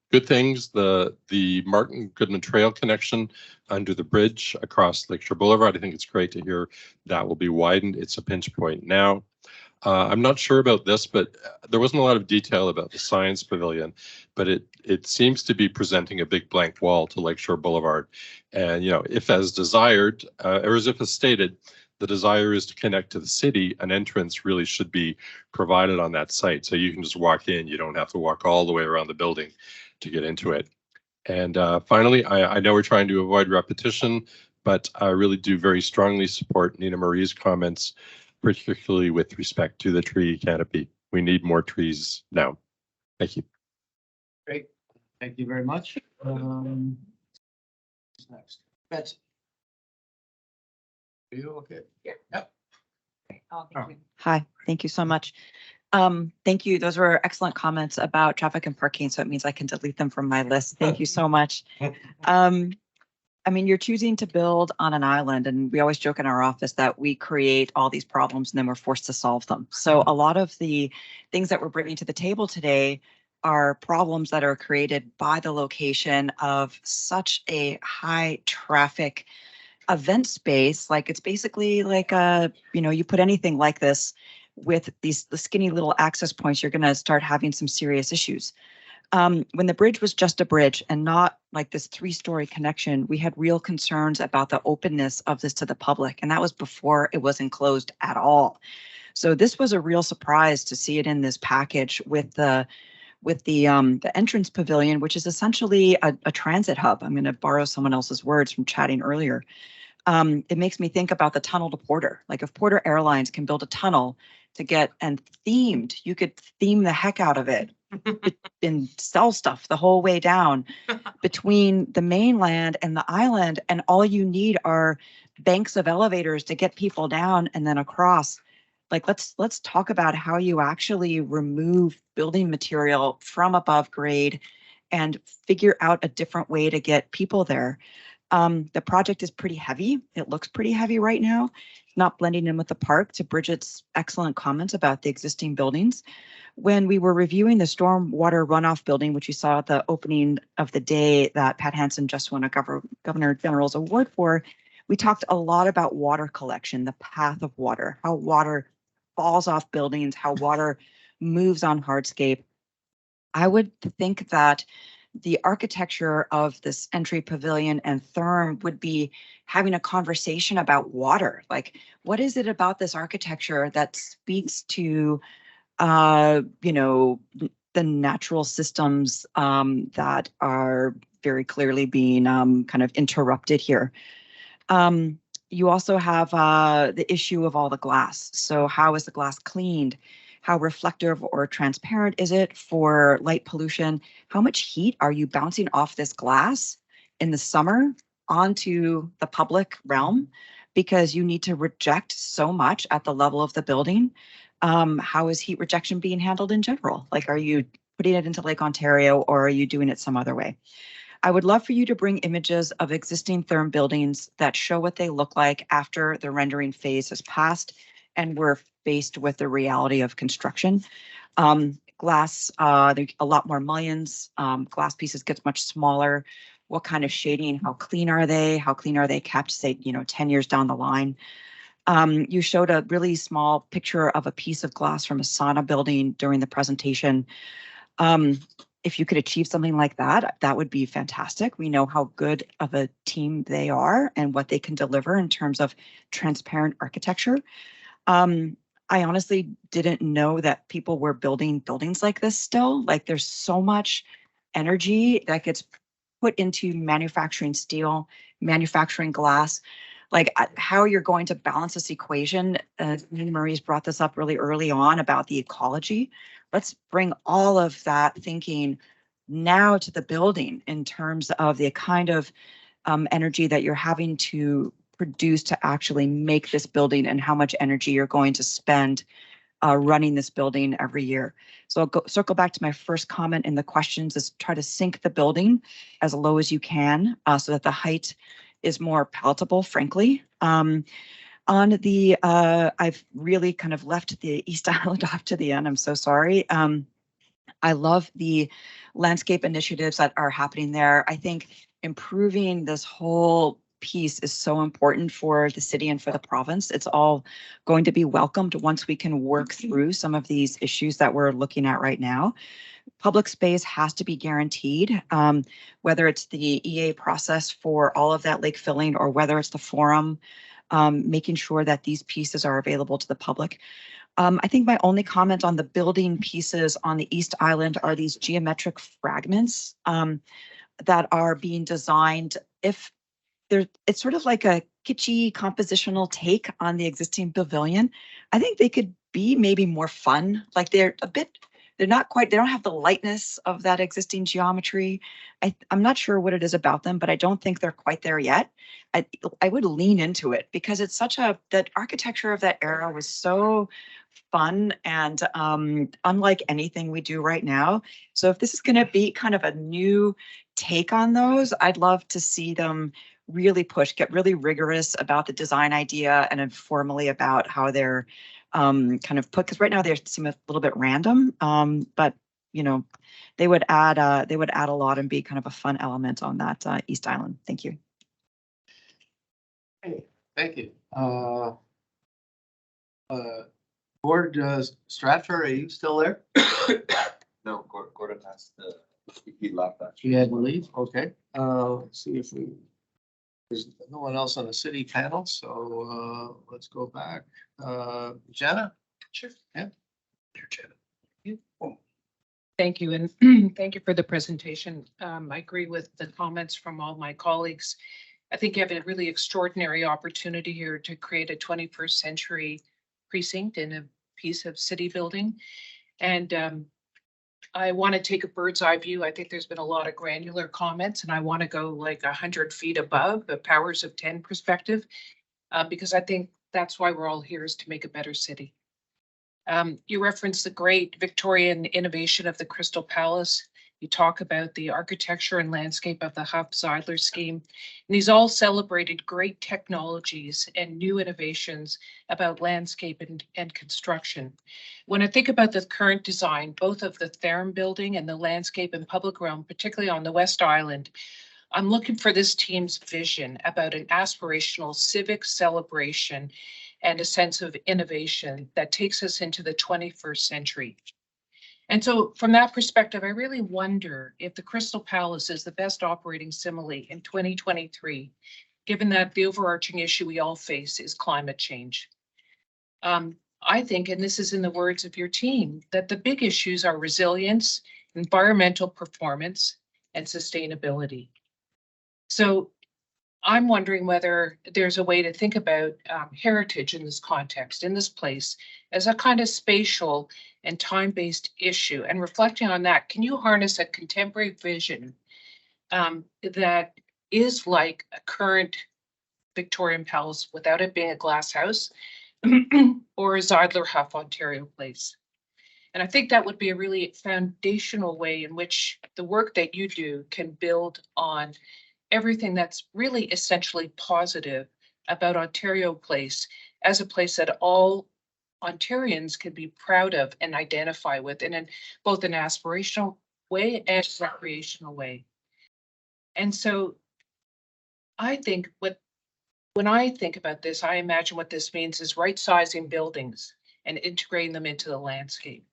Good things, the Martin Goodman Trail connection under the bridge across Lakeshore Boulevard. I think it's great to hear that will be widened. It's a pinch point now. I'm not sure about this, but there wasn't a lot of detail about the science pavilion, but it seems to be presenting a big blank wall to Lakeshore Boulevard. And, if as desired, or as if as stated, the desire is to connect to the city, an entrance really should be provided on that site. So you can just walk in, you don't have to walk all the way around the building to get into it. And finally, I know we're trying to avoid repetition, but I really do very strongly support Nina Marie's comments, particularly with respect to the tree canopy. We need more trees now. Thank you. Great. Thank you very much. Next. Betsy. Are you okay? Yeah. Yep. Hi, thank you so much. Thank you. Those were excellent comments about traffic and parking, so it means I can delete them from my list. Thank you so much. You're choosing to build on an island, and we always joke in our office that we create all these problems and then we're forced to solve them. So a lot of the things that we're bringing to the table today are problems that are created by the location of such a high traffic event space. Like it's basically like you put anything like this with the skinny little access points, you're going to start having some serious issues. When the bridge was just a bridge and not like this 3-story connection, we had real concerns about the openness of this to the public, and that was before it was enclosed at all. So this was a real surprise to see it in this package with the entrance pavilion, which is essentially a transit hub. I'm going to borrow someone else's words from chatting earlier. It makes me think about the tunnel to Porter. Like if Porter Airlines can build a tunnel to get and themed, you could theme the heck out of it and sell stuff the whole way down between the mainland and the island. And all you need are banks of elevators to get people down and then across. Like let's talk about how you actually remove building material from above grade and figure out a different way to get people there. The project is pretty heavy. It looks pretty heavy right now, not blending in with the park, to Bridget's excellent comments about the existing buildings. When we were reviewing the stormwater runoff building, which you saw at the opening of the day that Pat Hansen just won a Governor General's Award for, we talked a lot about water collection, the path of water, how water falls off buildings, how water moves on hardscape. I would think that the architecture of this entry pavilion and therm would be having a conversation about water. Like, what is it about this architecture that speaks to, the natural systems that are very clearly being kind of interrupted here? You also have the issue of all the glass. So how is the glass cleaned? How reflective or transparent is it for light pollution? How much heat are you bouncing off this glass in the summer onto the public realm? Because you need to reject so much at the level of the building. How is heat rejection being handled in general? Like, are you putting it into Lake Ontario or are you doing it some other way? I would love for you to bring images of existing therm buildings that show what they look like after the rendering phase has passed and we're faced with the reality of construction. Glass, there's a lot more mullions. Glass pieces gets much smaller. What kind of shading? How clean are they? How clean are they kept, say, 10 years down the line? You showed a really small picture of a piece of glass from a sauna building during the presentation. If you could achieve something like that, that would be fantastic. We know how good of a team they are and what they can deliver in terms of transparent architecture. I honestly didn't know that people were building buildings like this still. Like there's so much energy that gets put into manufacturing steel, manufacturing glass. Like how you're going to balance this equation. Marie's brought this up really early on about the ecology. Let's bring all of that thinking now to the building in terms of the kind of energy that you're having to produce to actually make this building and how much energy you're going to spend running this building every year. So I'll circle back to my first comment in the questions is try to sink the building as low as you can so that the height is more palatable, frankly. On the, I've really kind of left the East Island off to the end. I'm so sorry. I love the landscape initiatives that are happening there. I think improving this whole piece is so important for the city and for the province. It's all going to be welcomed once we can work through some of these issues that we're looking at right now. Public space has to be guaranteed, whether it's the EA process for all of that lake filling or whether it's the forum, making sure that these pieces are available to the public. I think my only comment on the building pieces on the East Island are these geometric fragments that are being designed. If it's sort of like a kitschy compositional take on the existing pavilion. I think they could be maybe more fun. Like they're not quite, they don't have the lightness of that existing geometry. I'm not sure what it is about them, but I don't think they're quite there yet. I would lean into it because it's that architecture of that era was so fun and unlike anything we do right now. So if this is going to be kind of a new take on those, I'd love to see them really push, get really rigorous about the design idea and informally about how they're kind of put, because right now they seem a little bit random, but you know, they would add a lot and be kind of a fun element on that East Island. Thank you. Hey, thank you. Board Stratford, are you still there? No, Gordon has he left that. He had to leave, okay. Let's see if there's no one else on the city panel, so let's go back. Jenna? Sure. Yeah. Here, Jenna. Thank you, and thank you for the presentation. I agree with the comments from all my colleagues. I think you have a really extraordinary opportunity here to create a 21st century precinct in a piece of city building. And I want to take a bird's eye view. I think there's been a lot of granular comments, and I want to go like 100 feet above the powers of 10 perspective, because I think that's why we're all here, is to make a better city. You referenced the great Victorian innovation of the Crystal Palace. You talk about the architecture and landscape of the Huff-Zeidler scheme. And these all celebrated great technologies and new innovations about landscape and construction. When I think about the current design, both of the Therm building and the landscape and public realm, particularly on the West Island, I'm looking for this team's vision about an aspirational civic celebration and a sense of innovation that takes us into the 21st century. And so from that perspective, I really wonder if the Crystal Palace is the best operating simile in 2023, given that the overarching issue we all face is climate change. I think, and this is in the words of your team, that the big issues are resilience, environmental performance, and sustainability. So I'm wondering whether there's a way to think about heritage in this context, in this place, as a kind of spatial and time-based issue. And reflecting on that, can you harness a contemporary vision that is like a current Victorian palace without it being a glass house or a Zeidler Huff Ontario Place? And I think that would be a really foundational way in which the work that you do can build on everything that's really essentially positive about Ontario Place as a place that all Ontarians can be proud of and identify with in both an aspirational way and recreational way. And so I think what when I think about this, I imagine what this means is right-sizing buildings and integrating them into the landscape.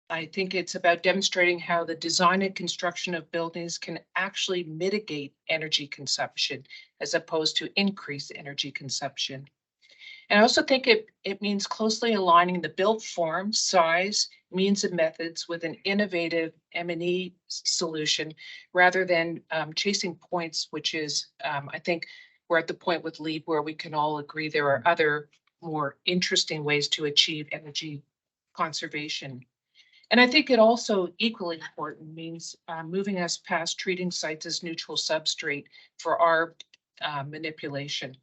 I think it's about demonstrating how the design and construction of buildings can actually mitigate energy consumption as opposed to increase energy consumption. And I also think it means closely aligning the built form, size, means and methods with an innovative M&E solution rather than chasing points, which is, I think we're at the point with LEAP where we can all agree there are other more interesting ways to achieve energy conservation. And I think it also equally important means moving us past treating sites as neutral substrate for our manipulation.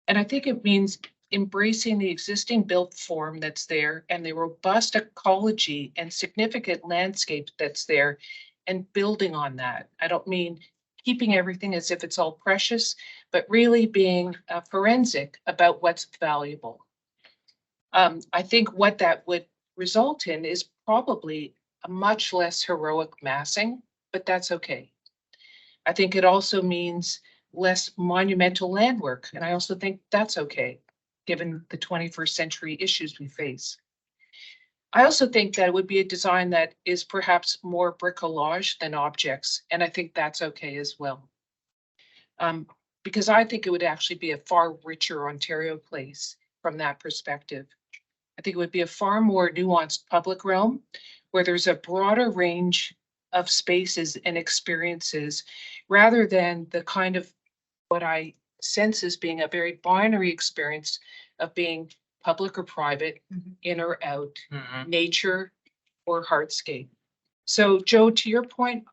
And I think it means embracing the existing built form that's there and the robust ecology and significant landscape that's there and building on that. I don't mean keeping everything as if it's all precious, but really being forensic about what's valuable. I think what that would result in is probably a much less heroic massing, but that's okay. I think it also means less monumental land work, and I also think that's okay, given the 21st century issues we face. I also think that it would be a design that is perhaps more bricolage than objects, and I think that's okay as well. Because I think it would actually be a far richer Ontario place from that perspective. I think it would be a far more nuanced public realm where there's a broader range of spaces and experiences rather than the kind of what I sense as being a very binary experience of being public or private, in or out, nature or hardscape. So Joe, to your point,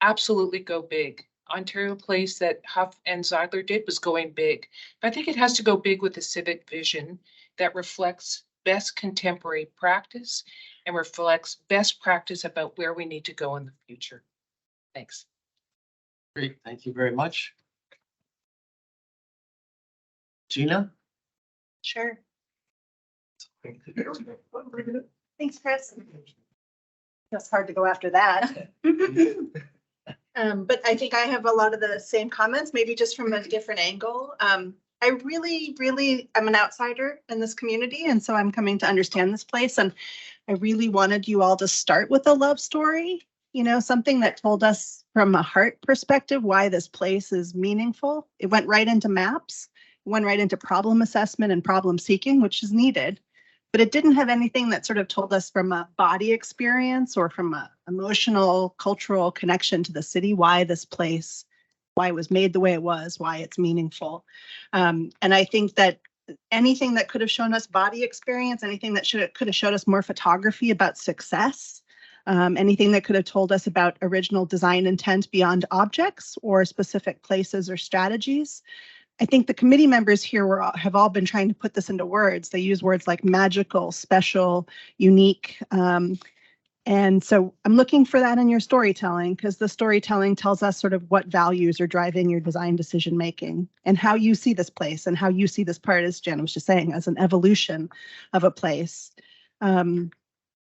absolutely go big. Ontario Place that Huff and Zeidler did was going big, but I think it has to go big with a civic vision that reflects best contemporary practice and reflects best practice about where we need to go in the future. Thanks. Great, thank you very much. Gina? Sure. Thanks, Chris. It's hard to go after that. But I think I have a lot of the same comments, maybe just from a different angle. I really am an outsider in this community, and so I'm coming to understand this place. And I really wanted you all to start with a love story, you know, something that told us from a heart perspective why this place is meaningful. It went right into maps, it went right into problem assessment and problem seeking, which is needed. But it didn't have anything that sort of told us from a body experience or from a emotional, cultural connection to the city, why this place, why it was made the way it was, why it's meaningful. And I think that anything that could have shown us body experience, anything that could have showed us more photography about success, anything that could have told us about original design intent beyond objects or specific places or strategies. I think the committee members here have all been trying to put this into words. They use words like magical, special, unique. And so I'm looking for that in your storytelling, because the storytelling tells us sort of what values are driving your design decision making and how you see this place and how you see this part, as Jen was just saying, as an evolution of a place.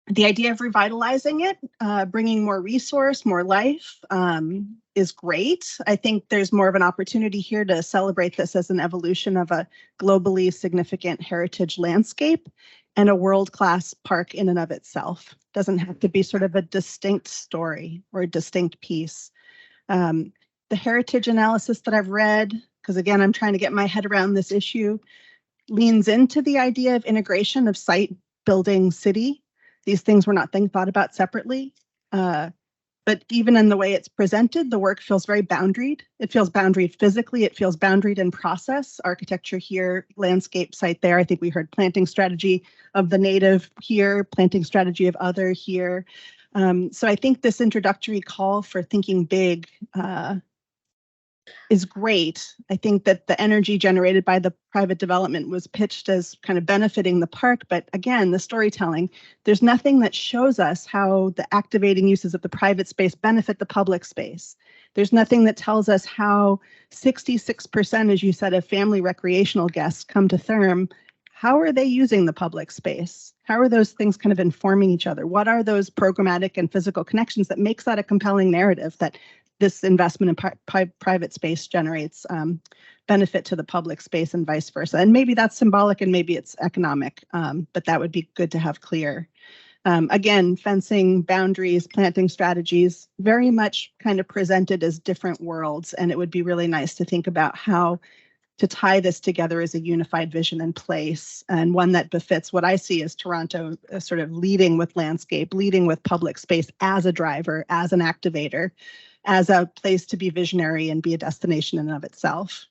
The idea of revitalizing it, bringing more resource, more life is great. I think there's more of an opportunity here to celebrate this as an evolution of a globally significant heritage landscape and a world-class park in and of itself. Doesn't have to be sort of a distinct story or a distinct piece. The heritage analysis that I've read, because again, I'm trying to get my head around this issue, leans into the idea of integration of site, building, city. These things were not thought about separately. But even in the way it's presented, the work feels very boundaried. It feels boundaried physically. It feels boundaried in process. Architecture here, landscape site there. I think we heard planting strategy of the native here, planting strategy of other here. So I think this introductory call for thinking big is great. I think that the energy generated by the private development was pitched as kind of benefiting the park. But again, the storytelling, there's nothing that shows us how the activating uses of the private space benefit the public space. There's nothing that tells us how 66%, as you said, of family recreational guests come to Therm. How are they using the public space? How are those things kind of informing each other? What are those programmatic and physical connections that makes that a compelling narrative that this investment in private space generates benefit to the public space and vice versa. And maybe that's symbolic and maybe it's economic, but that would be good to have clear. Again, fencing, boundaries, planting strategies, very much kind of presented as different worlds. And it would be really nice to think about how to tie this together as a unified vision and place, and one that befits what I see as Toronto sort of leading with landscape, leading with public space as a driver, as an activator, as a place to be visionary and be a destination in and of itself.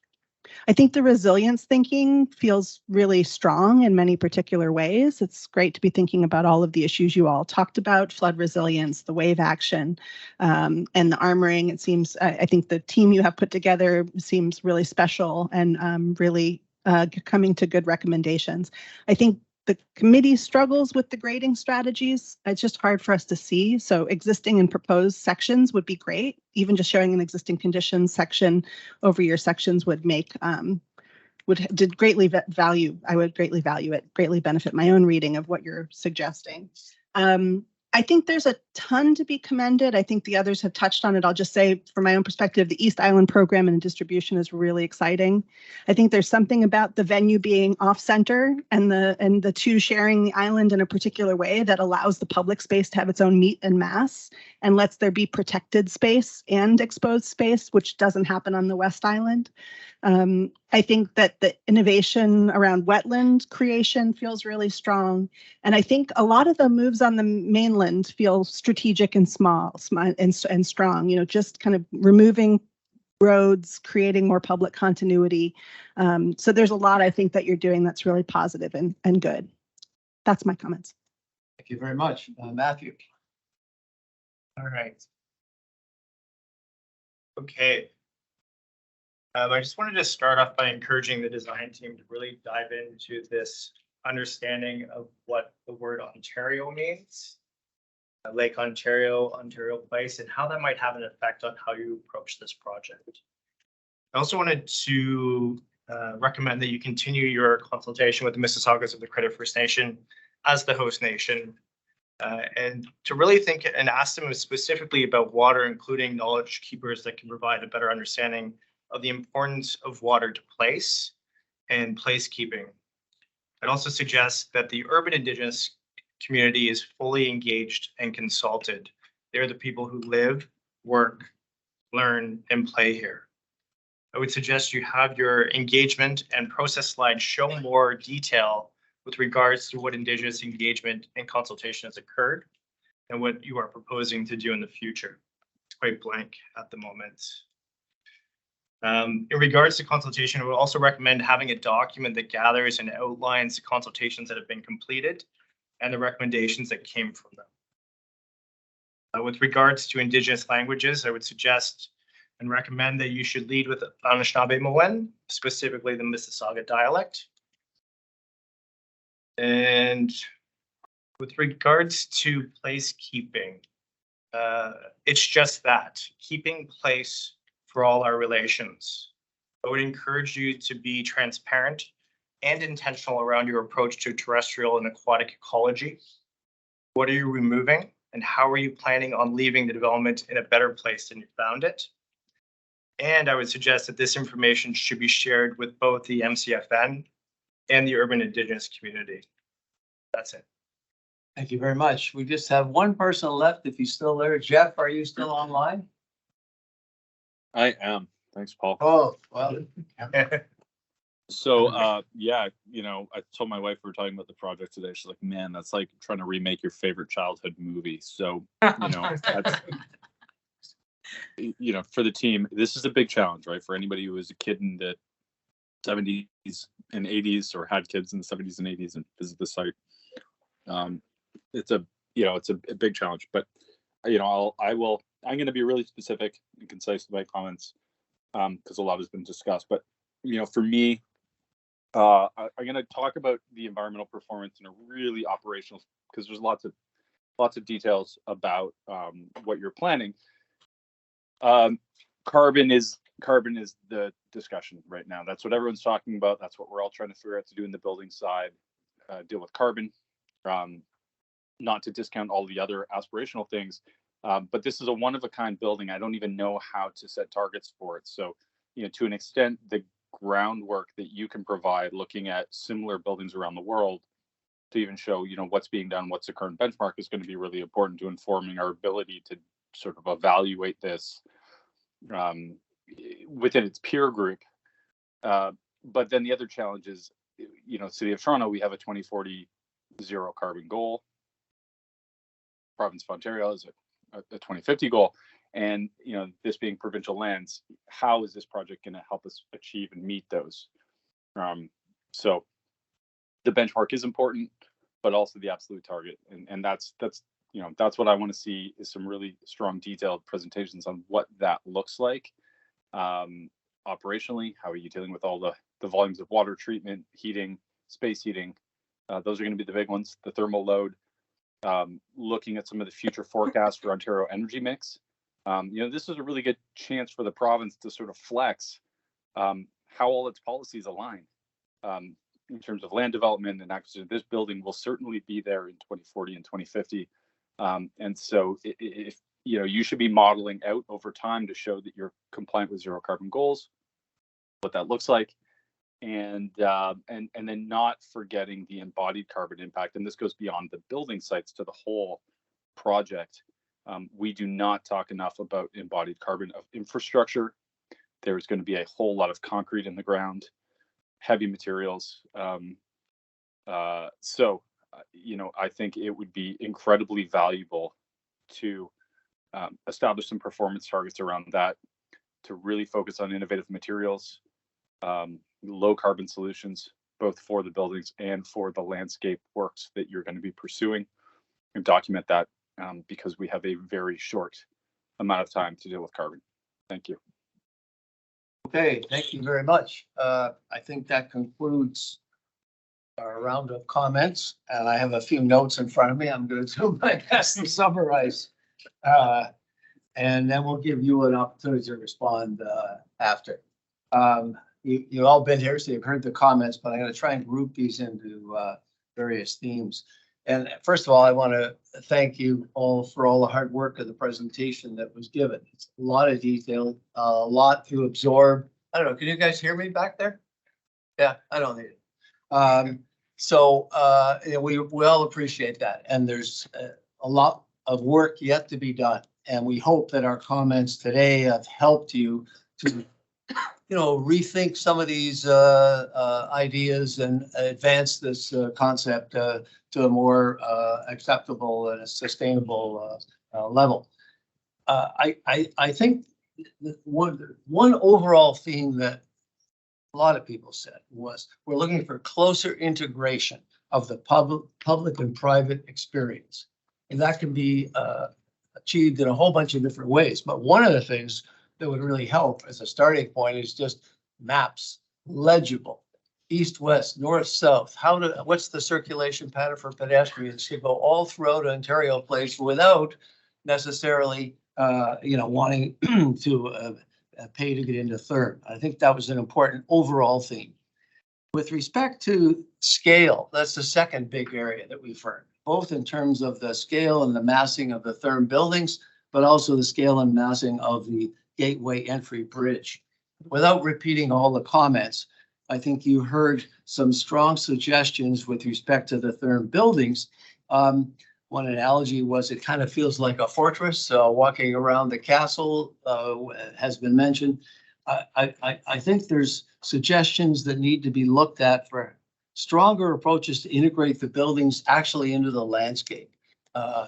I think the resilience thinking feels really strong in many particular ways. It's great to be thinking about all of the issues you all talked about, flood resilience, the wave action, and the armoring. It seems, I think the team you have put together seems really special and really coming to good recommendations. I think the committee struggles with the grading strategies. It's just hard for us to see. So existing and proposed sections would be great. Even just showing an existing conditions section over your sections would make I would greatly value it, greatly benefit my own reading of what you're suggesting. I think there's a ton to be commended. I think the others have touched on it. I'll just say from my own perspective, the East Island program and distribution is really exciting. I think there's something about the venue being off center and the two sharing the island in a particular way that allows the public space to have its own meat and mass and lets there be protected space and exposed space, which doesn't happen on the West Island. I think that the innovation around wetland creation feels really strong. And I think a lot of the moves on the mainland feel strategic and small and strong, you know, just kind of removing roads, creating more public continuity. So there's a lot I think that you're doing that's really positive and good. That's my comments. Thank you very much. Matthew. All right. Okay. I just wanted to start off by encouraging the design team to really dive into this understanding of what the word Ontario means, Lake Ontario, Ontario Place, and how that might have an effect on how you approach this project. I also wanted to recommend that you continue your consultation with the Mississaugas of the Credit First Nation as the host nation, and to really think and ask them specifically about water, including knowledge keepers that can provide a better understanding of the importance of water to place and placekeeping. I'd also suggest that the urban Indigenous community is fully engaged and consulted. They're the people who live, work, learn, and play here. I would suggest you have your engagement and process slides show more detail with regards to what Indigenous engagement and consultation has occurred and what you are proposing to do in the future. It's quite blank at the moment. In regards to consultation, I would also recommend having a document that gathers and outlines the consultations that have been completed and the recommendations that came from them. With regards to Indigenous languages, I would suggest and recommend that you should lead with Anishinaabe-Mowen, specifically the Mississauga dialect. And with regards to placekeeping, it's just that, keeping place for all our relations. I would encourage you to be transparent and intentional around your approach to terrestrial and aquatic ecology. What are you removing and how are you planning on leaving the development in a better place than you found it? And I would suggest that this information should be shared with both the MCFN and the urban Indigenous community. That's it. Thank you very much. We just have one person left. If he's still there, Jeff, are you still online? I am. Thanks, Paul. Oh, well. So, yeah, you know, I told my wife we were talking about the project today. She's like, man, that's like trying to remake your favorite childhood movie. So, you know, that's, you know, for the team, this is a big challenge, right? For anybody who was a kid in the 70s and 80s or had kids in the 70s and 80s and visit the site. It's a, you know, it's a big challenge, but, you know, I'm going to be really specific and concise with my comments because a lot has been discussed. But, you know, for me, I'm going to talk about the environmental performance in a really operational, because there's lots of details about what you're planning. Carbon is the discussion right now. That's what everyone's talking about. That's what we're all trying to figure out to do in the building side, deal with carbon. Not to discount all the other aspirational things. But this is a one-of-a-kind building. I don't even know how to set targets for it. So, to an extent, the groundwork that you can provide looking at similar buildings around the world to even show, what's being done, what's the current benchmark is going to be really important to informing our ability to sort of evaluate this within its peer group. But then the other challenge is, City of Toronto, we have a 2040 zero carbon goal. Province of Ontario is a 2050 goal. And, this being provincial lands, how is this project going to help us achieve and meet those? So the benchmark is important, but also the absolute target. And that's what I want to see, is some really strong detailed presentations on what that looks like. Operationally, how are you dealing with all the volumes of water treatment, heating, space heating? Those are going to be the big ones. The thermal load, looking at some of the future forecasts for Ontario energy mix. This is a really good chance for the province to sort of flex how all its policies align in terms of land development and acquisition. This building will certainly be there in 2040 and 2050. And so if you should be modeling out over time to show that you're compliant with zero carbon goals, what that looks like, and then not forgetting the embodied carbon impact. And this goes beyond the building sites to the whole project. We do not talk enough about embodied carbon of infrastructure. There's going to be a whole lot of concrete in the ground, heavy materials. So I think it would be incredibly valuable to establish some performance targets around that, to really focus on innovative materials, low carbon solutions, both for the buildings and for the landscape works that you're going to be pursuing, and document that because we have a very short amount of time to deal with carbon. Thank you. Okay, thank you very much. I think that concludes our round of comments, and I have a few notes in front of me. I'm going to do my best to summarize, and then we'll give you an opportunity to respond after. You've all been here, so you've heard the comments, but I'm going to try and group these into various themes. And first of all, I want to thank you all for all the hard work of the presentation that was given. It's a lot of detail, a lot to absorb. I don't know, can you guys hear me back there? Yeah, I don't need it. We all appreciate that. And there's a lot of work yet to be done. And we hope that our comments today have helped you to rethink some of these ideas and advance this concept to a more acceptable and sustainable level. I think one overall theme that a lot of people said was we're looking for closer integration of the public and private experience. And that can be achieved in a whole bunch of different ways. But one of the things that would really help as a starting point is just maps, legible, east, west, north, south. What's the circulation pattern for pedestrians to go all throughout Ontario Place without necessarily, wanting to pay to get into third. I think that was an important overall theme. With respect to scale, that's the second big area that we've heard, both in terms of the scale and the massing of the therm buildings, but also the scale and massing of the Gateway Entry Bridge. Without repeating all the comments, I think you heard some strong suggestions with respect to the therm buildings. One analogy was it kind of feels like a fortress. Walking around the castle has been mentioned. I think there's suggestions that need to be looked at for stronger approaches to integrate the buildings actually into the landscape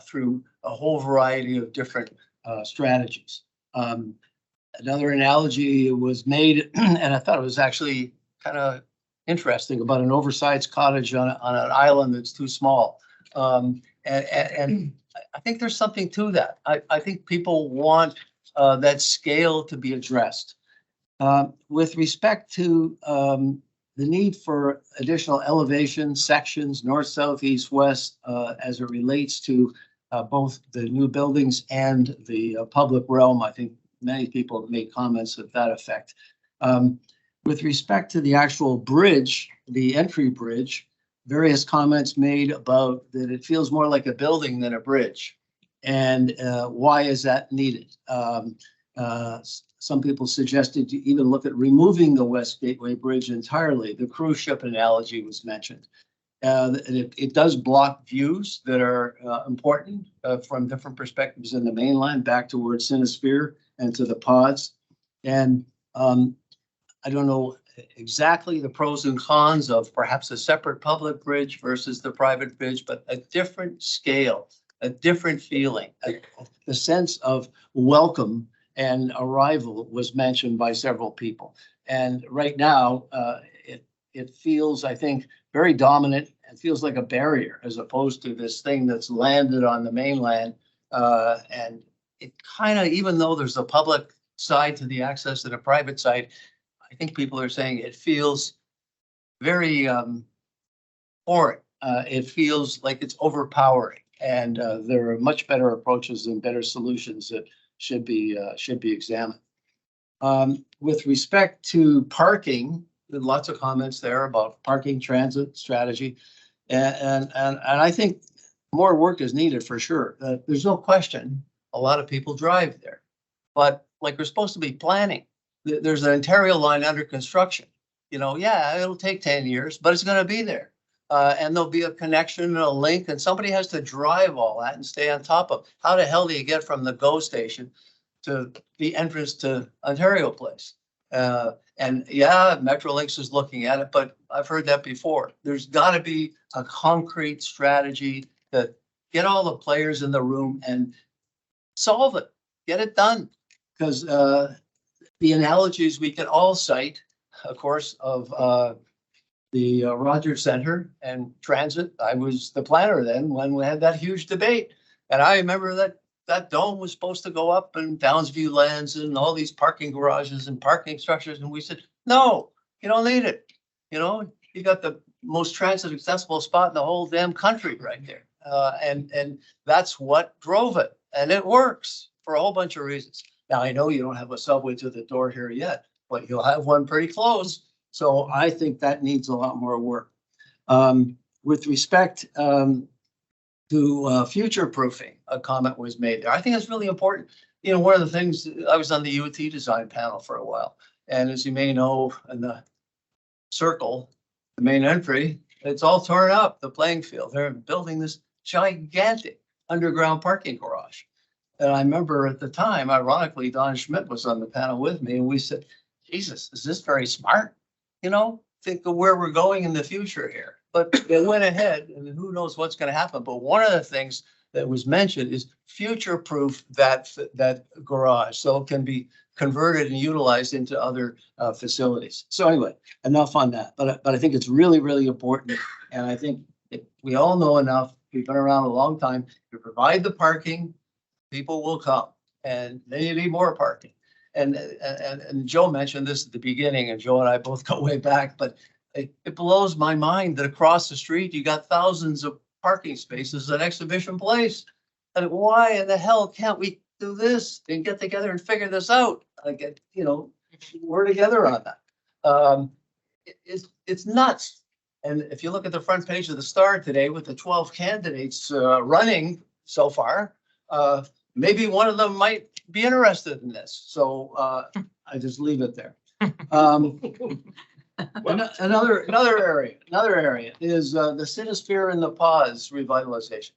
through a whole variety of different strategies. Another analogy was made, and I thought it was actually kind of interesting, about an oversized cottage on an island that's too small. And I think there's something to that. I think people want that scale to be addressed. With respect to the need for additional elevation sections, north, south, east, west, as it relates to both the new buildings and the public realm, I think many people have made comments of that effect. With respect to the actual bridge, the entry bridge, various comments made about that it feels more like a building than a bridge. And why is that needed? Some people suggested to even look at removing the West Gateway Bridge entirely. The cruise ship analogy was mentioned. It does block views that are important from different perspectives in the mainland back towards Sinosphere and to the pods. And I don't know exactly the pros and cons of perhaps a separate public bridge versus the private bridge, but a different scale, a different feeling, the sense of welcome and arrival was mentioned by several people. And right now, it feels, I think, very dominant. It feels like a barrier as opposed to this thing that's landed on the mainland. And it kind of, even though there's a public side to the access and a private side, I think people are saying it feels very foreign. It feels like it's overpowering, and there are much better approaches and better solutions that should be examined. With respect to parking, there are lots of comments there about parking transit strategy, and I think more work is needed for sure. There's no question a lot of people drive there, but like we're supposed to be planning. There's an Ontario line under construction. You know, yeah, it'll take 10 years, but it's going to be there. And there'll be a connection and a link, and somebody has to drive all that and stay on top of how the hell do you get from the GO station to the entrance to Ontario Place? And yeah, Metrolinx is looking at it, but I've heard that before. There's got to be a concrete strategy to get all the players in the room and solve it, get it done. Because the analogies we can all cite, of course, of the Rogers Center and transit. I was the planner then when we had that huge debate. And I remember that dome was supposed to go up and Downsview lands and all these parking garages and parking structures. And we said, no, you don't need it. You know, you got the most transit accessible spot in the whole damn country right there. And that's what drove it. And it works for a whole bunch of reasons. Now, I know you don't have a subway to the door here yet, but you'll have one pretty close. So I think that needs a lot more work. With respect to future proofing, a comment was made there. I think it's really important. You know, one of the things, I was on the UT design panel for a while. And as you may know, in the circle, the main entry, it's all torn up, the playing field. They're building this gigantic underground parking garage. And I remember at the time, ironically, Don Schmidt was on the panel with me, and we said, Jesus, is this very smart? You know, think of where we're going in the future here. But they went ahead, and who knows what's going to happen. But one of the things that was mentioned is future-proof that garage, so it can be converted and utilized into other facilities. So anyway, enough on that. But I think it's really, really important. And I think we all know enough. We've been around a long time. You provide the parking, people will come, and then you need more parking. And Joe mentioned this at the beginning, and Joe and I both go way back, but it blows my mind that across the street, you got thousands of parking spaces at Exhibition Place. And why in the hell can't we do this and get together and figure this out? Like, you know, we're together on that. It's nuts. And if you look at the front page of the Star today with the 12 candidates running so far, maybe one of them might be interested in this. So I just leave it there. Another area is the Sinosphere and the Pause revitalization.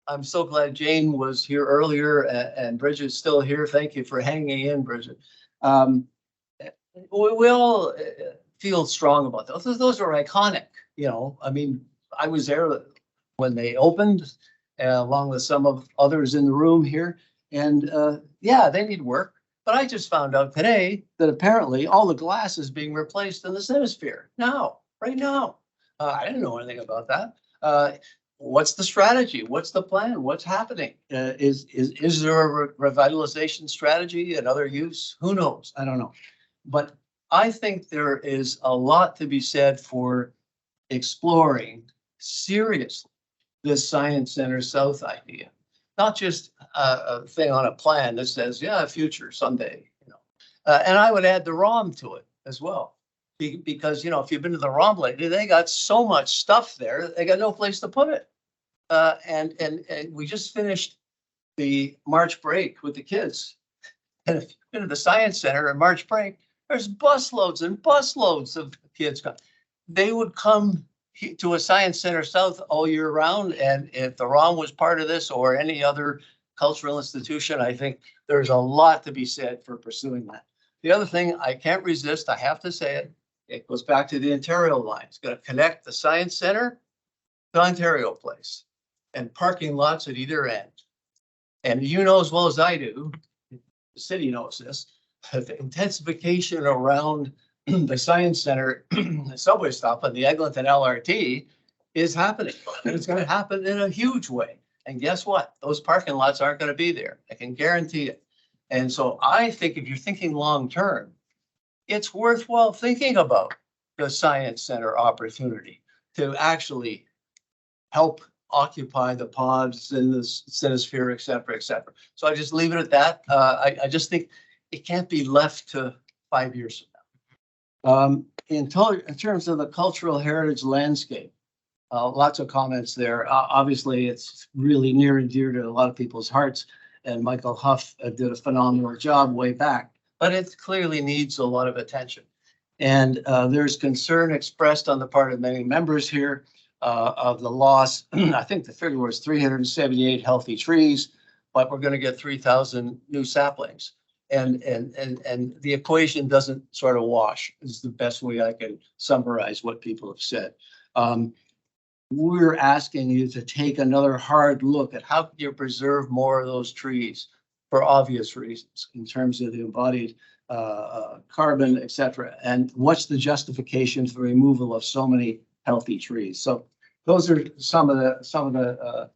I'm so glad Jane was here earlier and Bridget's still here. Thank you for hanging in, Bridget. We all feel strong about those. Those are iconic. You know, I mean, I was there when they opened, along with some of others in the room here. And yeah, they need work. But I just found out today that apparently all the glass is being replaced in the Sinosphere now, right now. I didn't know anything about that. What's the strategy? What's the plan? What's happening? Is there a revitalization strategy, another use? Who knows? I don't know. But I think there is a lot to be said for exploring seriously this Science Center South idea. Not just a thing on a plan that says, yeah, future someday, you know. And I would add the ROM to it as well. Because, you know, if you've been to the ROM lately, they got so much stuff there, they got no place to put it. And we just finished the March break with the kids. And if you've been to the science center at March break, there's busloads and busloads of kids. They would come to a science center south all year round. And if the ROM was part of this or any other cultural institution, I think there's a lot to be said for pursuing that. The other thing I can't resist, I have to say it, it goes back to the Ontario line. It's going to connect the science center to Ontario Place and parking lots at either end. And you know as well as I do, the city knows this, the intensification around the science center, the subway stop on the Eglinton LRT is happening. And it's going to happen in a huge way. And guess what? Those parking lots aren't going to be there. I can guarantee it. And so I think if you're thinking long term, it's worthwhile thinking about the science center opportunity to actually help occupy the pods in the Cinesphere, et cetera, et cetera. So I just leave it at that. I just think it can't be left to 5 years from now. In terms of the cultural heritage landscape, lots of comments there. Obviously, it's really near and dear to a lot of people's hearts. And Michael Huff did a phenomenal job way back, but it clearly needs a lot of attention. And there's concern expressed on the part of many members here of the loss. I think the figure was 378 healthy trees, but we're going to get 3,000 new saplings. And the equation doesn't sort of wash, is the best way I can summarize what people have said. We're asking you to take another hard look at how you preserve more of those trees for obvious reasons in terms of the embodied carbon, et cetera. And what's the justification for removal of so many healthy trees? So those are some of the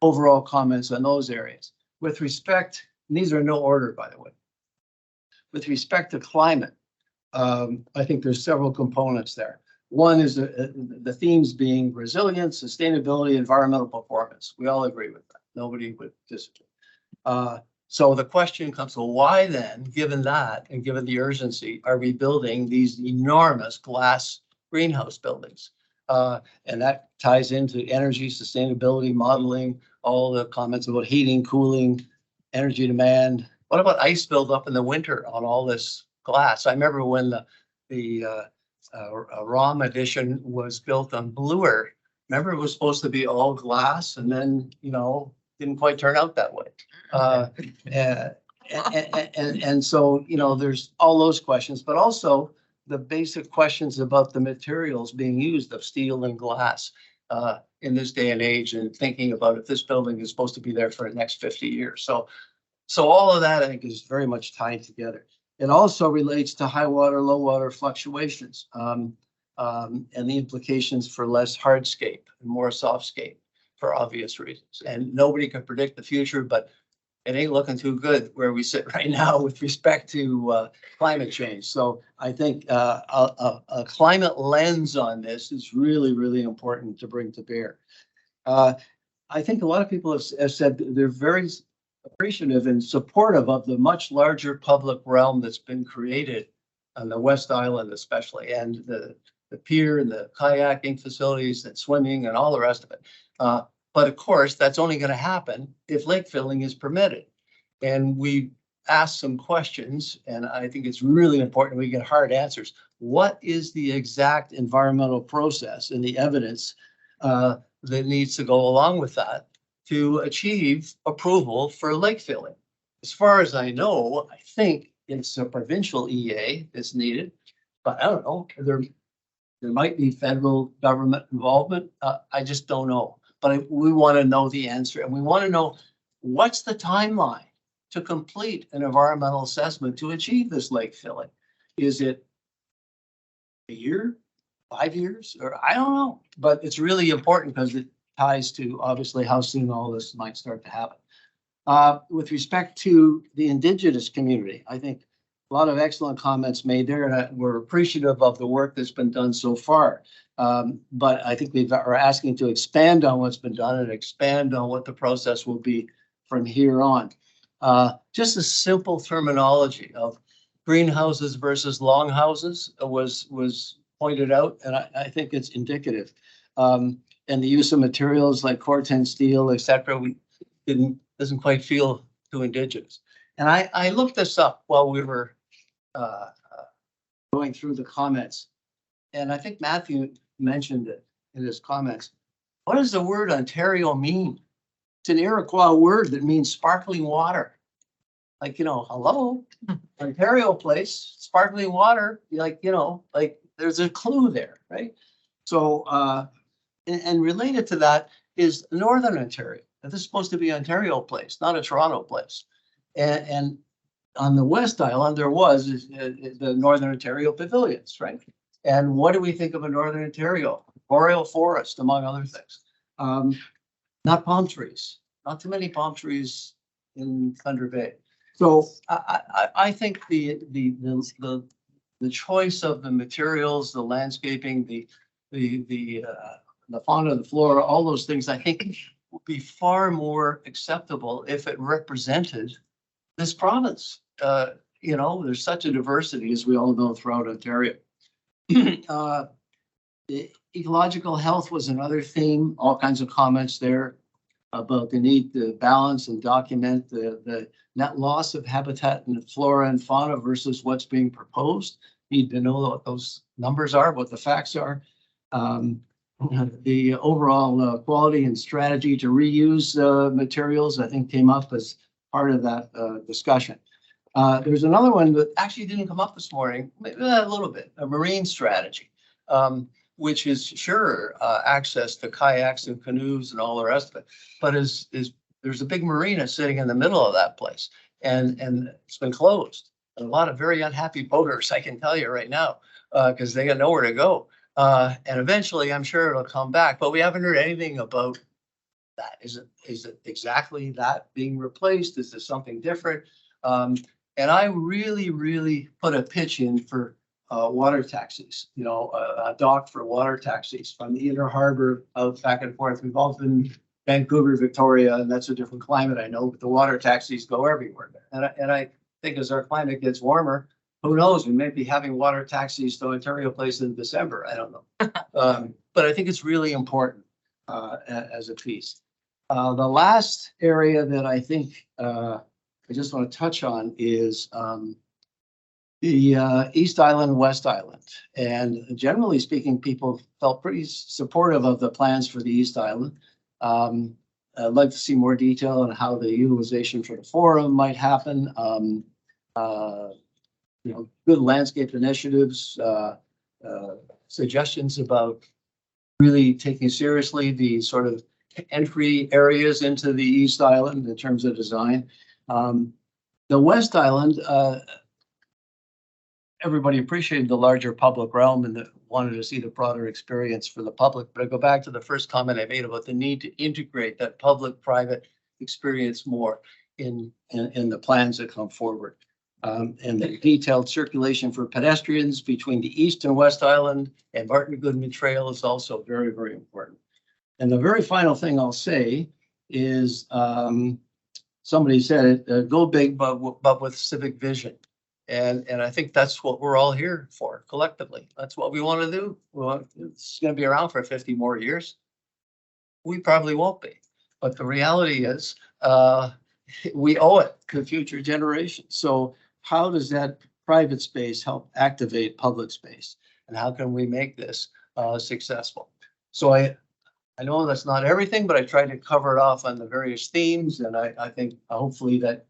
overall comments on those areas. With respect, and these are no order, by the way. With respect to climate, I think there's several components there. One is the themes being resilience, sustainability, environmental performance. We all agree with that. Nobody would disagree. So the question comes, well, why then, given that and given the urgency, are we building these enormous glass greenhouse buildings? And that ties into energy, sustainability, modeling, all the comments about heating, cooling, energy demand. What about ice buildup in the winter on all this glass? I remember when the ROM edition was built on Bloor. Remember, it was supposed to be all glass, and then, you know, didn't quite turn out that way. And so, you know, there's all those questions, but also the basic questions about the materials being used of steel and glass in this day and age, and thinking about if this building is supposed to be there for the next 50 years. So all of that, I think, is very much tied together. It also relates to high water, low water fluctuations and the implications for less hardscape and more softscape for obvious reasons. And nobody can predict the future, but it ain't looking too good where we sit right now with respect to climate change. So I think a climate lens on this is really, really important to bring to bear. I think a lot of people have said they're very appreciative and supportive of the much larger public realm that's been created on the West Island especially, and the pier and the kayaking facilities and swimming and all the rest of it. But of course, that's only going to happen if lake filling is permitted. And we asked some questions, and I think it's really important we get hard answers. What is the exact environmental process and the evidence that needs to go along with that to achieve approval for lake filling? As far as I know, I think it's a provincial EA that's needed, but I don't know. There might be federal government involvement. I just don't know. But we want to know the answer, and we want to know what's the timeline to complete an environmental assessment to achieve this lake filling. Is it a year, 5 years, or I don't know, but it's really important because it ties to obviously how soon all this might start to happen. With respect to the Indigenous community, I think a lot of excellent comments made there, and we're appreciative of the work that's been done so far. But I think we are asking to expand on what's been done and expand on what the process will be from here on. Just a simple terminology of greenhouses versus longhouses was pointed out, and I think it's indicative. And the use of materials like Corten steel, et cetera, we didn't doesn't quite feel too indigenous. And I looked this up while we were going through the comments. And I think Matthew mentioned it in his comments. What does the word Ontario mean? It's an Iroquois word that means sparkling water. Like, hello, Ontario place, sparkling water, like, like there's a clue there, right? So, and related to that is Northern Ontario. This is supposed to be Ontario place, not a Toronto place. And on the West Island, there was the Northern Ontario pavilions, right? And what do we think of a Northern Ontario? Boreal forest, among other things. Not palm trees, not too many palm trees in Thunder Bay. So I think the choice of the materials, the landscaping, the fauna, the flora, all those things, I think would be far more acceptable if it represented this province. There's such a diversity, as we all know, throughout Ontario. The ecological health was another theme, all kinds of comments there about the need to balance and document the net loss of habitat and flora and fauna versus what's being proposed. Need to know what those numbers are, what the facts are. The overall quality and strategy to reuse materials, I think, came up as part of that discussion. There's another one that actually didn't come up this morning, maybe a little bit, a marine strategy, which is sure access to kayaks and canoes and all the rest of it, but there's a big marina sitting in the middle of that place, and it's been closed. A lot of very unhappy boaters, I can tell you right now, because they got nowhere to go. And eventually, I'm sure it'll come back, but we haven't heard anything about that. Is it exactly that being replaced? Is this something different? And I really put a pitch in for water taxis, a dock for water taxis from the inner harbor out back and forth. We've all been Vancouver, Victoria, and that's a different climate, I know, but the water taxis go everywhere. And I think as our climate gets warmer, who knows, we may be having water taxis to Ontario Place in December. I don't know. But I think it's really important as a piece. The last area that I think I just want to touch on is the East Island, West Island. And generally speaking, people felt pretty supportive of the plans for the East Island. I'd like to see more detail on how the utilization for the forum might happen. Good landscape initiatives, suggestions about really taking seriously the sort of entry areas into the East Island in terms of design. The West Island, everybody appreciated the larger public realm and wanted to see the broader experience for the public. But I go back to the first comment I made about the need to integrate that public-private experience more in the plans that come forward. And the detailed circulation for pedestrians between the East and West Island and Martin Goodman Trail is also very important. And the very final thing I'll say is, somebody said it, go big, but with civic vision. And I think that's what we're all here for collectively. That's what we want to do. Well, it's going to be around for 50 more years. We probably won't be. But the reality is, we owe it to future generations. So how does that private space help activate public space? And how can we make this successful? So I know that's not everything, but I tried to cover it off on the various themes. And I think hopefully that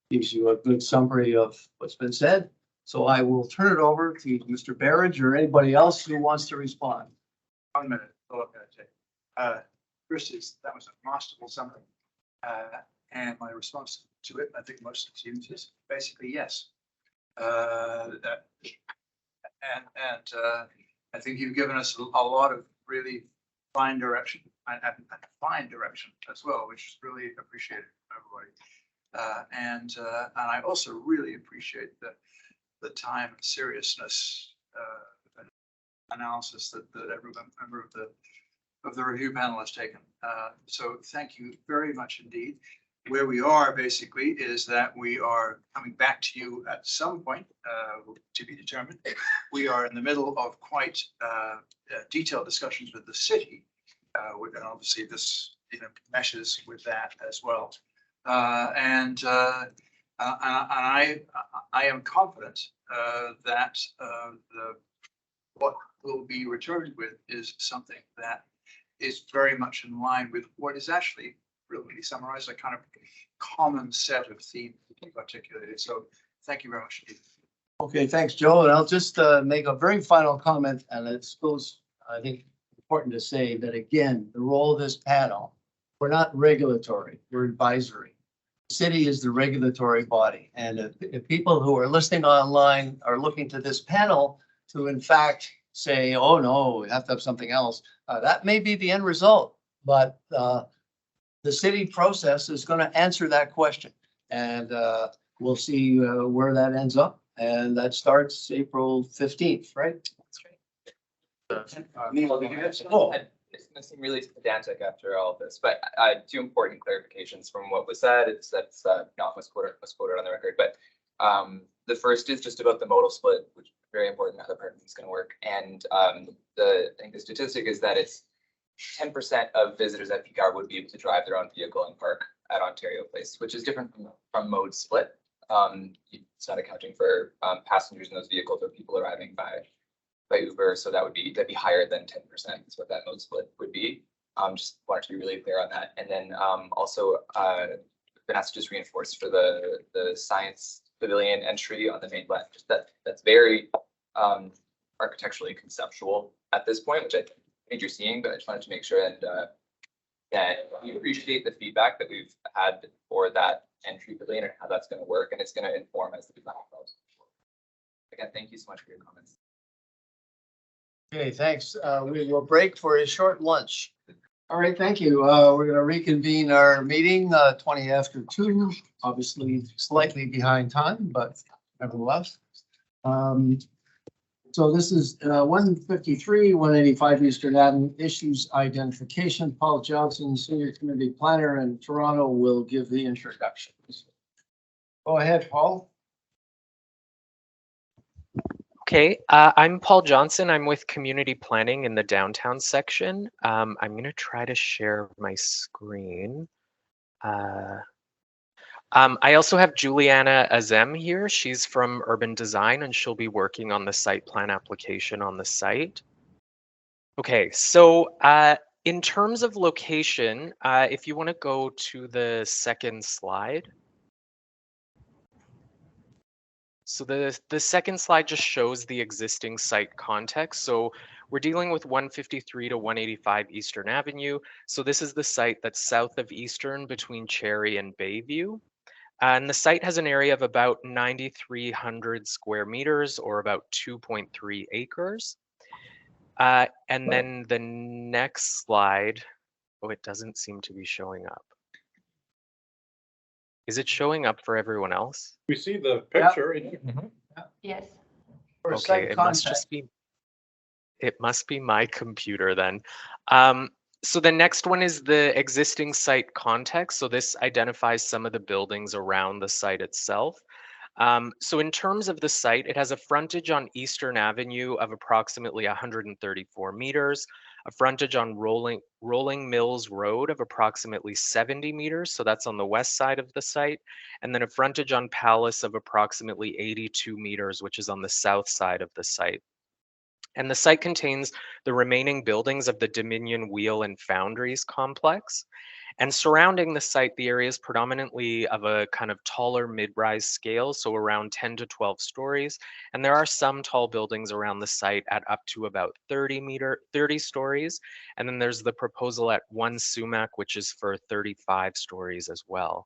gives you a good summary of what's been said. So I will turn it over to Mr. Barrage or anybody else who wants to respond. 1 minute. Chris, that was a masterful summary. And my response to it, I think most students is basically yes. And I think you've given us a lot of really fine direction and fine direction as well, which is really appreciated from everybody. And I also really appreciate the time and seriousness analysis that every member of the review panel has taken. So thank you very much indeed. Where we are basically is that we are coming back to you at some point to be determined. We are in the middle of quite detailed discussions with the city. And obviously this meshes with that as well. I am confident that what will be returned with is something that is very much in line with what is actually really summarized a kind of common set of themes you've articulated. So thank you very much indeed. Okay, thanks, Joe. And I'll just make a very final comment, and it's goes, I think, important to say that again, the role of this panel, we're not regulatory, we're advisory. The city is the regulatory body, and if people who are listening online are looking to this panel to in fact say, oh no, we have to have something else, that may be the end result, but the city process is going to answer that question, and we'll see where that ends up. And that starts April 15th, right? It's gonna seem really pedantic after all of this, but two important clarifications from what was said. That's not was quoted on the record, but the first is just about the modal split, which is very important how the parking is going to work. And I think the statistic is that it's 10% of visitors at peak hour would be able to drive their own vehicle and park at Ontario Place, which is different from mode split. It's not accounting for passengers in those vehicles or people arriving by Uber, so that'd be higher than 10% is what that mode split would be. Just wanted to be really clear on that. And then also been asked to just reinforce for the science pavilion entry on the main left, just that's very architecturally conceptual at this point, which I think you're seeing, but I just wanted to make sure and that we appreciate the feedback that we've had for that entry pavilion and how that's going to work, and it's going to inform as the design goes. Again, thank you so much for your comments. Okay, thanks. We will break for a short lunch. All right, thank you. We're going to reconvene our meeting 20 after 2, obviously slightly behind time, but nevertheless. So this is 153, 185 Eastern Avenue issues identification. Paul Johnson, Senior Community Planner in Toronto, will give the introductions. Go ahead, Paul. Okay, I'm Paul Johnson. I'm with Community Planning in the downtown section. I'm going to try to share my screen. I also have Juliana Azem here. She's from Urban Design, and she'll be working on the site plan application on the site. Okay, so in terms of location, if you want to go to the second slide. So the second slide just shows the existing site context. So we're dealing with 153 to 185 Eastern Avenue. So this is the site that's south of Eastern between Cherry and Bayview. And the site has an area of about 9,300 square meters or about 2.3 acres. And then the next slide, oh, it doesn't seem to be showing up. Is it showing up for everyone else? We see the picture. Yes. Okay, it must be my computer then. So the next one is the existing site context. So this identifies some of the buildings around the site itself. So in terms of the site, it has a frontage on Eastern Avenue of approximately 134 meters, a frontage on Rolling Mills Road of approximately 70 meters. So that's on the west side of the site. And then a frontage on Palace of approximately 82 meters, which is on the south side of the site. And the site contains the remaining buildings of the Dominion Wheel and Foundries complex. And surrounding the site, the area is predominantly of a kind of taller mid-rise scale, so around 10 to 12 stories. And there are some tall buildings around the site at up to about 30 stories. And then there's the proposal at 1 Sumac, which is for 35 stories as well.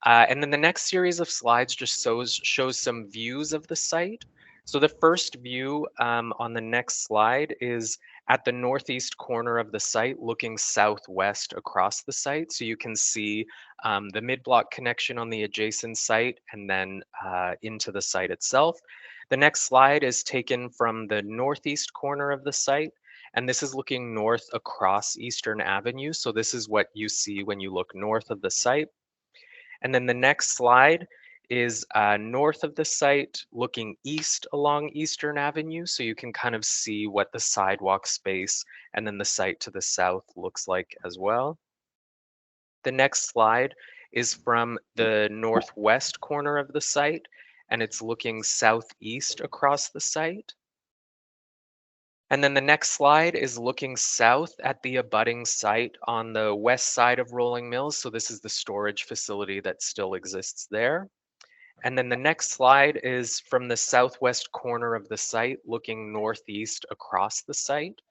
And then the next series of slides just shows some views of the site. So the first view on the next slide is at the northeast corner of the site, looking southwest across the site. So you can see the mid-block connection on the adjacent site and then into the site itself. The next slide is taken from the northeast corner of the site, and this is looking north across Eastern Avenue. So this is what you see when you look north of the site. And then the next slide is north of the site, looking east along Eastern Avenue. So you can kind of see what the sidewalk space and then the site to the south looks like as well. The next slide is from the northwest corner of the site, and it's looking southeast across the site. And then the next slide is looking south at the abutting site on the west side of Rolling Mills. So this is the storage facility that still exists there. And then the next slide is from the southwest corner of the site, looking northeast across the site.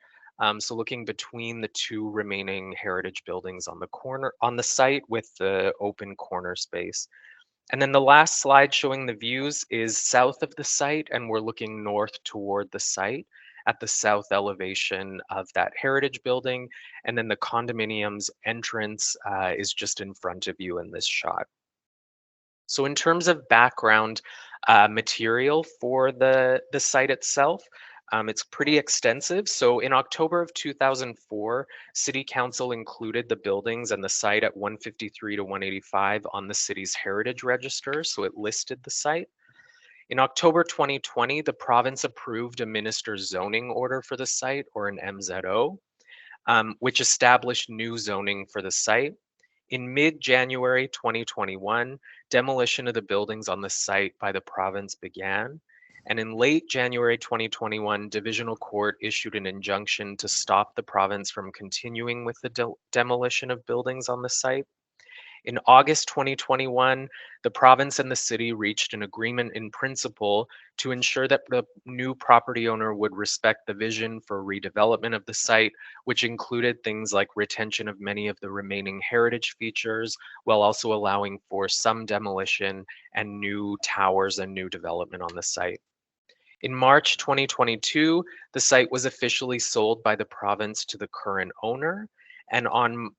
So looking between the two remaining heritage buildings on the corner on the site with the open corner space. And then the last slide showing the views is south of the site, and we're looking north toward the site at the south elevation of that heritage building. And then the condominium's entrance is just in front of you in this shot. So in terms of background material for the site itself, it's pretty extensive. So in October of 2004, City Council included the buildings and the site at 153 to 185 on the city's heritage register, so it listed the site. In October 2020, the province approved a minister's zoning order for the site, or an MZO, which established new zoning for the site. In mid-January 2021, demolition of the buildings on the site by the province began. And in late January 2021, Divisional Court issued an injunction to stop the province from continuing with the demolition of buildings on the site. In August 2021, the province and the city reached an agreement in principle to ensure that the new property owner would respect the vision for redevelopment of the site, which included things like retention of many of the remaining heritage features, while also allowing for some demolition and new towers and new development on the site. In March 2022, the site was officially sold by the province to the current owner. And on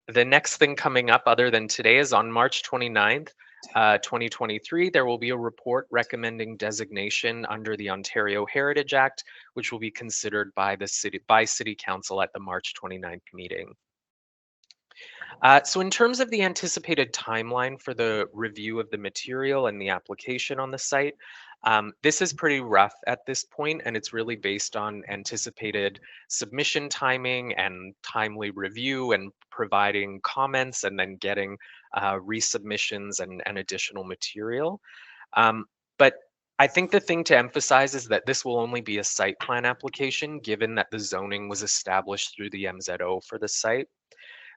the next thing coming up other than today is on March 29th, 2023, there will be a report recommending designation under the Ontario Heritage Act, which will be considered by City Council at the March 29th meeting. So in terms of the anticipated timeline for the review of the material and the application on the site, this is pretty rough at this point, and it's really based on anticipated submission timing and timely review and providing comments and then getting resubmissions and additional material. But I think the thing to emphasize is that this will only be a site plan application, given that the zoning was established through the MZO for the site.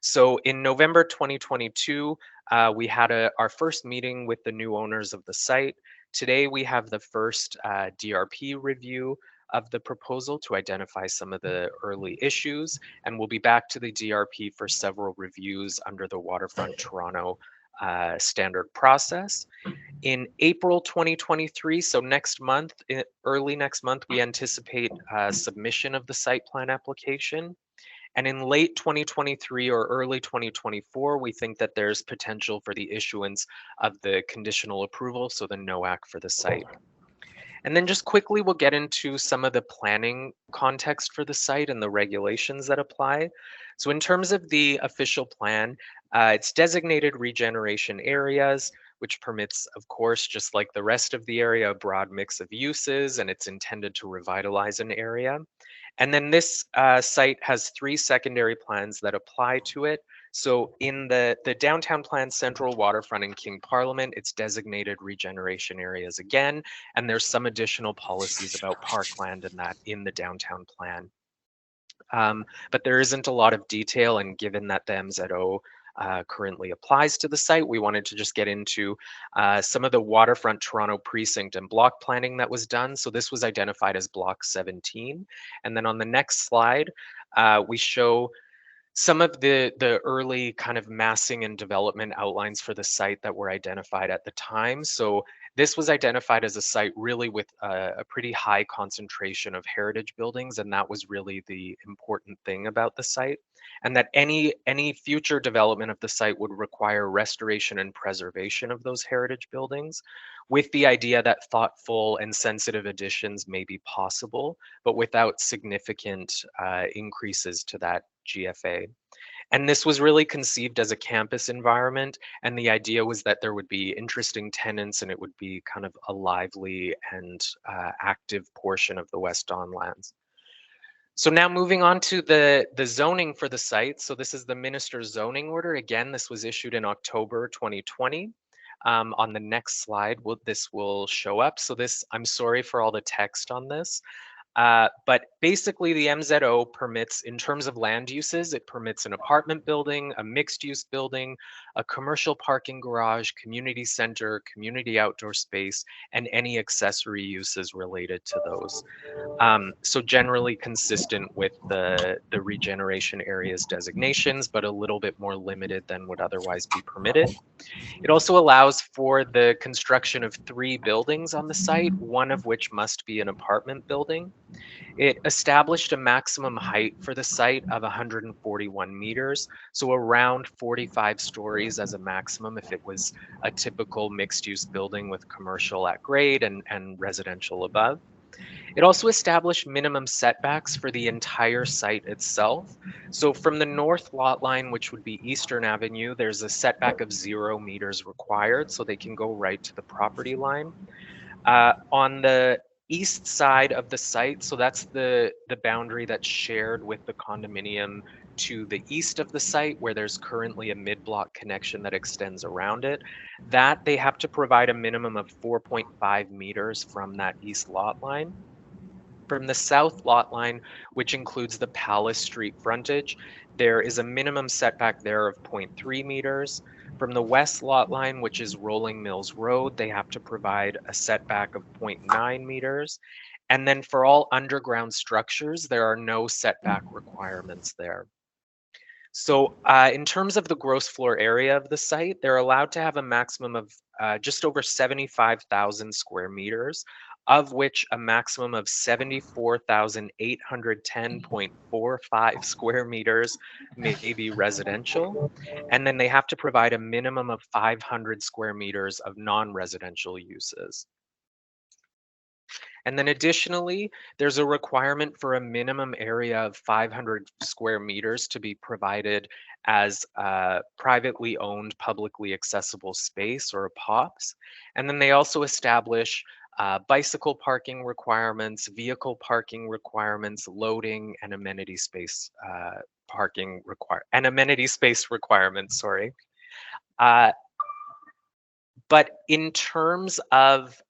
So in November 2022, we had our first meeting with the new owners of the site. Today, we have the first DRP review of the proposal to identify some of the early issues, and we'll be back to the DRP for several reviews under the Waterfront Toronto standard process. In April 2023, so next month, early next month, we anticipate submission of the site plan application. And in late 2023 or early 2024, we think that there's potential for the issuance of the conditional approval, so the NOAC for the site. And then just quickly, we'll get into some of the planning context for the site and the regulations that apply. So in terms of the official plan, it's designated regeneration areas, which permits, of course, just like the rest of the area, a broad mix of uses, and it's intended to revitalize an area. And then this site has 3 secondary plans that apply to it. So in the downtown plan, Central, Waterfront, and King Parliament, it's designated regeneration areas again. And there's some additional policies about parkland and that in the downtown plan. But there isn't a lot of detail, and given that the MZO currently applies to the site, we wanted to just get into some of the Waterfront Toronto precinct and block planning that was done. So this was identified as block 17. And then on the next slide, we show some of the early kind of massing and development outlines for the site that were identified at the time. So this was identified as a site really with a pretty high concentration of heritage buildings, and that was really the important thing about the site. And that any future development of the site would require restoration and preservation of those heritage buildings, with the idea that thoughtful and sensitive additions may be possible, but without significant increases to that GFA. And this was really conceived as a campus environment, and the idea was that there would be interesting tenants and it would be kind of a lively and active portion of the West Don lands. So now moving on to the zoning for the site. So this is the minister's zoning order. Again, this was issued in October 2020. On the next slide, this will show up. So this, I'm sorry for all the text on this. But basically the MZO permits, in terms of land uses, it permits an apartment building, a mixed use building, a commercial parking garage, community center, community outdoor space, and any accessory uses related to those. So generally consistent with the regeneration areas designations, but a little bit more limited than would otherwise be permitted. It also allows for the construction of 3 buildings on the site, one of which must be an apartment building. It established a maximum height for the site of 141 meters, so around 45 stories as a maximum if it was a typical mixed-use building with commercial at grade and residential above. It also established minimum setbacks for the entire site itself. So from the north lot line, which would be Eastern Avenue, there's a setback of 0 meters required, so they can go right to the property line. On the east side of the site, so that's the boundary that's shared with the condominium to the east of the site, where there's currently a mid-block connection that extends around it, that they have to provide a minimum of 4.5 meters from that east lot line. From the south lot line, which includes the Palace Street frontage, there is a minimum setback there of 0.3 meters. From the west lot line, which is Rolling Mills Road, they have to provide a setback of 0.9 meters. And then for all underground structures, there are no setback requirements there. So in terms of the gross floor area of the site, they're allowed to have a maximum of just over 75,000 square meters, of which a maximum of 74,810.45 square meters may be residential. And then they have to provide a minimum of 500 square meters of non-residential uses. And then additionally, there's a requirement for a minimum area of 500 square meters to be provided as a privately owned, publicly accessible space, or a POPs. And then they also establish bicycle parking requirements, vehicle parking requirements, loading, and amenity space requirements, sorry. But in terms of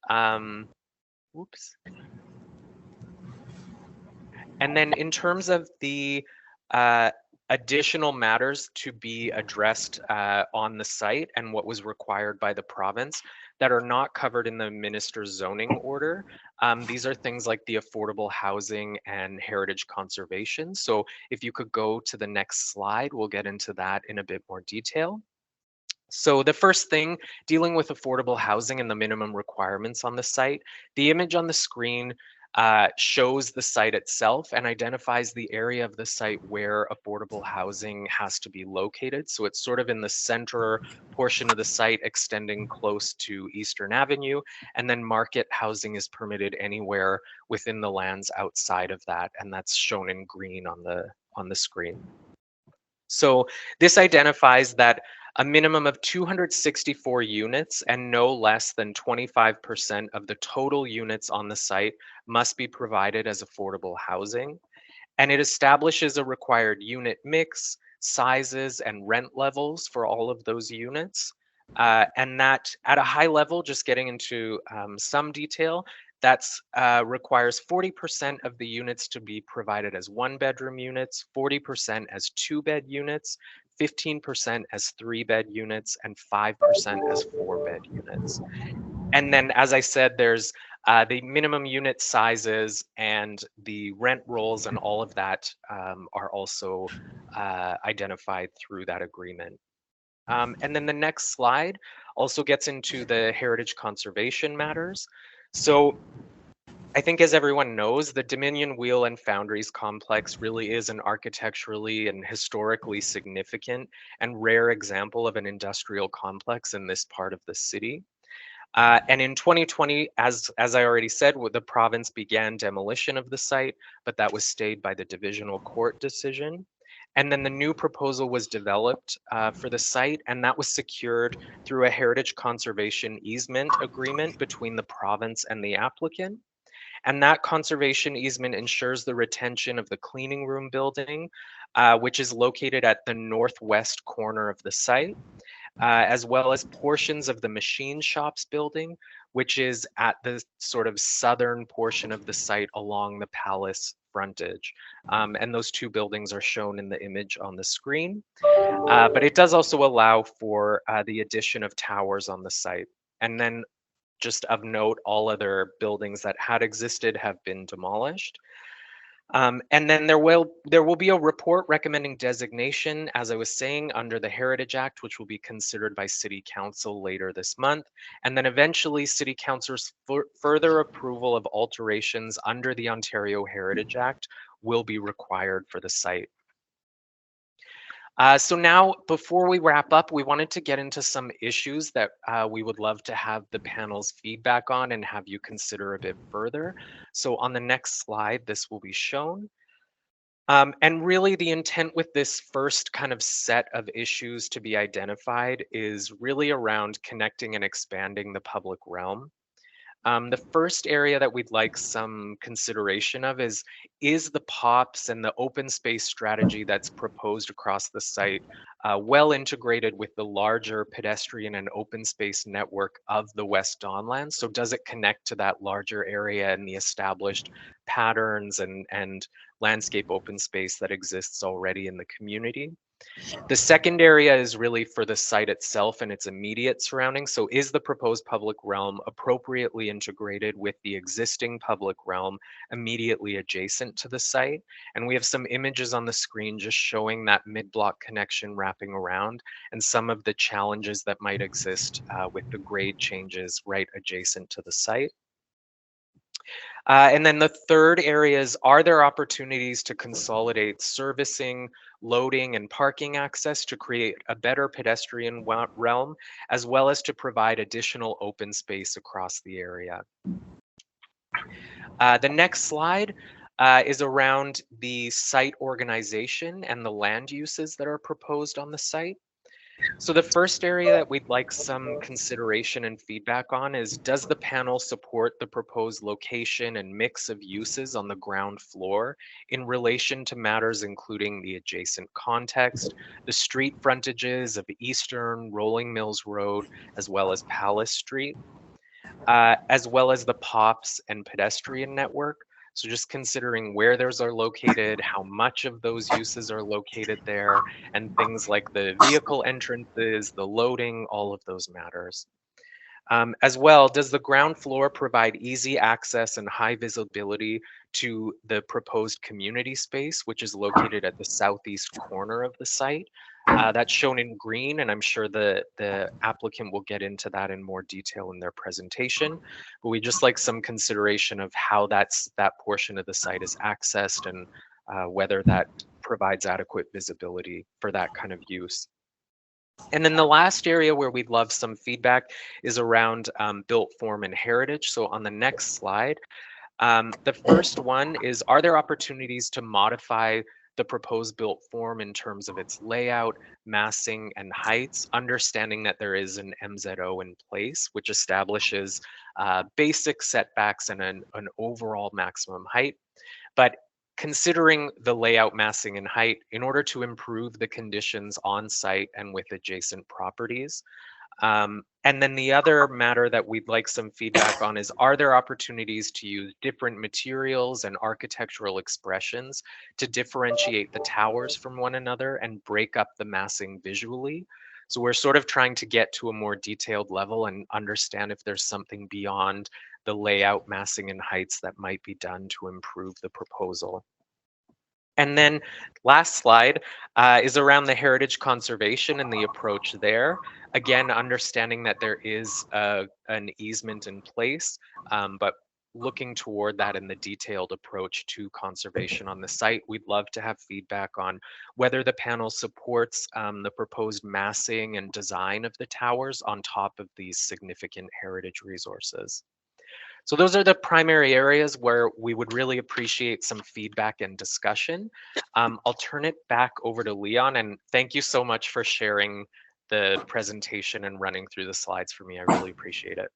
whoops. And then in terms of the additional matters to be addressed on the site and what was required by the province that are not covered in the minister's zoning order, these are things like the affordable housing and heritage conservation. So if you could go to the next slide, we'll get into that in a bit more detail. So the first thing, dealing with affordable housing and the minimum requirements on the site, the image on the screen shows the site itself and identifies the area of the site where affordable housing has to be located. So it's sort of in the center portion of the site extending close to Eastern Avenue, and then market housing is permitted anywhere within the lands outside of that, and that's shown in green on the screen. So this identifies that a minimum of 264 units and no less than 25% of the total units on the site must be provided as affordable housing. And it establishes a required unit mix, sizes, and rent levels for all of those units. And that at a high level, just getting into some detail, that's requires 40% of the units to be provided as 1-bedroom units, 40% as 2-bed units, 15% as 3-bed units, and 5% as 4-bed units. And then, as I said, there's the minimum unit sizes and the rent rolls, and all of that are also identified through that agreement. And then the next slide also gets into the heritage conservation matters. So I think, as everyone knows, the Dominion Wheel and Foundries complex really is an architecturally and historically significant and rare example of an industrial complex in this part of the city. And in 2020, as I already said, the province began demolition of the site, but that was stayed by the divisional court decision. And then the new proposal was developed for the site, and that was secured through a heritage conservation easement agreement between the province and the applicant. And that conservation easement ensures the retention of the cleaning room building, which is located at the northwest corner of the site, as well as portions of the machine shops building, which is at the sort of southern portion of the site along the palace frontage. And those two buildings are shown in the image on the screen. But it does also allow for the addition of towers on the site. And then just of note, all other buildings that had existed have been demolished. And then there will be a report recommending designation, as I was saying, under the Heritage Act, which will be considered by City Council later this month. And then eventually City Council's further approval of alterations under the Ontario Heritage Act will be required for the site. So now, before we wrap up, we wanted to get into some issues that we would love to have the panel's feedback on and have you consider a bit further. So on the next slide, this will be shown. And really the intent with this first kind of set of issues to be identified is really around connecting and expanding the public realm. The first area that we'd like some consideration of is the POPs and the open space strategy that's proposed across the site well integrated with the larger pedestrian and open space network of the West Donlands? So does it connect to that larger area and the established patterns and landscape open space that exists already in the community? The second area is really for the site itself and its immediate surroundings. So is the proposed public realm appropriately integrated with the existing public realm immediately adjacent to the site? And we have some images on the screen just showing that mid-block connection wrapping around and some of the challenges that might exist with the grade changes right adjacent to the site. And then the third area is, are there opportunities to consolidate servicing, loading, and parking access to create a better pedestrian realm, as well as to provide additional open space across the area? The next slide is around the site organization and the land uses that are proposed on the site. So the first area that we'd like some consideration and feedback on is, does the panel support the proposed location and mix of uses on the ground floor in relation to matters including the adjacent context, the street frontages of Eastern, Rolling Mills Road, as well as Palace Street, as well as the POPs and pedestrian network? So just considering where those are located, how much of those uses are located there, and things like the vehicle entrances, the loading, all of those matters. As well, does the ground floor provide easy access and high visibility to the proposed community space, which is located at the southeast corner of the site? That's shown in green, and I'm sure the applicant will get into that in more detail in their presentation. But we just like some consideration of how that portion of the site is accessed and whether that provides adequate visibility for that kind of use. And then the last area where we'd love some feedback is around built form and heritage. So on the next slide, the first one is, are there opportunities to modify the proposed built form in terms of its layout, massing, and heights, understanding that there is an MZO in place, which establishes basic setbacks and an overall maximum height. But considering the layout, massing, and height in order to improve the conditions on site and with adjacent properties. And then the other matter that we'd like some feedback on is, are there opportunities to use different materials and architectural expressions to differentiate the towers from one another and break up the massing visually? So we're sort of trying to get to a more detailed level and understand if there's something beyond the layout, massing, and heights that might be done to improve the proposal. And then last slide is around the heritage conservation and the approach there. Again, understanding that there is an easement in place, but looking toward that in the detailed approach to conservation on the site. We'd love to have feedback on whether the panel supports the proposed massing and design of the towers on top of these significant heritage resources. So those are the primary areas where we would really appreciate some feedback and discussion. I'll turn it back over to Leon, and thank you so much for sharing the presentation and running through the slides for me. I really appreciate it.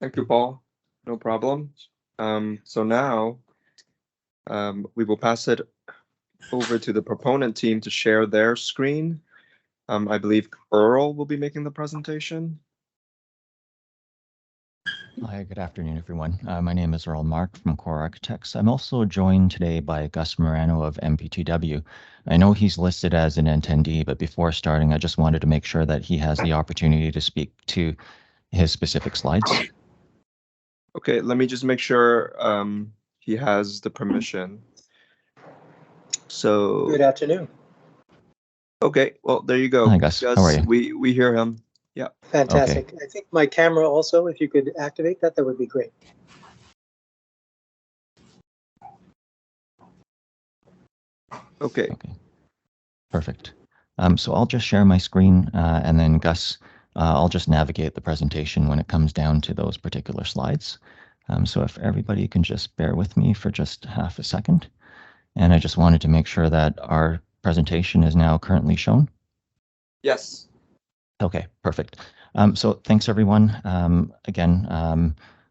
Thank you, Paul. No problem. So now we will pass it over to the proponent team to share their screen. I believe Earl will be making the presentation. Hi, good afternoon, everyone. My name is Earl Mark from Core Architects. I'm also joined today by Gus Morano of MPTW. I know he's listed as an attendee, but before starting, I just wanted to make sure that he has the opportunity to speak to his specific slides. Okay, let me just make sure he has the permission. So good afternoon. Okay, well, there you go. Hi, Gus. How are you? We hear him. Yeah. Fantastic. Okay. I think my camera also, if you could activate that, that would be great. Okay. Perfect. So I'll just share my screen and then Gus, I'll just navigate the presentation when it comes down to those particular slides. So if everybody can just bear with me for just half a second. And I just wanted to make sure that our presentation is now currently shown. Yes. Okay, perfect. So thanks everyone. Again,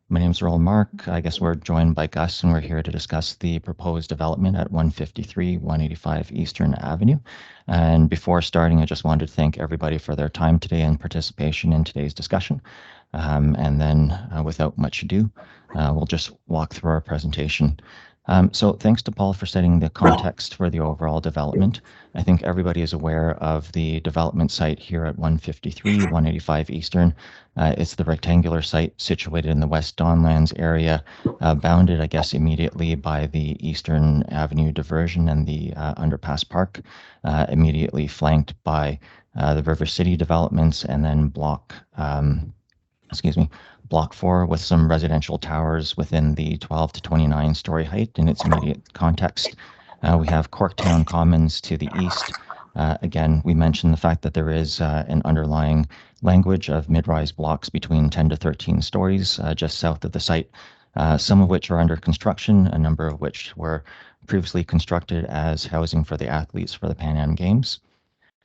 my name is Earl Mark. I guess we're joined by Gus and we're here to discuss the proposed development at 153, 185 Eastern Avenue. And before starting, I just wanted to thank everybody for their time today and participation in today's discussion. And then without much ado, we'll just walk through our presentation. So thanks to Paul for setting the context for the overall development. I think everybody is aware of the development site here at 153, 185 Eastern. It's the rectangular site situated in the West Donlands area, bounded, I guess, immediately by the Eastern Avenue diversion and the Underpass Park, immediately flanked by the River City developments and then Block 4 with some residential towers within the 12 to 29 story height in its immediate context. We have Corktown Commons to the east. Again, we mentioned the fact that there is an underlying language of mid-rise blocks between 10 to 13 stories just south of the site, some of which are under construction, a number of which were previously constructed as housing for the athletes for the Pan Am Games.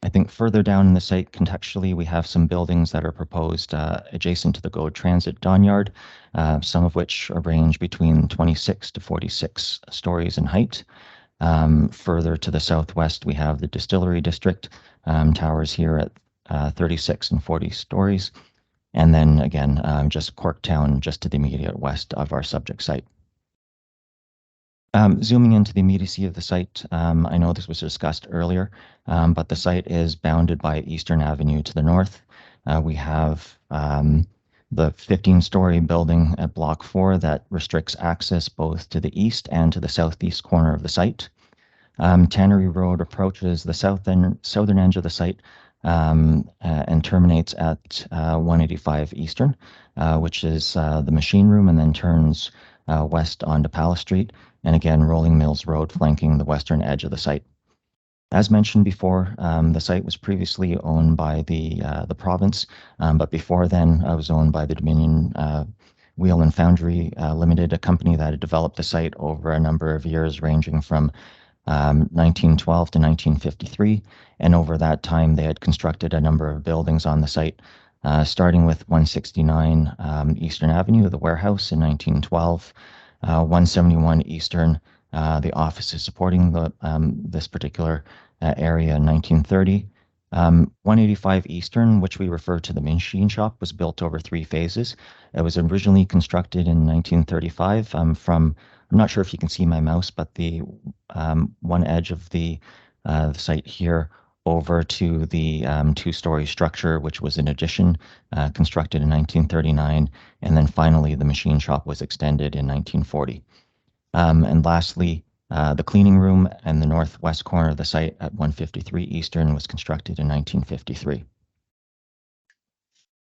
I think further down in the site, contextually, we have some buildings that are proposed adjacent to the GO Transit Donyard, some of which range between 26 to 46 stories in height. Further to the southwest, we have the Distillery District, towers here at 36 and 40 stories. And then again, just Corktown, just to the immediate west of our subject site. Zooming into the immediacy of the site, I know this was discussed earlier, but the site is bounded by Eastern Avenue to the north. We have the 15-story building at Block 4 that restricts access both to the east and to the southeast corner of the site. Tannery Road approaches the southern edge of the site and terminates at 185 Eastern, which is the machine room, and then turns west onto Palace Street, and again, Rolling Mills Road flanking the western edge of the site. As mentioned before, the site was previously owned by the province, but before then, it was owned by the Dominion Wheel and Foundry Limited, a company that had developed the site over a number of years, ranging from 1912 to 1953. And over that time, they had constructed a number of buildings on the site, starting with 169 Eastern Avenue, the warehouse in 1912, 171 Eastern, the offices supporting this particular area in 1930. 185 Eastern, which we refer to the machine shop, was built over 3 phases. It was originally constructed in 1935 I'm not sure if you can see my mouse, but the one edge of the site here over to the 2-story structure, which was an addition constructed in 1939. And then finally, the machine shop was extended in 1940. And lastly, the cleaning room and the northwest corner of the site at 153 Eastern was constructed in 1953.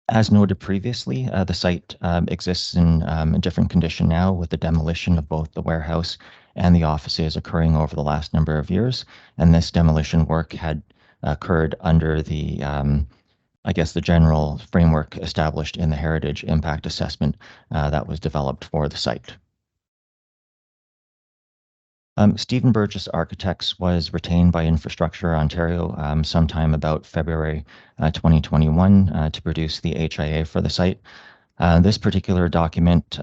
As noted previously, the site exists in a different condition now, with the demolition of both the warehouse and the offices occurring over the last number of years. And this demolition work had occurred under the, I guess, the general framework established in the Heritage Impact Assessment that was developed for the site. Stephen Burgess Architects was retained by Infrastructure Ontario sometime about February 2021 to produce the HIA for the site. This particular document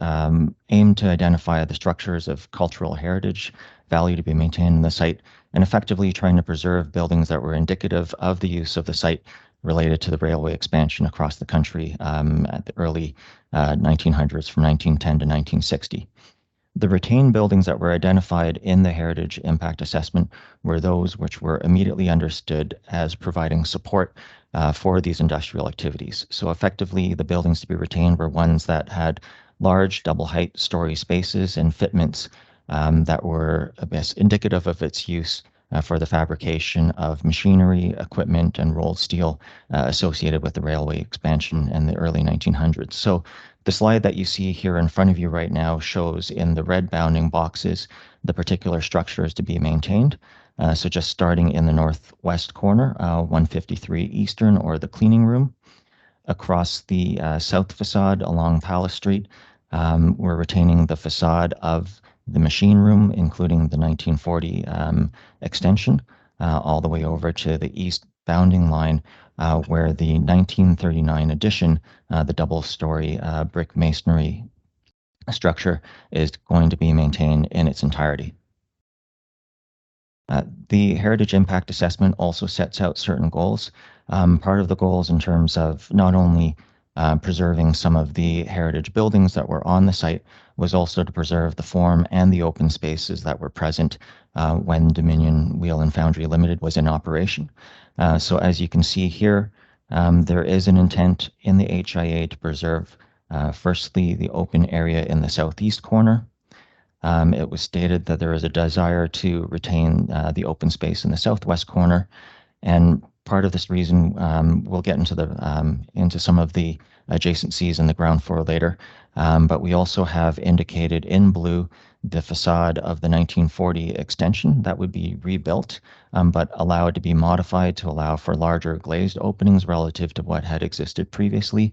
aimed to identify the structures of cultural heritage value to be maintained in the site, and effectively trying to preserve buildings that were indicative of the use of the site related to the railway expansion across the country at the early 1900s, from 1910 to 1960. The retained buildings that were identified in the Heritage Impact Assessment were those which were immediately understood as providing support for these industrial activities. So effectively, the buildings to be retained were ones that had large double height story spaces and fitments that were, I guess, indicative of its use for the fabrication of machinery, equipment, and rolled steel associated with the railway expansion in the early 1900s. So the slide that you see here in front of you right now shows in the red bounding boxes the particular structures to be maintained. So just starting in the northwest corner, 153 Eastern, or the cleaning room. Across the south facade along Palace Street, we're retaining the facade of the machine room, including the 1940 extension, all the way over to the east bounding line, where the 1939 addition, the double-story brick masonry structure, is going to be maintained in its entirety. The Heritage Impact Assessment also sets out certain goals. Part of the goals in terms of not only preserving some of the heritage buildings that were on the site was also to preserve the form and the open spaces that were present when Dominion Wheel and Foundry Limited was in operation. So as you can see here, there is an intent in the HIA to preserve firstly the open area in the southeast corner. It was stated that there is a desire to retain the open space in the southwest corner, and part of this reason, we'll get into some of the adjacencies in the ground floor later, but we also have indicated in blue the facade of the 1940 extension that would be rebuilt, but allowed to be modified to allow for larger glazed openings relative to what had existed previously,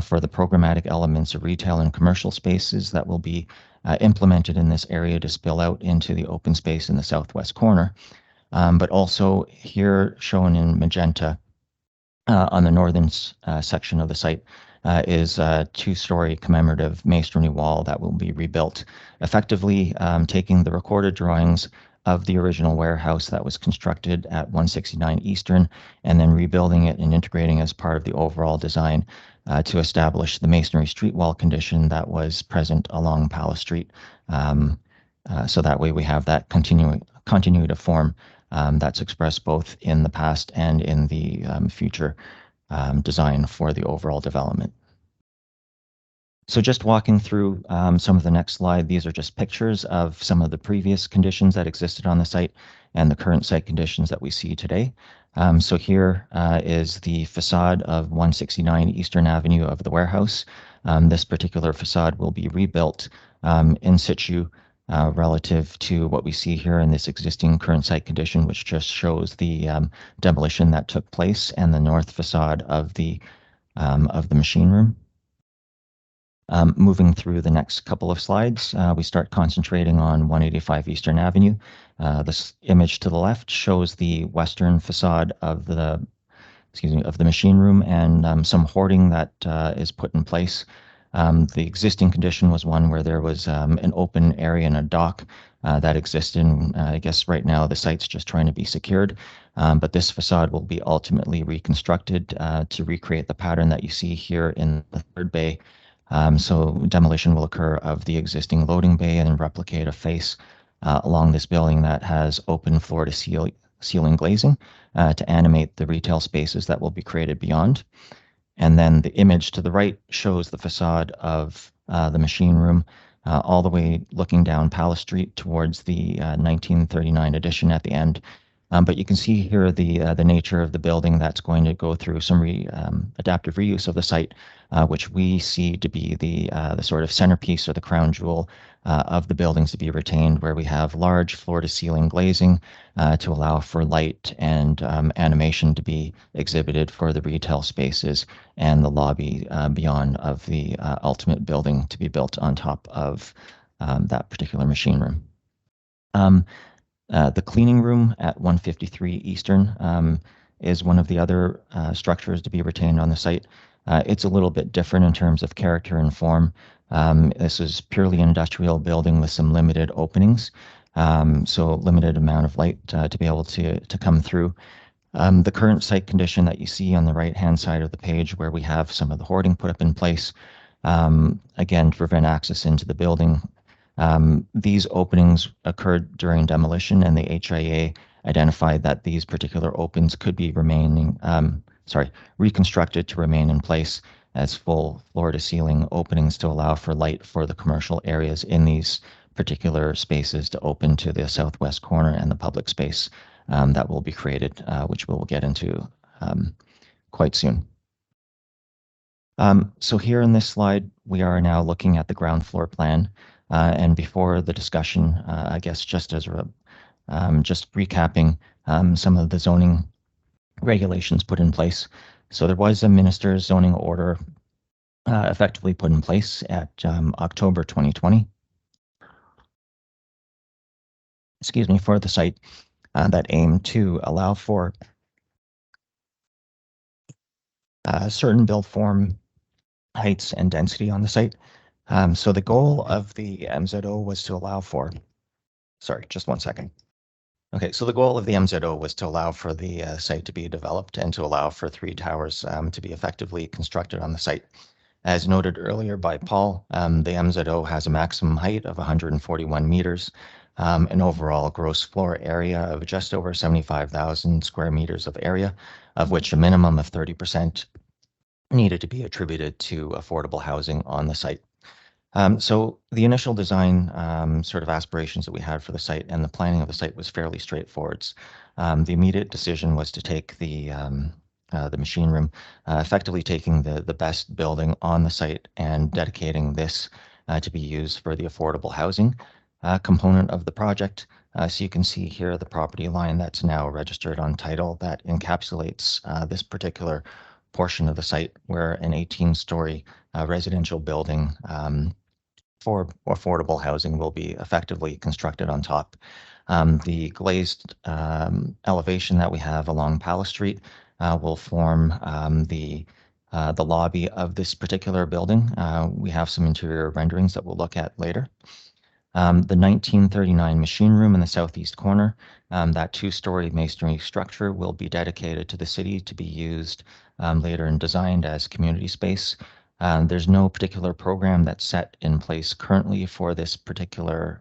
for the programmatic elements of retail and commercial spaces that will be implemented in this area to spill out into the open space in the southwest corner. But also here shown in magenta on the northern section of the site is a two-story commemorative masonry wall that will be rebuilt, effectively taking the recorded drawings of the original warehouse that was constructed at 169 Eastern and then rebuilding it and integrating as part of the overall design to establish the masonry street wall condition that was present along Palace Street. So that way we have that continuity of form that's expressed both in the past and in the future design for the overall development. So just walking through some of the next slide, these are just pictures of some of the previous conditions that existed on the site and the current site conditions that we see today. So here is the facade of 169 Eastern Avenue of the warehouse. This particular facade will be rebuilt in situ relative to what we see here in this existing current site condition, which just shows the demolition that took place and the north facade of the machine room. Moving through the next couple of slides, we start concentrating on 185 Eastern Avenue. This image to the left shows the western facade of the machine room and some hoarding that is put in place. The existing condition was one where there was an open area and a dock that existed. And, I guess right now the site's just trying to be secured, but this facade will be ultimately reconstructed to recreate the pattern that you see here in the third bay. So demolition will occur of the existing loading bay and replicate a face along this building that has open floor to ceiling glazing to animate the retail spaces that will be created beyond. And then the image to the right shows the facade of the machine room all the way looking down Palace Street towards the 1939 addition at the end. But you can see here the nature of the building that's going to go through some adaptive reuse of the site, which we see to be the sort of centerpiece or the crown jewel of the buildings to be retained, where we have large floor-to-ceiling glazing to allow for light and animation to be exhibited for the retail spaces and the lobby beyond of the ultimate building to be built on top of that particular machine room. The cleaning room at 153 Eastern is one of the other structures to be retained on the site. It's a little bit different in terms of character and form. This is purely industrial building with some limited openings, so limited amount of light to be able to come through. The current site condition that you see on the right-hand side of the page, where we have some of the hoarding put up in place, again, to prevent access into the building. These openings occurred during demolition, and the HIA identified that these particular opens could be reconstructed to remain in place as full floor-to-ceiling openings to allow for light for the commercial areas in these particular spaces to open to the southwest corner and the public space that will be created, which we will get into quite soon. So here in this slide, we are now looking at the ground floor plan. And before the discussion, I guess just as just recapping some of the zoning regulations put in place. So there was a minister's zoning order effectively put in place at October 2020. Excuse me, for the site that aimed to allow for certain build form, heights, and density on the site. So the goal of the MZO was to allow for, sorry, just one second. Okay, so the goal of the MZO was to allow for the site to be developed and to allow for 3 towers to be effectively constructed on the site. As noted earlier by Paul, the MZO has a maximum height of 141 meters, an overall gross floor area of just over 75,000 square meters of area, of which a minimum of 30% needed to be attributed to affordable housing on the site. So the initial design sort of aspirations that we had for the site and the planning of the site was fairly straightforward. The immediate decision was to take the machine room, effectively taking the best building on the site and dedicating this to be used for the affordable housing component of the project. So you can see here the property line that's now registered on title that encapsulates this particular portion of the site, where an 18-story residential building for affordable housing will be effectively constructed on top. The glazed elevation that we have along Palace Street will form the lobby of this particular building. We have some interior renderings that we'll look at later. The 1939 machine room in the southeast corner, that 2-story masonry structure will be dedicated to the city to be used later and designed as community space. There's no particular program that's set in place currently for this particular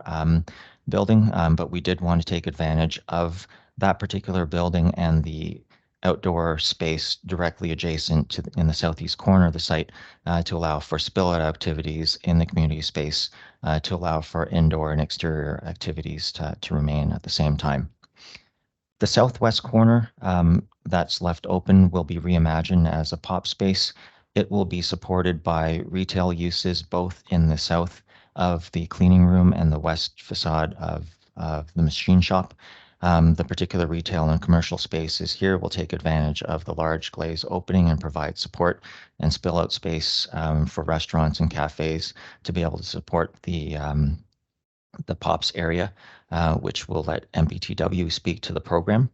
building, but we did want to take advantage of that particular building and the outdoor space directly adjacent to in the southeast corner of the site to allow for spill-out activities in the community space to allow for indoor and exterior activities to remain at the same time. The southwest corner that's left open will be reimagined as a pop space. It will be supported by retail uses both in the south of the cleaning room and the west facade of the machine shop. The particular retail and commercial spaces here will take advantage of the large glaze opening and provide support and spill out space for restaurants and cafes to be able to support the POPs area, which will let MPTW speak to the program.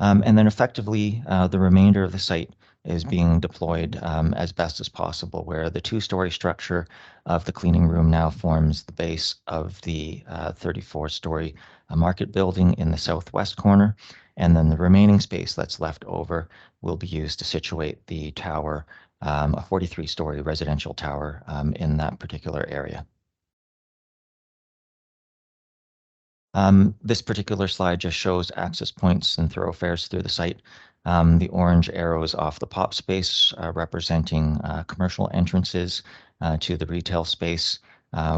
And then effectively, the remainder of the site is being deployed as best as possible, where the 2-story structure of the cleaning room now forms the base of the 34-story market building in the southwest corner. And then the remaining space that's left over will be used to situate the tower, a 43-story residential tower in that particular area. This particular slide just shows access points and thoroughfares through the site. The orange arrows off the pop space representing commercial entrances to the retail space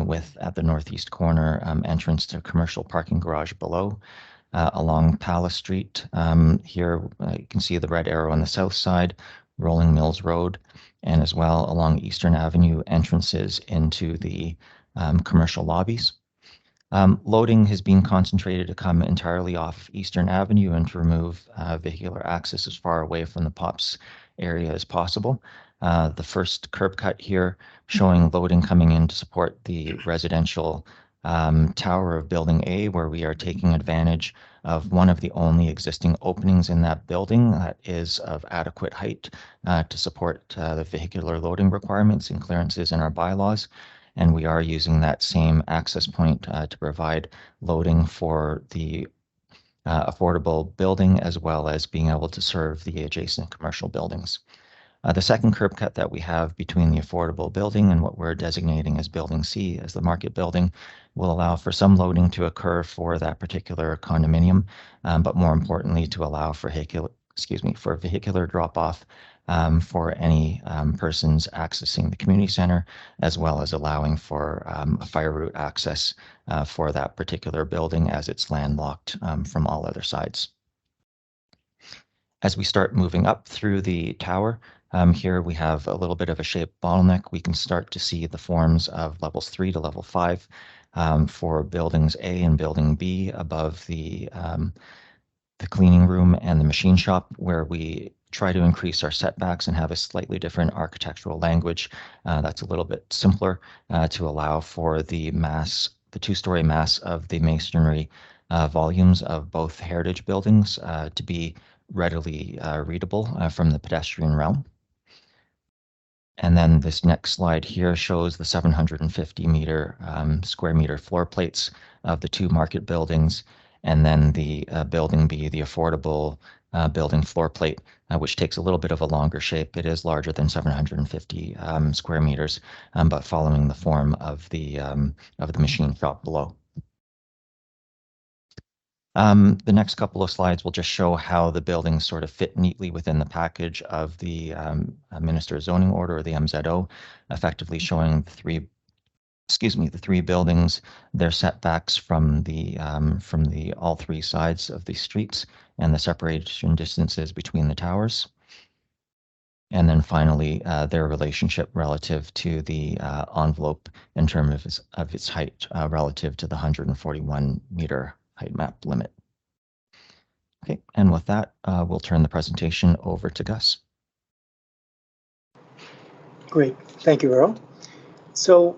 with at the northeast corner entrance to commercial parking garage below. Along Palace Street, here you can see the red arrow on the south side, Rolling Mills Road, and as well along Eastern Avenue entrances into the commercial lobbies. Loading has been concentrated to come entirely off Eastern Avenue and to remove vehicular access as far away from the POPs area as possible. The first curb cut here showing loading coming in to support the residential tower of Building A, where we are taking advantage of one of the only existing openings in that building that is of adequate height to support the vehicular loading requirements and clearances in our bylaws. And we are using that same access point to provide loading for the affordable building, as well as being able to serve the adjacent commercial buildings. The second curb cut that we have between the affordable building and what we're designating as Building C as the market building will allow for some loading to occur for that particular condominium, but more importantly to allow for vehicular drop-off for any persons accessing the community center, as well as allowing for a fire route access for that particular building as it's landlocked from all other sides. As we start moving up through the tower, here we have a little bit of a shaped bottleneck. We can start to see the forms of levels 3 to level 5 for buildings A and building B above the cleaning room and the machine shop, where we try to increase our setbacks and have a slightly different architectural language that's a little bit simpler to allow for the two-story mass of the masonry volumes of both heritage buildings to be readily readable from the pedestrian realm. And then this next slide here shows the 750 square meter floor plates of the two market buildings, and then the building B, the affordable building floor plate, which takes a little bit of a longer shape. It is larger than 750 square meters, but following the form of the machine shop below. The next couple of slides will just show how the buildings sort of fit neatly within the package of the Minister's Zoning Order, or the MZO, effectively showing the three buildings, their setbacks from the all three sides of the streets, and the separation distances between the towers. And then finally, their relationship relative to the envelope in terms of its height relative to the 141 meter height map limit. Okay, and with that, we'll turn the presentation over to Gus. Great, thank you, Earl. So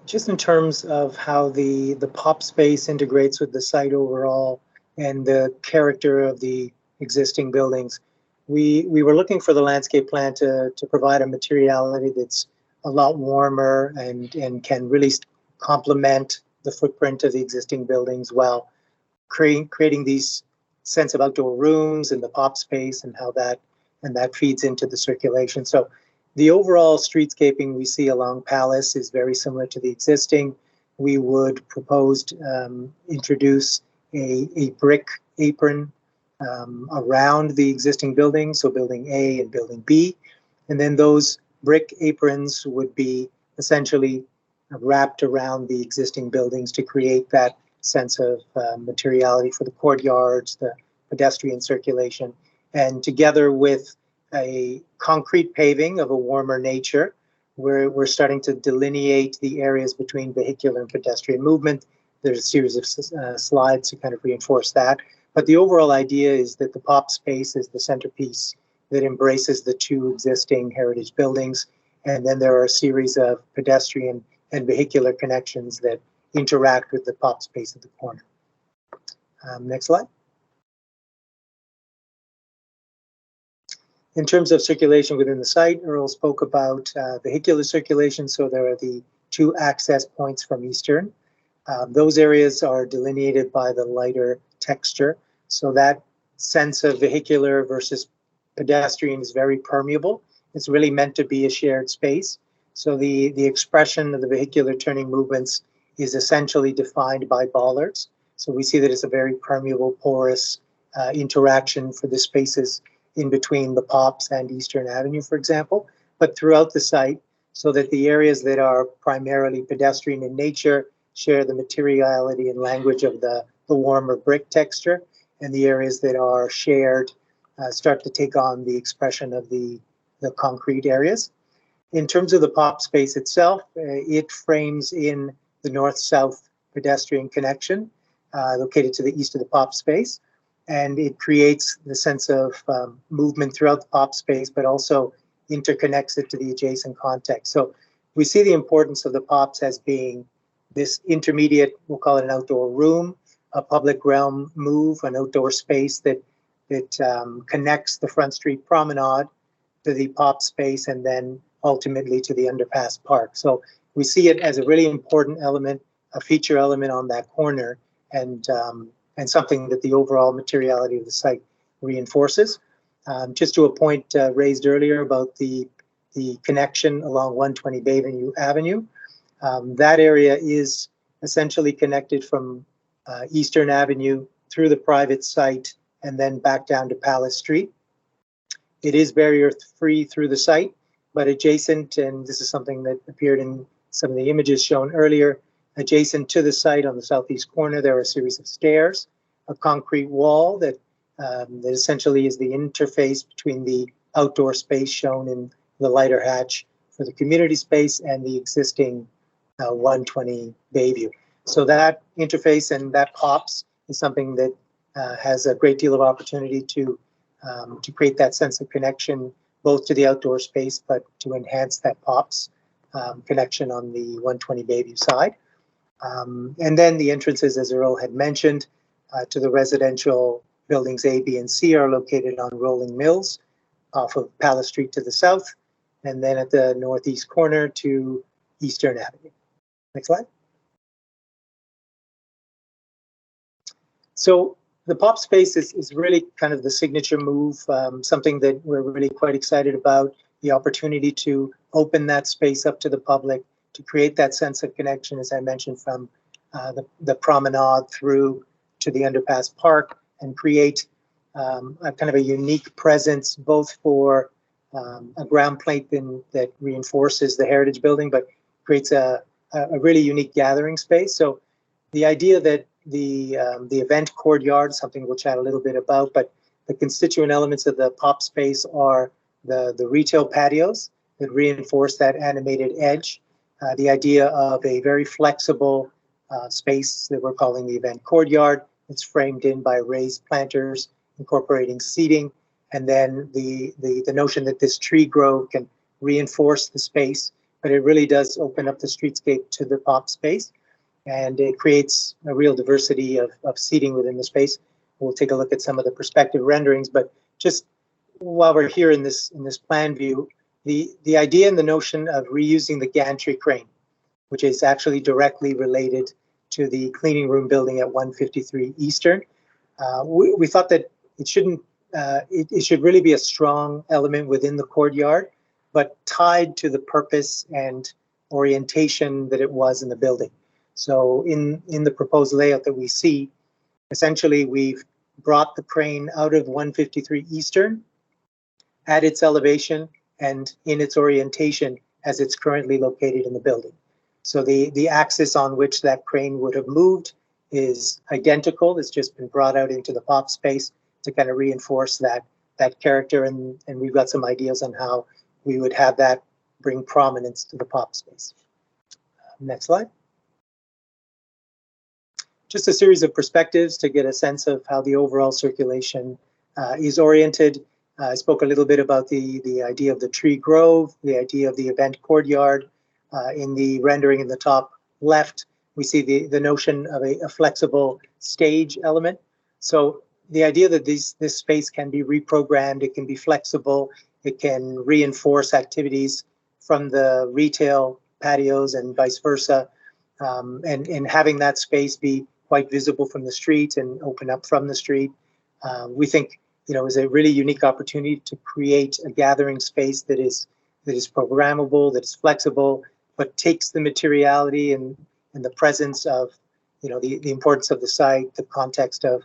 just in terms of how the pop space integrates with the site overall and the character of the existing buildings, we were looking for the landscape plan to provide a materiality that's a lot warmer and can really complement the footprint of the existing buildings while creating these sense of outdoor rooms and the pop space and how that feeds into the circulation. So the overall streetscaping we see along Palace is very similar to the existing. We would propose introduce a brick apron around the existing buildings, so building A and building B, and then those brick aprons would be essentially wrapped around the existing buildings to create that sense of materiality for the courtyards, the pedestrian circulation, and together with a concrete paving of a warmer nature, we're starting to delineate the areas between vehicular and pedestrian movement. There's a series of slides to kind of reinforce that. But the overall idea is that the pop space is the centerpiece that embraces the two existing heritage buildings. And then there are a series of pedestrian and vehicular connections that interact with the pop space at the corner. Next slide. In terms of circulation within the site, Earl spoke about vehicular circulation. So there are the two access points from Eastern. Those areas are delineated by the lighter texture. So that sense of vehicular versus pedestrian is very permeable. It's really meant to be a shared space. So the expression of the vehicular turning movements is essentially defined by bollards. So we see that it's a very permeable, porous interaction for the spaces in between the Pops and Eastern Avenue, for example, but throughout the site, so that the areas that are primarily pedestrian in nature share the materiality and language of the warmer brick texture, and the areas that are shared start to take on the expression of the concrete areas. In terms of the Pop space itself, it frames in the north-south pedestrian connection located to the east of the Pop space. And it creates the sense of movement throughout the Pop space, but also interconnects it to the adjacent context. So we see the importance of the Pops as being this intermediate, we'll call it an outdoor room, a public realm move, an outdoor space that connects the Front Street Promenade to the pop space and then ultimately to the underpass park. So we see it as a really important element, a feature element on that corner, and something that the overall materiality of the site reinforces. Just to a point raised earlier about the connection along 120 Bayview Avenue, that area is essentially connected from Eastern Avenue through the private site and then back down to Palace Street. It is barrier-free through the site, but adjacent, and this is something that appeared in some of the images shown earlier, adjacent to the site on the southeast corner, there are a series of stairs, a concrete wall that essentially is the interface between the outdoor space shown in the lighter hatch for the community space and the existing 120 Bayview. So that interface and that POPs is something that has a great deal of opportunity to create that sense of connection, both to the outdoor space, but to enhance that POPs connection on the 120 Bayview side. And then the entrances, as Earl had mentioned, to the residential buildings A, B, and C are located on Rolling Mills off of Palace Street to the south, and then at the northeast corner to Eastern Avenue. Next slide. So the pop space is really kind of the signature move, something that we're really quite excited about, the opportunity to open that space up to the public, to create that sense of connection, as I mentioned, from the promenade through to the underpass park, and create a kind of a unique presence, both for a ground plate that reinforces the heritage building, but creates a really unique gathering space. So the idea that the event courtyard, something we'll chat a little bit about, but the constituent elements of the pop space are the retail patios that reinforce that animated edge, the idea of a very flexible space that we're calling the event courtyard. It's framed in by raised planters, incorporating seating, and then the notion that this tree grove can reinforce the space, but it really does open up the streetscape to the pop space, and it creates a real diversity of seating within the space. We'll take a look at some of the perspective renderings, but just while we're here in this plan view, the idea and the notion of reusing the gantry crane, which is actually directly related to the cleaning room building at 153 Eastern. We thought that it shouldn't, it should really be a strong element within the courtyard, but tied to the purpose and orientation that it was in the building. So in the proposed layout that we see, essentially we've brought the crane out of 153 Eastern at its elevation and in its orientation as it's currently located in the building. So the axis on which that crane would have moved is identical. It's just been brought out into the pop space to kind of reinforce that character, and we've got some ideas on how we would have that bring prominence to the pop space. Next slide. Just a series of perspectives to get a sense of how the overall circulation is oriented. I spoke a little bit about the idea of the tree grove, the idea of the event courtyard. In the rendering in the top left, we see the notion of a flexible stage element. So the idea that this space can be reprogrammed, it can be flexible, it can reinforce activities from the retail patios and vice versa, and having that space be quite visible from the street and open up from the street, we think is a really unique opportunity to create a gathering space that is programmable, that is flexible, but takes the materiality and the presence of the importance of the site, the context of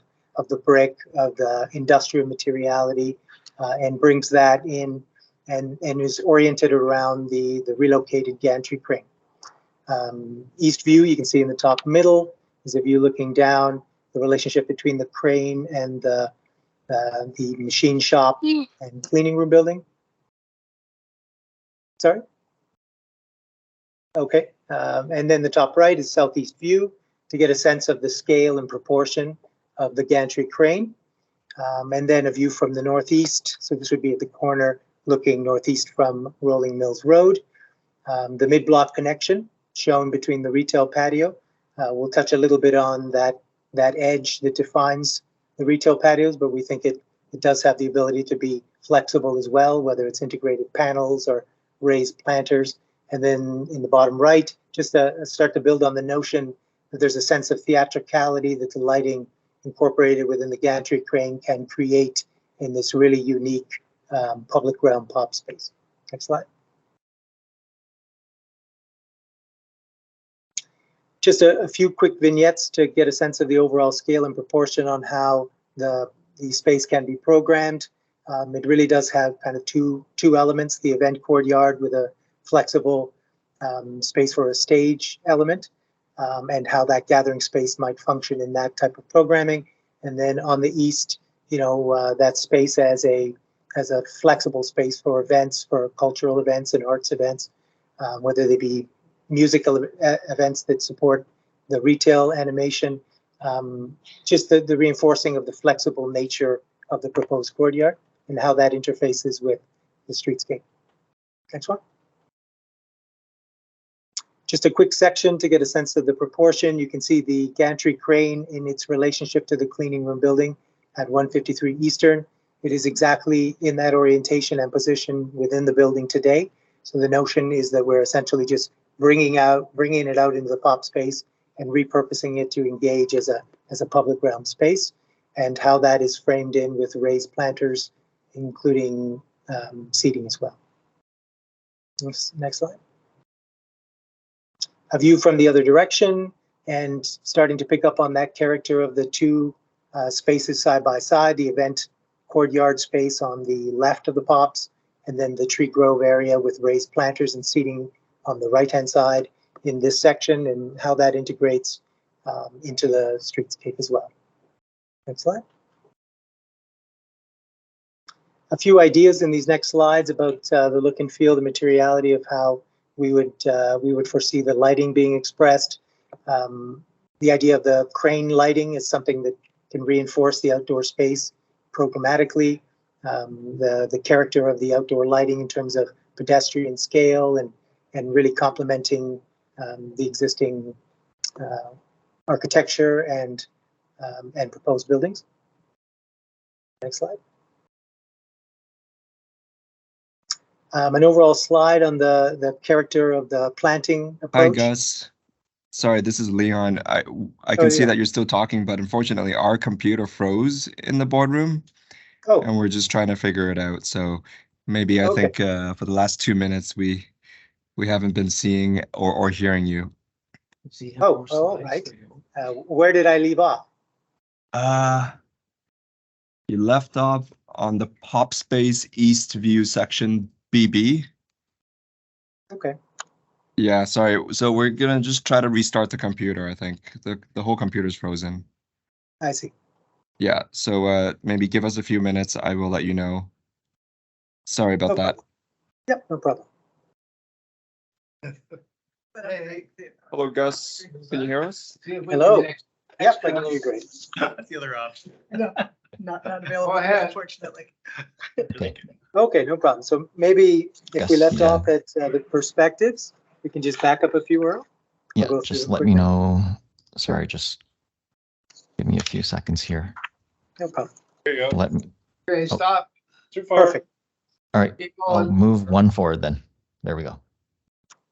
the brick, of the industrial materiality, and brings that in and is oriented around the relocated gantry crane. East view, you can see in the top middle, is a view looking down, the relationship between the crane and the machine shop and cleaning room building. Sorry? Okay, and then the top right is southeast view to get a sense of the scale and proportion of the gantry crane. And then a view from the northeast. So this would be at the corner looking northeast from Rolling Mills Road. The mid-block connection shown between the retail patio. We'll touch a little bit on that edge that defines the retail patios, but we think it does have the ability to be flexible as well, whether it's integrated panels or raised planters. And then in the bottom right, just start to build on the notion that there's a sense of theatricality that the lighting incorporated within the gantry crane can create in this really unique public realm pop space. Next slide. Just a few quick vignettes to get a sense of the overall scale and proportion on how the space can be programmed. It really does have kind of two elements, the event courtyard with a flexible space for a stage element, and how that gathering space might function in that type of programming. And then on the east, that space as a flexible space for events, for cultural events and arts events, whether they be musical events that support the retail animation, just the reinforcing of the flexible nature of the proposed courtyard and how that interfaces with the streetscape. Next one. Just a quick section to get a sense of the proportion. You can see the gantry crane in its relationship to the cleaning room building at 153 Eastern. It is exactly in that orientation and position within the building today. So the notion is that we're essentially just bringing it out into the pop space and repurposing it to engage as a public realm space, and how that is framed in with raised planters, including seating as well. Next slide. A view from the other direction and starting to pick up on that character of the two spaces side by side, the event courtyard space on the left of the pops, and then the tree grove area with raised planters and seating on the right-hand side in this section, and how that integrates into the streetscape as well. Next slide. A few ideas in these next slides about the look and feel, the materiality of how we would foresee the lighting being expressed. The idea of the crane lighting is something that can reinforce the outdoor space programmatically. The character of the outdoor lighting in terms of pedestrian scale and really complementing the existing architecture and proposed buildings. Next slide. An overall slide on the character of the planting approach. Hi, Gus. Sorry, this is Leon. I can see that you're still talking, but unfortunately our computer froze in the boardroom. Oh. And we're just trying to figure it out. So maybe I think for the last 2 minutes we haven't been seeing or hearing you. All right. Where did I leave off? You left off on the Pop Space East View section BB. Okay. Yeah, sorry. So we're gonna just try to restart the computer. I think the whole computer's frozen. I see. Yeah. So maybe give us a few minutes. I will let you know. Sorry about that. Yep, no problem. Hello, Gus. Can you hear us? Hello. Yep, I can hear you great. That's the other option. No, not available, Go ahead. unfortunately. Okay, no problem. So maybe if we left off at the perspectives, we can just back up a few, Earl. Yeah, just let me know. Sorry, just give me a few seconds here. No problem. There you go. Let me. Okay, stop. Too far. Perfect. All right, Keep I'll going. move one forward then. There we go.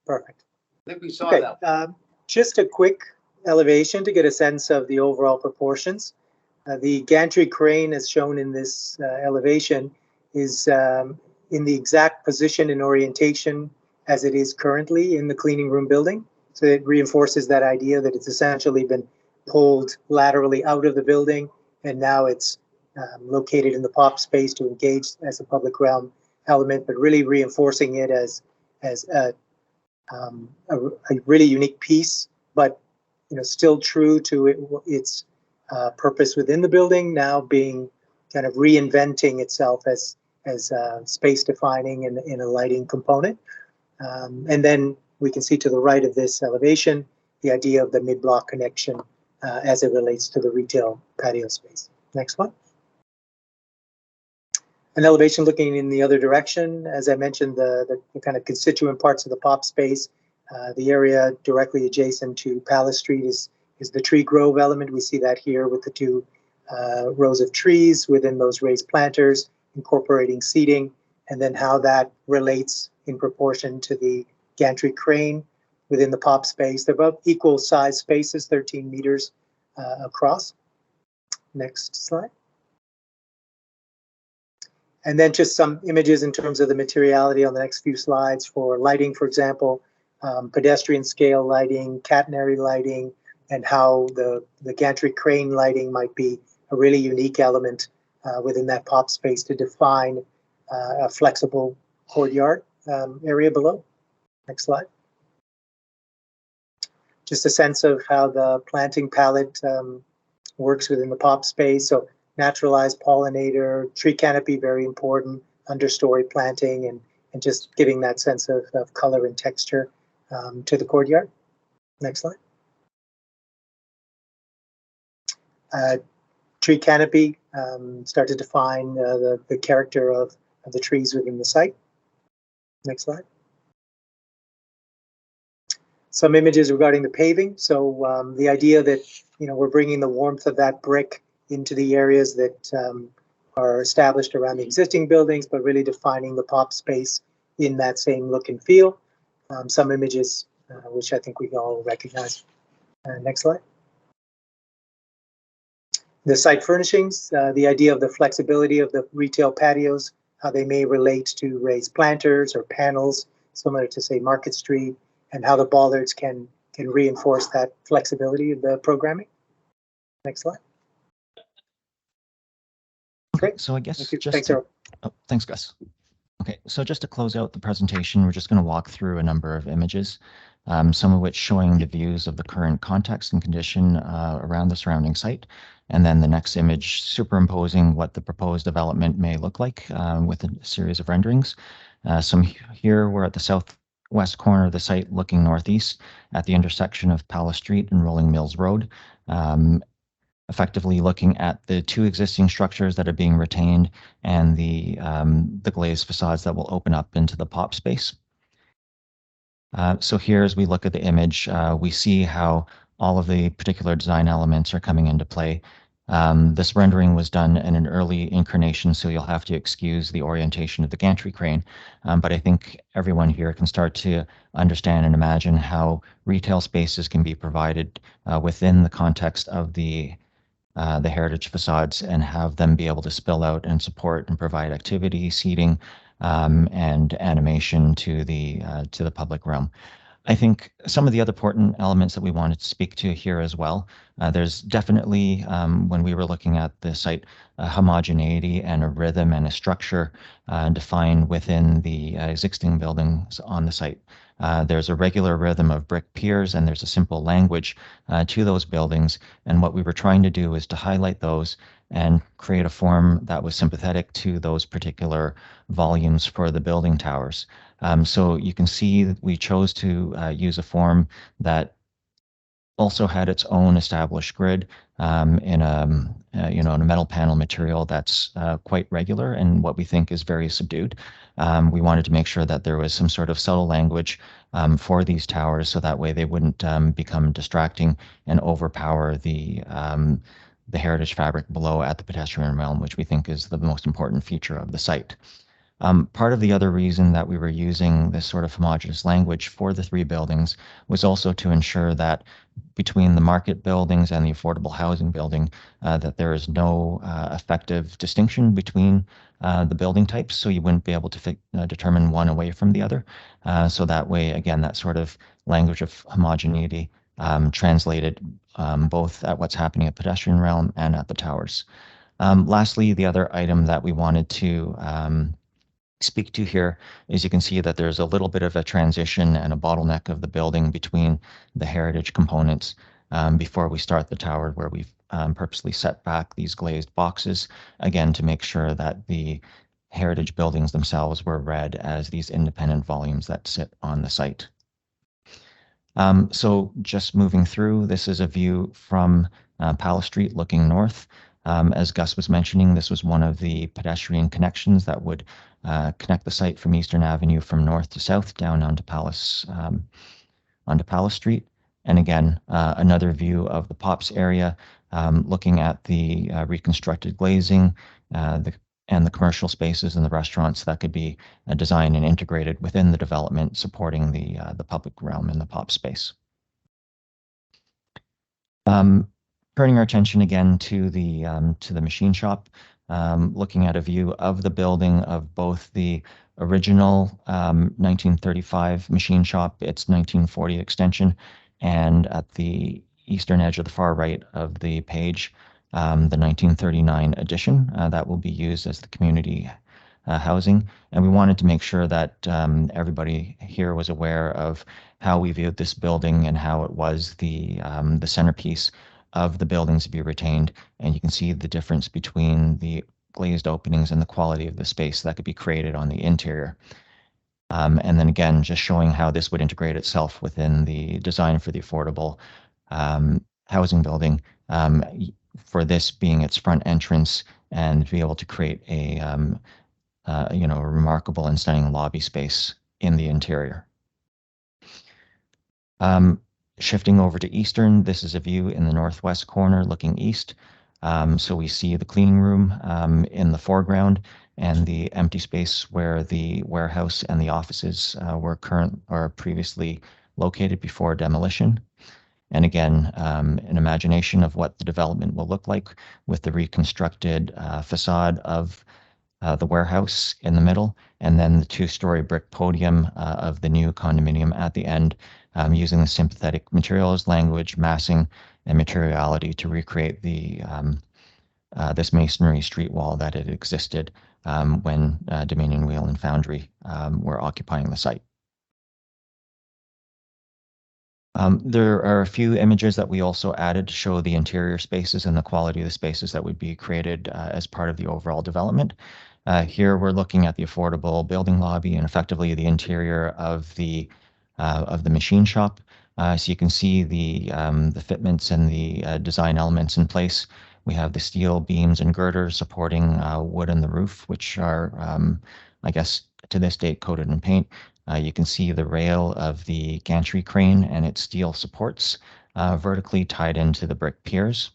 Perfect. I think we saw Okay, that. just a quick elevation to get a sense of the overall proportions. The gantry crane, as shown in this elevation, is in the exact position and orientation as it is currently in the cleaning room building. So it reinforces that idea that it's essentially been pulled laterally out of the building, and now it's located in the pop space to engage as a public realm element, but really reinforcing it as a really unique piece, but still true to its purpose within the building, now being kind of reinventing itself as space defining in a lighting component. And then we can see to the right of this elevation the idea of the mid-block connection as it relates to the retail patio space. Next one. An elevation looking in the other direction. As I mentioned, the kind of constituent parts of the pop space The area directly adjacent to Palace Street is the tree grove element. We see that here with the two rows of trees within those raised planters, incorporating seating, and then how that relates in proportion to the gantry crane within the pop space. They're about equal size spaces, 13 meters across. Next slide. And then just some images in terms of the materiality on the next few slides for lighting, for example, pedestrian scale lighting, catenary lighting, and how the gantry crane lighting might be a really unique element within that pop space to define a flexible courtyard area below. Next slide. Just a sense of how the planting palette works within the pop space. So naturalized pollinator, tree canopy, very important, understory planting, and just giving that sense of color and texture to the courtyard. Next slide. Tree canopy, start to define the character of the trees within the site. Next slide. Some images regarding the paving. So the idea that, you know, we're bringing the warmth of that brick into the areas that are established around the existing buildings, but really defining the pop space in that same look and feel. Some images which I think we all recognize. Next slide. The site furnishings, the idea of the flexibility of the retail patios, how they may relate to raised planters or panels, similar to, say, Market Street, and how the bollards can reinforce that flexibility of the programming. Next slide. Okay, so I guess Thanks, Earl. Thanks, Gus. Okay, so just to close out the presentation, we're just going to walk through a number of images, some of which showing the views of the current context and condition around the surrounding site, and then the next image superimposing what the proposed development may look like with a series of renderings. Here we're at the southwest corner of the site looking northeast at the intersection of Palace Street and Rolling Mills Road. Effectively looking at the two existing structures that are being retained and the glazed facades that will open up into the pop space. So here, as we look at the image, we see how all of the particular design elements are coming into play. This rendering was done in an early incarnation, so you'll have to excuse the orientation of the gantry crane. But I think everyone here can start to understand and imagine how retail spaces can be provided within the context of the heritage facades and have them be able to spill out and support and provide activity, seating, and animation to the public realm. I think some of the other important elements that we wanted to speak to here as well. There's definitely, when we were looking at the site, a homogeneity and a rhythm and a structure defined within the existing buildings on the site. There's a regular rhythm of brick piers and there's a simple language to those buildings. And what we were trying to do is to highlight those and create a form that was sympathetic to those particular volumes for the building towers. So you can see that we chose to use a form that also had its own established grid in a metal panel material that's quite regular and what we think is very subdued. We wanted to make sure that there was some sort of subtle language for these towers, so that way they wouldn't become distracting and overpower the heritage fabric below at the pedestrian realm, which we think is the most important feature of the site. Part of the other reason that we were using this sort of homogeneous language for the three buildings was also to ensure that between the market buildings and the affordable housing building, that there is no effective distinction between the building types, so you wouldn't be able to determine one away from the other. So that way, again, that sort of language of homogeneity translated both at what's happening at pedestrian realm and at the towers. Lastly, the other item that we wanted to speak to here is you can see that there's a little bit of a transition and a bottleneck of the building between the heritage components before we start the tower, where we've purposely set back these glazed boxes, again, to make sure that the heritage buildings themselves were read as these independent volumes that sit on the site. So just moving through, this is a view from Palace Street looking north. As Gus was mentioning, this was one of the pedestrian connections that would connect the site from Eastern Avenue from north to south down onto Palace onto Palace Street. And again, another view of the POPs area, looking at the reconstructed glazing, and the commercial spaces and the restaurants that could be designed and integrated within the development, supporting the public realm in the POP space. Turning our attention again to the machine shop, looking at a view of the building of both the original 1935 machine shop, its 1940 extension, and at the eastern edge of the far right of the page, the 1939 addition that will be used as the community housing. And we wanted to make sure that everybody here was aware of how we viewed this building and how it was the centerpiece of the buildings to be retained. And you can see the difference between the glazed openings and the quality of the space that could be created on the interior. And then again, just showing how this would integrate itself within the design for the affordable housing building, for this being its front entrance, and be able to create a a remarkable and stunning lobby space in the interior. Shifting over to Eastern, this is a view in the northwest corner looking east. So we see the cleaning room in the foreground, and the empty space where the warehouse and the offices were previously located before demolition. And again, an imagination of what the development will look like with the reconstructed facade of the warehouse in the middle, and then the two-story brick podium of the new condominium at the end, using the sympathetic materials, language, massing, and materiality to recreate the this masonry street wall that had existed when Dominion Wheel and Foundry were occupying the site. There are a few images that we also added to show the interior spaces and the quality of the spaces that would be created as part of the overall development. Here we're looking at the affordable building lobby and effectively the interior of the machine shop. So you can see the fitments and the design elements in place. We have the steel beams and girders supporting wood in the roof, which are, I guess, to this date coated in paint. You can see the rail of the gantry crane and its steel supports vertically tied into the brick piers.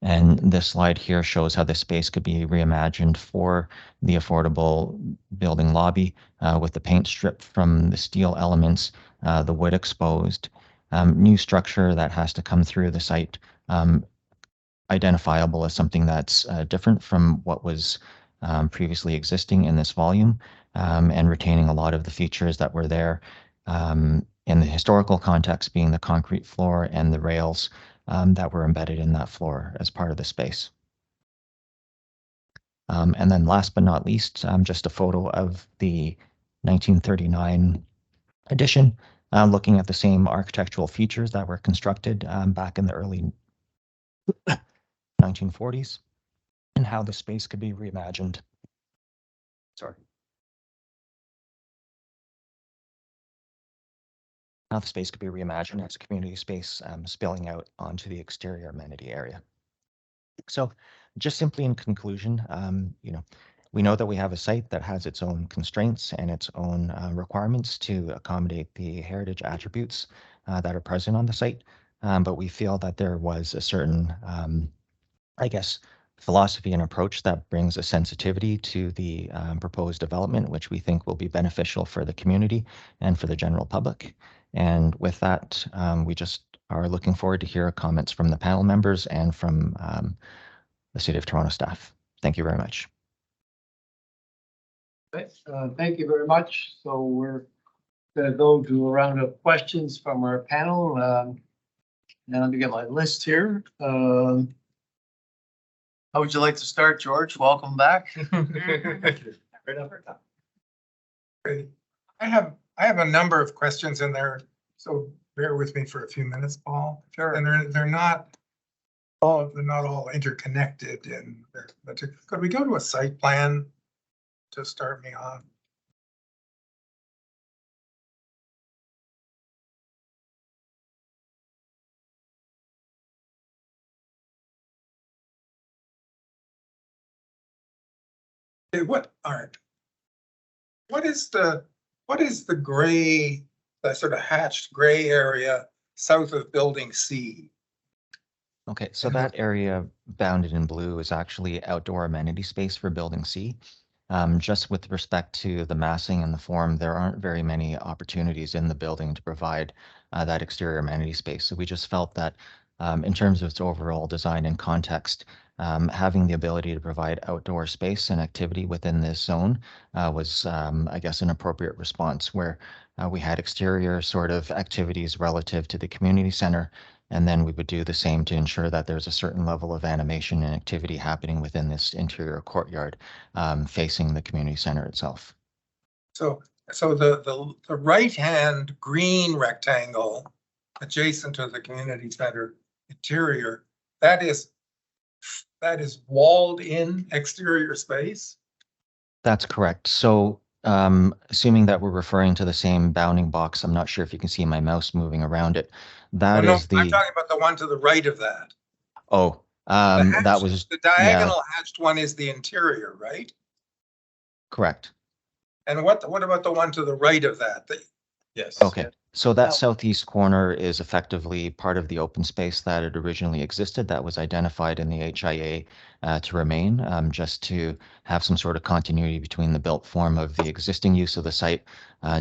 And this slide here shows how this space could be reimagined for the affordable building lobby with the paint stripped from the steel elements, the wood exposed, new structure that has to come through the site, identifiable as something that's different from what was previously existing in this volume, and retaining a lot of the features that were there in the historical context, being the concrete floor and the rails that were embedded in that floor as part of the space. And then last but not least, just a photo of the 1939 addition, looking at the same architectural features that were constructed back in the early 1940s, and how the space could be reimagined. Sorry. How the space could be reimagined as a community space spilling out onto the exterior amenity area. So just simply in conclusion, we know that we have a site that has its own constraints and its own requirements to accommodate the heritage attributes that are present on the site. But we feel that there was a certain, I guess, philosophy and approach that brings a sensitivity to the proposed development, which we think will be beneficial for the community and for the general public. And with that, we just are looking forward to hear comments from the panel members and from the City of Toronto staff. Thank you very much. Thank you very much. So we're going to go to a round of questions from our panel. And let me get my list here. How would you like to start, George? Welcome back. Right up. I have a number of questions in there, so bear with me for a few minutes, Paul. Sure. And they're not all interconnected. But could we go to a site plan to start me off? What is the gray that sort of hatched gray area south of Building C. Okay, so that area bounded in blue is actually outdoor amenity space for Building C. Just with respect to the massing and the form, there aren't very many opportunities in the building to provide that exterior amenity space. So we just felt that in terms of its overall design and context, having the ability to provide outdoor space and activity within this zone was, I guess, an appropriate response where we had exterior sort of activities relative to the community center. And then we would do the same to ensure that there's a certain level of animation and activity happening within this interior courtyard facing the community center itself. So the right-hand green rectangle adjacent to the community center interior, that is walled in exterior space? That's correct. So assuming that we're referring to the same bounding box, I'm not sure if you can see my mouse moving around it. That no, is the. I'm talking about the one to the right of that. Oh, that was the diagonal hatched one is the interior, right? Correct. And what about the one to the right of that? Yes. Okay. So that southeast corner is effectively part of the open space that had originally existed that was identified in the HIA to remain, just to have some sort of continuity between the built form of the existing use of the site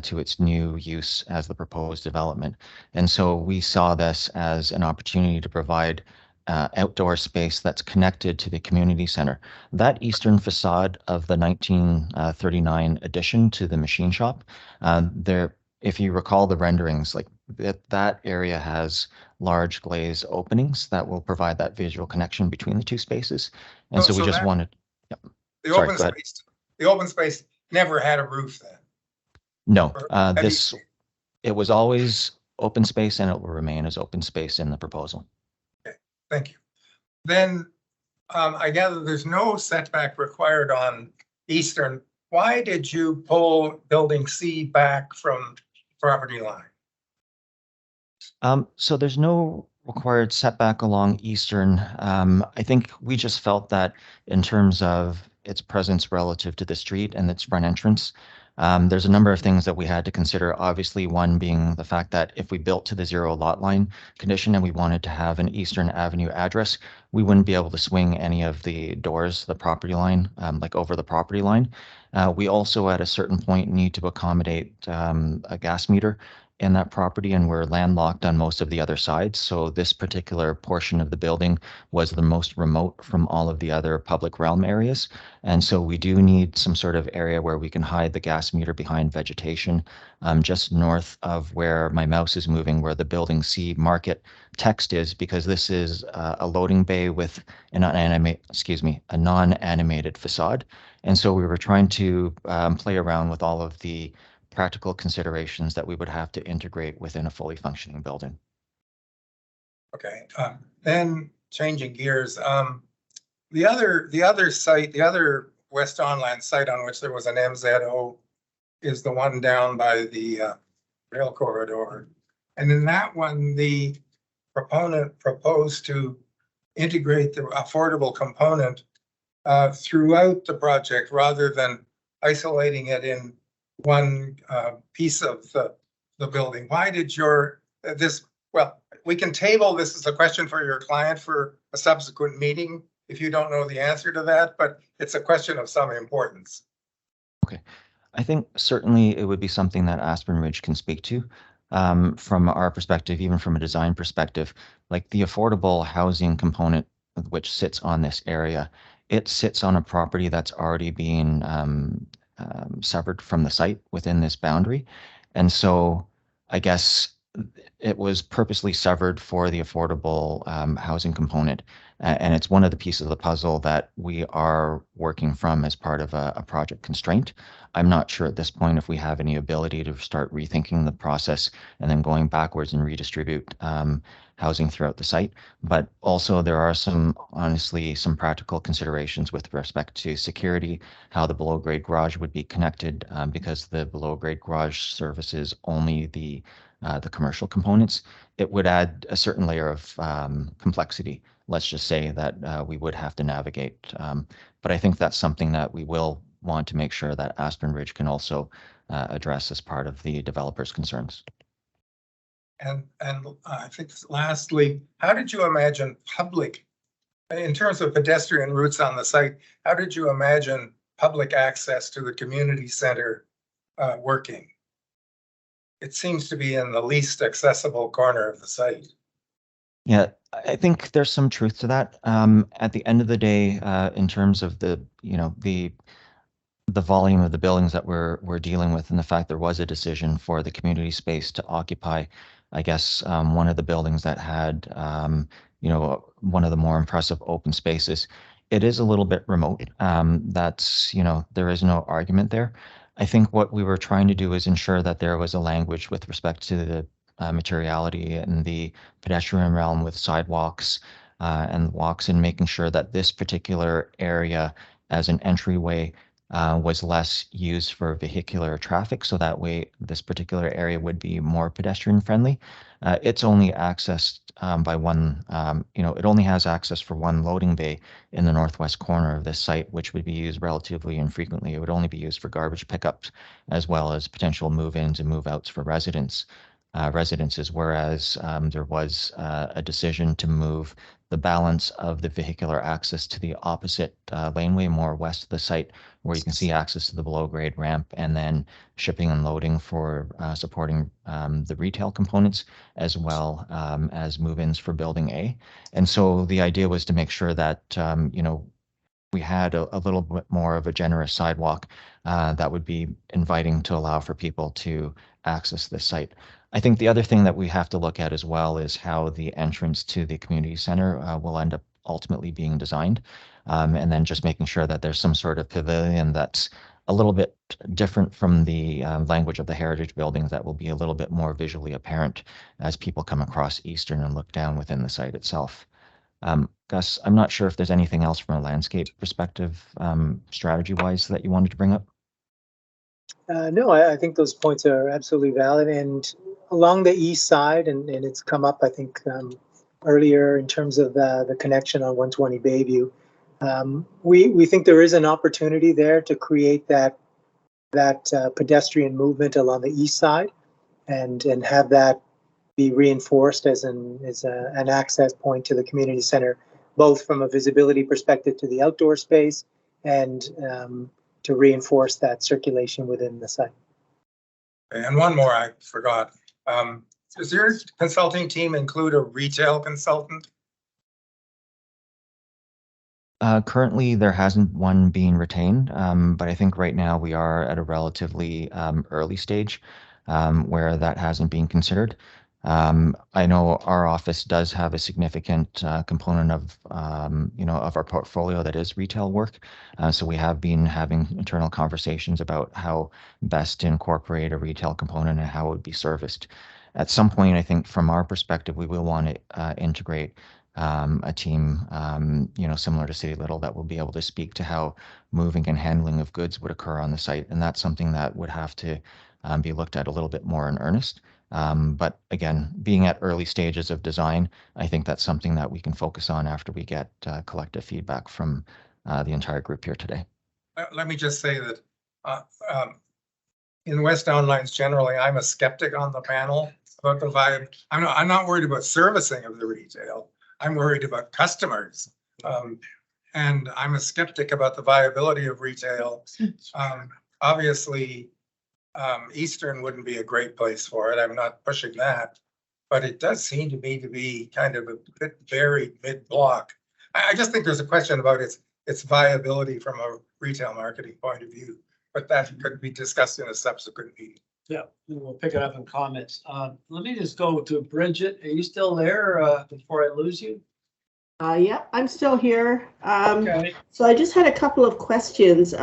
to its new use as the proposed development. And so we saw this as an opportunity to provide outdoor space that's connected to the community center. That eastern facade of the 1939 addition to the machine shop, if you recall the renderings, like that area has large glaze openings that will provide that visual connection between the two spaces. And so we just wanted. Yep. The open space never had a roof then. No, it was always open space and it will remain as open space in the proposal. Okay, thank you. Then I gather there's no setback required on eastern. Why did you pull Building C back from property line? So there's no required setback along eastern. I think we just felt that in terms of its presence relative to the street and its front entrance, there's a number of things that we had to consider. Obviously, one being the fact that if we built to the zero lot line condition and we wanted to have an Eastern Avenue address, we wouldn't be able to swing any of the doors, the property line, like over the property line. We also at a certain point need to accommodate a gas meter in that property, and we're landlocked on most of the other sides. So this particular portion of the building was the most remote from all of the other public realm areas. And so we do need some sort of area where we can hide the gas meter behind vegetation, just north of where my mouse is moving, where the Building C market text is, because this is a loading bay with a non-animated facade. And so we were trying to play around with all of the practical considerations that we would have to integrate within a fully functioning building. Okay, then changing gears, the other site, the other West Onland site on which there was an MZO is the one down by the rail corridor. And in that one, the proponent proposed to integrate the affordable component throughout the project rather than isolating it in one piece of the building. Why did well, we can table this as a question for your client for a subsequent meeting if you don't know the answer to that, but it's a question of some importance. Okay, I think certainly it would be something that Aspen Ridge can speak to. From our perspective, even from a design perspective, like the affordable housing component which sits on this area, it sits on a property that's already being severed from the site within this boundary. And so I guess it was purposely severed for the affordable housing component. And it's one of the pieces of the puzzle that we are working from as part of a project constraint. I'm not sure at this point if we have any ability to start rethinking the process and then going backwards and redistribute housing throughout the site. But also there are honestly some practical considerations with respect to security, how the below grade garage would be connected because the below grade garage services only the commercial components. It would add a certain layer of complexity. Let's just say that we would have to navigate. But I think that's something that we will want to make sure that Aspen Ridge can also address as part of the developer's concerns. And I think lastly, how did you imagine public, in terms of pedestrian routes on the site, how did you imagine public access to the community center working? It seems to be in the least accessible corner of the site. Yeah, I think there's some truth to that. At the end of the day, in terms of the, the volume of the buildings that we're dealing with, and the fact there was a decision for the community space to occupy, I guess, one of the buildings that had, one of the more impressive open spaces. It is a little bit remote. That's, there is no argument there. I think what we were trying to do is ensure that there was a language with respect to the materiality and the pedestrian realm with sidewalks and walks, and making sure that this particular area as an entryway was less used for vehicular traffic, so that way this particular area would be more pedestrian friendly. It's only accessed by one, it only has access for one loading bay in the northwest corner of this site, which would be used relatively infrequently. It would only be used for garbage pickups as well as potential move-ins and move-outs for residences, whereas there was a decision to move the balance of the vehicular access to the opposite laneway more west of the site, where you can see access to the below grade ramp, and then shipping and loading for supporting the retail components, as well as move-ins for building A. And so the idea was to make sure that, we had a little bit more of a generous sidewalk that would be inviting to allow for people to access this site. I think the other thing that we have to look at as well is how the entrance to the community center will end up ultimately being designed. And then just making sure that there's some sort of pavilion that's a little bit different from the language of the heritage buildings, that will be a little bit more visually apparent as people come across Eastern and look down within the site itself. Gus, I'm not sure if there's anything else from a landscape perspective, strategy-wise, that you wanted to bring up. No, I think those points are absolutely valid. And along the east side, and it's come up, I think, earlier in terms of the connection on 120 Bayview, we think there is an opportunity there to create that pedestrian movement along the east side, and have that be reinforced as an access point to the community center, both from a visibility perspective to the outdoor space and to reinforce that circulation within the site. And one more I forgot. Does your consulting team include a retail consultant? Currently, there hasn't one being retained, but I think right now we are at a relatively early stage where that hasn't been considered. I know our office does have a significant component of, of our portfolio that is retail work. So we have been having internal conversations about how best to incorporate a retail component and how it would be serviced. At some point, I think from our perspective, we will want to integrate a team, similar to City Little, that will be able to speak to how moving and handling of goods would occur on the site. And that's something that would have to be looked at a little bit more in earnest. But again, being at early stages of design, I think that's something that we can focus on after we get collective feedback from the entire group here today. Let me just say that in West Down Lines generally, I'm a skeptic on the panel about the vibe. I'm not worried about servicing of the retail. I'm worried about customers. And I'm a skeptic about the viability of retail. Obviously, Eastern wouldn't be a great place for it. I'm not pushing that, but it does seem to me to be kind of a bit buried mid-block. I just think there's a question about its viability from a retail marketing point of view, but that could be discussed in a subsequent meeting. Yeah, we'll pick it up in comments. Let me just go to Bridget. Are you still there before I lose you? Yeah, I'm still here. Okay. So I just had a couple of questions.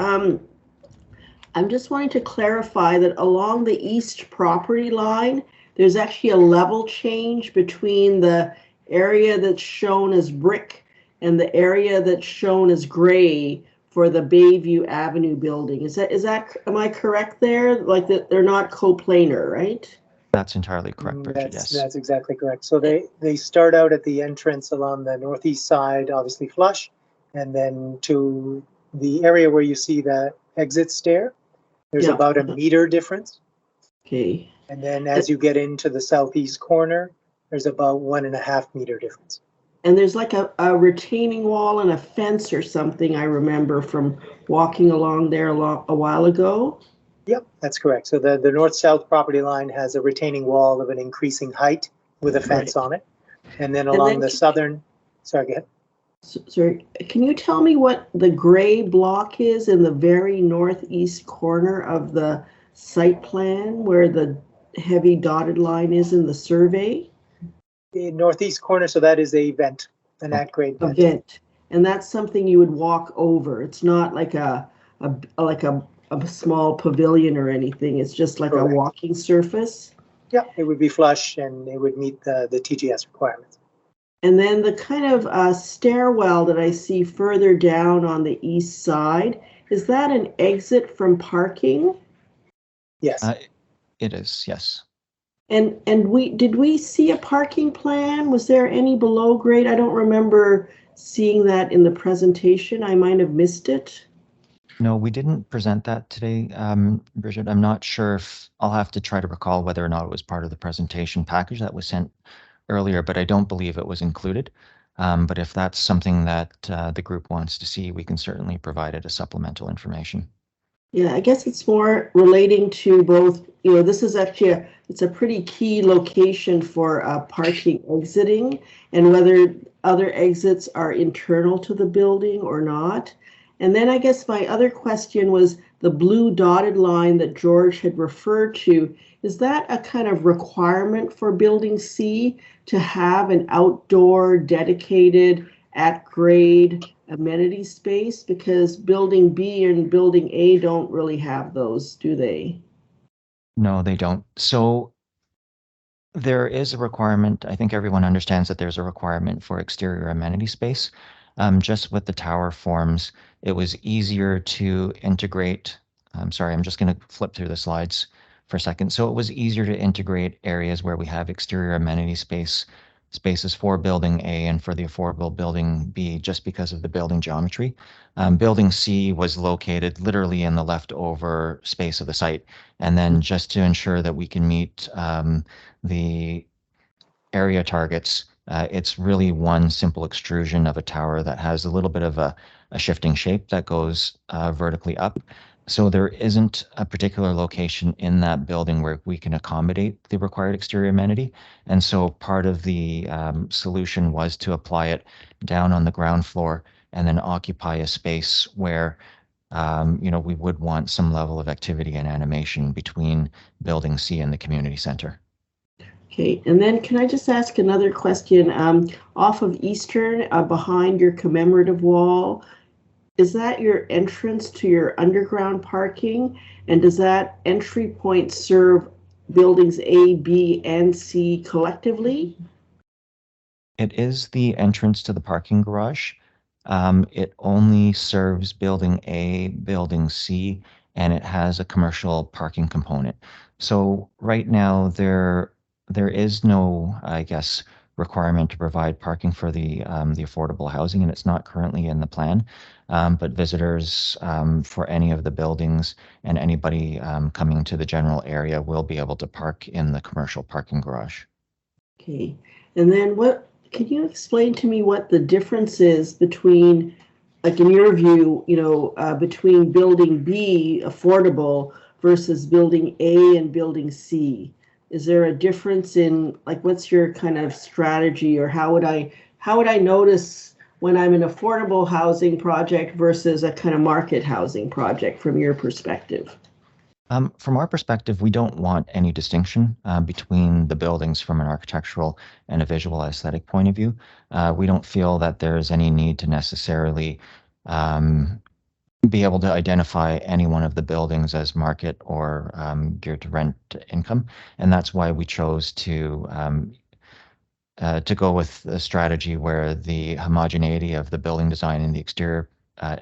I'm just wanting to clarify that along the east property line, there's actually a level change between the area that's shown as brick and the area that's shown as gray for the Bayview Avenue building. Is that, am I correct there? Like that they're not coplanar, right? That's entirely correct, Bridget, yes. That's exactly correct. So they start out at the entrance along the northeast side, obviously flush, and then to the area where you see the exit stair, there's about a meter difference. Okay. And then as you get into the southeast corner, there's about 1.5 meter difference. And there's like a retaining wall and a fence or something I remember from walking along there a while ago. Yep, that's correct. So the north-south property line has a retaining wall of an increasing height with a fence on it. And then along the southern, sorry, go ahead. Sorry, can you tell me what the gray block is in the very northeast corner of the site plan where the heavy dotted line is in the survey? The northeast corner, so that is a vent, an at-grade vent. A vent, and that's something you would walk over. It's not like a small pavilion or anything. It's just like a walking surface. Yeah, it would be flush and it would meet the TGS requirements. And then the kind of stairwell that I see further down on the east side, is that an exit from parking? Yes. It is, yes. And did we see a parking plan? Was there any below grade? I don't remember seeing that in the presentation. I might have missed it. No, we didn't present that today, Bridget. I'm not sure if I'll have to try to recall whether or not it was part of the presentation package that was sent earlier, but I don't believe it was included. But if that's something that the group wants to see, we can certainly provide it as supplemental information. Yeah, I guess it's more relating to both, this is actually it's a pretty key location for parking exiting, and whether other exits are internal to the building or not. And then I guess my other question was the blue dotted line that George had referred to. Is that a kind of requirement for Building C to have an outdoor dedicated at-grade amenity space? Because Building B and Building A don't really have those, do they? No, they don't. So there is a requirement. I think everyone understands that there's a requirement for exterior amenity space. Just with the tower forms, it was easier to integrate. I'm sorry, I'm just going to flip through the slides for a second. So it was easier to integrate areas where we have exterior amenity spaces for Building A and for the affordable Building B, just because of the building geometry. Building C was located literally in the leftover space of the site. And then just to ensure that we can meet the area targets, it's really one simple extrusion of a tower that has a little bit of a shifting shape that goes vertically up. So there isn't a particular location in that building where we can accommodate the required exterior amenity. And so part of the solution was to apply it down on the ground floor and then occupy a space where we would want some level of activity and animation between Building C and the community center. Okay, and then can I just ask another question? Off of Eastern, behind your commemorative wall, is that your entrance to your underground parking? And does that entry point serve buildings A, B, and C collectively? It is the entrance to the parking garage. It only serves Building A, Building C, and it has a commercial parking component. So right now there is no, I guess, requirement to provide parking for the affordable housing, and it's not currently in the plan. But visitors for any of the buildings and anybody coming to the general area will be able to park in the commercial parking garage. Okay, and then can you explain to me what the difference is between, like in your view, between Building B, affordable, versus Building A and Building C? Is there a difference in, like, what's your kind of strategy, or how would I notice when I'm an affordable housing project versus a kind of market housing project from your perspective? From our perspective, we don't want any distinction between the buildings from an architectural and a visual aesthetic point of view. We don't feel that there's any need to necessarily be able to identify any one of the buildings as market or geared to rent income. And that's why we chose to go with a strategy where the homogeneity of the building design and the exterior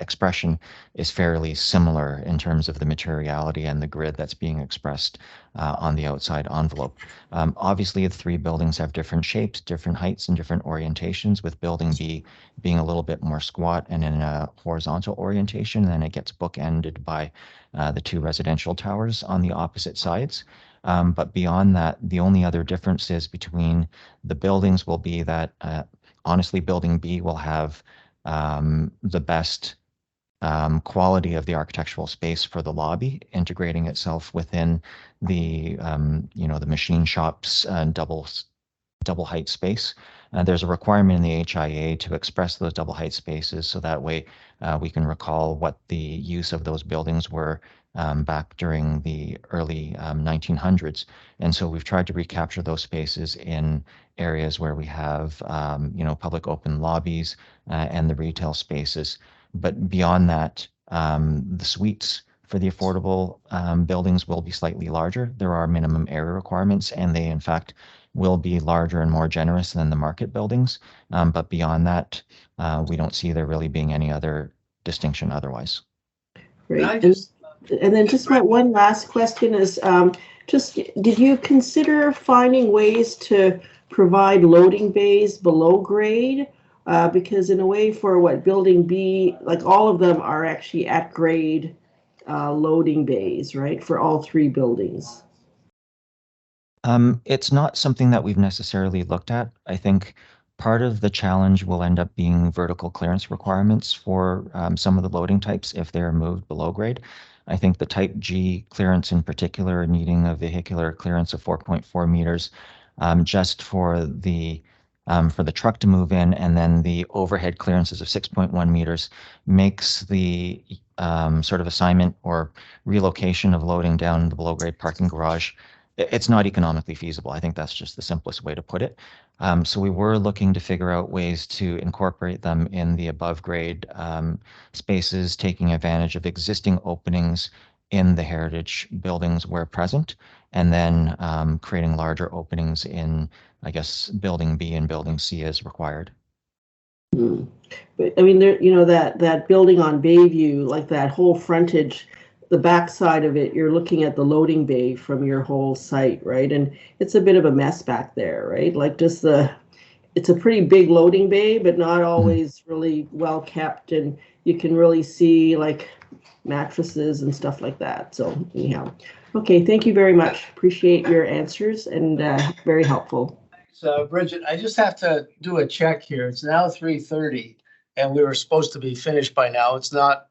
expression is fairly similar in terms of the materiality and the grid that's being expressed on the outside envelope. Obviously, the three buildings have different shapes, different heights, and different orientations, with Building B being a little bit more squat and in a horizontal orientation. Then it gets bookended by the two residential towers on the opposite sides. But beyond that, the only other differences between the buildings will be that honestly, Building B will have the best quality of the architectural space for the lobby, integrating itself within the the machine shops double height space. There's a requirement in the HIA to express those double height spaces, so that way we can recall what the use of those buildings were back during the early 1900s. And so we've tried to recapture those spaces in areas where we have public open lobbies and the retail spaces. But beyond that, the suites for the affordable buildings will be slightly larger. There are minimum area requirements, and they in fact will be larger and more generous than the market buildings. But beyond that, we don't see there really being any other distinction otherwise. Great. And then just my one last question is, just did you consider finding ways to provide loading bays below grade? Because in a way for what Building B, like all of them are actually at grade loading bays, right? For all three buildings. It's not something that we've necessarily looked at. I think part of the challenge will end up being vertical clearance requirements for some of the loading types if they're moved below grade. I think the type G clearance in particular, needing a vehicular clearance of 4.4 meters just for the truck to move in, and then the overhead clearances of 6.1 meters makes the sort of assignment or relocation of loading down the below grade parking garage, it's not economically feasible. I think that's just the simplest way to put it. So we were looking to figure out ways to incorporate them in the above grade spaces, taking advantage of existing openings in the heritage buildings where present, and then creating larger openings in, I guess, Building B and Building C as required. But I mean, there, that building on Bayview, like that whole frontage, the back side of it, you're looking at the loading bay from your whole site, right? And it's a bit of a mess back there, right? Like just it's a pretty big loading bay, but not always really well kept, and you can really see like mattresses and stuff like that. So anyhow, okay, thank you very much. Appreciate your answers and very helpful. So Bridget, I just have to do a check here. It's now 3:30 and we were supposed to be finished by now. It's not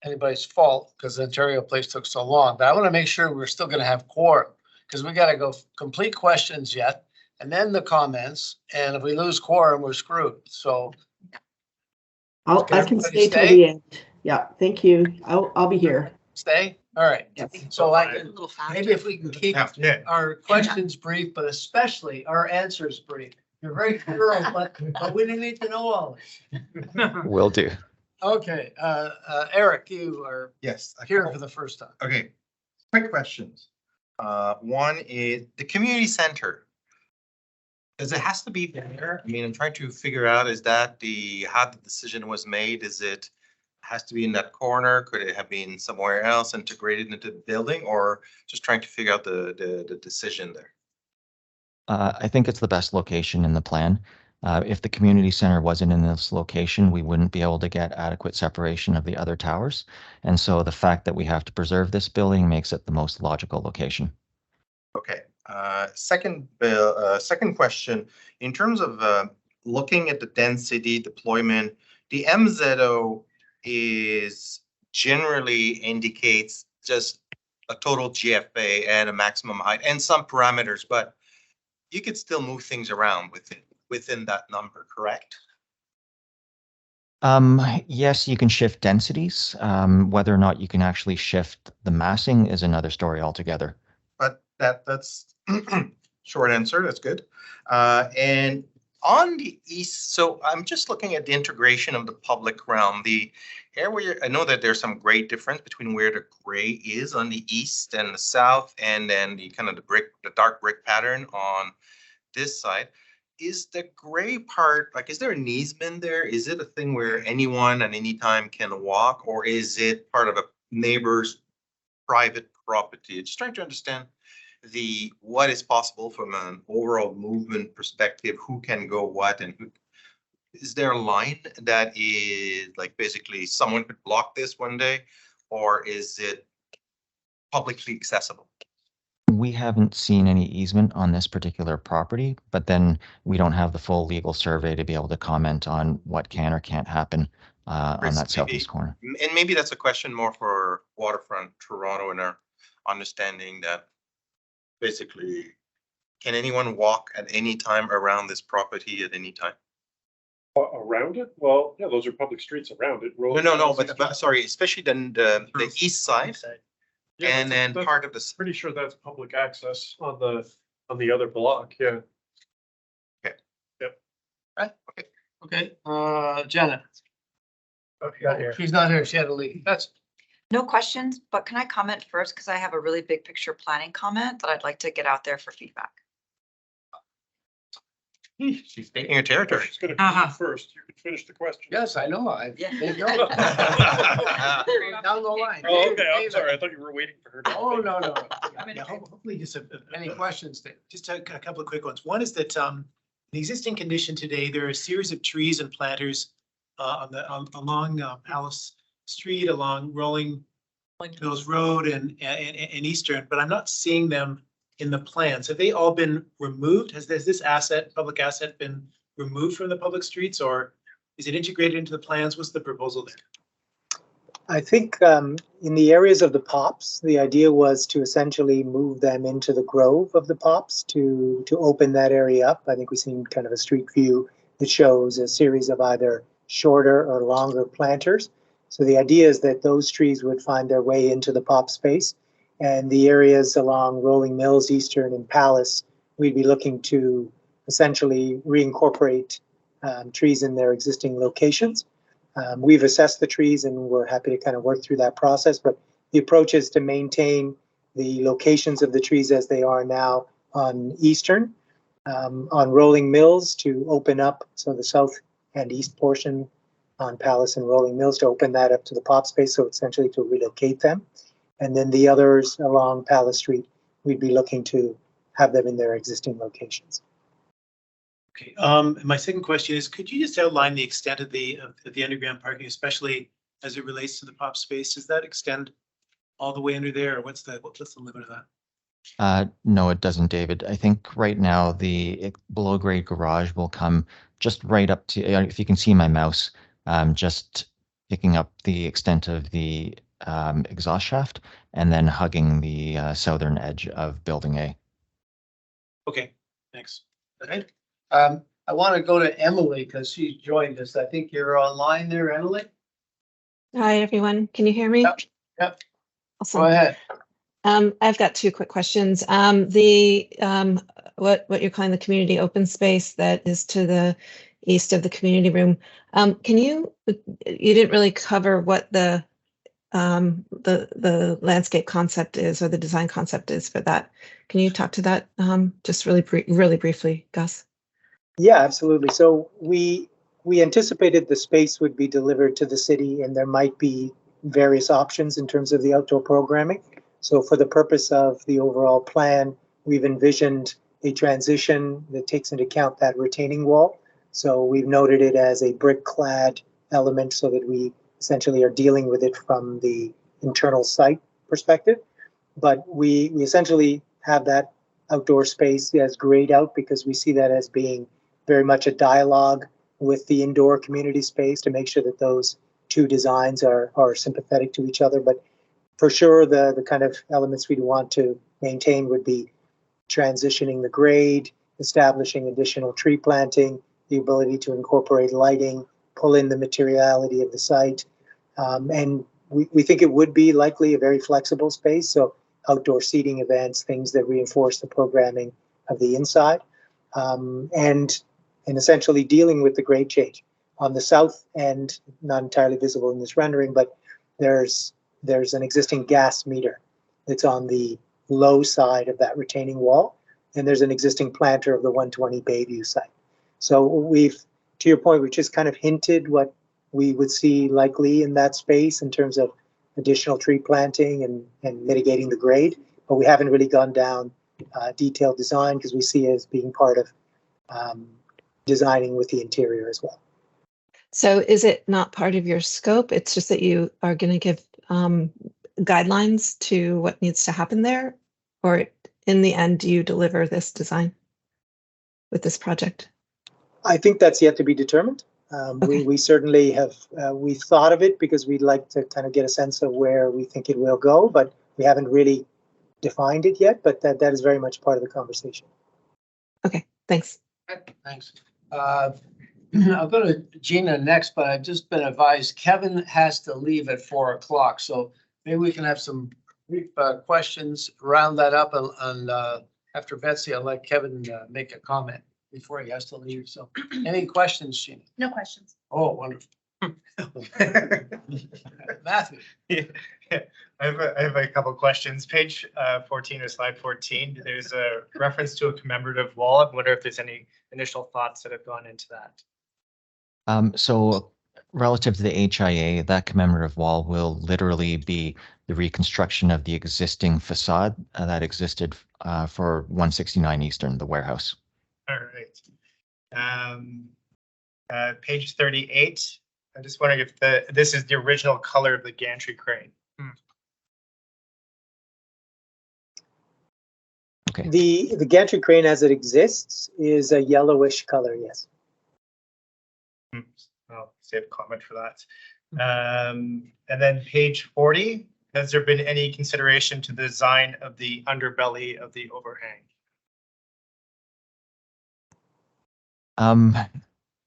anybody's fault because the Ontario place took so long, but I want to make sure we're still going to have quorum because we got to go complete questions yet and then the comments. And if we lose quorum, we're screwed. So I can stay till the end. Yeah, thank you. I'll be here. Stay? All right. Yes. So maybe if we can keep our questions brief, but especially our answers brief. You're very thorough, but we didn't need to know all this. Will do. Okay, Eric, you are here for the first time. Okay, quick questions. One is the community center. Does it has to be there? I mean, I'm trying to figure out, is that how the decision was made? Is it has to be in that corner? Could it have been somewhere else integrated into the building, or just trying to figure out the decision there? I think it's the best location in the plan. If the community center wasn't in this location, we wouldn't be able to get adequate separation of the other towers. And so the fact that we have to preserve this building makes it the most logical location. Okay. Second question, in terms of looking at the density deployment, the MZO is generally indicates just a total GFA and a maximum height and some parameters, but you could still move things around within that number, correct? Yes, you can shift densities. Whether or not you can actually shift the massing is another story altogether. But that's short answer. That's good. And on the east, so I'm just looking at the integration of the public realm. The area, I know that there's some great difference between where the gray is on the east and the south, and then the kind of the dark brick pattern on this side. Is the gray part, like, is there an easement there? Is it a thing where anyone at any time can walk, or is it part of a neighbor's private property? Just trying to understand what is possible from an overall movement perspective, who can go what, and who. Is there a line that is like basically someone could block this one day, or is it publicly accessible? We haven't seen any easement on this particular property, but then we don't have the full legal survey to be able to comment on what can or can't happen on Chris, that southeast corner. And maybe that's a question more for Waterfront Toronto and our understanding that basically, can anyone walk at any time around this property at any time? Around it? Well, yeah, those are public streets around it. No, but sorry, especially then the east side Yeah, and then that's- part of the. Pretty sure that's public access on the other block, yeah. Okay. Yep. Right, okay, Jenna. Okay, She's not here, she had to leave. That's, No questions, but can I comment first? Because I have a really big picture planning comment that I'd like to get out there for feedback. She's taking her territory. She's gonna Uh-huh. come first. You can finish the question. yes, I know, I. Yeah. they know. Down the line. Oh, okay, I'm David. sorry. I thought you were waiting for her. to- Oh, no. Yeah, hopefully just Any questions, Dave? just a couple of quick ones. One is that the existing condition today, there are a series of trees and planters along Palace Street, along Rolling Mills Road and Eastern, but I'm not seeing them in the plans. Have they all been removed? Has this public asset been removed from the public streets, or is it integrated into the plans? What's the proposal there? I think in the areas of the POPs, the idea was to essentially move them into the grove of the POPs to open that area up. I think we've seen kind of a street view that shows a series of either shorter or longer planters. So the idea is that those trees would find their way into the POP space, and the areas along Rolling Mills, Eastern, and Palace, we'd be looking to essentially reincorporate trees in their existing locations. We've assessed the trees and we're happy to kind of work through that process, but the approach is to maintain the locations of the trees as they are now on Eastern, on Rolling Mills to open up, so the south and east portion on Palace and Rolling Mills to open that up to the POP space, so essentially to relocate them. And then the others along Palace Street, we'd be looking to have them in their existing locations. Okay, my second question is, could you just outline the extent of the underground parking, especially as it relates to the POP space? Does that extend all the way under there, or what's the limit of that? No, it doesn't, David. I think right now the below grade garage will come just right up to, if you can see my mouse, just picking up the extent of the exhaust shaft and then hugging the southern edge of building A. Okay, thanks. Okay. I want to go to Emily because she joined us. I think you're online there, Emily? Hi, everyone. Can you hear me? Yep. Awesome. Go ahead. I've got two quick questions. What you're calling the community open space that is to the east of the community room. You didn't really cover what the landscape concept is or the design concept is for that. Can you talk to that just really briefly, Gus? Yeah, absolutely. So we anticipated the space would be delivered to the city and there might be various options in terms of the outdoor programming. So for the purpose of the overall plan, we've envisioned a transition that takes into account that retaining wall. So we've noted it as a brick clad element so that we essentially are dealing with it from the internal site perspective. But we essentially have that outdoor space as grayed out because we see that as being very much a dialogue with the indoor community space to make sure that those two designs are sympathetic to each other. But for sure, the kind of elements we'd want to maintain would be transitioning the grade, establishing additional tree planting, the ability to incorporate lighting, pull in the materiality of the site. And we think it would be likely a very flexible space. So outdoor seating events, things that reinforce the programming of the inside. And essentially dealing with the grade change. On the south end, not entirely visible in this rendering, but there's an existing gas meter that's on the low side of that retaining wall, and there's an existing planter of the 120 Bayview site. So to your point, we've just kind of hinted what we would see likely in that space in terms of additional tree planting and mitigating the grade, but we haven't really gone down detailed design because we see it as being part of designing with the interior as well. So is it not part of your scope? It's just that you are going to give guidelines to what needs to happen there? Or in the end do you deliver this design with this project? I think that's yet to be determined. Okay. We certainly have, we thought of it because we'd like to kind of get a sense of where we think it will go, but we haven't really defined it yet, but that is very much part of the conversation. Okay, thanks. Thanks. I'll go to Gina next, but I've just been advised Kevin has to leave at 4 o'clock. So maybe we can have some brief questions, round that up, and after Betsy, I'll let Kevin make a comment before he has to leave. So any questions, Gina? No questions. Oh, wonderful. Matthew. I have a couple of questions. Page 14 or slide 14, there's a reference to a commemorative wall. I wonder if there's any initial thoughts that have gone into that. So relative to the HIA, that commemorative wall will literally be the reconstruction of the existing facade that existed for 169 Eastern, the warehouse. All right. Page 38. I'm just wondering if this is the original color of the gantry crane. Okay. The gantry crane as it exists is a yellowish color, yes. I'll save a comment for that. And then page 40, has there been any consideration to the design of the underbelly of the overhang?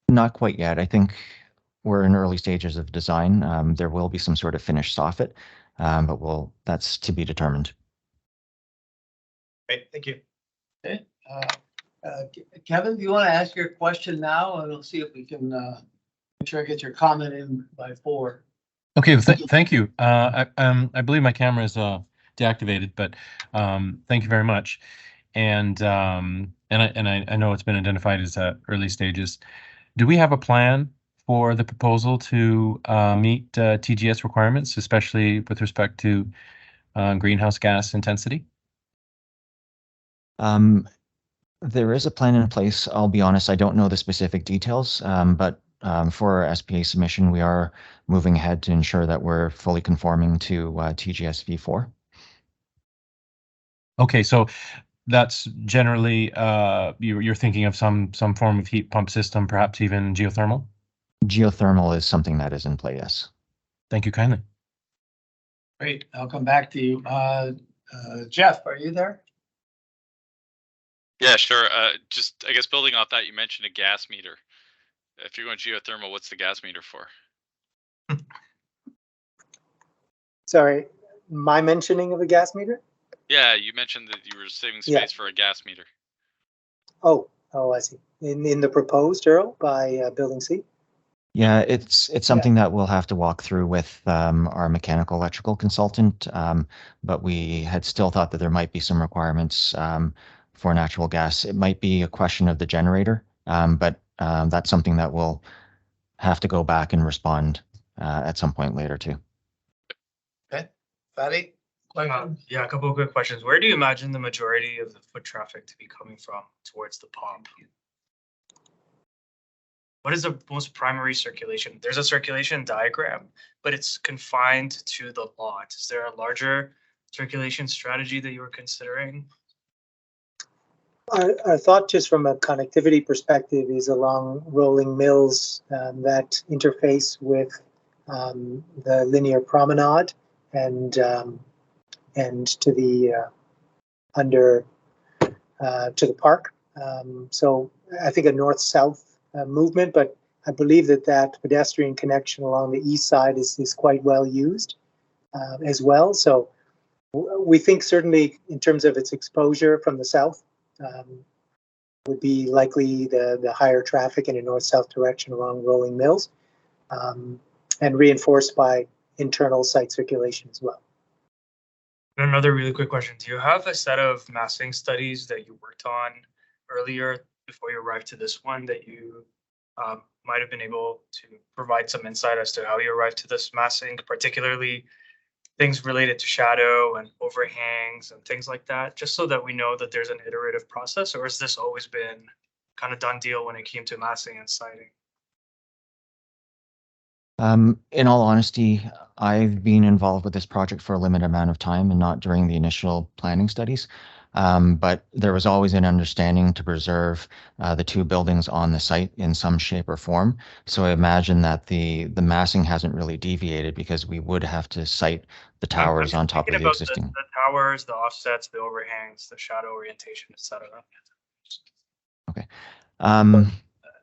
Not quite yet. I think we're in early stages of design. There will be some sort of finished soffit, but that's to be determined. Great, thank you. Okay. Kevin, do you want to ask your question now? And we'll see if we can make sure I get your comment in by 4. Okay, thank you. I believe my camera is deactivated, but thank you very much. And I know it's been identified as early stages. Do we have a plan for the proposal to meet TGS requirements, especially with respect to greenhouse gas intensity? There is a plan in place. I'll be honest, I don't know the specific details, but for our SPA submission, we are moving ahead to ensure that we're fully conforming to TGS V4. Okay, so that's generally you're thinking of some form of heat pump system, perhaps even geothermal? Geothermal is something that is in play, yes. Thank you kindly. Great. I'll come back to you. Jeff, are you there? Yeah, sure. Just, I guess, building off that, you mentioned a gas meter. If you're going geothermal, what's the gas meter for? Sorry, my mentioning of a gas meter? Yeah, you mentioned that you were saving space for a gas meter. Oh, I see. In the proposed, Earl, by Building C? Yeah, it's something that we'll have to walk through with our mechanical electrical consultant, but we had still thought that there might be some requirements for natural gas. It might be a question of the generator, but that's something that we'll have to go back and respond at some point later too. Okay, Fatty? Yeah, a couple of quick questions. Where do you imagine the majority of the foot traffic to be coming from towards the pump? What is the most primary circulation? There's a circulation diagram, but it's confined to the lot. Is there a larger circulation strategy that you were considering? Our thought, just from a connectivity perspective, is along rolling mills that interface with the linear promenade and to the to the park. So I think a north-south movement, but I believe that pedestrian connection along the east side is quite well used as well. So we think certainly in terms of its exposure from the south, would be likely the higher traffic in a north-south direction along rolling mills, and reinforced by internal site circulation as well. Another really quick question. Do you have a set of massing studies that you worked on earlier before you arrived to this one that you might have been able to provide some insight as to how you arrived to this massing, particularly things related to shadow and overhangs and things like that, just so that we know that there's an iterative process? Or has this always been kind of done deal when it came to massing and siting? In all honesty, I've been involved with this project for a limited amount of time and not during the initial planning studies. But there was always an understanding to preserve the two buildings on the site in some shape or form. So I imagine that the massing hasn't really deviated because we would have to site the towers on top of the existing. The towers, the offsets, the overhangs, the shadow orientation, etc. Okay.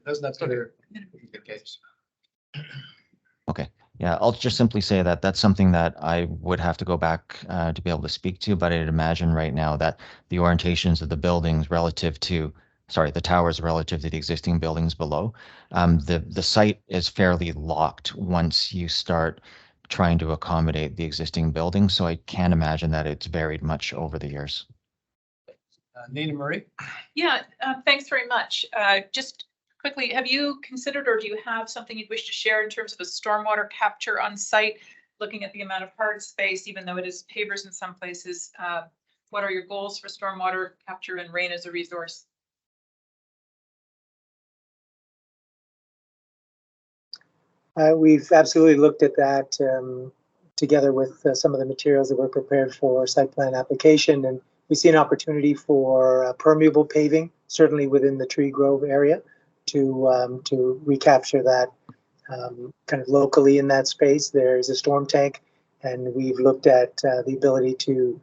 Doesn't appear to be the case. Okay. Yeah, I'll just simply say that that's something that I would have to go back to be able to speak to, but I'd imagine right now that the orientations of the buildings relative to, sorry, the towers relative to the existing buildings below, the site is fairly locked once you start trying to accommodate the existing building. So I can't imagine that it's varied much over the years. Nina Marie? Yeah, thanks very much. Just quickly, have you considered or do you have something you'd wish to share in terms of a stormwater capture on site? Looking at the amount of hard space, even though it is pavers in some places, what are your goals for stormwater capture and rain as a resource? We've absolutely looked at that together with some of the materials that were prepared for site plan application, and we see an opportunity for permeable paving, certainly within the tree grove area, to recapture that kind of locally in that space. There's a storm tank, and we've looked at the ability to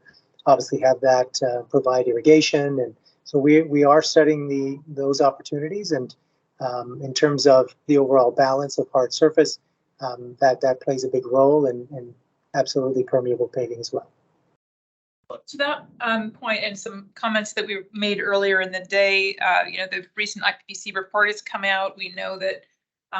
obviously have that provide irrigation, and so we are studying those opportunities. And in terms of the overall balance of hard surface, that plays a big role, and absolutely permeable paving as well. To that point, and some comments that we made earlier in the day, the recent IPCC report has come out. We know that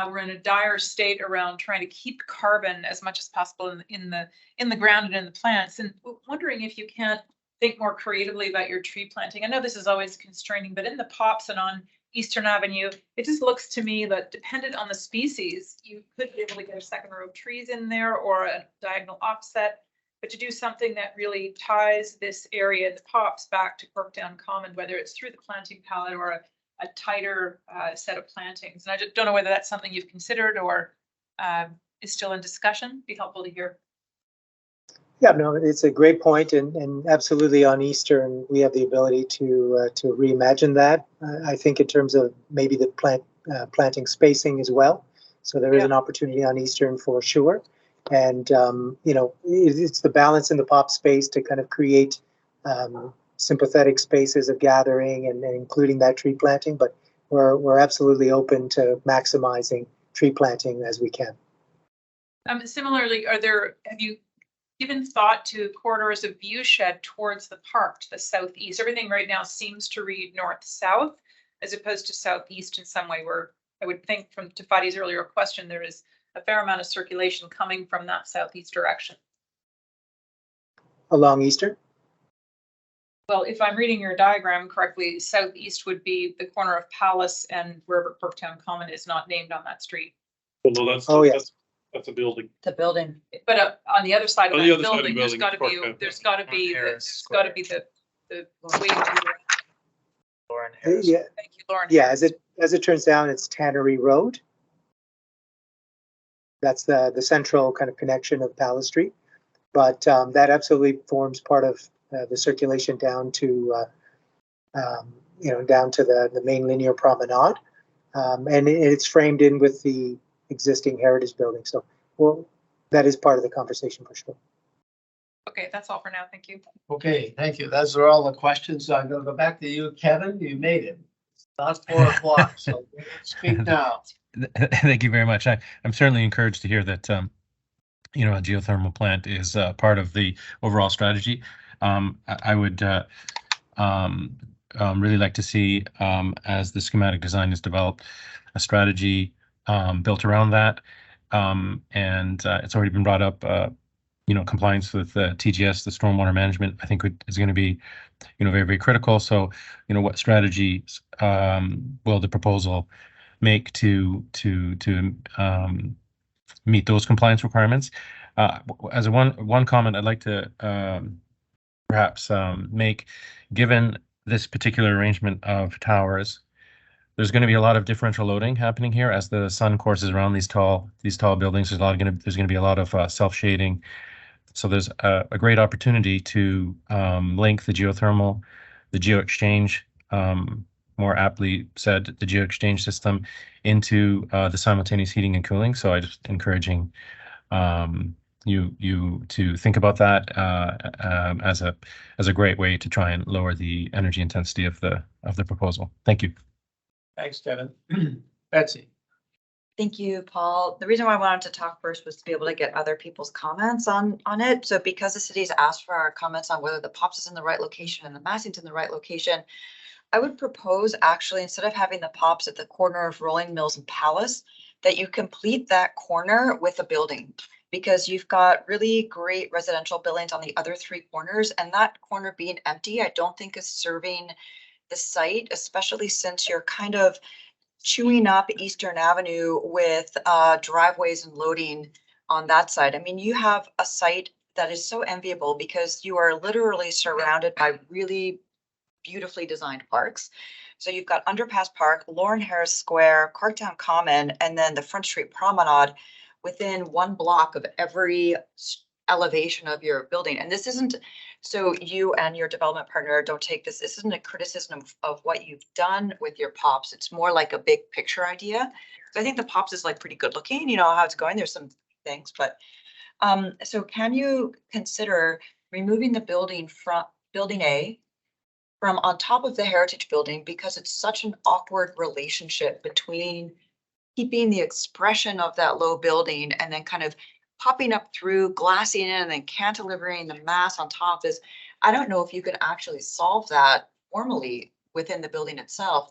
we're in a dire state around trying to keep carbon as much as possible in the ground and in the plants. And wondering if you can't think more creatively about your tree planting. I know this is always constraining, but in the pops and on Eastern Avenue, it just looks to me that dependent on the species, you could be able to get a second row of trees in there or a diagonal offset. But to do something that really ties this area, the pops, back to Corktown Common, whether it's through the planting palette or a tighter set of plantings. And I just don't know whether that's something you've considered or is still in discussion. Be helpful to hear. Yeah, no, it's a great point, and absolutely on Eastern, we have the ability to reimagine that. I think in terms of maybe the planting spacing as well. So there is an opportunity on Eastern for sure. And, it's the balance in the pop space to kind of create sympathetic spaces of gathering and including that tree planting. But we're absolutely open to maximizing tree planting as we can. Similarly, have you given thought to corridors of view shed towards the park to the southeast? Everything right now seems to read north-south as opposed to southeast in some way, where I would think from to Fadi's earlier question, there is a fair amount of circulation coming from that southeast direction. Along Eastern? Well, if I'm reading your diagram correctly, southeast would be the corner of Palace and wherever Corktown Common is not named on that street. Well, no, that's a building. The building. But on the other side of On that the other side of building, the there's got to be building, the way to Lauren Harris. Yeah. Thank you, Lauren. Yeah, as it turns out, it's Tannery Road. That's the central kind of connection of Palace Street, but that absolutely forms part of the circulation down to the main linear promenade, and it's framed in with the existing heritage building. So, that is part of the conversation for sure. Okay, that's all for now. Thank you. Okay, thank you. Those are all the questions. I'm going to go back to you, Kevin. You made it. It's not 4 o'clock, so speak now. Thank you very much. I'm certainly encouraged to hear that a geothermal plant is part of the overall strategy. I would really like to see, as the schematic design is developed, a strategy built around that. And it's already been brought up. Compliance with TGS, the stormwater management, I think is going to be, very, very critical. So, what strategies will the proposal make to meet those compliance requirements? As one comment I'd like to perhaps make, given this particular arrangement of towers, there's going to be a lot of differential loading happening here as the sun courses around these tall buildings. There's going to be a lot of self-shading. So there's a great opportunity to link the geothermal the geo exchange, more aptly said, the geo exchange system into the simultaneous heating and cooling. So I just encouraging you to think about that as a great way to try and lower the energy intensity of the proposal. Thank you. Thanks, Devin. Betsy. Thank you, Paul. The reason why I wanted to talk first was to be able to get other people's comments on it. So because the city's asked for our comments on whether the POPs is in the right location and the massing's in the right location, I would propose actually, instead of having the POPs at the corner of Rolling Mills and Palace, that you complete that corner with a building, because you've got really great residential buildings on the other three corners, and that corner being empty, I don't think is serving the site, especially since you're kind of chewing up Eastern Avenue with driveways and loading on that side. I mean, you have a site that is so enviable because you are literally surrounded by really beautifully designed parks. So you've got Underpass Park, Lauren Harris Square, Corktown Common, and then the Front Street Promenade within one block of every elevation of your building. And this isn't, so you and your development partner don't take this, this isn't a criticism of what you've done with your POPs. It's more like a big picture idea. So I think the POPs is like pretty good looking, you know how it's going. There's some things, but so can you consider removing the building from building A from on top of the heritage building, because it's such an awkward relationship between keeping the expression of that low building and then kind of popping up through, glassing in, and then cantilevering the mass on top is, I don't know if you can actually solve that formally within the building itself,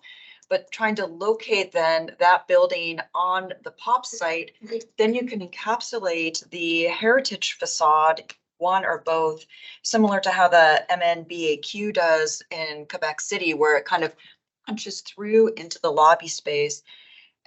but trying to locate then that building on the POP site, then you can encapsulate the heritage facade, one or both, similar to how the MNBAQ does in Quebec City, where it kind of punches through into the lobby space,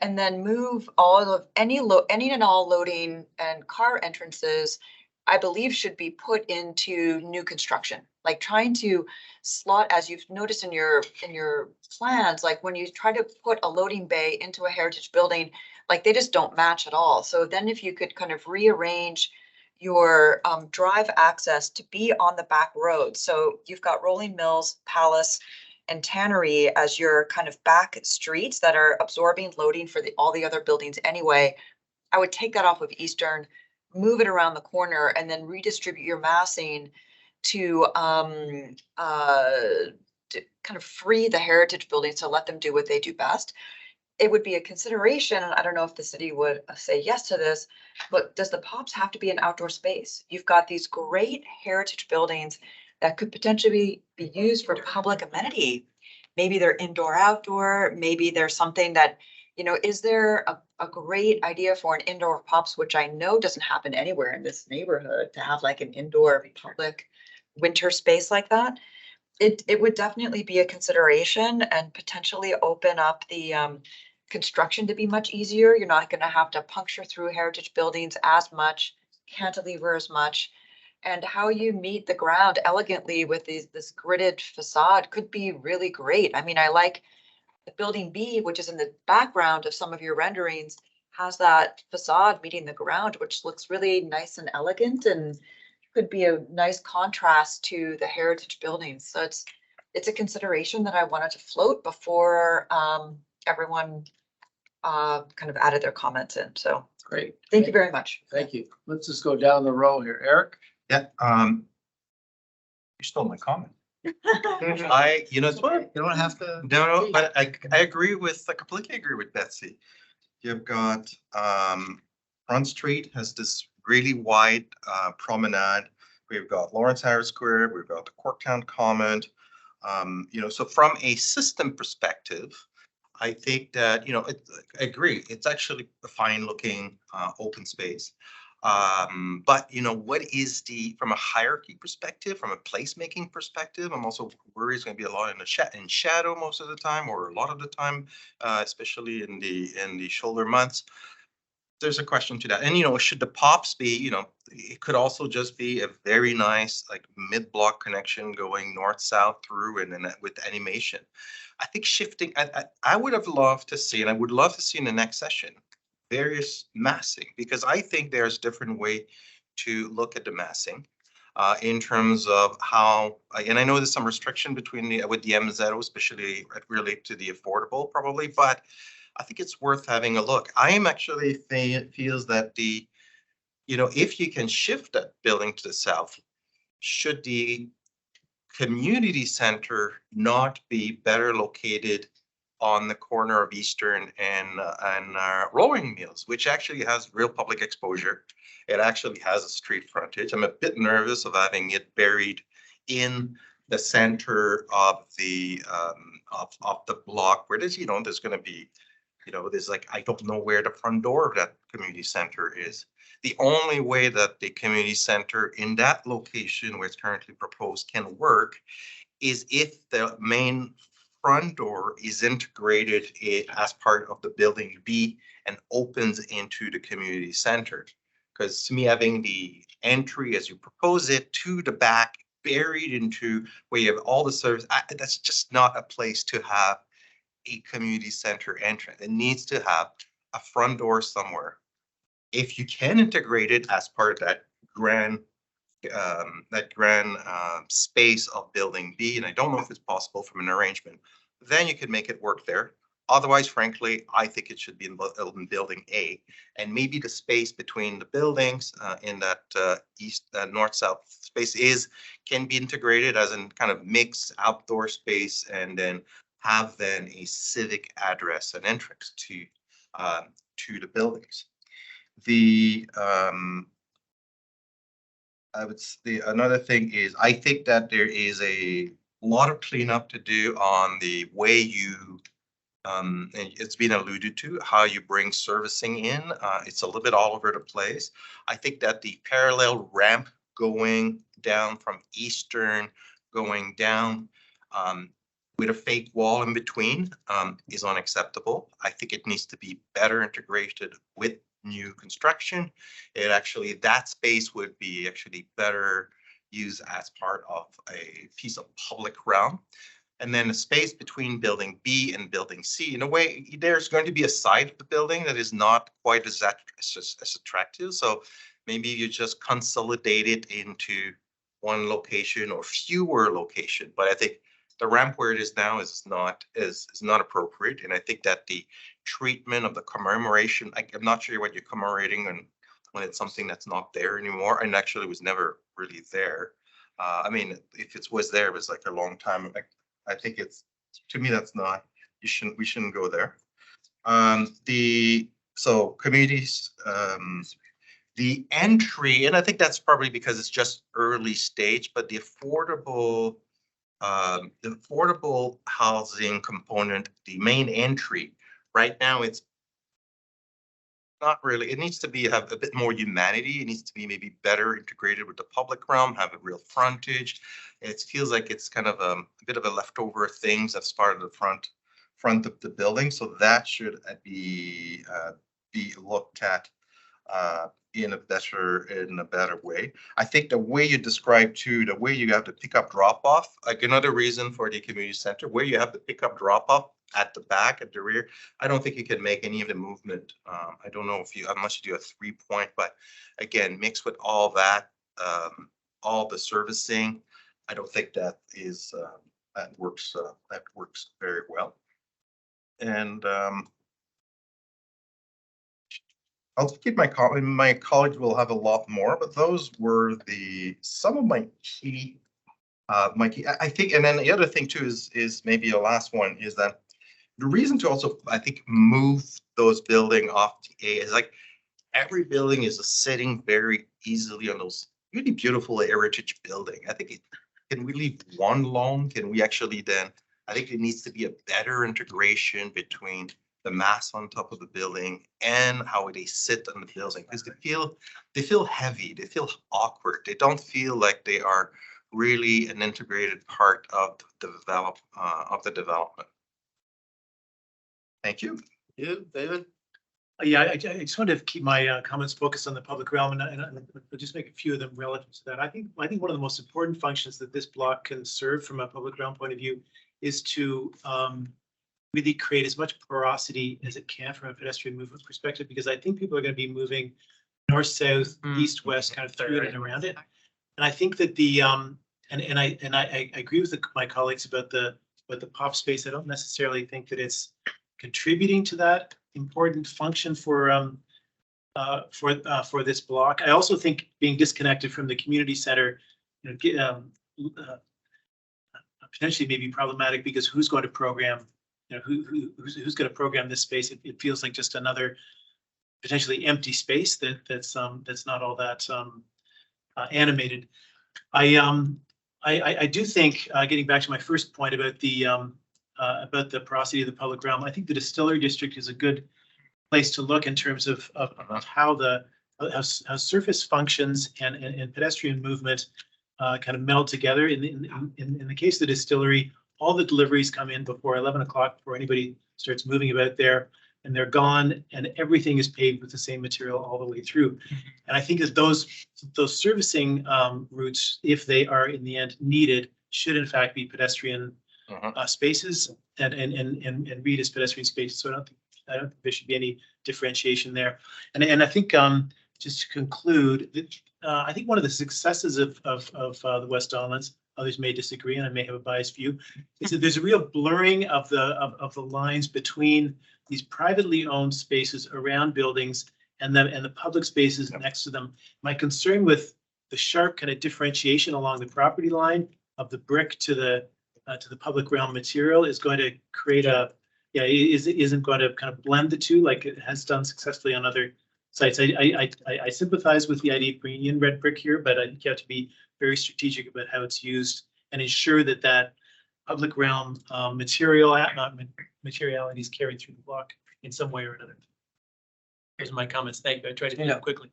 and then move all of any and all loading and car entrances, I believe should be put into new construction. Like trying to slot, as you've noticed in your plans, like when you try to put a loading bay into a heritage building, like they just don't match at all. So then if you could kind of rearrange your drive access to be on the back road. So you've got Rolling Mills, Palace, and Tannery as your kind of back streets that are absorbing loading for all the other buildings anyway. I would take that off of Eastern, move it around the corner, and then redistribute your massing to kind of free the heritage buildings to let them do what they do best. It would be a consideration, and I don't know if the city would say yes to this, but does the POPs have to be an outdoor space? You've got these great heritage buildings that could potentially be used for public amenity. Maybe they're indoor, outdoor, maybe there's something that, you know, is there a great idea for an indoor POPs, which I know doesn't happen anywhere in this neighborhood, to have like an indoor public winter space like that? It would definitely be a consideration and potentially open up the construction to be much easier. You're not going to have to puncture through heritage buildings as much, cantilever as much, and how you meet the ground elegantly with this gridded facade could be really great. I mean, I like the building B, which is in the background of some of your renderings, has that facade meeting the ground, which looks really nice and elegant and could be a nice contrast to the heritage buildings. So it's a consideration that I wanted to float before everyone kind of added their comments in. So Great. Thank you very much. Thank you. Let's just go down the row here. Eric? Yeah, you stole my comment. You know, You don't have to. no, but I agree I completely agree with Betsy. You've got, Front Street has this really wide, promenade. We've got Lawrence Harris Square, we've got the Corktown Common. You know, so from a system perspective, I think that, you know, I agree, it's actually a fine looking, open space. But you know, what is from a hierarchy perspective, from a placemaking perspective, I'm also worried it's going to be a lot in shadow most of the time, or a lot of the time, especially in the shoulder months. There's a question to that. And you know, should the POPs be, you know, it could also just be a very nice like mid-block connection going north-south through, and then with animation. I think shifting, I would have loved to see, and I would love to see in the next session, various massing, because I think there's different way to look at the massing. in terms of how, and I know there's some restriction between with the MZO, especially related to the affordable probably, but I think it's worth having a look. I am actually feels that if you can shift that building to the south, should the community center not be better located on the corner of Eastern and Rolling Mills, which actually has real public exposure. It actually has a street frontage. I'm a bit nervous of having it buried in the center of the block where there's there's going to be there's I don't know where the front door of that community center is. The only way that the community center in that location where it's currently proposed can work is if the main front door is integrated as part of the building B and opens into the community center. Because to me, having the entry as you propose it to the back buried into where you have all the service, that's just not a place to have a community center entrance. It needs to have a front door somewhere. If you can integrate it as part of that grand space of building B, and I don't know if it's possible from an arrangement, then you could make it work there. Otherwise, frankly, I think it should be in building A, and maybe the space between the buildings in that north-south space can be integrated as in kind of mixed outdoor space, and then have a civic address and entrance to the buildings. Another thing is, I think that there is a lot of cleanup to do on the way you, and it's been alluded to, how you bring servicing in. It's a little bit all over the place. I think that the parallel ramp going down from Eastern, going down with a fake wall in between is unacceptable. I think it needs to be better integrated with new construction. That space would be actually better used as part of a piece of public realm. And then the space between building B and building C, in a way, there's going to be a side of the building that is not quite as attractive. So maybe you just consolidate it into one location or fewer location. But I think the ramp where it is now is not appropriate. And I think that the treatment of the commemoration, I'm not sure what you're commemorating when it's something that's not there anymore, and actually was never really there. I mean, if it was there, it was like a long time. I think to me, that's not, we shouldn't go there. So communities, the entry, and I think that's probably because it's just early stage, but the affordable housing component, the main entry, right now it's not really, it needs to have a bit more humanity. It needs to be maybe better integrated with the public realm, have a real frontage. It feels like it's kind of a bit of a leftover things that's part of the front of the building. So that should be looked at in a better way. I think the way you describe too, the way you have the pickup drop off, like another reason for the community center, where you have the pickup drop off at the back, at the rear, I don't think you can make any of the movement. I don't know unless you do a 3-point, but again, mixed with all that, all the servicing, I don't think that works very well. And I'll keep my colleagues will have a lot more, but those were some of my key. I think, and then the other thing too is maybe a last one is that the reason to also, I think, move those buildings off the A is like every building is sitting very easily on those really beautiful heritage building. I think can we leave one alone? Can we actually then? I think it needs to be a better integration between the mass on top of the building and how they sit on the building, because they feel heavy, they feel awkward, they don't feel like they are really an integrated part of the development. Thank you. You, David? Yeah, I just wanted to keep my comments focused on the public realm, and I'll just make a few of them relative to that. I think one of the most important functions that this block can serve from a public realm point of view is to really create as much porosity as it can from a pedestrian movement perspective, because I think people are going to be moving north, south, east, west, kind of through it and around it. I think that I agree with my colleagues about the pop space. I don't necessarily think that it's contributing to that important function for this block. I also think being disconnected from the community center, potentially may be problematic, because who's going to program, who's going to program this space? It feels like just another potentially empty space that's not all that animated. I do think, getting back to my first point about the porosity of the public realm, I think the distillery district is a good place to look in terms of how how surface functions and pedestrian movement kind of meld together. In the case of the distillery, all the deliveries come in before 11 o'clock, before anybody starts moving about there, and they're gone, and everything is paved with the same material all the way through. And I think that those servicing routes, if they are in the end needed, should in fact be pedestrian spaces and read as pedestrian spaces. So I don't think there should be any differentiation there. And I think just to conclude, I think one of the successes of the West Donlands, others may disagree, and I may have a biased view, is that there's a real blurring of the lines between these privately owned spaces around buildings and the public spaces next to them. My concern with the sharp kind of differentiation along the property line of the brick to the public realm material is going to create isn't going to kind of blend the two like it has done successfully on other sites. I sympathize with the idea of bringing in red brick here, but I think you have to be very strategic about how it's used and ensure that public realm materiality is carried through the block in some way or another. Here's my comments. Thank you. I tried to do it quickly.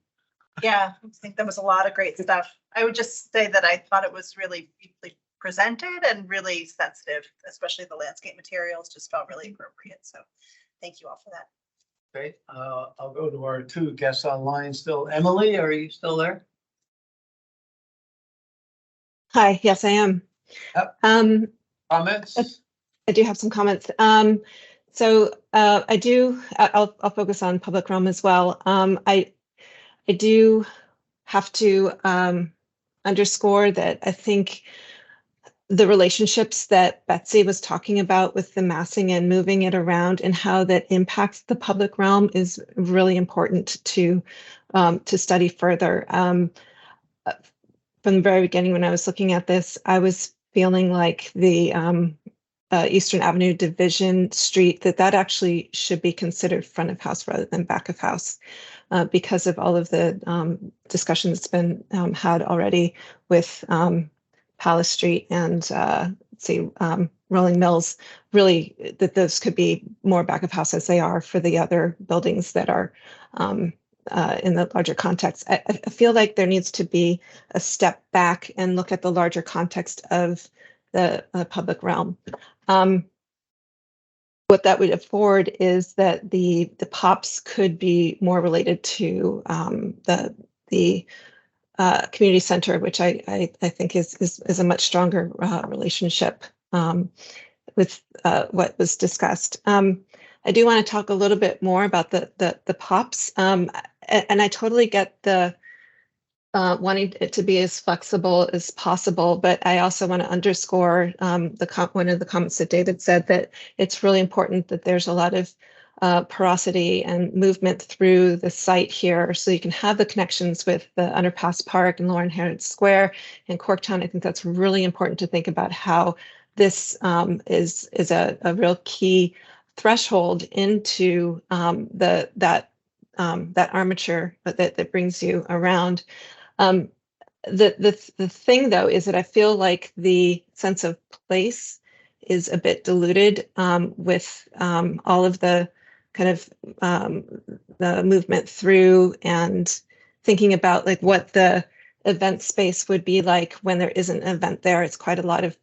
Yeah, I think that was a lot of great stuff. I would just say that I thought it was really beautifully presented and really sensitive, especially the landscape materials just felt really appropriate. So thank you all for that. Great. I'll go to our two guests online still. Emily, are you still there? Hi, yes, I am. Yep. Comments? I do have some comments. So I'll focus on public realm as well. I do have to underscore that I think the relationships that Betsy was talking about with the massing and moving it around and how that impacts the public realm is really important to study further. From the very beginning, when I was looking at this, I was feeling like the Eastern Avenue Division Street, that actually should be considered front of house rather than back of house, because of all of the discussion that's been had already with Palace Street and Rolling Mills. Really, that those could be more back of house as they are for the other buildings that are in the larger context. I feel like there needs to be a step back and look at the larger context of the public realm. What that would afford is that the POPs could be more related to the community center, which I think is a much stronger relationship with what was discussed. I do want to talk a little bit more about the POPs, and I totally get the wanting it to be as flexible as possible, but I also want to underscore one of the comments that David said, that it's really important that there's a lot of porosity and movement through the site here, so you can have the connections with the Underpass Park and Lower Inherent Square and Corktown. I think that's really important to think about how this is a real key threshold into that armature that brings you around. The thing though is that I feel like the sense of place is a bit diluted with all of the kind of the movement through and thinking about like what the event space would be like when there isn't an event there. It's quite a lot of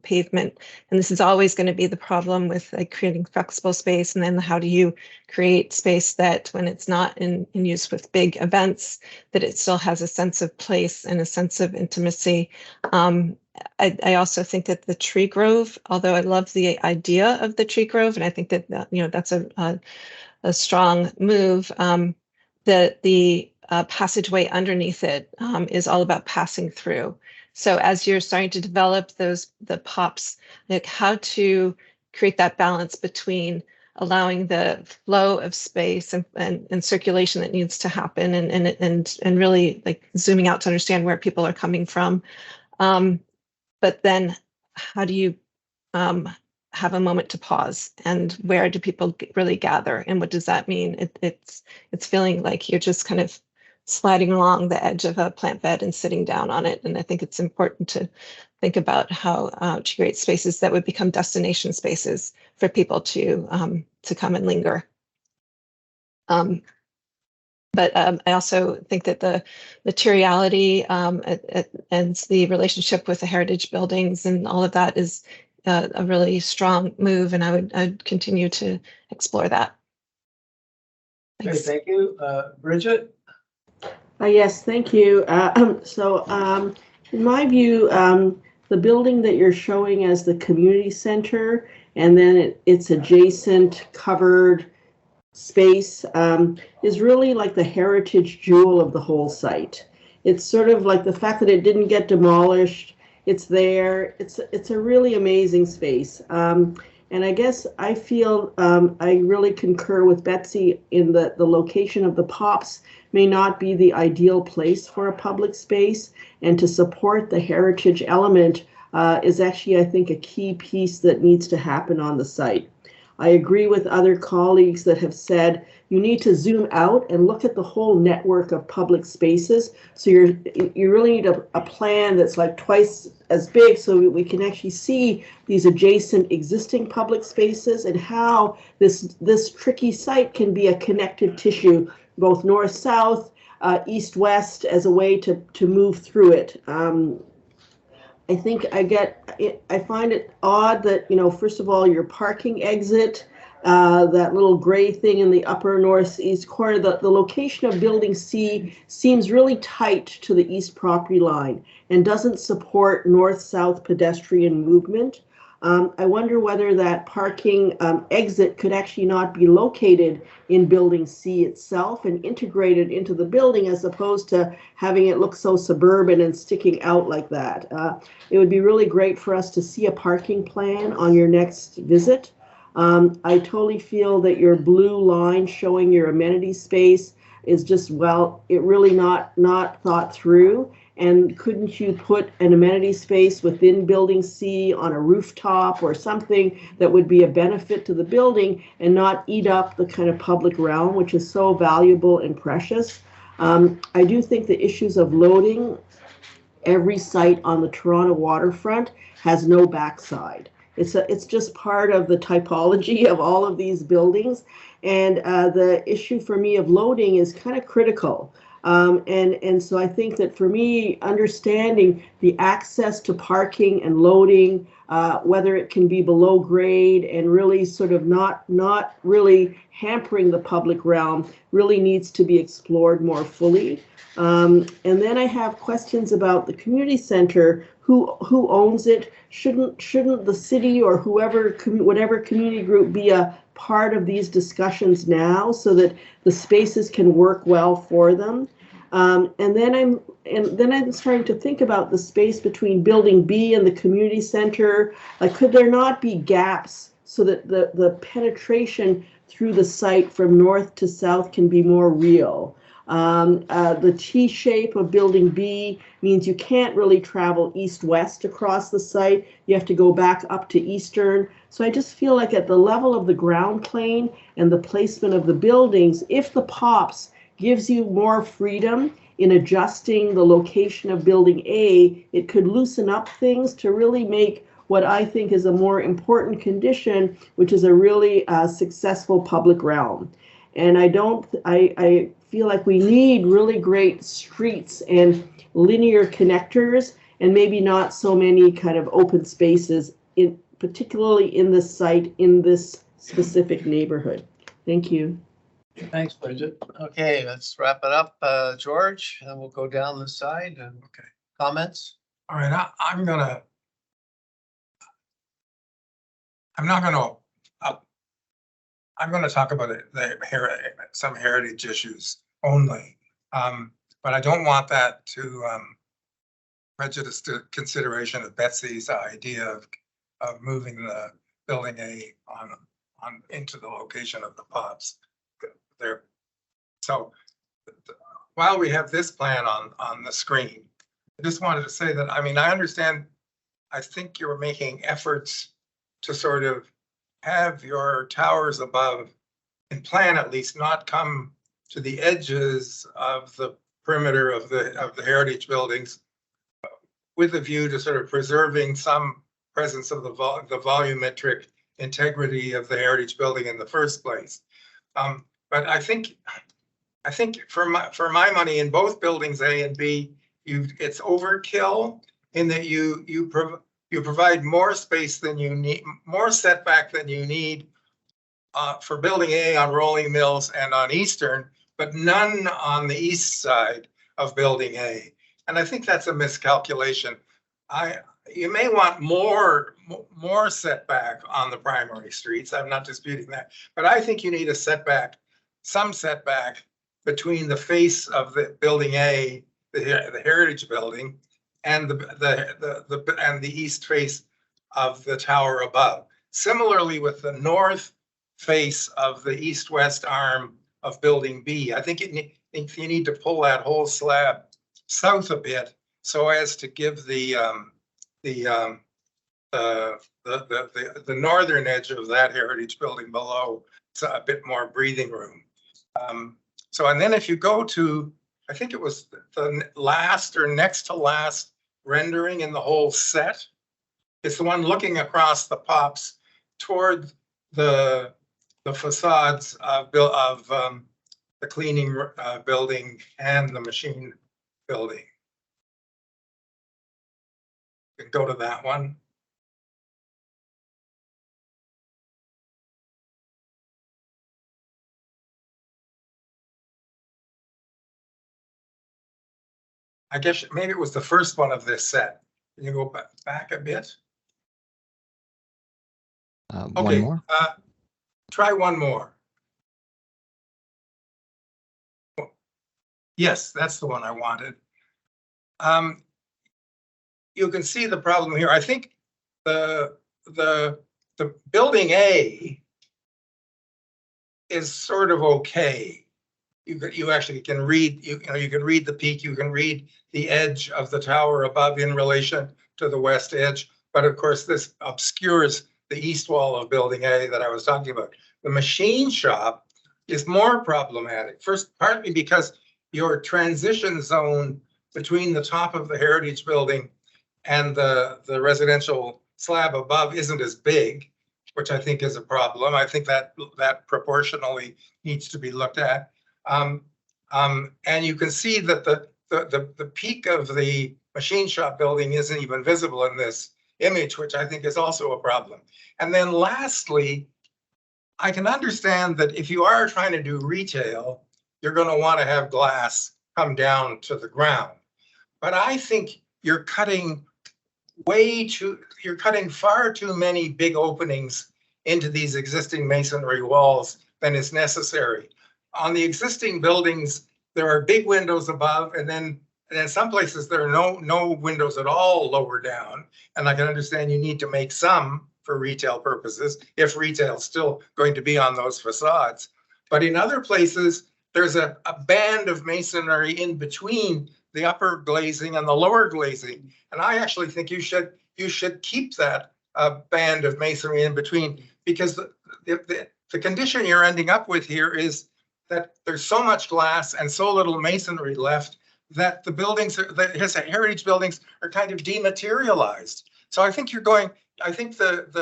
pavement, and this is always going to be the problem with like creating flexible space. And then how do you create space that when it's not in use with big events, that it still has a sense of place and a sense of intimacy. I also think that the tree grove, although I love the idea of the tree grove, and I think that that's a strong move, that the passageway underneath it is all about passing through. So as you're starting to develop the POPs, like how to create that balance between allowing the flow of space and circulation that needs to happen and really like zooming out to understand where people are coming from. But then how do you have a moment to pause, and where do people really gather, and what does that mean? It's feeling like you're just kind of sliding along the edge of a plant bed and sitting down on it. And I think it's important to think about how to create spaces that would become destination spaces for people to come and linger. But I also think that the materiality and the relationship with the heritage buildings and all of that is a really strong move, and I'd continue to explore that. Okay, Thanks. thank you. Bridget? Yes, thank you. In my view, the building that you're showing as the community center, and then its adjacent covered space is really like the heritage jewel of the whole site. It's sort of like the fact that it didn't get demolished. It's there. It's a really amazing space. And I guess I feel I really concur with Betsy in the location of the POPs may not be the ideal place for a public space, and to support the heritage element is actually, I think, a key piece that needs to happen on the site. I agree with other colleagues that have said you need to zoom out and look at the whole network of public spaces. So you really need a plan that's like twice as big, so we can actually see these adjacent existing public spaces and how this tricky site can be a connective tissue, both north-south, east-west, as a way to move through it. I think I find it odd that, first of all, your parking exit, that little gray thing in the upper northeast corner, the location of building C seems really tight to the east property line and doesn't support north-south pedestrian movement. I wonder whether that parking exit could actually not be located in building C itself and integrated into the building, as opposed to having it look so suburban and sticking out like that. It would be really great for us to see a parking plan on your next visit. I totally feel that your blue line showing your amenity space is just, it really not thought through. And couldn't you put an amenity space within building C on a rooftop or something that would be a benefit to the building and not eat up the kind of public realm, which is so valuable and precious? I do think the issues of loading, every site on the Toronto waterfront has no backside. It's just part of the typology of all of these buildings. And the issue for me of loading is kind of critical. And so I think that for me, understanding the access to parking and loading, whether it can be below grade and really sort of not really hampering the public realm, really needs to be explored more fully. And then I have questions about the community center. Who owns it? Shouldn't the city or whatever community group be a part of these discussions now, so that the spaces can work well for them? And then I'm starting to think about the space between building B and the community center. Like, could there not be gaps so that the penetration through the site from north to south can be more real? The T shape of building B means you can't really travel east-west across the site. You have to go back up to eastern. So I just feel like at the level of the ground plane and the placement of the buildings, if the POPs gives you more freedom in adjusting the location of building A, it could loosen up things to really make what I think is a more important condition, which is a really successful public realm. And I feel like we need really great streets and linear connectors, and maybe not so many kind of open spaces, particularly in this site, in this specific neighborhood. Thank you. Thanks, Bridget. Okay, let's wrap it up, George, and we'll go down the side. And comments? All right, I'm not going to talk about some heritage issues only. But I don't want that to prejudice the consideration of Betsy's idea of moving the building A on into the location of the pops there. So while we have this plan on the screen, I just wanted to say that, I mean, I understand, I think you're making efforts to sort of have your towers above, in plan at least, not come to the edges of the perimeter of the heritage buildings, with a view to sort of preserving some presence of the volumetric integrity of the heritage building in the first place. But I think for my money, in both buildings A and B, it's overkill in that you provide more space than you need, more setback than you need for building A on Rolling Mills and on Eastern, but none on the east side of building A. And I think that's a miscalculation. You may want more setback on the primary streets. I'm not disputing that, but I think you need a setback, some setback between the face of the building A, the heritage building, and the east face of the tower above. Similarly, with the north face of the east-west arm of building B, I think you need to pull that whole slab south a bit so as to give the northern edge of that heritage building below a bit more breathing room. So, and then if you go to, I think it was the last or next to last rendering in the whole set, it's the one looking across the pops toward the facades of the cleaning building and the machine building. You can go to that one. I guess maybe it was the first one of this set. Can you go back a bit? One Okay, more. try one more. Yes, that's the one I wanted. You can see the problem here. I think the building A is sort of okay. You actually can read, you can read the peak, you can read the edge of the tower above in relation to the west edge. But of course, this obscures the east wall of building A that I was talking about. The machine shop is more problematic. First, partly because your transition zone between the top of the heritage building and the residential slab above isn't as big, which I think is a problem. I think that proportionally needs to be looked at. And you can see that the peak of the machine shop building isn't even visible in this image, which I think is also a problem. And then lastly, I can understand that if you are trying to do retail, you're going to want to have glass come down to the ground. But I think you're cutting far too many big openings into these existing masonry walls than is necessary. On the existing buildings, there are big windows above, and then in some places there are no windows at all lower down. And I can understand you need to make some for retail purposes, if retail's still going to be on those facades. But in other places, there's a band of masonry in between the upper glazing and the lower glazing. And I actually think you should keep that band of masonry in between, because the condition you're ending up with here is that there's so much glass and so little masonry left that the buildings, the heritage buildings, are kind of dematerialized. So I think I think the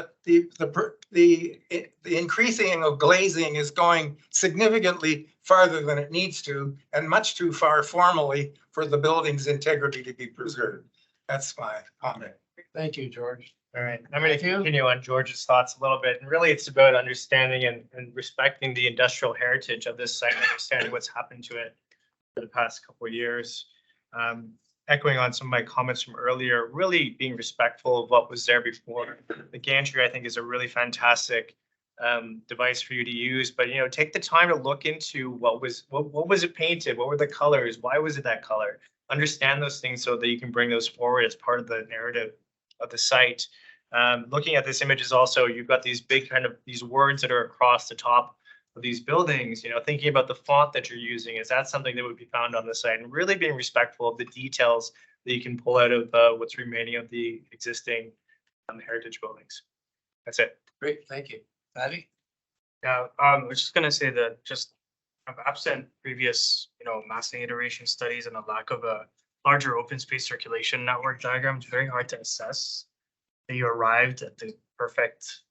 increasing of glazing is going significantly farther than it needs to, and much too far formally for the building's integrity to be preserved. That's my comment. Thank you, George. All right, I'm going to continue on George's thoughts a little bit, and really it's about understanding and respecting the industrial heritage of this site, understanding what's happened to it for the past couple of years. Echoing on some of my comments from earlier, really being respectful of what was there before. The gantry, I think, is a really fantastic device for you to use, but take the time to look into what was it painted, what were the colors, why was it that color? Understand those things so that you can bring those forward as part of the narrative of the site. Looking at this image is also, you've got these big these words that are across the top of these buildings, thinking about the font that you're using. Is that something that would be found on the site? And really being respectful of the details that you can pull out of what's remaining of the existing heritage buildings. That's it. Great, thank you. Patty? Yeah, I was just gonna say that just absent previous, massing iteration studies and a lack of a larger open space circulation network diagram, it's very hard to assess that you arrived at the perfect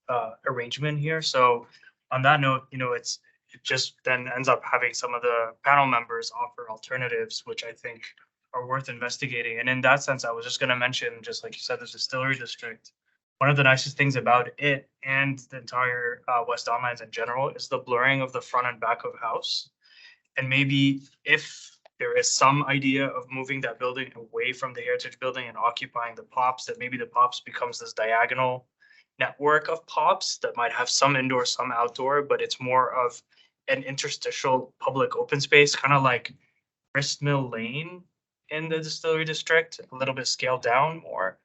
arrangement here. So on that note, it just then ends up having some of the panel members offer alternatives, which I think are worth investigating. And in that sense, I was just going to mention, just like you said, the distillery district. One of the nicest things about it and the entire West Don Lands in general is the blurring of the front and back of house. And maybe if there is some idea of moving that building away from the heritage building and occupying the POPs, that maybe the POPs becomes this diagonal network of POPs that might have some indoor, some outdoor, but it's more of an interstitial public open space, kind of like Gristmill Lane in the distillery district, a little bit scaled down more,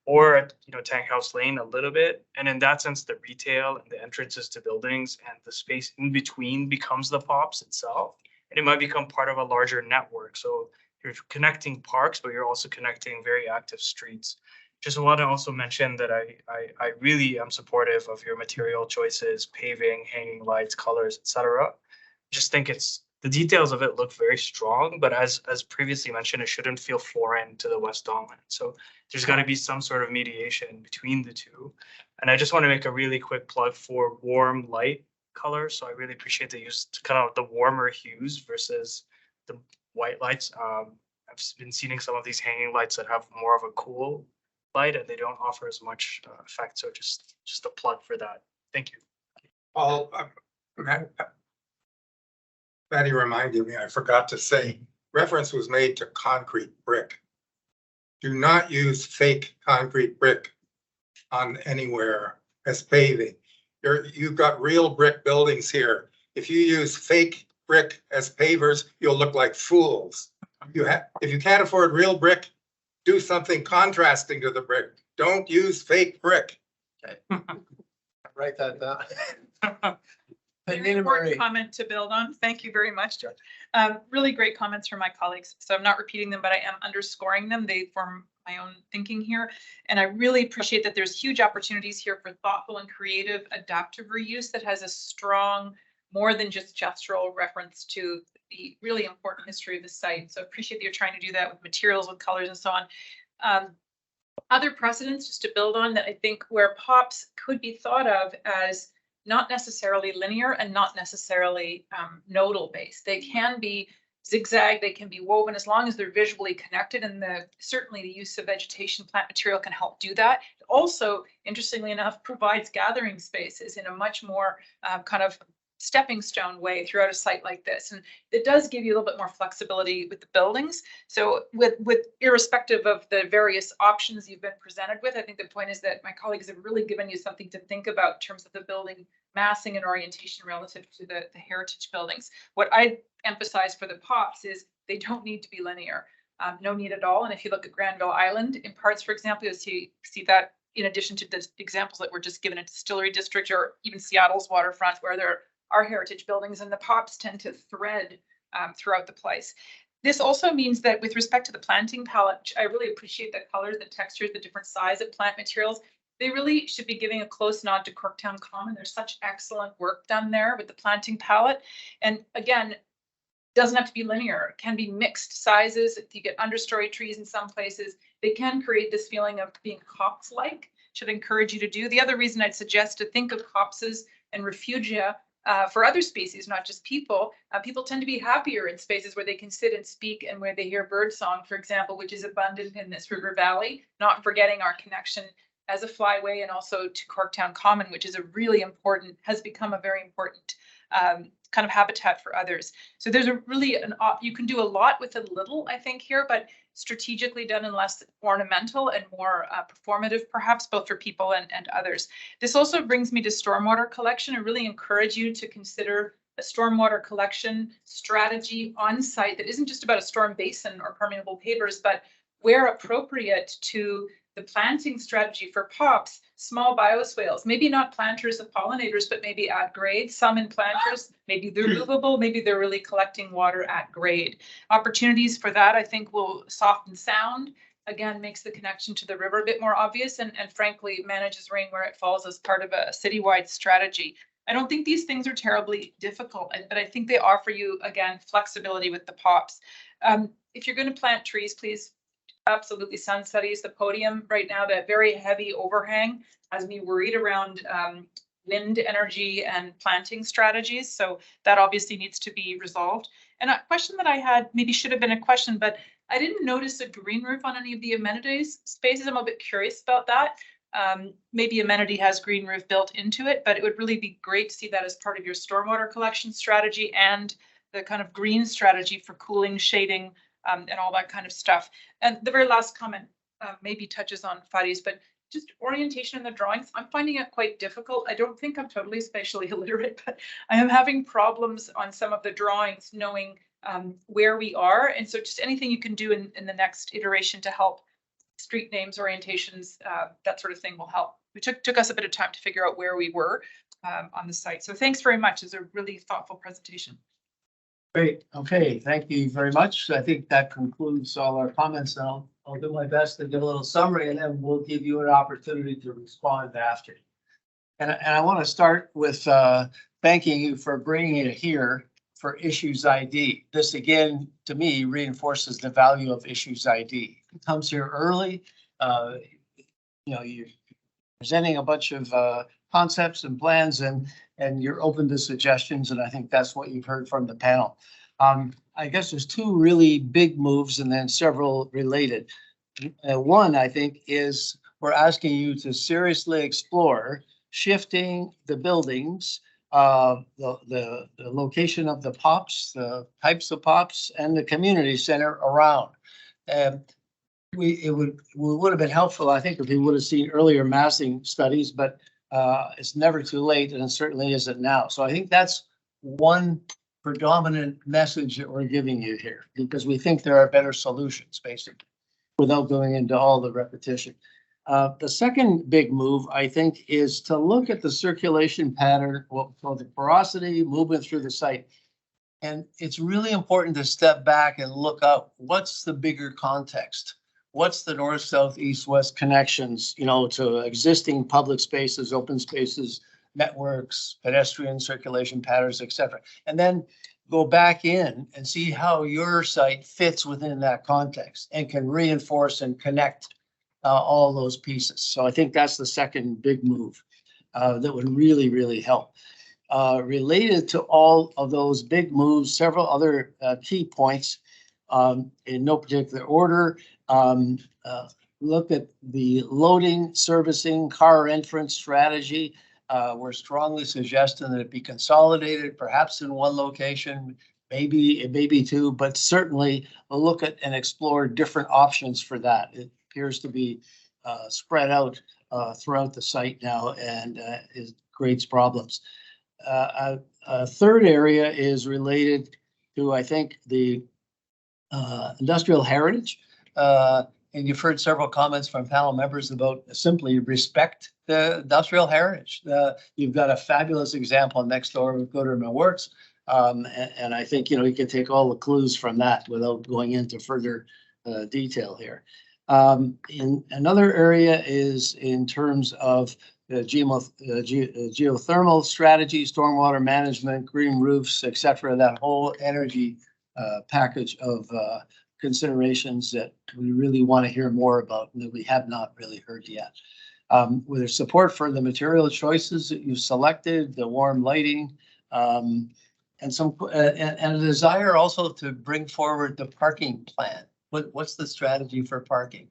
or Tank House Lane a little bit. And in that sense, the retail and the entrances to buildings and the space in between becomes the POPs itself. And it might become part of a larger network. So you're connecting parks, but you're also connecting very active streets. Just want to also mention that I really am supportive of your material choices, paving, hanging lights, colors, etc. Just think the details of it look very strong, but as previously mentioned, it shouldn't feel foreign to the West Don Land. So there's got to be some sort of mediation between the two. And I just want to make a really quick plug for warm light colors. So I really appreciate the use kind of the warmer hues versus the white lights. I've been seeing some of these hanging lights that have more of a cool light and they don't offer as much effect. So just a plug for that. Thank you. Patty reminded me, I forgot to say, reference was made to concrete brick. Do not use fake concrete brick on anywhere as paving. You've got real brick buildings here. If you use fake brick as pavers, you'll look like fools. If you can't afford real brick, do something contrasting to the brick. Don't use fake brick. Okay. Write that down. Very important comment to build on. Thank you very much. Really great comments from my colleagues. So I'm not repeating them, but I am underscoring them. They form my own thinking here. And I really appreciate that there's huge opportunities here for thoughtful and creative adaptive reuse that has a strong, more than just gestural reference to the really important history of the site. So I appreciate that you're trying to do that with materials, with colors and so on. Other precedents just to build on that I think where POPs could be thought of as not necessarily linear and not necessarily nodal based. They can be zigzag, they can be woven as long as they're visually connected, and certainly the use of vegetation plant material can help do that. It also, interestingly enough, provides gathering spaces in a much more kind of stepping stone way throughout a site like this. And it does give you a little bit more flexibility with the buildings. So with irrespective of the various options you've been presented with, I think the point is that my colleagues have really given you something to think about in terms of the building massing and orientation relative to the heritage buildings. What I emphasize for the POPs is they don't need to be linear, no need at all. And if you look at Granville Island in parts, for example, you'll see that in addition to the examples that were just given in Distillery District or even Seattle's waterfront, where there are heritage buildings and the POPs tend to thread throughout the place. This also means that with respect to the planting palette, I really appreciate the colors, the textures, the different size of plant materials. They really should be giving a close nod to Corktown Common. There's such excellent work done there with the planting palette. And again, doesn't have to be linear. It can be mixed sizes. If you get understory trees in some places, they can create this feeling of being copse-like, which I'd encourage you to do. The other reason I'd suggest to think of copses and refugia for other species, not just people. People tend to be happier in spaces where they can sit and speak and where they hear bird song, for example, which is abundant in this river valley, not forgetting our connection as a flyway and also to Corktown Common, which is has become a very important kind of habitat for others. So there's you can do a lot with a little, I think, here, but strategically done and less ornamental and more performative, perhaps, both for people and others. This also brings me to stormwater collection. I really encourage you to consider a stormwater collection strategy on site that isn't just about a storm basin or permeable pavers, but where appropriate to the planting strategy for pops, small bioswales, maybe not planters of pollinators, but maybe at grade, some in planters, maybe they're movable, maybe they're really collecting water at grade. Opportunities for that, I think, will soften sound, again, makes the connection to the river a bit more obvious, and frankly, manages rain where it falls as part of a citywide strategy. I don't think these things are terribly difficult, but I think they offer you, again, flexibility with the pops. If you're going to plant trees, please absolutely sun studies. The podium right now, that very heavy overhang has me worried around wind energy and planting strategies. So that obviously needs to be resolved. And a question that I had maybe should have been a question, but I didn't notice a green roof on any of the amenities spaces. I'm a bit curious about that. Maybe amenity has green roof built into it, but it would really be great to see that as part of your stormwater collection strategy and the kind of green strategy for cooling, shading, and all that kind of stuff. And the very last comment maybe touches on Fadi's, but just orientation in the drawings, I'm finding it quite difficult. I don't think I'm totally spatially illiterate, but I am having problems on some of the drawings knowing where we are. And so just anything you can do in the next iteration to help street names, orientations, that sort of thing will help. It took us a bit of time to figure out where we were on the site. So thanks very much. It's a really thoughtful presentation. Great. Okay, thank you very much. I think that concludes all our comments. And I'll do my best to give a little summary, and then we'll give you an opportunity to respond after. And I want to start with thanking you for bringing it here for Issues ID. This again, to me, reinforces the value of Issues ID. It comes here early. You're presenting a bunch of concepts and plans, and you're open to suggestions, and I think that's what you've heard from the panel. I guess there's two really big moves and then several related. One, I think, is we're asking you to seriously explore shifting the buildings, the location of the POPs, the types of POPs, and the community center around. It would have been helpful, I think, if we would have seen earlier massing studies, but it's never too late, and it certainly isn't now. So I think that's one predominant message that we're giving you here, because we think there are better solutions, basically, without going into all the repetition. The second big move, I think, is to look at the circulation pattern, well, the porosity movement through the site. And it's really important to step back and look up what's the bigger context. What's the north, south, east, west connections, to existing public spaces, open spaces, networks, pedestrian circulation patterns, etc. And then go back in and see how your site fits within that context and can reinforce and connect all those pieces. So I think that's the second big move that would really, really help. Related to all of those big moves, several other key points in no particular order. Look at the loading, servicing, car entrance strategy. We're strongly suggesting that it be consolidated, perhaps in one location, maybe two, but certainly look at and explore different options for that. It appears to be spread out throughout the site now, and it creates problems. A third area is related to, I think, the industrial heritage. And you've heard several comments from panel members about simply respect the industrial heritage. You've got a fabulous example next door with Gooderman Works. And I think, you can take all the clues from that without going into further detail here. In another area is in terms of the geothermal strategy, stormwater management, green roofs, etc. That whole energy package of considerations that we really want to hear more about and that we have not really heard yet. With their support for the material choices that you've selected, the warm lighting, and a desire also to bring forward the parking plan. What's the strategy for parking?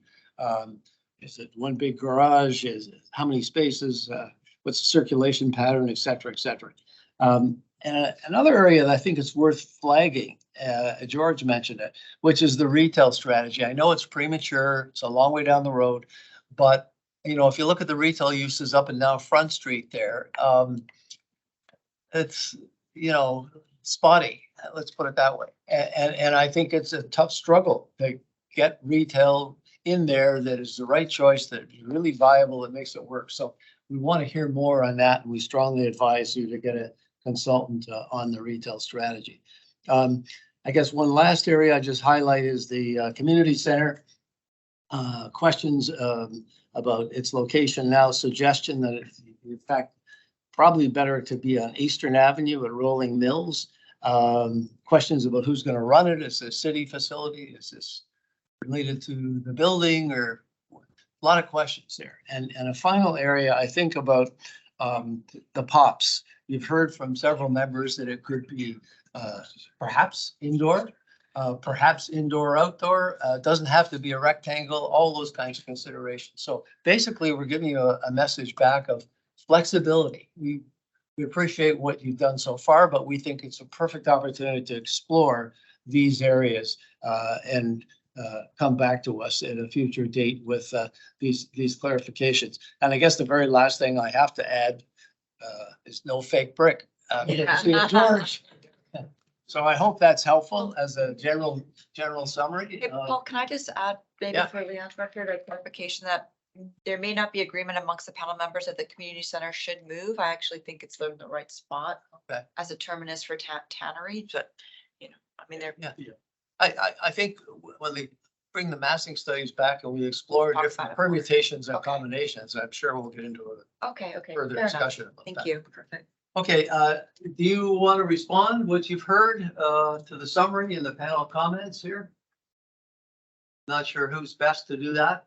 Is it one big garage? Is it how many spaces? What's the circulation pattern, et cetera, et cetera. And another area that I think is worth flagging, George mentioned it, which is the retail strategy. I know it's premature, it's a long way down the road, but you know, if you look at the retail uses up and down Front Street there, it's, you know, spotty, let's put it that way. And I think it's a tough struggle to get retail in there that is the right choice, that is really viable, that makes it work. So we want to hear more on that, and we strongly advise you to get a consultant on the retail strategy. I guess one last area I just highlight is the community center. Questions about its location now, suggestion that it, in fact, probably better to be on Eastern Avenue at Rolling Mills. Questions about who's going to run it. Is this a city facility? Is this related to the building? Or a lot of questions there. And a final area, I think about the POPs. You've heard from several members that it could be perhaps indoor, perhaps outdoor. Doesn't have to be a rectangle, all those kinds of considerations. So basically, we're giving you a message back of flexibility. We appreciate what you've done so far, but we think it's a perfect opportunity to explore these areas and come back to us at a future date with these clarifications. And I guess the very last thing I have to add is no fake brick. George. So I hope that's helpful as a general summary. Hey, Paul, can I just add, maybe Yeah. for Leon's record, a clarification that there may not be agreement amongst the panel members that the community center should move. I actually think it's the right spot Okay. as a terminus for tannery, but, you know, I mean, they're. Yeah. I think when they bring the massing studies back and we explore Talk different about it more. permutations and combinations, I'm sure we'll get into a Okay, further fair enough. discussion about Thank that. you. Perfect. Okay, do you want to respond what you've heard to the summary and the panel comments here? Not sure who's best to do that.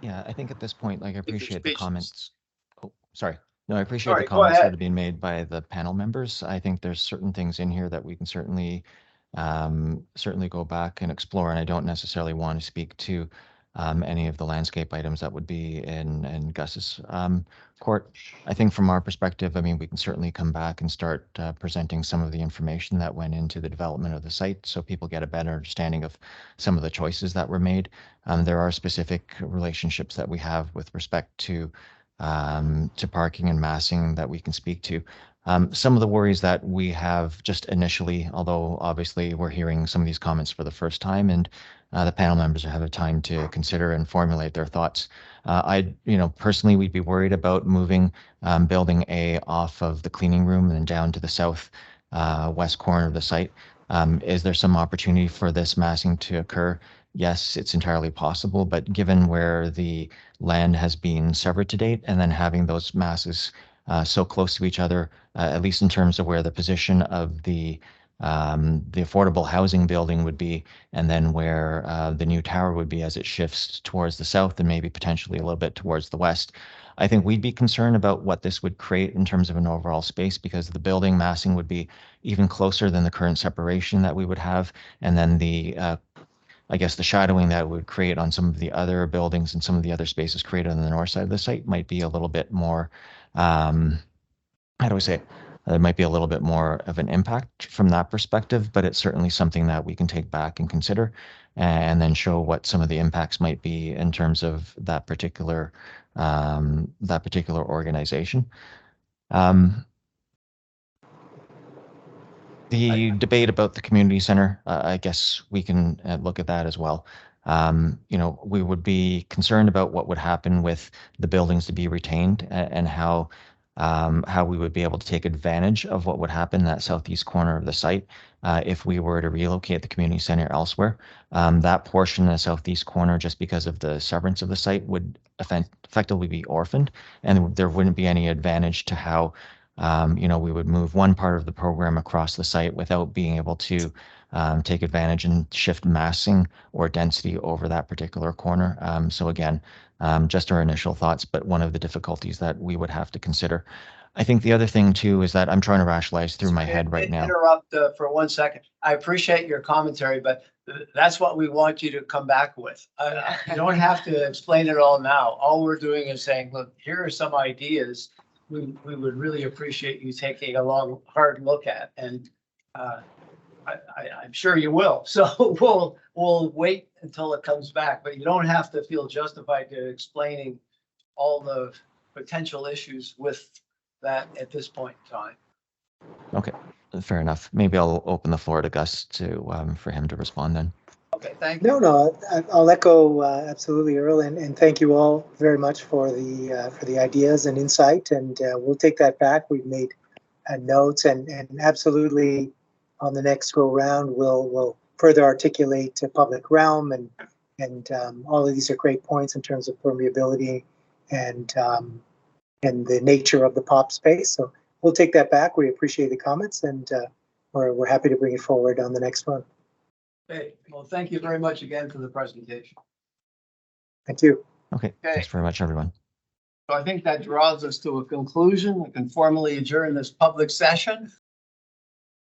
Yeah, I think at this point, like, I appreciate the speechless. comments. Oh, sorry. No, I appreciate Sorry, the go comments that ahead. have been made by the panel members. I think there's certain things in here that we can certainly go back and explore. And I don't necessarily want to speak to any of the landscape items that would be in Gus's court. I think from our perspective, I mean, we can certainly come back and start presenting some of the information that went into the development of the site, so people get a better understanding of some of the choices that were made. There are specific relationships that we have with respect to parking and massing that we can speak to. Some of the worries that we have just initially, although obviously we're hearing some of these comments for the first time, and the panel members have a time to consider and formulate their thoughts. Personally, we'd be worried about moving building A off of the cleaning room and down to the south west corner of the site. Is there some opportunity for this massing to occur? Yes, it's entirely possible, but given where the land has been severed to date, and then having those masses so close to each other, at least in terms of where the position of the affordable housing building would be, and then where the new tower would be as it shifts towards the south and maybe potentially a little bit towards the west. I think we'd be concerned about what this would create in terms of an overall space, because the building massing would be even closer than the current separation that we would have. And then I guess the shadowing that would create on some of the other buildings and some of the other spaces created on the north side of the site might be a little bit more, how do we say it? There might be a little bit more of an impact from that perspective, but it's certainly something that we can take back and consider, and then show what some of the impacts might be in terms of that particular organization. The debate about the community center, I guess we can look at that as well. We would be concerned about what would happen with the buildings to be retained, and how we would be able to take advantage of what would happen in that southeast corner of the site if we were to relocate the community center elsewhere. That portion in the southeast corner, just because of the severance of the site, would effectively be orphaned, and there wouldn't be any advantage to how we would move one part of the program across the site without being able to take advantage and shift massing or density over that particular corner. So again, just our initial thoughts, but one of the difficulties that we would have to consider. I think the other thing too is that I'm trying to rationalize through my head right now. Interrupt for 1 second. I appreciate your commentary, but that's what we want you to come back with. You don't have to explain it all now. All we're doing is saying, look, here are some ideas we would really appreciate you taking a long, hard look at, and I'm sure you will. So we'll wait until it comes back, but you don't have to feel justified to explaining all the potential issues with that at this point in time. Okay, fair enough. Maybe I'll open the floor to Gus for him to respond then. Okay, thank you. No, I'll echo absolutely, Earl, and thank you all very much for the ideas and insight, and we'll take that back. We've made notes, and absolutely on the next go round, we'll further articulate public realm, and all of these are great points in terms of permeability and the nature of the pop space. So we'll take that back. We appreciate the comments, and we're happy to bring it forward on the next one. Okay, well, thank you very much again for the presentation. Thank you. Okay, thanks very much, everyone. So I think that draws us to a conclusion. We can formally adjourn this public session.